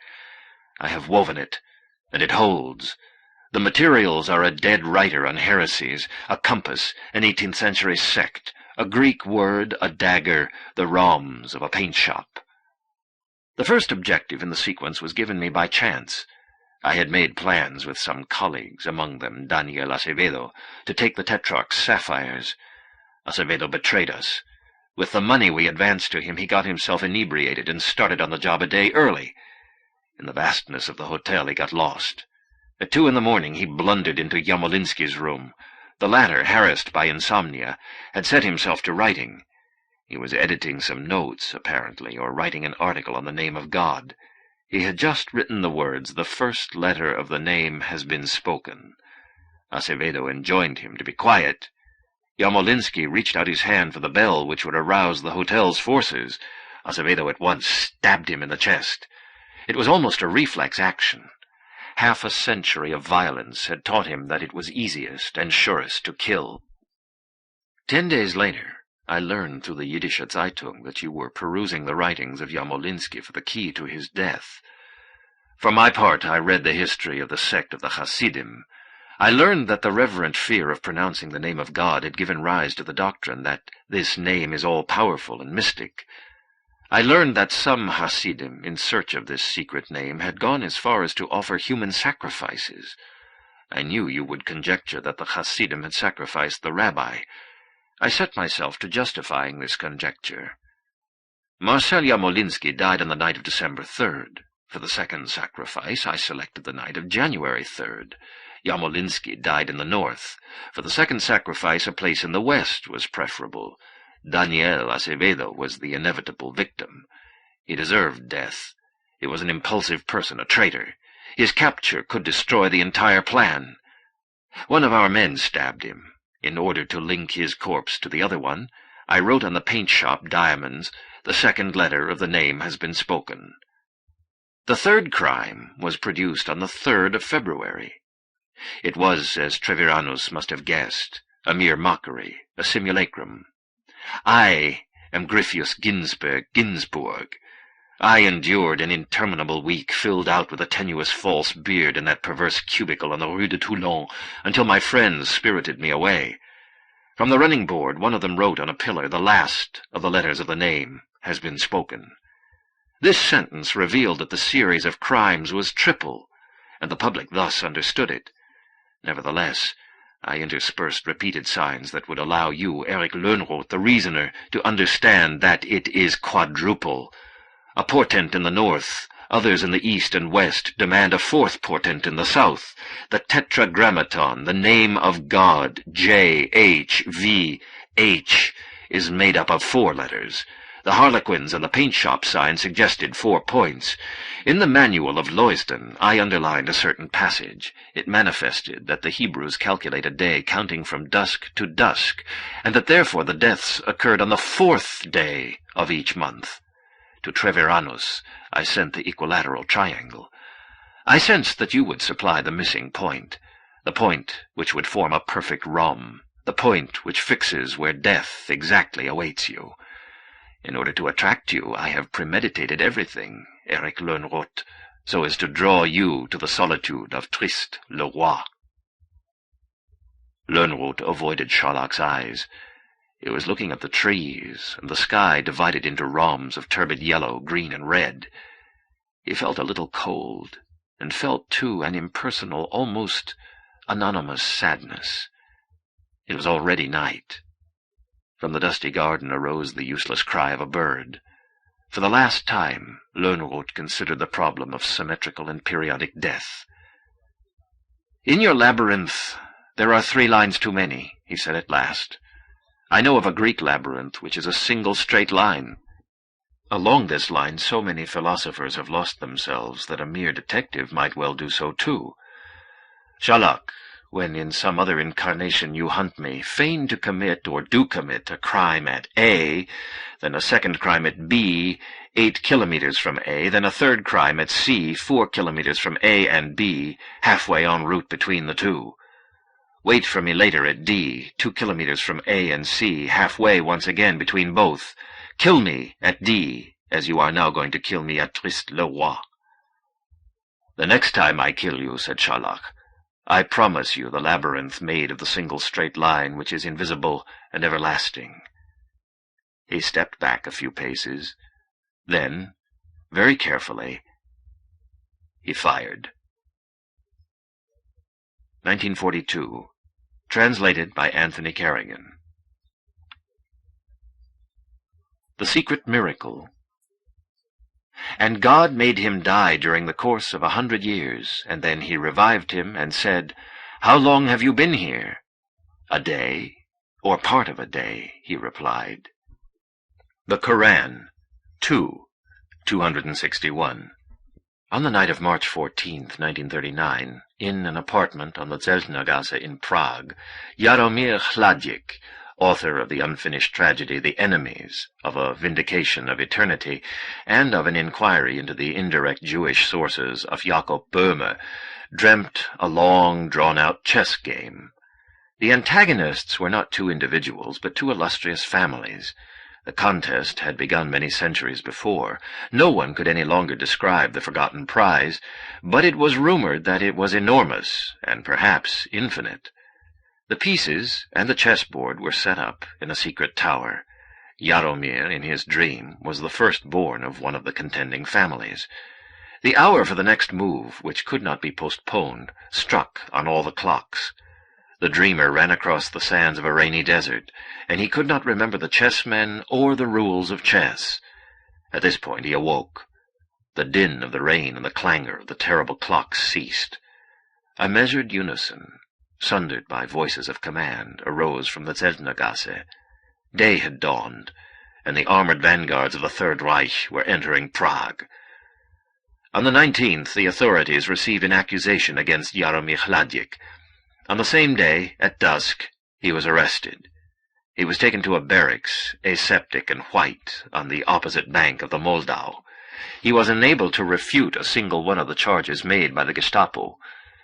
I have woven it, and it holds. The materials are a dead writer on heresies, a compass, an 18th-century sect, a Greek word, a dagger, the ROMs of a paint shop. The first objective in the sequence was given me by chance. I had made plans with some colleagues, among them Daniel Acevedo, to take the Tetrarch's sapphires. Acevedo betrayed us. With the money we advanced to him, he got himself inebriated and started on the job a day early. In the vastness of the hotel, he got lost. At 2 in the morning, he blundered into Yarmolinsky's room. The latter, harassed by insomnia, had set himself to writing. He was editing some notes, apparently, or writing an article on the name of God. He had just written the words, "The first letter of the name has been spoken." Acevedo enjoined him to be quiet. Yarmolinsky reached out his hand for the bell which would arouse the hotel's forces. Acevedo at once stabbed him in the chest. It was almost a reflex action. Half a century of violence had taught him that it was easiest and surest to kill. 10 days later, I learned through the Yiddish Zeitung that you were perusing the writings of Yarmolinsky for the key to his death. For my part, I read the history of the sect of the Hasidim. I learned that the reverent fear of pronouncing the name of God had given rise to the doctrine that this name is all-powerful and mystic. I learned that some Hasidim, in search of this secret name, had gone as far as to offer human sacrifices. I knew you would conjecture that the Hasidim had sacrificed the rabbi. I set myself to justifying this conjecture. Marcel Yarmolinsky died on the night of December 3rd. For the second sacrifice, I selected the night of January 3rd. Yarmolinsky died in the north. For the second sacrifice, a place in the west was preferable. Daniel Acevedo was the inevitable victim. He deserved death. He was an impulsive person, a traitor. His capture could destroy the entire plan. One of our men stabbed him. In order to link his corpse to the other one, I wrote on the paint shop diamonds, "The second letter of the name has been spoken." The third crime was produced on the 3rd of February. It was, as Treviranus must have guessed, a mere mockery, a simulacrum. I am Griffius Ginsburg. I endured an interminable week filled out with a tenuous false beard in that perverse cubicle on the Rue de Toulon until my friends spirited me away. From the running board, one of them wrote on a pillar, "The last of the letters of the name has been spoken." This sentence revealed that the series of crimes was triple, and the public thus understood it. Nevertheless, I interspersed repeated signs that would allow you, Eric Lönnroth, the reasoner, to understand that it is quadruple. A portent in the north, others in the east and west demand a fourth portent in the south. The tetragrammaton, the name of God, J-H-V-H, is made up of 4 letters. The Harlequins and the paint shop sign suggested 4 points. In the manual of Loisden, I underlined a certain passage. It manifested that the Hebrews calculate a day counting from dusk to dusk, and that therefore the deaths occurred on the 4th day of each month. To Treviranus, I sent the equilateral triangle. I sensed that you would supply the missing point, the point which would form a perfect ROM, the point which fixes where death exactly awaits you. In order to attract you, I have premeditated everything, Eric Lönnroth, so as to draw you to the solitude of Triste-le-Roi. Lönnroth avoided Sherlock's eyes. He was looking at the trees, and the sky divided into ROMs of turbid yellow, green, and red. He felt a little cold. and felt, too, an impersonal, almost anonymous sadness. It was already night. From the dusty garden arose the useless cry of a bird. For the last time, Lönnrot considered the problem of symmetrical and periodic death. "In your labyrinth there are 3 lines too many," he said at last. "I know of a Greek labyrinth which is a single straight line. Along this line so many philosophers have lost themselves that a mere detective might well do so too. Sherlock, when in some other incarnation you hunt me, feign to commit, or do commit, a crime at A, then a second crime at B, 8 kilometers from A, then a third crime at C, 4 kilometers from A and B, halfway en route between the two. Wait for me later at D, 2 kilometers from A and C, halfway once again between both. Kill me at D, as you are now going to kill me at Trist-le-Roi." "The next time I kill you," said Sherlock, "I promise you the labyrinth made of the single straight line which is invisible and everlasting." He stepped back a few paces. Then, very carefully, he fired. 1942. Translated by Anthony Carrigan. The Secret Miracle. "And God made him die during the course of 100 years, and then he revived him and said, 'How long have you been here?' 'A day, or part of a day,' he replied." The Koran, 261. On the night of March 14th, 1939, in an apartment on the Zeltnergasse in Prague, Jaromir Hladík, author of the unfinished tragedy The Enemies, of A Vindication of Eternity, and of an inquiry into the indirect Jewish sources of Jacob Böhme, dreamt a long, drawn-out chess game. The antagonists were not 2 individuals, but 2 illustrious families. The contest had begun many centuries before. No one could any longer describe the forgotten prize, but it was rumored that it was enormous, and perhaps infinite. The pieces and the chessboard were set up in a secret tower. Jaromir, in his dream, was the firstborn of one of the contending families. The hour for the next move, which could not be postponed, struck on all the clocks. The dreamer ran across the sands of a rainy desert, and he could not remember the chessmen or the rules of chess. At this point he awoke. The din of the rain and the clangor of the terrible clocks ceased. A measured unison, sundered by voices of command, arose from the Zeltnergasse. Day had dawned, and the armored vanguards of the Third Reich were entering Prague. On the 19th, the authorities received an accusation against Jaromir Hladík. On the same day, at dusk, he was arrested. He was taken to a barracks, aseptic and white, on the opposite bank of the Moldau. He was unable to refute a single one of the charges made by the Gestapo.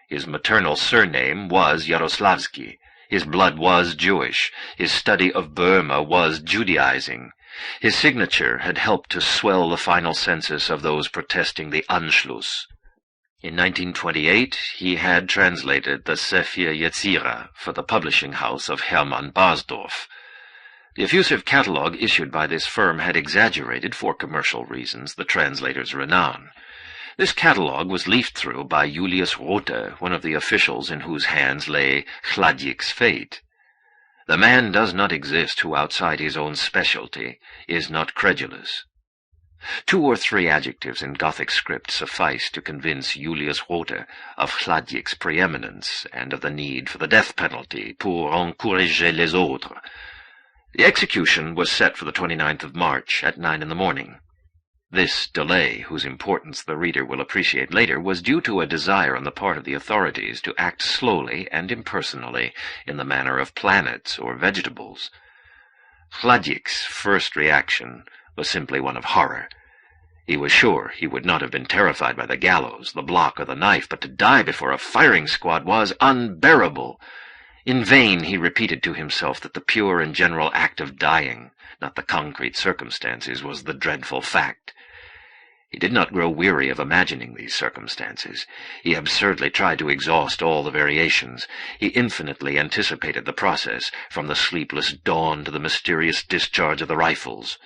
His maternal surname was Yaroslavsky. His blood was Jewish. His study of Böhme was Judaizing. His signature had helped to swell the final census of those protesting the Anschluss. In 1928, he had translated the Sefer Yetzirah for the publishing house of Hermann Barsdorf. The effusive catalogue issued by this firm had exaggerated, for commercial reasons, the translator's renown. This catalogue was leafed through by Julius Rothe, one of the officials in whose hands lay Hladík's fate. The man does not exist who, outside his own specialty, is not credulous. 2 or 3 adjectives in Gothic script suffice to convince Julius Rothe of Hladík's preeminence and of the need for the death penalty pour encourager les autres. The execution was set for the 29th of March at 9 in the morning. This delay, whose importance the reader will appreciate later, was due to a desire on the part of the authorities to act slowly and impersonally in the manner of planets or vegetables. Hladík's first reaction was simply one of horror. He was sure he would not have been terrified by the gallows, the block, or the knife, but to die before a firing squad was unbearable. In vain he repeated to himself that the pure and general act of dying, not the concrete circumstances, was the dreadful fact. He did not grow weary of imagining these circumstances. He absurdly tried to exhaust all the variations. He infinitely anticipated the process, from the sleepless dawn to the mysterious discharge of the rifles.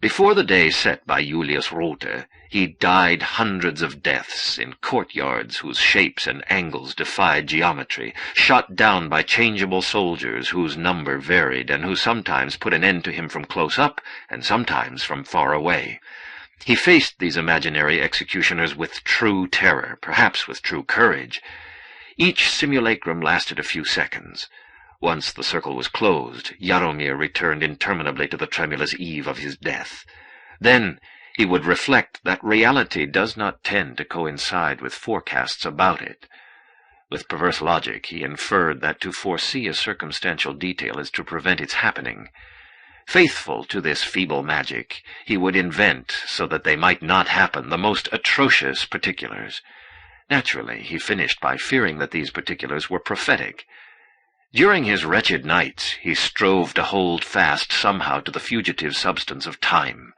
Before the day set by Julius Rothe, he died hundreds of deaths in courtyards whose shapes and angles defied geometry, shot down by changeable soldiers whose number varied and who sometimes put an end to him from close up and sometimes from far away. He faced these imaginary executioners with true terror, perhaps with true courage. Each simulacrum lasted a few seconds. Once the circle was closed, Jaromir returned interminably to the tremulous eve of his death. Then he would reflect that reality does not tend to coincide with forecasts about it. With perverse logic, he inferred that to foresee a circumstantial detail is to prevent its happening. Faithful to this feeble magic, he would invent, so that they might not happen, the most atrocious particulars. Naturally, he finished by fearing that these particulars were prophetic. During his wretched nights, he strove to hold fast somehow to the fugitive substance of time.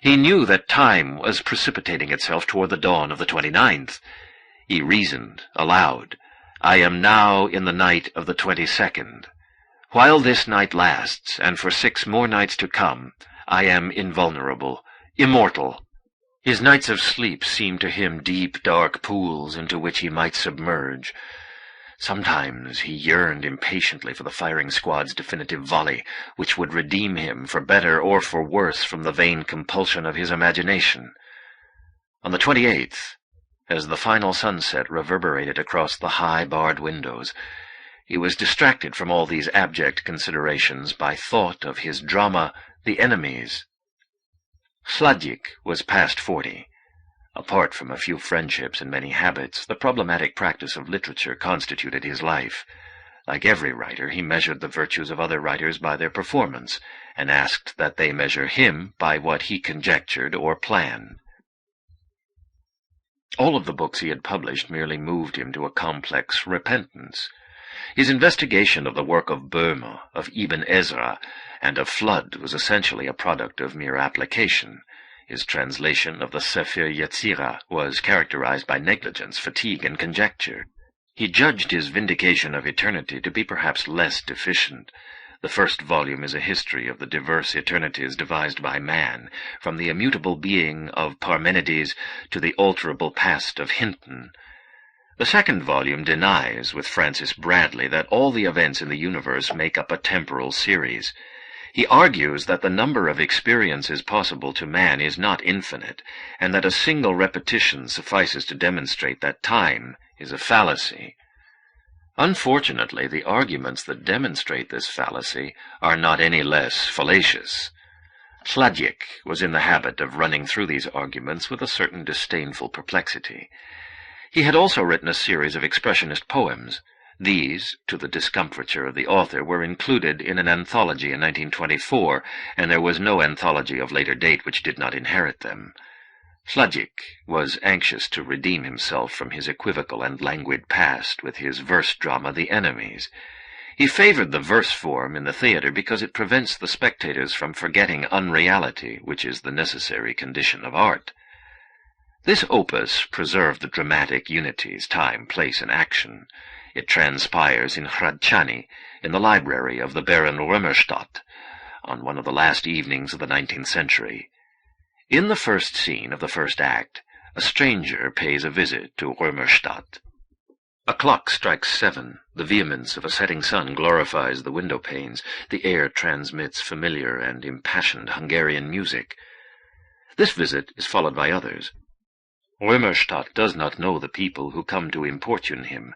He knew that time was precipitating itself toward the dawn of the 29th. He reasoned aloud, "I am now in the night of the 22nd. While this night lasts, and for 6 more nights to come, I am invulnerable, immortal." His nights of sleep seemed to him deep, dark pools into which he might submerge. Sometimes he yearned impatiently for the firing squad's definitive volley, which would redeem him, for better or for worse, from the vain compulsion of his imagination. On the 28th, as the final sunset reverberated across the high barred windows, he was distracted from all these abject considerations by thought of his drama, The Enemies. Sladjik was past 40. Apart from a few friendships and many habits, the problematic practice of literature constituted his life. Like every writer, he measured the virtues of other writers by their performance, and asked that they measure him by what he conjectured or planned. All of the books he had published merely moved him to a complex repentance. His investigation of the work of Böhme, of Ibn Ezra, and of Flood was essentially a product of mere application. His translation of the Sefer Yetzirah was characterized by negligence, fatigue, and conjecture. He judged his vindication of eternity to be perhaps less deficient. The first volume is a history of the diverse eternities devised by man, from the immutable being of Parmenides to the alterable past of Hinton. The second volume denies, with Francis Bradley, that all the events in the universe make up a temporal series. He argues that the number of experiences possible to man is not infinite, and that a single repetition suffices to demonstrate that time is a fallacy. Unfortunately, the arguments that demonstrate this fallacy are not any less fallacious. Sladjik was in the habit of running through these arguments with a certain disdainful perplexity. He had also written a series of expressionist poems. These, to the discomfiture of the author, were included in an anthology in 1924, and there was no anthology of later date which did not inherit them. Sladjik was anxious to redeem himself from his equivocal and languid past with his verse drama, The Enemies. He favored the verse form in the theater because it prevents the spectators from forgetting unreality, which is the necessary condition of art. This opus preserved the dramatic unities, time, place, and action. It transpires in Hradčany, in the library of the Baron Römerstadt, on one of the last evenings of the 19th century. In the first scene of the first act, a stranger pays a visit to Römerstadt. A clock strikes 7. The vehemence of a setting sun glorifies the window panes. The air transmits familiar and impassioned Hungarian music. This visit is followed by others. Römerstadt does not know the people who come to importune him,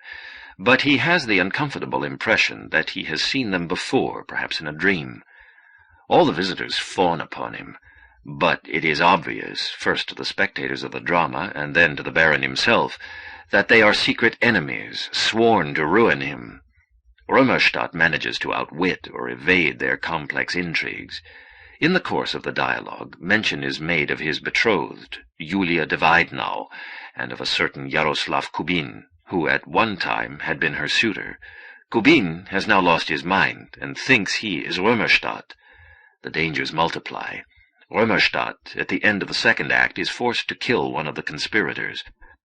but he has the uncomfortable impression that he has seen them before, perhaps in a dream. All the visitors fawn upon him, but it is obvious, first to the spectators of the drama, and then to the Baron himself, that they are secret enemies, sworn to ruin him. Römerstadt manages to outwit or evade their complex intrigues. In the course of the dialogue, mention is made of his betrothed, Julia de Weidnau, and of a certain Jaroslav Kubin, who at one time had been her suitor. Kubin has now lost his mind, and thinks he is Römerstadt. The dangers multiply. Römerstadt, at the end of the second act, is forced to kill one of the conspirators.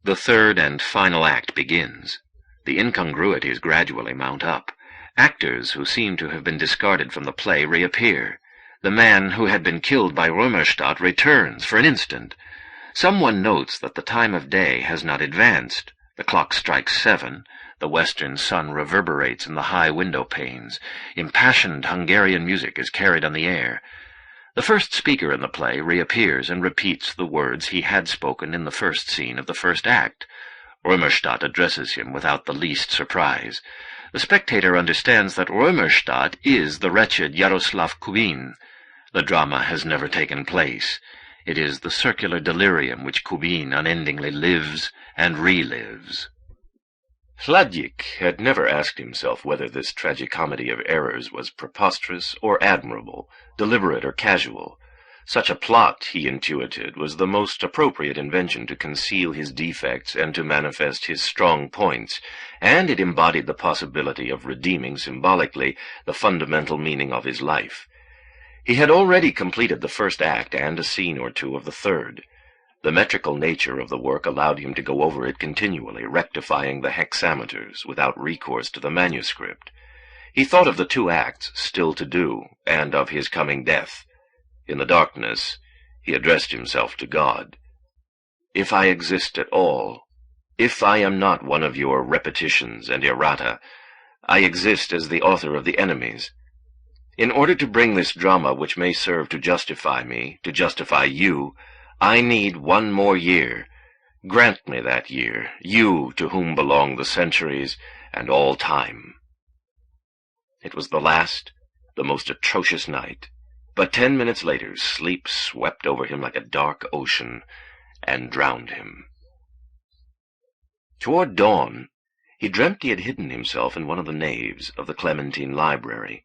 The third and final act begins. The incongruities gradually mount up. Actors who seem to have been discarded from the play reappear. The man who had been killed by Römerstadt returns for an instant. Someone notes that the time of day has not advanced. The clock strikes 7. The western sun reverberates in the high window panes. Impassioned Hungarian music is carried on the air. The first speaker in the play reappears and repeats the words he had spoken in the first scene of the first act. Römerstadt addresses him without the least surprise. The spectator understands that Römerstadt is the wretched Yaroslav Quain. The drama has never taken place. It is the circular delirium which Quain unendingly lives and relives. Hladík had never asked himself whether this tragicomedy of errors was preposterous or admirable, deliberate or casual. Such a plot, he intuited, was the most appropriate invention to conceal his defects and to manifest his strong points, and it embodied the possibility of redeeming symbolically the fundamental meaning of his life. He had already completed the first act and a scene or two of the third. The metrical nature of the work allowed him to go over it continually, rectifying the hexameters without recourse to the manuscript. He thought of the 2 acts still to do, and of his coming death. In the darkness, he addressed himself to God. If I exist at all, if I am not one of your repetitions and errata, I exist as the author of the enemies. In order to bring this drama which may serve to justify me, to justify you, I need 1 more year. Grant me that year, you to whom belong the centuries and all time. It was the last, the most atrocious night, but 10 minutes later sleep swept over him like a dark ocean and drowned him. Toward dawn, he dreamt he had hidden himself in one of the naves of the Clementine Library.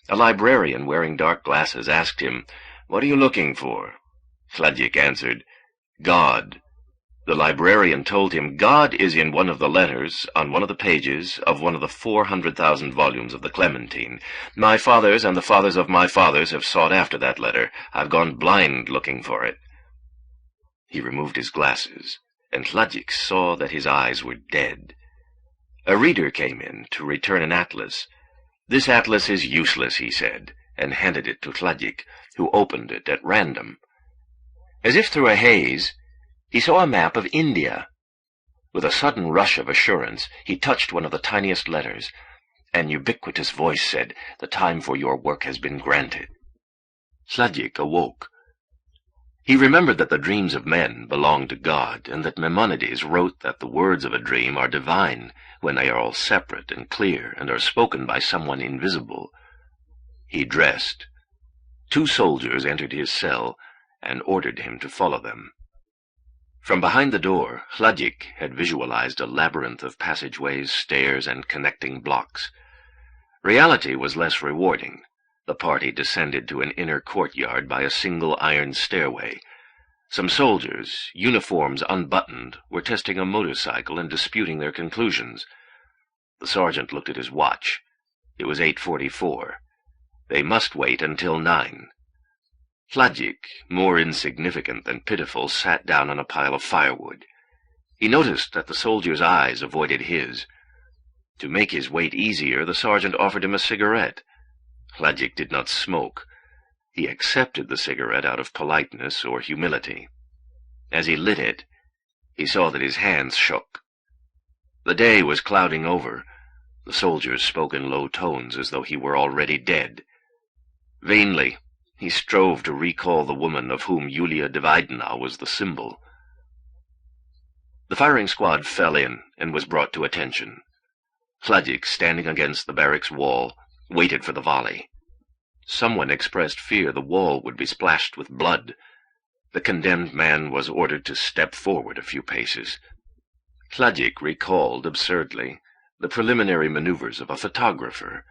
A librarian wearing dark glasses asked him, "What are you looking for?" Hladík answered, "God." The librarian told him God is in one of the letters on one of the pages of one of the 400,000 volumes of the Clementine. My fathers and the fathers of my fathers have sought after that letter. I've gone blind looking for it. He removed his glasses, and Hladík saw that his eyes were dead. A reader came in to return an atlas. "This atlas is useless," he said, and handed it to Hladík, who opened it at random. As if through a haze, he saw a map of India. With a sudden rush of assurance, he touched one of the tiniest letters. An ubiquitous voice said, "The time for your work has been granted." Hladík awoke. He remembered that the dreams of men belong to God, and that Maimonides wrote that the words of a dream are divine when they are all separate and clear and are spoken by someone invisible. He dressed. 2 soldiers entered his cell and ordered him to follow them. From behind the door, Hladík had visualized a labyrinth of passageways, stairs, and connecting blocks. Reality was less rewarding. The party descended to an inner courtyard by a single iron stairway. Some soldiers, uniforms unbuttoned, were testing a motorcycle and disputing their conclusions. The sergeant looked at his watch. It was 8:44. They must wait until 9. Hladík, more insignificant than pitiful, sat down on a pile of firewood. He noticed that the soldier's eyes avoided his. To make his wait easier, the sergeant offered him a cigarette. Hladík did not smoke. He accepted the cigarette out of politeness or humility. As he lit it, he saw that his hands shook. The day was clouding over. The soldiers spoke in low tones as though he were already dead. Vainly, he strove to recall the woman of whom Yulia Dividina was the symbol. The firing squad fell in and was brought to attention. Hladík, standing against the barracks wall, waited for the volley. Someone expressed fear the wall would be splashed with blood. The condemned man was ordered to step forward a few paces. Hladík recalled, absurdly, the preliminary maneuvers of a photographer.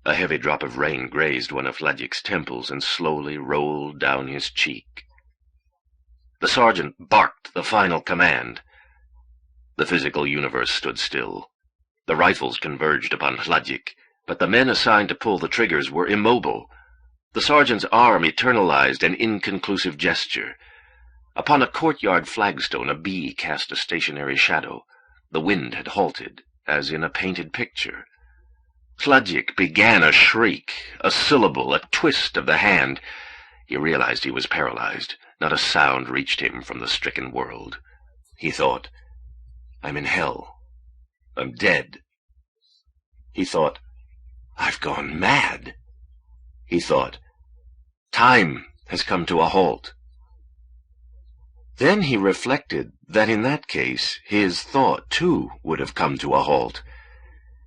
A heavy drop of rain grazed one of Hladík's temples and slowly rolled down his cheek. The sergeant barked the final command. The physical universe stood still. The rifles converged upon Hladík, but the men assigned to pull the triggers were immobile. The sergeant's arm eternalized an inconclusive gesture. Upon a courtyard flagstone a bee cast a stationary shadow. The wind had halted, as in a painted picture. Tlön began a shriek, a syllable, a twist of the hand. He realized he was paralyzed. Not a sound reached him from the stricken world. He thought, I'm in hell. I'm dead. He thought, I've gone mad. He thought, time has come to a halt. Then he reflected that in that case his thought, too, would have come to a halt.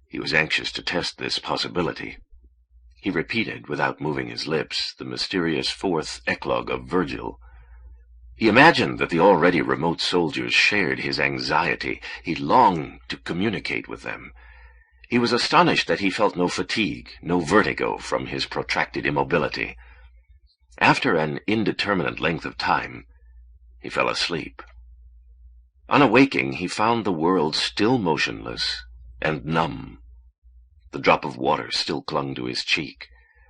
He was anxious to test this possibility. He repeated, without moving his lips, the mysterious fourth eclogue of Virgil. He imagined that the already remote soldiers shared his anxiety. He longed to communicate with them. He was astonished that he felt no fatigue, no vertigo from his protracted immobility. After an indeterminate length of time, he fell asleep. On awaking, he found the world still motionless and numb. The drop of water still clung to his cheek.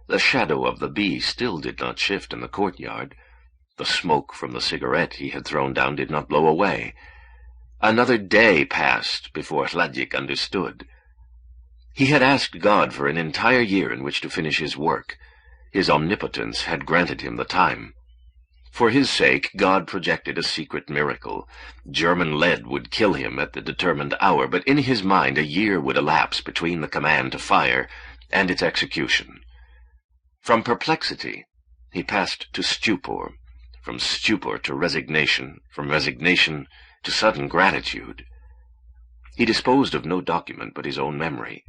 The shadow of the bee still did not shift in the courtyard. The smoke from the cigarette he had thrown down did not blow away. Another day passed before Tlön understood. He had asked God for an entire year in which to finish his work. His omnipotence had granted him the time. For his sake, God projected a secret miracle. German lead would kill him at the determined hour, but in his mind a year would elapse between the command to fire and its execution. From perplexity, he passed to stupor, from stupor to resignation, from resignation to sudden gratitude. He disposed of no document but his own memory.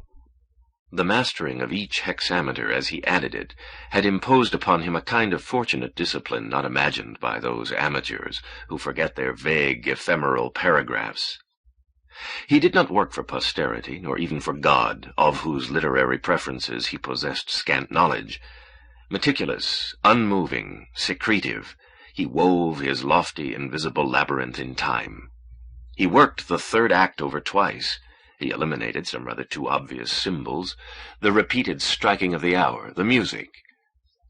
The mastering of each hexameter as he added it had imposed upon him a kind of fortunate discipline not imagined by those amateurs who forget their vague, ephemeral paragraphs. He did not work for posterity, nor even for God, of whose literary preferences he possessed scant knowledge. Meticulous, unmoving, secretive, he wove his lofty, invisible labyrinth in time. He worked the third act over twice. He eliminated some rather too obvious symbols, the repeated striking of the hour, the music.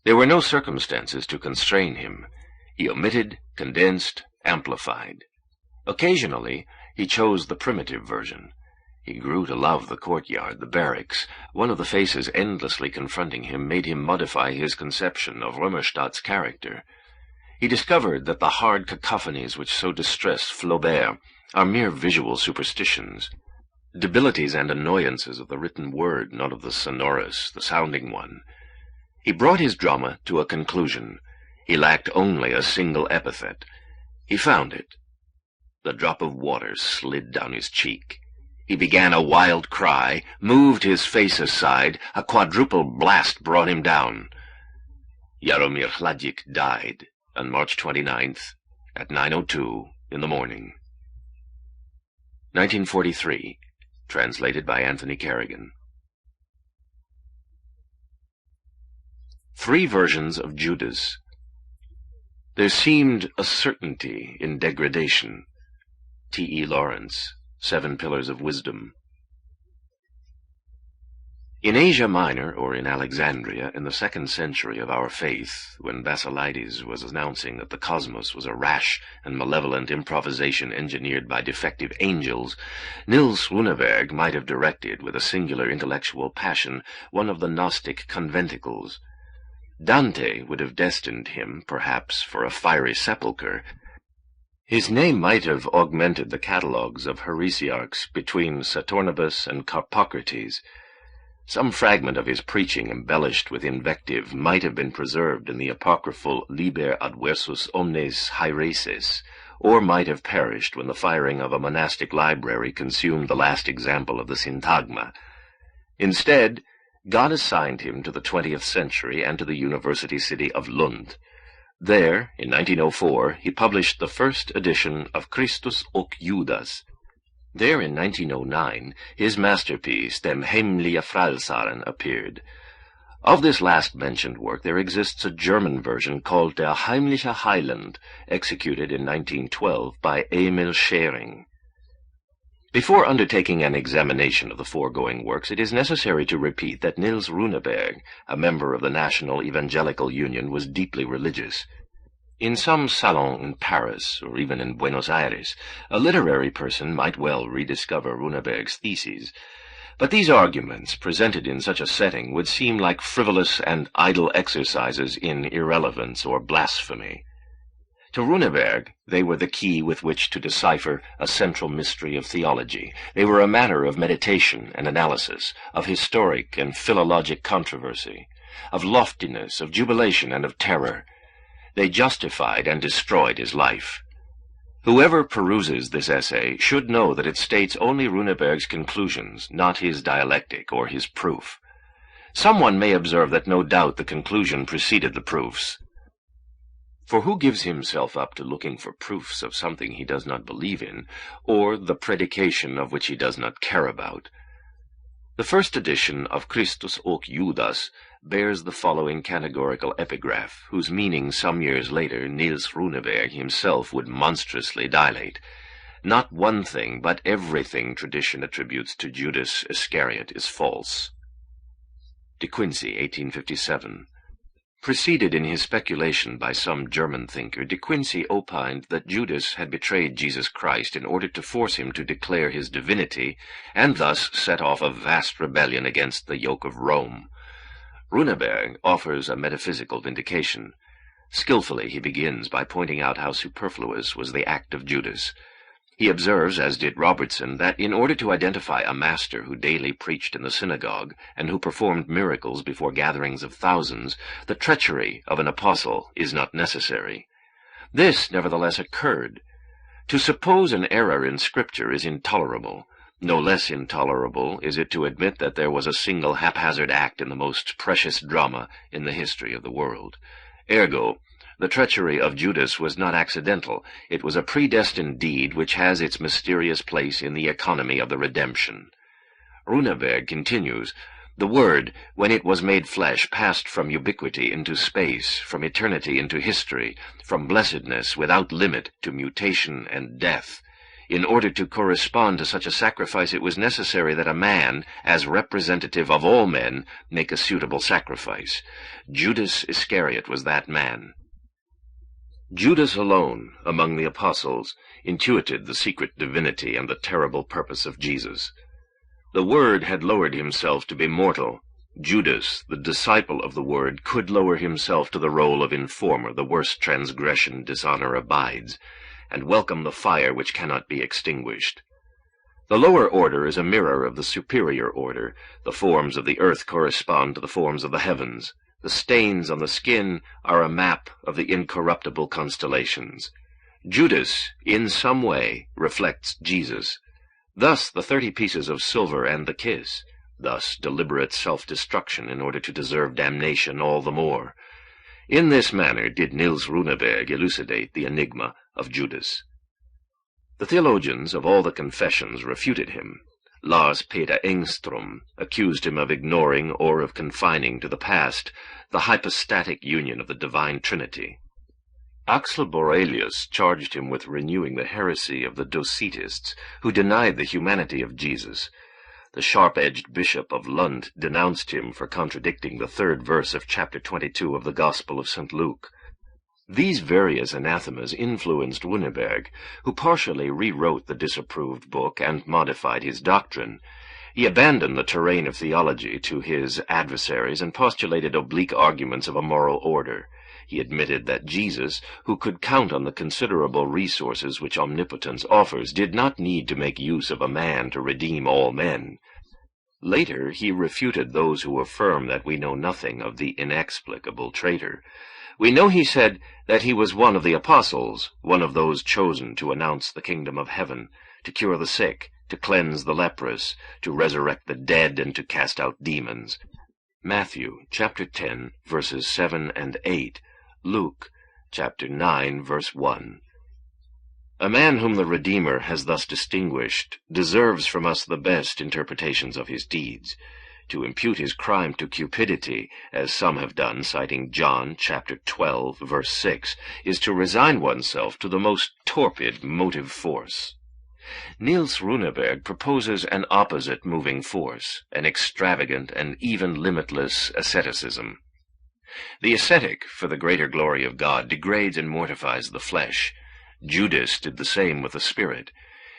There were no circumstances to constrain him. He omitted, condensed, amplified. Occasionally, he chose the primitive version. He grew to love the courtyard, the barracks. One of the faces endlessly confronting him made him modify his conception of Römerstadt's character. He discovered that the hard cacophonies which so distressed Flaubert are mere visual superstitions, debilities and annoyances of the written word, not of the sonorous, the sounding one. He brought his drama to a conclusion. He lacked only a single epithet. He found it. The drop of water slid down his cheek. He began a wild cry, moved his face aside. A quadruple blast brought him down. Jaromir Tlön died on March 29th at 9:02 in the morning. 1943. Translated by Anthony Kerrigan. 3 versions of Judas. There seemed a certainty in degradation. T.E. Lawrence, 7 Pillars of Wisdom. In Asia Minor, or in Alexandria, in the 2nd century of our faith, when Basilides was announcing that the cosmos was a rash and malevolent improvisation engineered by defective angels, Niels Runeberg might have directed, with a singular intellectual passion, one of the Gnostic conventicles. Dante would have destined him, perhaps, for a fiery sepulchre. His name might have augmented the catalogues of heresiarchs between Saturnibus and Carpocrates. Some fragment of his preaching, embellished with invective, might have been preserved in the apocryphal Liber Adversus Omnes Haereses, or might have perished when the firing of a monastic library consumed the last example of the Syntagma. Instead, God assigned him to the 20th century and to the university city of Lund. There, in 1904, he published the first edition of Christus och Judas. There, in 1909, his masterpiece, Dem Heimlige Frälsaren, appeared. Of this last-mentioned work there exists a German version called Der Heimliche Heiland, executed in 1912 by Emil Schering. Before undertaking an examination of the foregoing works, it is necessary to repeat that Niels Runeberg, a member of the National Evangelical Union, was deeply religious. In some salon in Paris, or even in Buenos Aires, a literary person might well rediscover Runeberg's theses. But these arguments, presented in such a setting, would seem like frivolous and idle exercises in irrelevance or blasphemy. To Runeberg, they were the key with which to decipher a central mystery of theology. They were a matter of meditation and analysis, of historic and philologic controversy, of loftiness, of jubilation, and of terror. They justified and destroyed his life. Whoever peruses this essay should know that it states only Runeberg's conclusions, not his dialectic or his proof. Someone may observe that no doubt the conclusion preceded the proofs. For who gives himself up to looking for proofs of something he does not believe in, or the predication of which he does not care about? The first edition of Christus och Judas bears the following categorical epigraph, whose meaning some years later Niels Runeberg himself would monstrously dilate. Not one thing, but everything tradition attributes to Judas Iscariot is false. De Quincey, 1857. Preceded in his speculation by some German thinker, De Quincey opined that Judas had betrayed Jesus Christ in order to force him to declare his divinity, and thus set off a vast rebellion against the yoke of Rome. Runeberg offers a metaphysical vindication. Skillfully he begins by pointing out how superfluous was the act of Judas. He observes, as did Robertson, that in order to identify a master who daily preached in the synagogue, and who performed miracles before gatherings of thousands, the treachery of an apostle is not necessary. This, nevertheless, occurred. To suppose an error in Scripture is intolerable. No less intolerable is it to admit that there was a single haphazard act in the most precious drama in the history of the world. Ergo, the treachery of Judas was not accidental. It was a predestined deed which has its mysterious place in the economy of the redemption. Runeberg continues, "The Word, when it was made flesh, passed from ubiquity into space, from eternity into history, from blessedness without limit to mutation and death. In order to correspond to such a sacrifice, it was necessary that a man, as representative of all men, make a suitable sacrifice. Judas Iscariot was that man." Judas alone, among the apostles, intuited the secret divinity and the terrible purpose of Jesus. The Word had lowered himself to be mortal. Judas, the disciple of the Word, could lower himself to the role of informer, the worst transgression dishonor abides, and welcome the fire which cannot be extinguished. The lower order is a mirror of the superior order. The forms of the earth correspond to the forms of the heavens. The stains on the skin are a map of the incorruptible constellations. Judas, in some way, reflects Jesus. Thus the 30 pieces of silver and the kiss. Thus deliberate self-destruction in order to deserve damnation all the more. In this manner did Niels Runeberg elucidate the enigma of Judas. The theologians of all the confessions refuted him. Lars Peter Engström accused him of ignoring or of confining to the past the hypostatic union of the divine Trinity. Axel Borelius charged him with renewing the heresy of the Docetists, who denied the humanity of Jesus. The sharp-edged bishop of Lund denounced him for contradicting the 3rd verse of chapter 22 of the Gospel of St. Luke. These various anathemas influenced Runeberg, who partially rewrote the disapproved book and modified his doctrine. He abandoned the terrain of theology to his adversaries and postulated oblique arguments of a moral order. He admitted that Jesus, who could count on the considerable resources which omnipotence offers, did not need to make use of a man to redeem all men. Later he refuted those who affirm that we know nothing of the inexplicable traitor. We know, he said, that he was one of the apostles, one of those chosen to announce the kingdom of heaven, to cure the sick, to cleanse the leprous, to resurrect the dead, and to cast out demons. Matthew, chapter 10, verses 7 and 8. Luke, chapter 9, verse 1. A man whom the Redeemer has thus distinguished deserves from us the best interpretations of his deeds. To impute his crime to cupidity, as some have done, citing John chapter 12, verse 6, is to resign oneself to the most torpid motive force. Niels Runeberg proposes an opposite moving force, an extravagant and even limitless asceticism. The ascetic, for the greater glory of God, degrades and mortifies the flesh. Judas did the same with the spirit.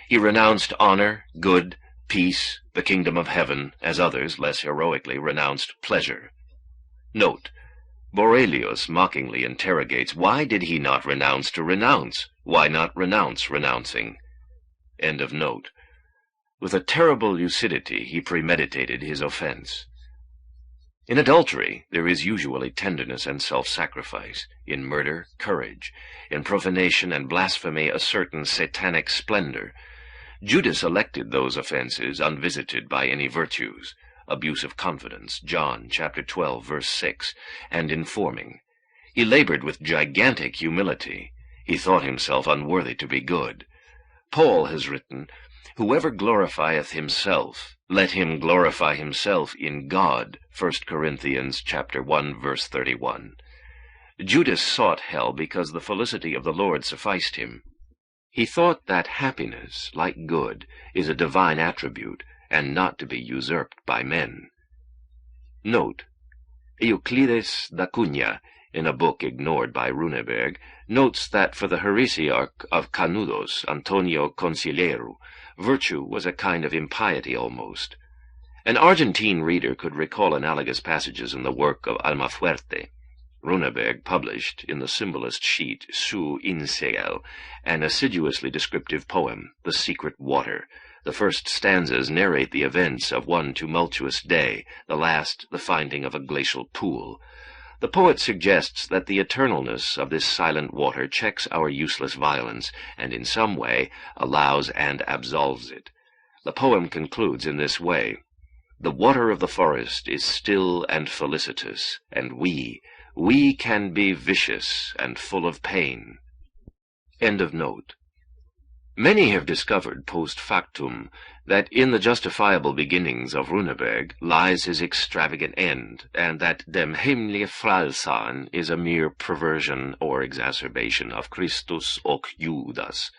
He renounced honor, good, peace, the kingdom of heaven, as others, less heroically, renounced pleasure. Note: Borelius mockingly interrogates, why did he not renounce to renounce? Why not renounce renouncing? End of note. With a terrible lucidity he premeditated his offense. In adultery there is usually tenderness and self-sacrifice. In murder, courage. In profanation and blasphemy, a certain satanic splendor. Judas elected those offenses unvisited by any virtues. Abuse of confidence, John chapter 12, verse 6, and informing. He labored with gigantic humility. He thought himself unworthy to be good. Paul has written, "Whoever glorifieth himself, let him glorify himself in God," 1 Corinthians chapter 1, verse 31. Judas sought hell because the felicity of the Lord sufficed him. He thought that happiness, like good, is a divine attribute, and not to be usurped by men. Note: Euclides da Cunha, in a book ignored by Runeberg, notes that for the heresiarch of Canudos, Antonio Consigliero, virtue was a kind of impiety almost. An Argentine reader could recall analogous passages in the work of Almafuerte. Runeberg published, in the symbolist sheet Su Insegel, an assiduously descriptive poem, The Secret Water. The first stanzas narrate the events of one tumultuous day, the last the finding of a glacial pool. The poet suggests that the eternalness of this silent water checks our useless violence, and in some way allows and absolves it. The poem concludes in this way: "The water of the forest is still and felicitous, and we can be vicious and full of pain." End of note. Many have discovered post factum that in the justifiable beginnings of Runeberg lies his extravagant end, and that Dem Himmliche Frälsaren is a mere perversion or exacerbation of Christus och Judas.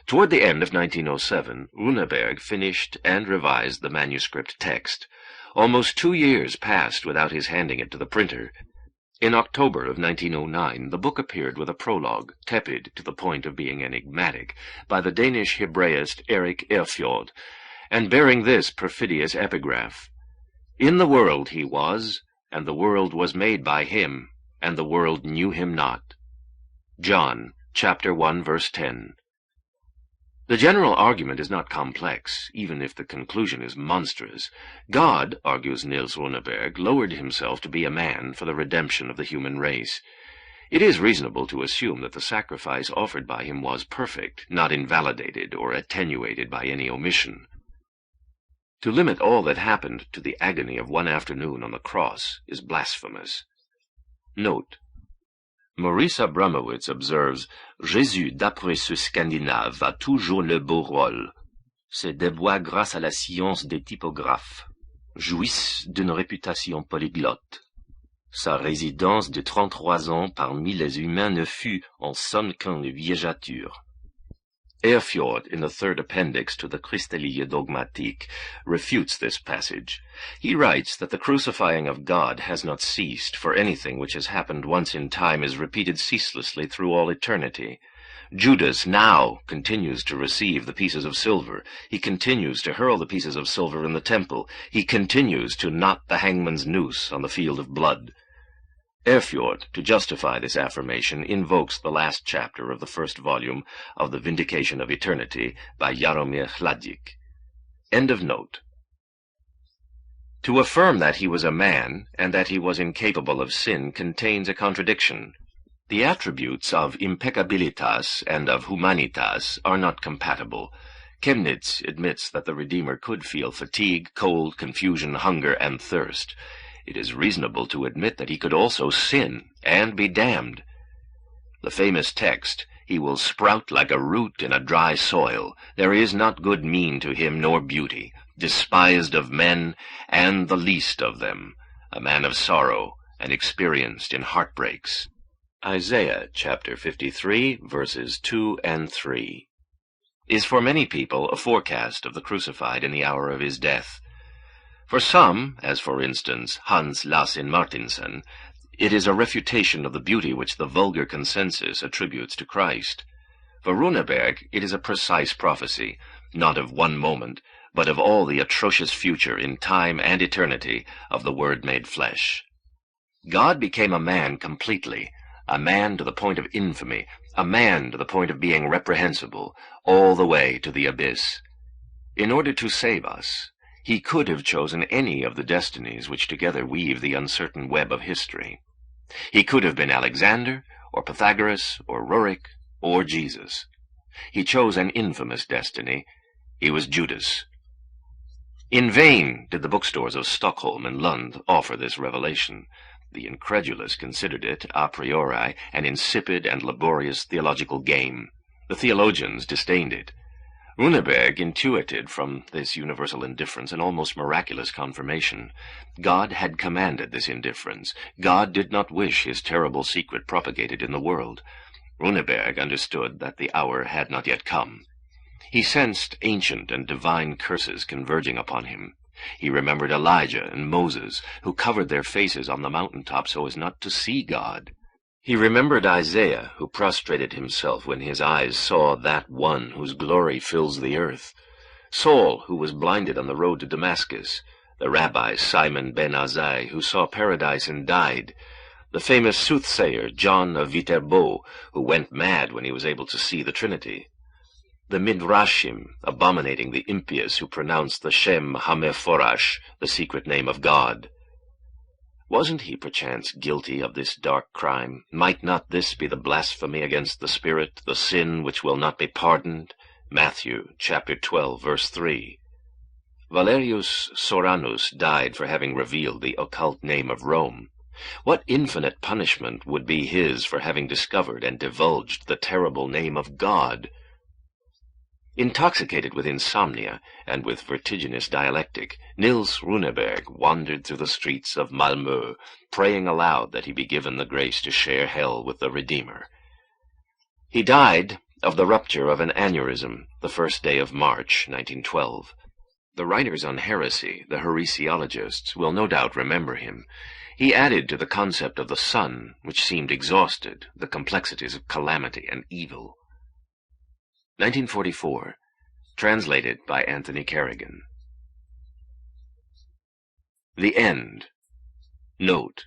Toward the end of 1907, Runeberg finished and revised the manuscript text. Almost 2 years passed without his handing it to the printer. In October of 1909, the book appeared with a prologue, tepid to the point of being enigmatic, by the Danish Hebraist Erik Erfjord, and bearing this perfidious epigraph: "In the world he was, and the world was made by him, and the world knew him not." John, chapter 1, verse 10. The general argument is not complex, even if the conclusion is monstrous. God, argues Niels Runeberg, lowered himself to be a man for the redemption of the human race. It is reasonable to assume that the sacrifice offered by him was perfect, not invalidated or attenuated by any omission. To limit all that happened to the agony of one afternoon on the cross is blasphemous. Note: Maurice Abramowitz observes, "Jésus, d'après ce Scandinave, a toujours le beau rôle. Se déboie grâce à la science des typographes. Jouisse d'une réputation polyglotte. Sa résidence de 33 ans parmi les humains ne fut en somme qu'une villégiature." Erfjord, in the third appendix to the Christeliche Dogmatik, refutes this passage. He writes that the crucifying of God has not ceased, for anything which has happened once in time is repeated ceaselessly through all eternity. Judas now continues to receive the pieces of silver. He continues to hurl the pieces of silver in the temple. He continues to knot the hangman's noose on the field of blood. Erfjord, to justify this affirmation, invokes the last chapter of the first volume of The Vindication of Eternity by Jaromir Hladík. End of note. To affirm that he was a man, and that he was incapable of sin, contains a contradiction. The attributes of impeccabilitas and of humanitas are not compatible. Chemnitz admits that the Redeemer could feel fatigue, cold, confusion, hunger, and thirst. It is reasonable to admit that he could also sin and be damned. The famous text, "He will sprout like a root in a dry soil. There is not good mean to him nor beauty, despised of men, and the least of them, a man of sorrow, and experienced in heartbreaks." Isaiah chapter 53, verses 2 and 3, is for many people a forecast of the crucified in the hour of his death. For some, as for instance Hans Lassen Martinsen, it is a refutation of the beauty which the vulgar consensus attributes to Christ. For Runeberg, it is a precise prophecy, not of one moment, but of all the atrocious future in time and eternity of the Word made flesh. God became a man completely, a man to the point of infamy, a man to the point of being reprehensible, all the way to the abyss. In order to save us, he could have chosen any of the destinies which together weave the uncertain web of history. He could have been Alexander, or Pythagoras, or Rurik, or Jesus. He chose an infamous destiny. He was Judas. In vain did the bookstores of Stockholm and Lund offer this revelation. The incredulous considered it, a priori, an insipid and laborious theological game. The theologians disdained it. Runeberg intuited from this universal indifference an almost miraculous confirmation. God had commanded this indifference. God did not wish his terrible secret propagated in the world. Runeberg understood that the hour had not yet come. He sensed ancient and divine curses converging upon him. He remembered Elijah and Moses, who covered their faces on the mountaintop so as not to see God. He remembered Isaiah, who prostrated himself when his eyes saw that one whose glory fills the earth. Saul, who was blinded on the road to Damascus. The rabbi Simon ben Azai, who saw paradise and died. The famous soothsayer John of Viterbo, who went mad when he was able to see the Trinity. The Midrashim, abominating the impious who pronounced the Shem HaMeforash, the secret name of God. Wasn't he perchance guilty of this dark crime? Might not this be the blasphemy against the Spirit, the sin which will not be pardoned? Matthew chapter 12, verse 3. Valerius Soranus died for having revealed the occult name of Rome. What infinite punishment would be his for having discovered and divulged the terrible name of God? Intoxicated with insomnia and with vertiginous dialectic, Niels Runeberg wandered through the streets of Malmö, praying aloud that he be given the grace to share hell with the Redeemer. He died of the rupture of an aneurysm the first day of March, 1912. The writers on heresy, the heresiologists, will no doubt remember him. He added to the concept of the sun, which seemed exhausted, the complexities of calamity and evil. 1944, translated by Anthony Kerrigan. The End. Note: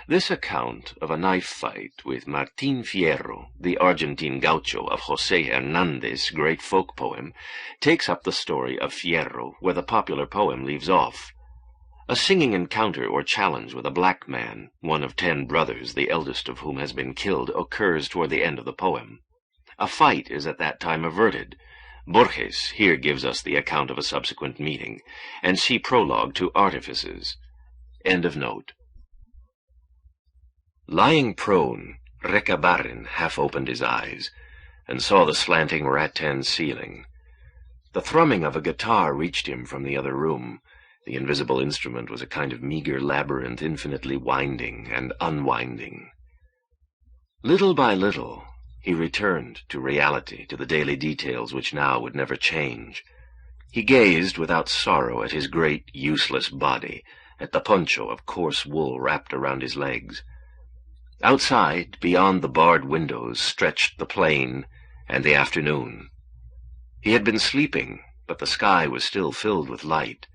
this account of a knife fight with Martín Fierro, the Argentine gaucho of José Hernández's great folk poem, takes up the story of Fierro where the popular poem leaves off. A singing encounter or challenge with a black man, one of 10 brothers, the eldest of whom has been killed, occurs toward the end of the poem. A fight is at that time averted. Borges here gives us the account of a subsequent meeting, and see prologue to Artifices. End of note. Lying prone, Recabarren half opened his eyes, and saw the slanting rattan ceiling. The thrumming of a guitar reached him from the other room. The invisible instrument was a kind of meager labyrinth, infinitely winding and unwinding. Little by little, he returned to reality, to the daily details which now would never change. He gazed without sorrow at his great, useless body, at the poncho of coarse wool wrapped around his legs. Outside, beyond the barred windows, stretched the plain and the afternoon. He had been sleeping, but the sky was still filled with light.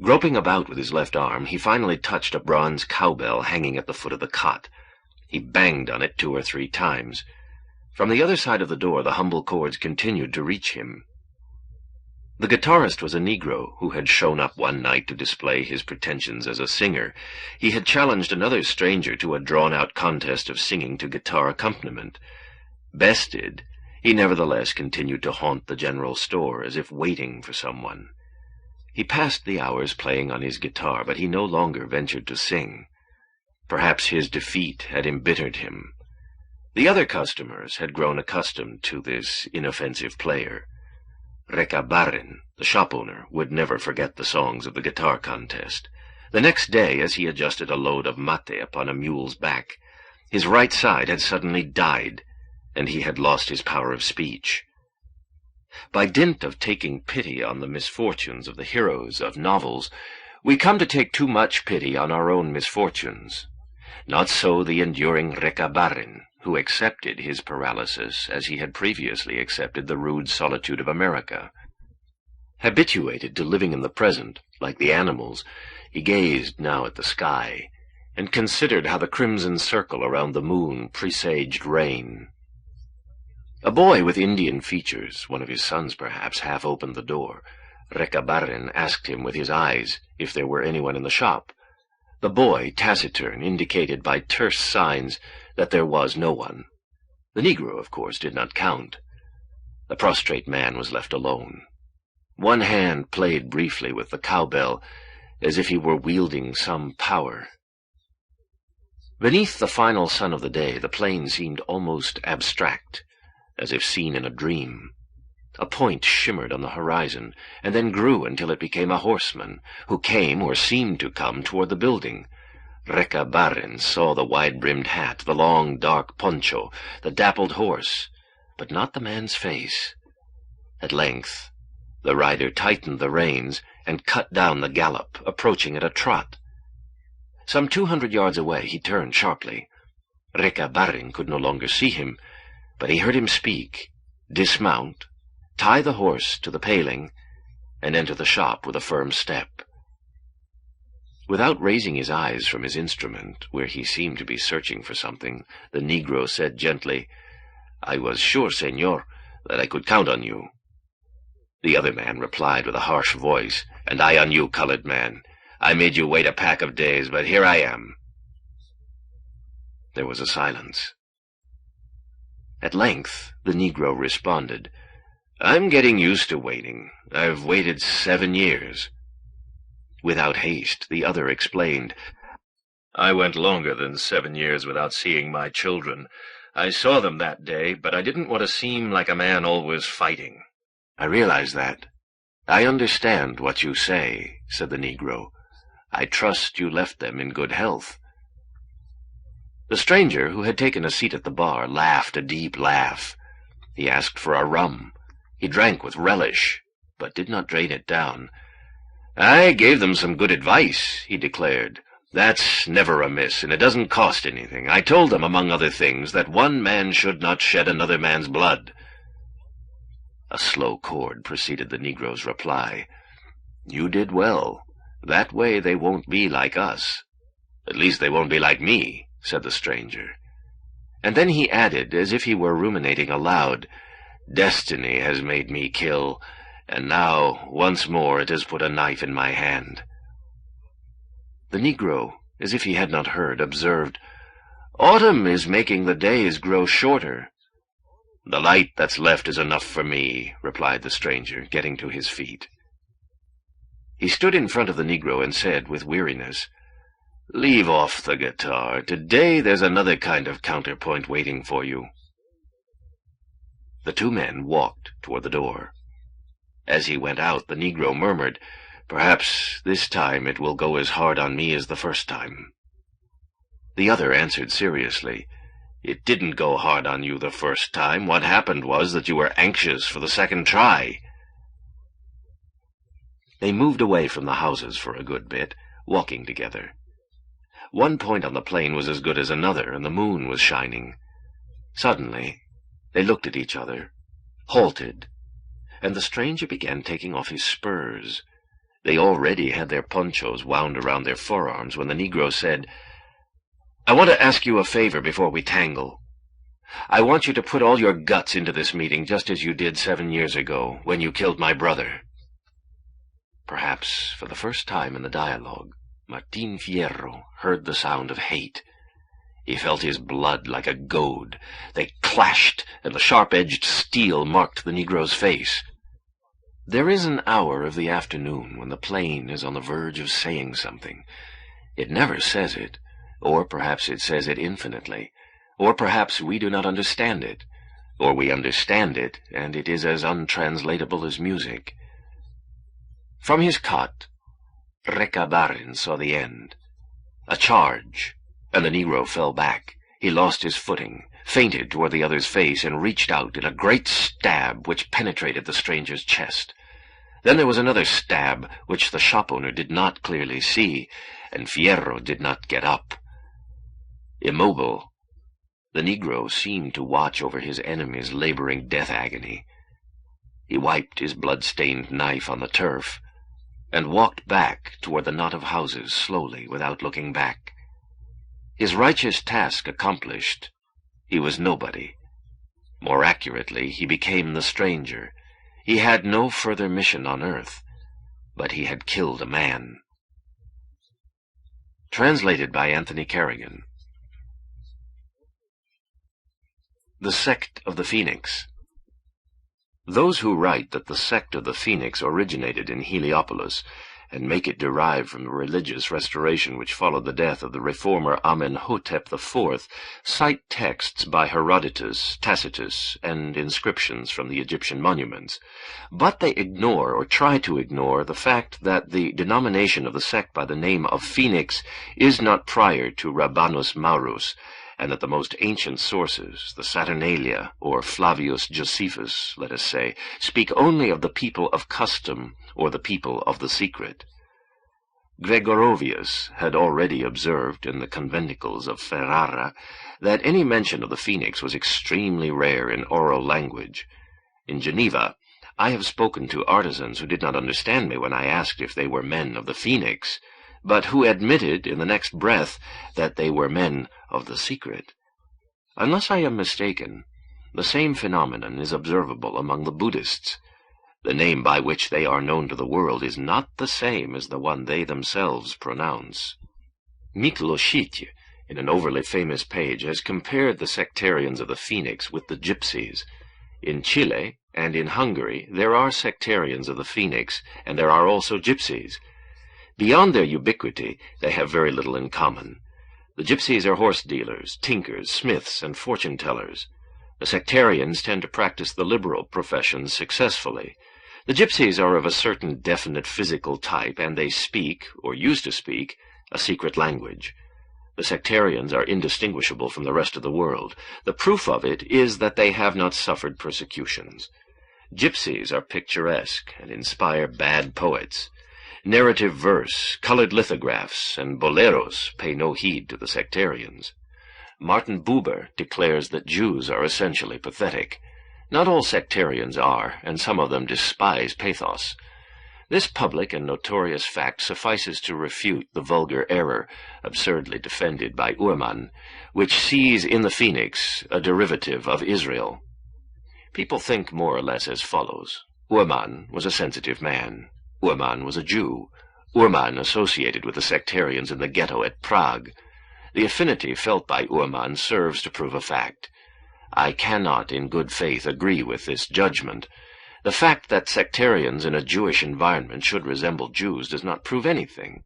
Groping about with his left arm, he finally touched a bronze cowbell hanging at the foot of the cot. He banged on it 2 or 3 times. From the other side of the door the humble chords continued to reach him. The guitarist was a Negro who had shown up one night to display his pretensions as a singer. He had challenged another stranger to a drawn-out contest of singing to guitar accompaniment. Bested, he nevertheless continued to haunt the general store as if waiting for someone. He passed the hours playing on his guitar, but he no longer ventured to sing. Perhaps his defeat had embittered him. The other customers had grown accustomed to this inoffensive player. Recabarren, the shop-owner, would never forget the songs of the guitar contest. The next day, as he adjusted a load of mate upon a mule's back, his right side had suddenly died, and he had lost his power of speech. By dint of taking pity on the misfortunes of the heroes of novels, we come to take too much pity on our own misfortunes. Not so the enduring Recabarren, who accepted his paralysis as he had previously accepted the rude solitude of America. Habituated to living in the present, like the animals, he gazed now at the sky, and considered how the crimson circle around the moon presaged rain. A boy with Indian features, one of his sons perhaps, half opened the door. Recabarren asked him with his eyes if there were anyone in the shop. The boy, taciturn, indicated by terse signs that there was no one. The Negro, of course, did not count. The prostrate man was left alone. One hand played briefly with the cowbell, as if he were wielding some power. Beneath the final sun of the day, the plain seemed almost abstract, as if seen in a dream. A point shimmered on the horizon, and then grew until it became a horseman, who came, or seemed to come, toward the building. Recabarren saw the wide-brimmed hat, the long, dark poncho, the dappled horse, but not the man's face. At length, the rider tightened the reins and cut down the gallop, approaching at a trot. Some 200 yards away he turned sharply. Recabarren could no longer see him, but he heard him speak, dismount, tie the horse to the paling, and enter the shop with a firm step. Without raising his eyes from his instrument, where he seemed to be searching for something, the Negro said gently, "I was sure, senor, that I could count on you." The other man replied with a harsh voice, "And I on you, colored man. I made you wait a pack of days, but here I am." There was a silence. At length the Negro responded, "I'm getting used to waiting. I've waited 7 years. Without haste, the other explained, "I went longer than 7 years without seeing my children. I saw them that day, but I didn't want to seem like a man always fighting." "I realize that. I understand what you say," said the Negro. "I trust you left them in good health." The stranger, who had taken a seat at the bar, laughed a deep laugh. He asked for a rum. He drank with relish, but did not drain it down. "I gave them some good advice," he declared. "That's never amiss, and it doesn't cost anything. I told them, among other things, that one man should not shed another man's blood." A slow chord preceded the Negro's reply. "You did well. That way they won't be like us." "At least they won't be like me," said the stranger. And then he added, as if he were ruminating aloud, "Destiny has made me kill, and now, once more, it has put a knife in my hand." The Negro, as if he had not heard, observed, "Autumn is making the days grow shorter." "The light that's left is enough for me," replied the stranger, getting to his feet. He stood in front of the Negro and said, with weariness, "Leave off the guitar. Today there's another kind of counterpoint waiting for you." The two men walked toward the door. As he went out, the Negro murmured, "Perhaps this time it will go as hard on me as the first time." The other answered seriously, "It didn't go hard on you the first time. What happened was that you were anxious for the second try." They moved away from the houses for a good bit, walking together. One point on the plain was as good as another, and the moon was shining. Suddenly, they looked at each other, halted, and the stranger began taking off his spurs. They already had their ponchos wound around their forearms when the Negro said, "I want to ask you a favor before we tangle. I want you to put all your guts into this meeting just as you did 7 years ago, when you killed my brother." Perhaps for the first time in the dialogue, Martin Fierro heard the sound of hate. He felt his blood like a goad. They clashed, and the sharp-edged steel marked the Negro's face. There is an hour of the afternoon when the plain is on the verge of saying something. It never says it, or perhaps it says it infinitely, or perhaps we do not understand it, or we understand it, and it is as untranslatable as music. From his cot, Recabarren saw the end. A charge, and the Negro fell back. He lost his footing, fainted toward the other's face, and reached out in a great stab which penetrated the stranger's chest. Then there was another stab which the shop-owner did not clearly see, and Fierro did not get up. Immobile, the Negro seemed to watch over his enemy's laboring death agony. He wiped his blood-stained knife on the turf, and walked back toward the knot of houses slowly, without looking back. His righteous task accomplished, he was nobody. More accurately, he became the stranger. He had no further mission on earth, but he had killed a man. Translated by Anthony Carrigan. The Sect of the Phoenix. Those who write that the Sect of the Phoenix originated in Heliopolis, and make it derive from the religious restoration which followed the death of the reformer Amenhotep IV, cite texts by Herodotus, Tacitus, and inscriptions from the Egyptian monuments. But they ignore, or try to ignore, the fact that the denomination of the sect by the name of Phoenix is not prior to Rabanus Maurus, and that the most ancient sources, the Saturnalia, or Flavius Josephus, let us say, speak only of the people of custom, or the people of the secret. Gregorovius had already observed in the conventicles of Ferrara that any mention of the Phoenix was extremely rare in oral language. In Geneva, I have spoken to artisans who did not understand me when I asked if they were men of the Phoenix, but who admitted in the next breath that they were men of the secret. Unless I am mistaken, the same phenomenon is observable among the Buddhists. The name by which they are known to the world is not the same as the one they themselves pronounce. Mikloshitye, in an overly famous page, has compared the sectarians of the Phoenix with the gypsies. In Chile and in Hungary there are sectarians of the Phoenix, and there are also gypsies. Beyond their ubiquity, they have very little in common. The gypsies are horse dealers, tinkers, smiths, and fortune-tellers. The sectarians tend to practice the liberal professions successfully. The gypsies are of a certain definite physical type, and they speak, or used to speak, a secret language. The sectarians are indistinguishable from the rest of the world. The proof of it is that they have not suffered persecutions. Gypsies are picturesque and inspire bad poets. Narrative verse, colored lithographs, and boleros pay no heed to the sectarians. Martin Buber declares that Jews are essentially pathetic. Not all sectarians are, and some of them despise pathos. This public and notorious fact suffices to refute the vulgar error, absurdly defended by Uqbar, which sees in the Phoenix a derivative of Israel. People think more or less as follows. Uqbar was a sensitive man. Uqbar was a Jew. Uqbar associated with the sectarians in the ghetto at Prague. The affinity felt by Uqbar serves to prove a fact. I cannot in good faith agree with this judgment. The fact that sectarians in a Jewish environment should resemble Jews does not prove anything.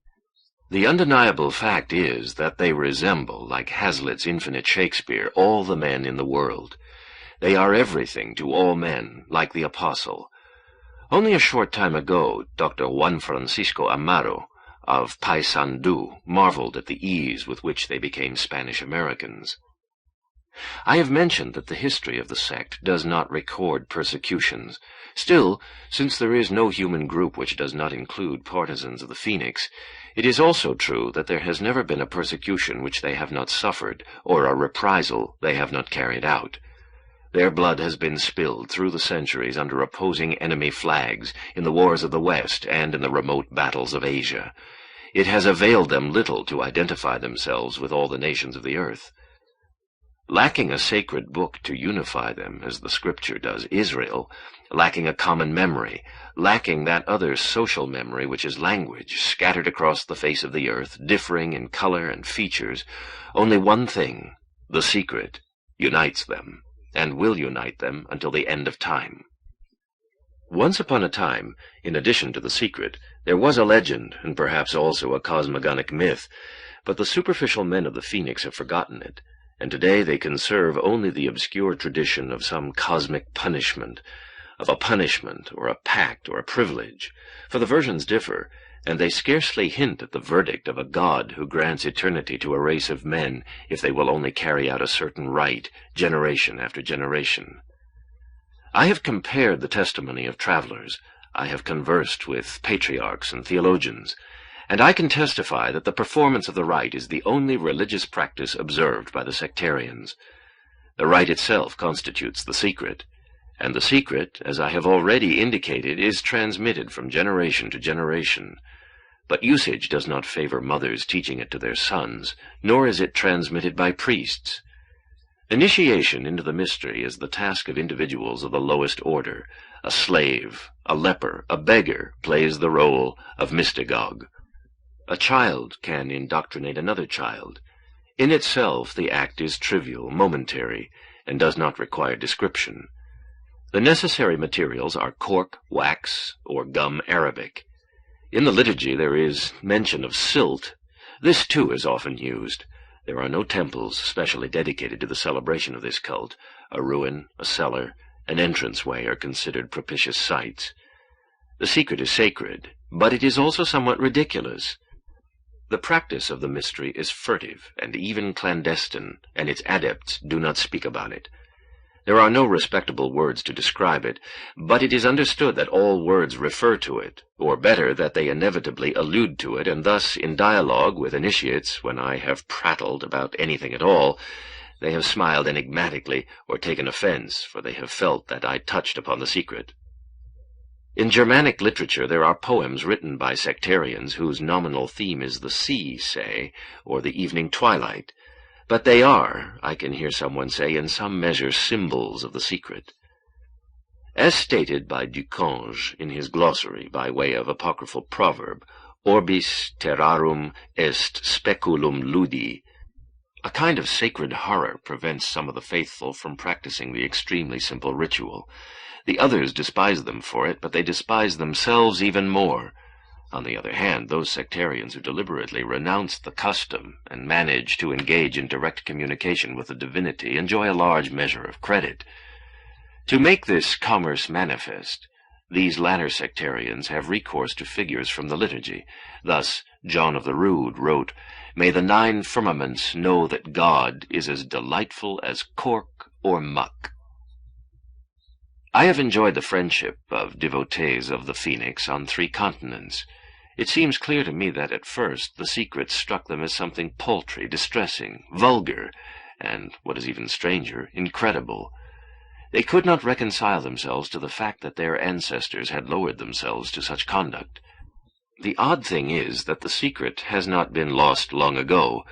The undeniable fact is that they resemble, like Hazlitt's infinite Shakespeare, all the men in the world. They are everything to all men, like the apostle. Only a short time ago, Dr. Juan Francisco Amaro of Paysandú marveled at the ease with which they became Spanish Americans. I have mentioned that the history of the sect does not record persecutions. Still, since there is no human group which does not include partisans of the Phoenix, it is also true that there has never been a persecution which they have not suffered, or a reprisal they have not carried out. Their blood has been spilled through the centuries under opposing enemy flags, in the wars of the West, and in the remote battles of Asia. It has availed them little to identify themselves with all the nations of the earth. Lacking a sacred book to unify them, as the Scripture does Israel, lacking a common memory, lacking that other social memory which is language, scattered across the face of the earth, differing in color and features, only one thing, the secret, unites them, and will unite them until the end of time. Once upon a time, in addition to the secret, there was a legend, and perhaps also a cosmogonic myth, but the superficial men of the Phoenix have forgotten it, and today they conserve only the obscure tradition of some cosmic punishment, of a punishment, or a pact, or a privilege, for the versions differ, and they scarcely hint at the verdict of a god who grants eternity to a race of men if they will only carry out a certain rite, generation after generation. I have compared the testimony of travelers, I have conversed with patriarchs and theologians, and I can testify that the performance of the rite is the only religious practice observed by the sectarians. The rite itself constitutes the secret. And the secret, as I have already indicated, is transmitted from generation to generation. But usage does not favor mothers teaching it to their sons, nor is it transmitted by priests. Initiation into the mystery is the task of individuals of the lowest order. A slave, a leper, a beggar plays the role of mystagogue. A child can indoctrinate another child. In itself, the act is trivial, momentary, and does not require description. The necessary materials are cork, wax, or gum arabic. In the liturgy there is mention of silt. This too is often used. There are no temples specially dedicated to the celebration of this cult. A ruin, a cellar, an entranceway are considered propitious sites. The secret is sacred, but it is also somewhat ridiculous. The practice of the mystery is furtive and even clandestine, and its adepts do not speak about it. There are no respectable words to describe it, but it is understood that all words refer to it, or better, that they inevitably allude to it, and thus, in dialogue with initiates, when I have prattled about anything at all, they have smiled enigmatically or taken offense, for they have felt that I touched upon the secret. In Germanic literature there are poems written by sectarians whose nominal theme is the sea, say, or the evening twilight. But they are, I can hear someone say, in some measure symbols of the secret. As stated by Ducange in his glossary by way of apocryphal proverb, Orbis terrarum est speculum ludi, a kind of sacred horror prevents some of the faithful from practicing the extremely simple ritual. The others despise them for it, but they despise themselves even more. On the other hand, those sectarians who deliberately renounce the custom and manage to engage in direct communication with the divinity enjoy a large measure of credit. To make this commerce manifest, these latter sectarians have recourse to figures from the liturgy. Thus, John of the Rood wrote, "May the 9 firmaments know that God is as delightful as cork or muck." I have enjoyed the friendship of devotees of the Phoenix on 3 continents. It seems clear to me that at first the secret struck them as something paltry, distressing, vulgar, and, what is even stranger, incredible. They could not reconcile themselves to the fact that their ancestors had lowered themselves to such conduct. The odd thing is that the secret has not been lost long ago.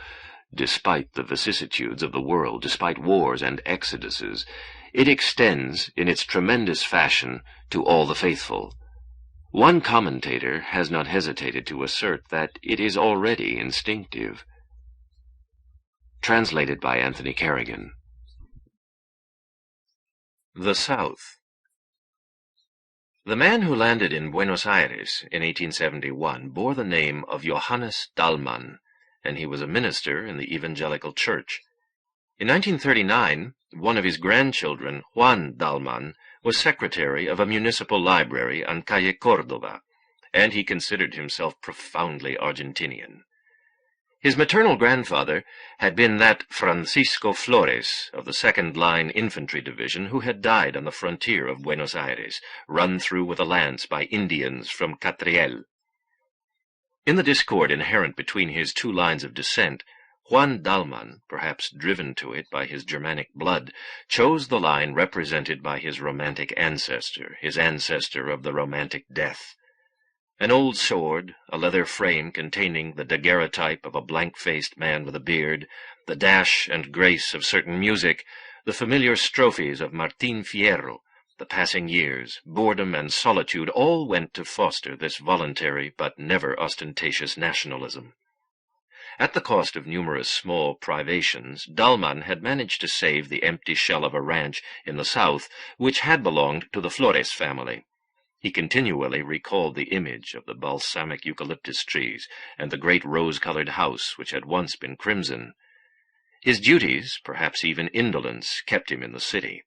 Despite the vicissitudes of the world, despite wars and exoduses, it extends in its tremendous fashion to all the faithful. One commentator has not hesitated to assert that it is already instinctive. Translated by Anthony Carrigan. The South. The man who landed in Buenos Aires in 1871 bore the name of Johannes Dahlmann, and he was a minister in the Evangelical Church. In 1939, one of his grandchildren, Juan Dahlmann, was secretary of a municipal library on Calle Cordova, and he considered himself profoundly Argentinian. His maternal grandfather had been that Francisco Flores of the 2nd Line Infantry Division who had died on the frontier of Buenos Aires, run through with a lance by Indians from Catriel. In the discord inherent between his 2 lines of descent, Juan Dahlmann, perhaps driven to it by his Germanic blood, chose the line represented by his romantic ancestor, his ancestor of the romantic death. An old sword, a leather frame containing the daguerreotype of a blank-faced man with a beard, the dash and grace of certain music, the familiar strophes of Martín Fierro, the passing years, boredom and solitude all went to foster this voluntary but never ostentatious nationalism. At the cost of numerous small privations, Dahlmann had managed to save the empty shell of a ranch in the south which had belonged to the Flores family. He continually recalled the image of the balsamic eucalyptus trees and the great rose-colored house which had once been crimson. His duties, perhaps even indolence, kept him in the city.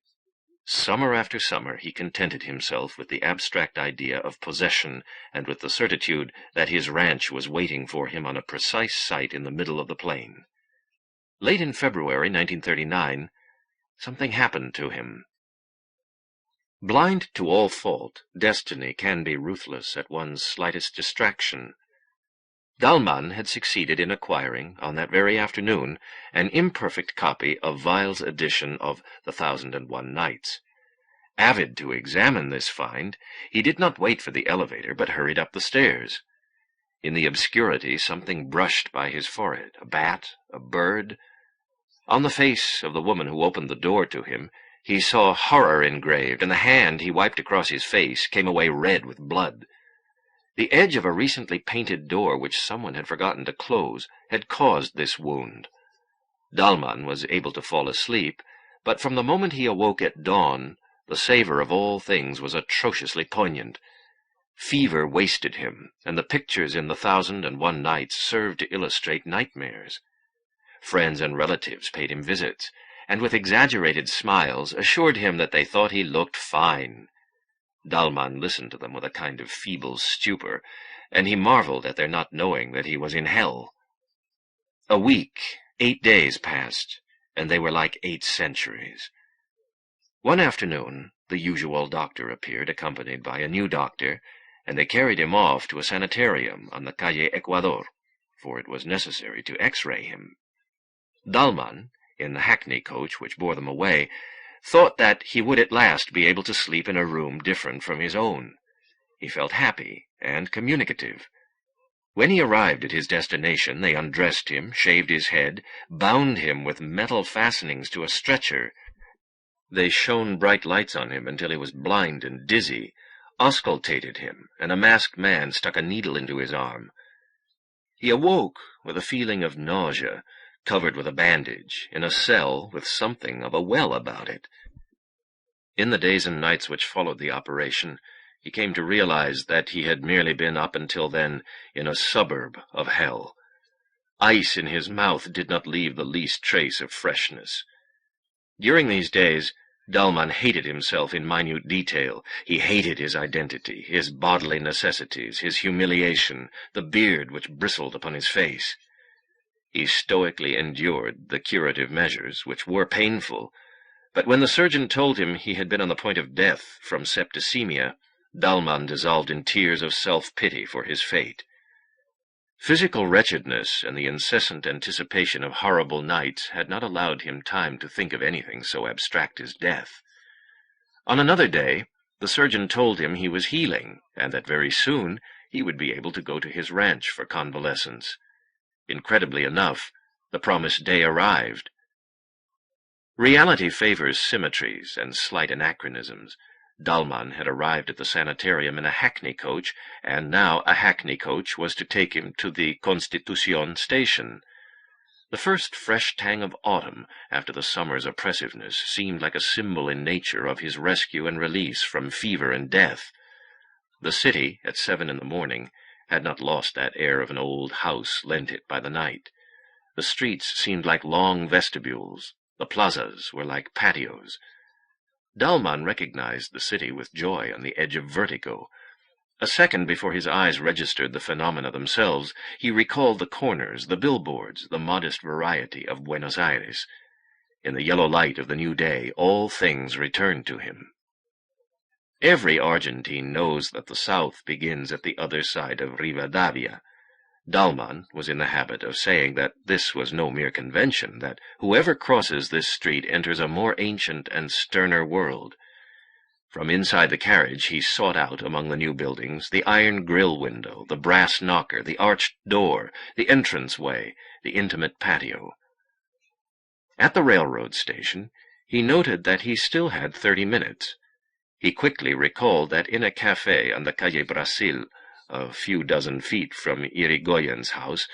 Summer after summer he contented himself with the abstract idea of possession and with the certitude that his ranch was waiting for him on a precise site in the middle of the plain. Late in February 1939, something happened to him. Blind to all fault, destiny can be ruthless at one's slightest distraction. Dahlmann had succeeded in acquiring, on that very afternoon, an imperfect copy of Weil's edition of The 1001 Nights. Avid to examine this find, he did not wait for the elevator, but hurried up the stairs. In the obscurity, something brushed by his forehead, a bat, a bird. On the face of the woman who opened the door to him, he saw horror engraved, and the hand he wiped across his face came away red with blood. The edge of a recently painted door which someone had forgotten to close had caused this wound. Dalman was able to fall asleep, but from the moment he awoke at dawn, the savor of all things was atrociously poignant. Fever wasted him, and the pictures in the 1001 Nights served to illustrate nightmares. Friends and relatives paid him visits, and with exaggerated smiles assured him that they thought he looked fine. Dalman listened to them with a kind of feeble stupor, and he marveled at their not knowing that he was in hell. A week, 8 days passed, and they were like 8 centuries. One afternoon, the usual doctor appeared, accompanied by a new doctor, and they carried him off to a sanitarium on the Calle Ecuador, for it was necessary to X-ray him. Dalman, in the hackney coach which bore them away, thought that he would at last be able to sleep in a room different from his own. He felt happy and communicative. When he arrived at his destination, they undressed him, shaved his head, bound him with metal fastenings to a stretcher. They shone bright lights on him until he was blind and dizzy, auscultated him, and a masked man stuck a needle into his arm. He awoke with a feeling of nausea, covered with a bandage, in a cell with something of a well about it. In the days and nights which followed the operation, he came to realize that he had merely been up until then in a suburb of hell. Ice in his mouth did not leave the least trace of freshness. During these days, Dalman hated himself in minute detail. He hated his identity, his bodily necessities, his humiliation, the beard which bristled upon his face. He stoically endured the curative measures, which were painful, but when the surgeon told him he had been on the point of death from septicemia, Dalman dissolved in tears of self-pity for his fate. Physical wretchedness and the incessant anticipation of horrible nights had not allowed him time to think of anything so abstract as death. On another day, the surgeon told him he was healing, and that very soon he would be able to go to his ranch for convalescence. Incredibly enough, the promised day arrived. Reality favors symmetries and slight anachronisms. Dalman had arrived at the sanitarium in a hackney coach, and now a hackney coach was to take him to the Constitucion station. The first fresh tang of autumn, after the summer's oppressiveness, seemed like a symbol in nature of his rescue and release from fever and death. The city, at 7 in the morning, had not lost that air of an old house lent it by the night. The streets seemed like long vestibules. The plazas were like patios. Dalman recognized the city with joy on the edge of vertigo. A second before his eyes registered the phenomena themselves, he recalled the corners, the billboards, the modest variety of Buenos Aires. In the yellow light of the new day, all things returned to him. Every Argentine knows that the South begins at the other side of Rivadavia. Dalman was in the habit of saying that this was no mere convention, that whoever crosses this street enters a more ancient and sterner world. From inside the carriage he sought out among the new buildings the iron grill window, the brass knocker, the arched door, the entrance-way, the intimate patio. At the railroad station, he noted that he still had 30 minutes. He quickly recalled that in a café on the Calle Brasil, a few dozen feet from Irigoyen's house,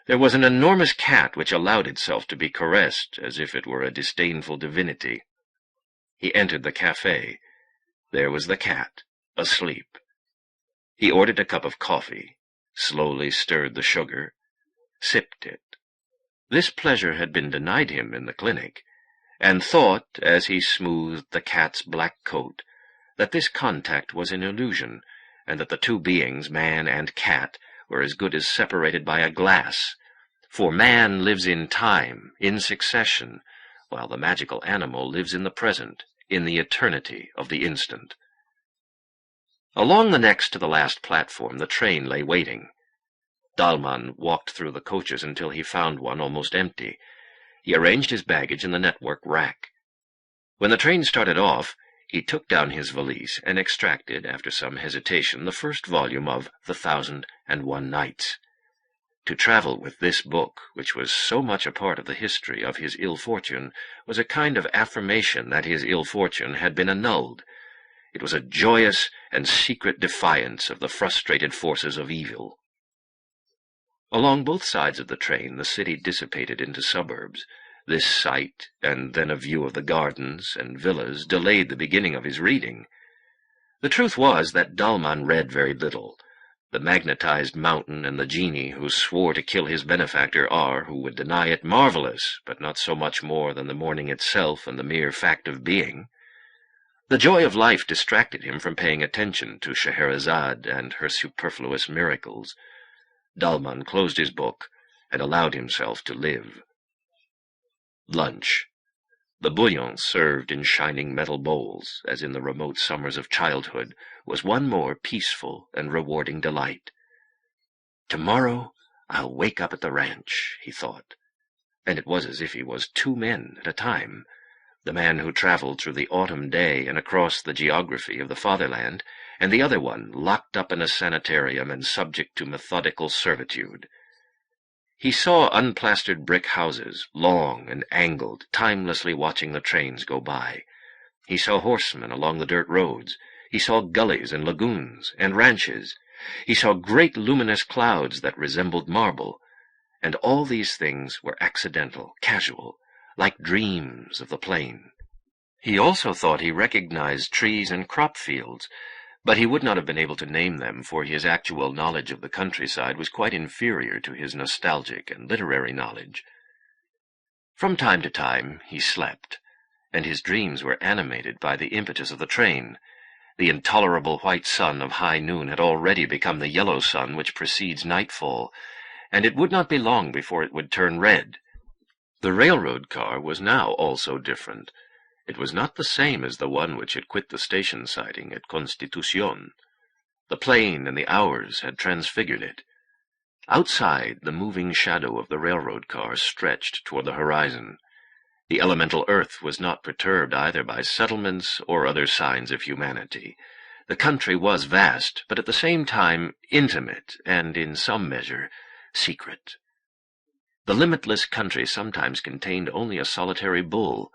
there was an enormous cat which allowed itself to be caressed as if it were a disdainful divinity. He entered the café. There was the cat, asleep. He ordered a cup of coffee, slowly stirred the sugar, sipped it. This pleasure had been denied him in the clinic, and thought, as he smoothed the cat's black coat, that this contact was an illusion, and that the two beings, man and cat, were as good as separated by a glass. For man lives in time, in succession, while the magical animal lives in the present, in the eternity of the instant. Along the next to the last platform, the train lay waiting. Dalman walked through the coaches until he found one almost empty. He arranged his baggage in the network rack. When the train started off, He took down his valise and extracted, after some hesitation, the first volume of The 1001 Nights. To travel with this book, which was so much a part of the history of his ill fortune, was a kind of affirmation that his ill fortune had been annulled. It was a joyous and secret defiance of the frustrated forces of evil. Along both sides of the train the city dissipated into suburbs. This sight, and then a view of the gardens and villas, delayed the beginning of his reading. The truth was that Dalman read very little. The magnetized mountain and the genie who swore to kill his benefactor are, who would deny it, marvelous, but not so much more than the morning itself and the mere fact of being. The joy of life distracted him from paying attention to Scheherazade and her superfluous miracles. Dalman closed his book and allowed himself to live. Lunch. The bouillon served in shining metal bowls, as in the remote summers of childhood, was one more peaceful and rewarding delight. "Tomorrow I'll wake up at the ranch," he thought, and it was as if he was two men at a time, the man who traveled through the autumn day and across the geography of the fatherland, and the other one locked up in a sanitarium and subject to methodical servitude. He saw unplastered brick houses, long and angled, timelessly watching the trains go by. He saw horsemen along the dirt roads. He saw gullies and lagoons and ranches. He saw great luminous clouds that resembled marble. And all these things were accidental, casual, like dreams of the plain. He also thought he recognized trees and crop fields, but he would not have been able to name them, for his actual knowledge of the countryside was quite inferior to his nostalgic and literary knowledge. From time to time he slept, and his dreams were animated by the impetus of the train. The intolerable white sun of high noon had already become the yellow sun which precedes nightfall, and it would not be long before it would turn red. The railroad car was now also different. It was not the same as the one which had quit the station siding at Constitucion. The plain and the hours had transfigured it. Outside, the moving shadow of the railroad car stretched toward the horizon. The elemental earth was not perturbed either by settlements or other signs of humanity. The country was vast, but at the same time intimate and, in some measure, secret. The limitless country sometimes contained only a solitary bull.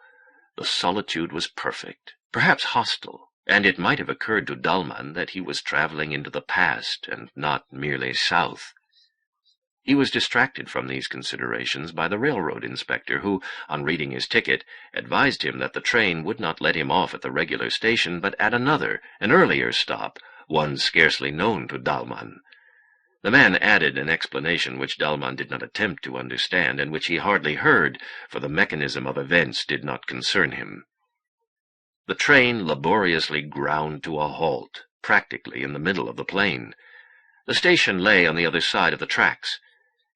The solitude was perfect, perhaps hostile, and it might have occurred to Dalman that he was traveling into the past and not merely south. He was distracted from these considerations by the railroad inspector who, on reading his ticket, advised him that the train would not let him off at the regular station but at another, an earlier stop, one scarcely known to Dalman. The man added an explanation which Dalman did not attempt to understand, and which he hardly heard, for the mechanism of events did not concern him. The train laboriously ground to a halt, practically in the middle of the plain. The station lay on the other side of the tracks.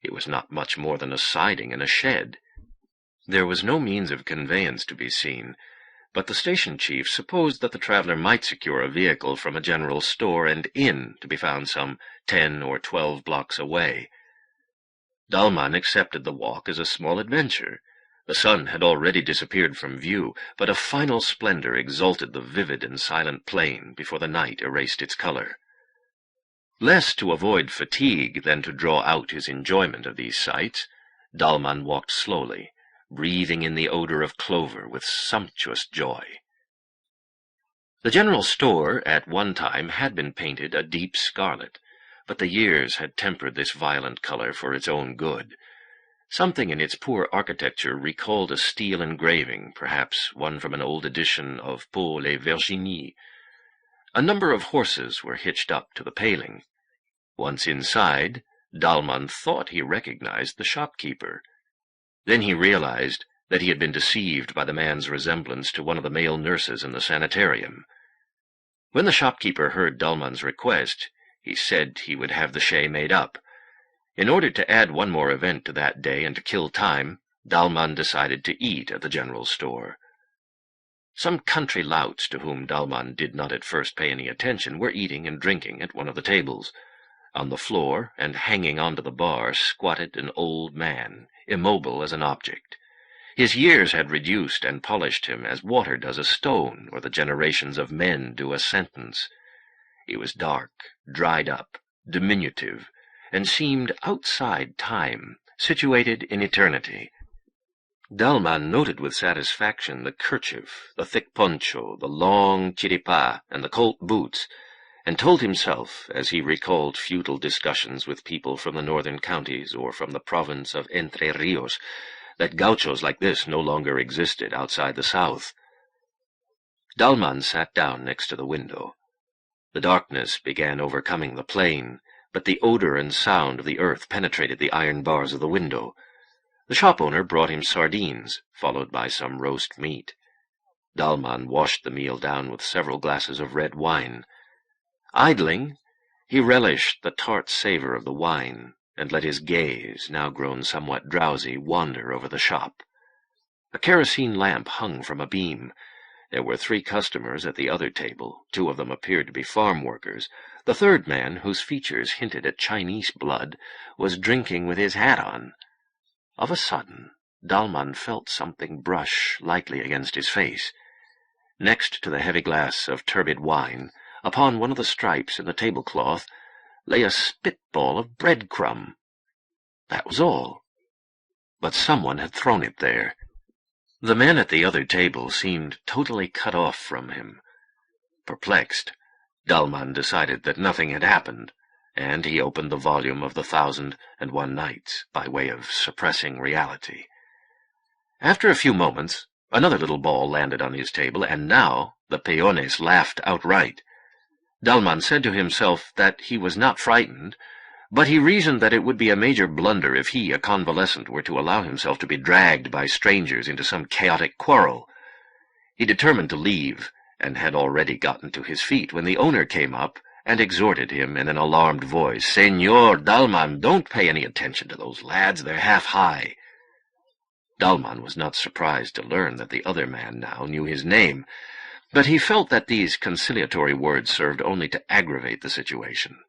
It was not much more than a siding and a shed. There was no means of conveyance to be seen, but the station chief supposed that the traveler might secure a vehicle from a general store and inn to be found some 10 or 12 blocks away. Dalman accepted the walk as a small adventure. The sun had already disappeared from view, but a final splendor exalted the vivid and silent plain before the night erased its color. Less to avoid fatigue than to draw out his enjoyment of these sights, Dalman walked slowly, breathing in the odor of clover with sumptuous joy. The general store at one time had been painted a deep scarlet, but the years had tempered this violent color for its own good. Something in its poor architecture recalled a steel engraving, perhaps one from an old edition of Paul et Virginie. A number of horses were hitched up to the paling. Once inside, Dalman thought he recognized the shopkeeper. Then he realized that he had been deceived by the man's resemblance to one of the male nurses in the sanitarium. When the shopkeeper heard Dalman's request, he said he would have the shay made up. In order to add one more event to that day and to kill time, Dalman decided to eat at the general store. Some country louts to whom Dalman did not at first pay any attention were eating and drinking at one of the tables. On the floor, and hanging onto the bar, squatted an old man, immobile as an object. His years had reduced and polished him as water does a stone, or the generations of men do a sentence. He was dark, dried up, diminutive, and seemed outside time, situated in eternity. Dalman noted with satisfaction the kerchief, the thick poncho, the long chiripa, and the colt boots, and told himself, as he recalled futile discussions with people from the northern counties or from the province of Entre Rios, that gauchos like this no longer existed outside the south. Dalman sat down next to the window. The darkness began overcoming the plain, but the odor and sound of the earth penetrated the iron bars of the window. The shop-owner brought him sardines, followed by some roast meat. Dalman washed the meal down with several glasses of red wine. Idling, he relished the tart savor of the wine, and let his gaze, now grown somewhat drowsy, wander over the shop. A kerosene lamp hung from a beam. There were 3 customers at the other table. 2 of them appeared to be farm workers. The third man, whose features hinted at Chinese blood, was drinking with his hat on. Of a sudden, Dalman felt something brush lightly against his face. Next to the heavy glass of turbid wine, upon one of the stripes in the tablecloth, lay a spitball of breadcrumb. That was all. But someone had thrown it there. The man at the other table seemed totally cut off from him. Perplexed, Dalman decided that nothing had happened, and he opened the volume of the 1001 Nights by way of suppressing reality. After a few moments, another little ball landed on his table, and now the peones laughed outright. Dalman said to himself that he was not frightened, but he reasoned that it would be a major blunder if he, a convalescent, were to allow himself to be dragged by strangers into some chaotic quarrel. He determined to leave, and had already gotten to his feet when the owner came up and exhorted him in an alarmed voice, "Señor Dalman, don't pay any attention to those lads. They're half high." Dalman was not surprised to learn that the other man now knew his name, but he felt that these conciliatory words served only to aggravate the situation.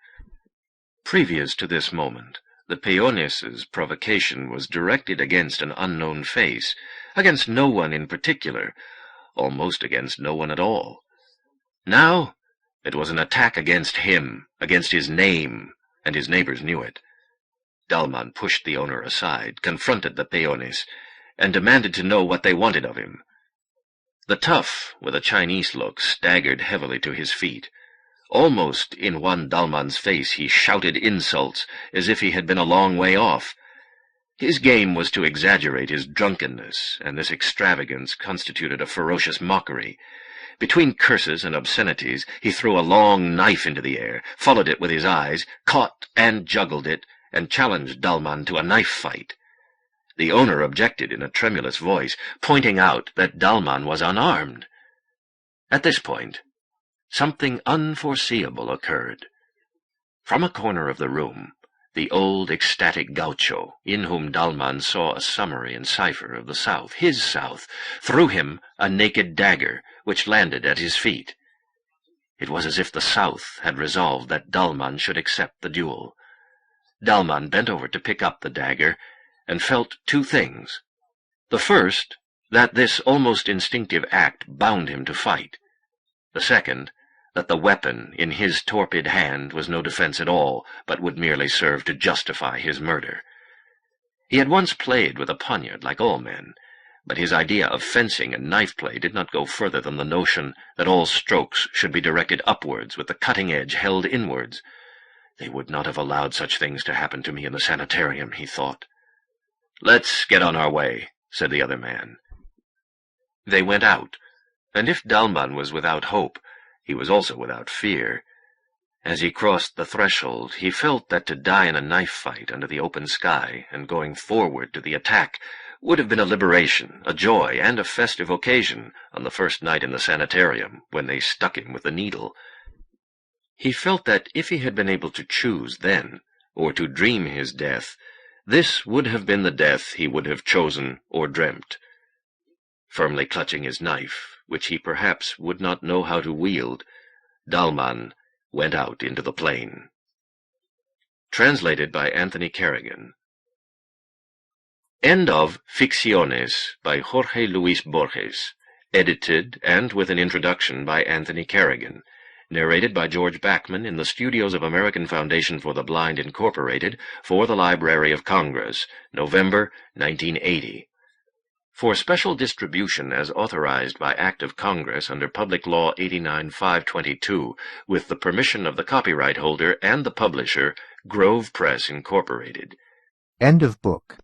Previous to this moment, the peones' provocation was directed against an unknown face, against no one in particular, almost against no one at all. Now it was an attack against him, against his name, and his neighbors knew it. Dalman pushed the owner aside, confronted the peones, and demanded to know what they wanted of him. The tough, with a Chinese look, staggered heavily to his feet. Almost in Juan Dalman's face he shouted insults, as if he had been a long way off. His game was to exaggerate his drunkenness, and this extravagance constituted a ferocious mockery. Between curses and obscenities, he threw a long knife into the air, followed it with his eyes, caught and juggled it, and challenged Dalman to a knife fight. The owner objected in a tremulous voice, pointing out that Dalman was unarmed. At this point, something unforeseeable occurred. From a corner of the room, the old ecstatic gaucho, in whom Dalman saw a summary and cipher of the South, his South, threw him a naked dagger, which landed at his feet. It was as if the South had resolved that Dalman should accept the duel. Dalman bent over to pick up the dagger, and felt 2 things. The first, that this almost instinctive act bound him to fight. The second, that the weapon in his torpid hand was no defense at all, but would merely serve to justify his murder. He had once played with a poniard like all men, but his idea of fencing and knife play did not go further than the notion that all strokes should be directed upwards with the cutting edge held inwards. They would not have allowed such things to happen to me in the sanitarium, he thought. "Let's get on our way," said the other man. They went out, and if Dalman was without hope, he was also without fear. As he crossed the threshold, he felt that to die in a knife fight under the open sky and going forward to the attack would have been a liberation, a joy, and a festive occasion on the first night in the sanitarium, when they stuck him with the needle. He felt that if he had been able to choose then, or to dream his death, this would have been the death he would have chosen or dreamt. Firmly clutching his knife, which he perhaps would not know how to wield, Dalman went out into the plain. Translated by Anthony Kerrigan. End of Ficciones by Jorge Luis Borges, edited and with an introduction by Anthony Carrigan, narrated by George Backman in the studios of American Foundation for the Blind, Incorporated, for the Library of Congress, November 1980. For special distribution as authorized by Act of Congress under Public Law 89-522, with the permission of the copyright holder and the publisher, Grove Press, Incorporated. End of book.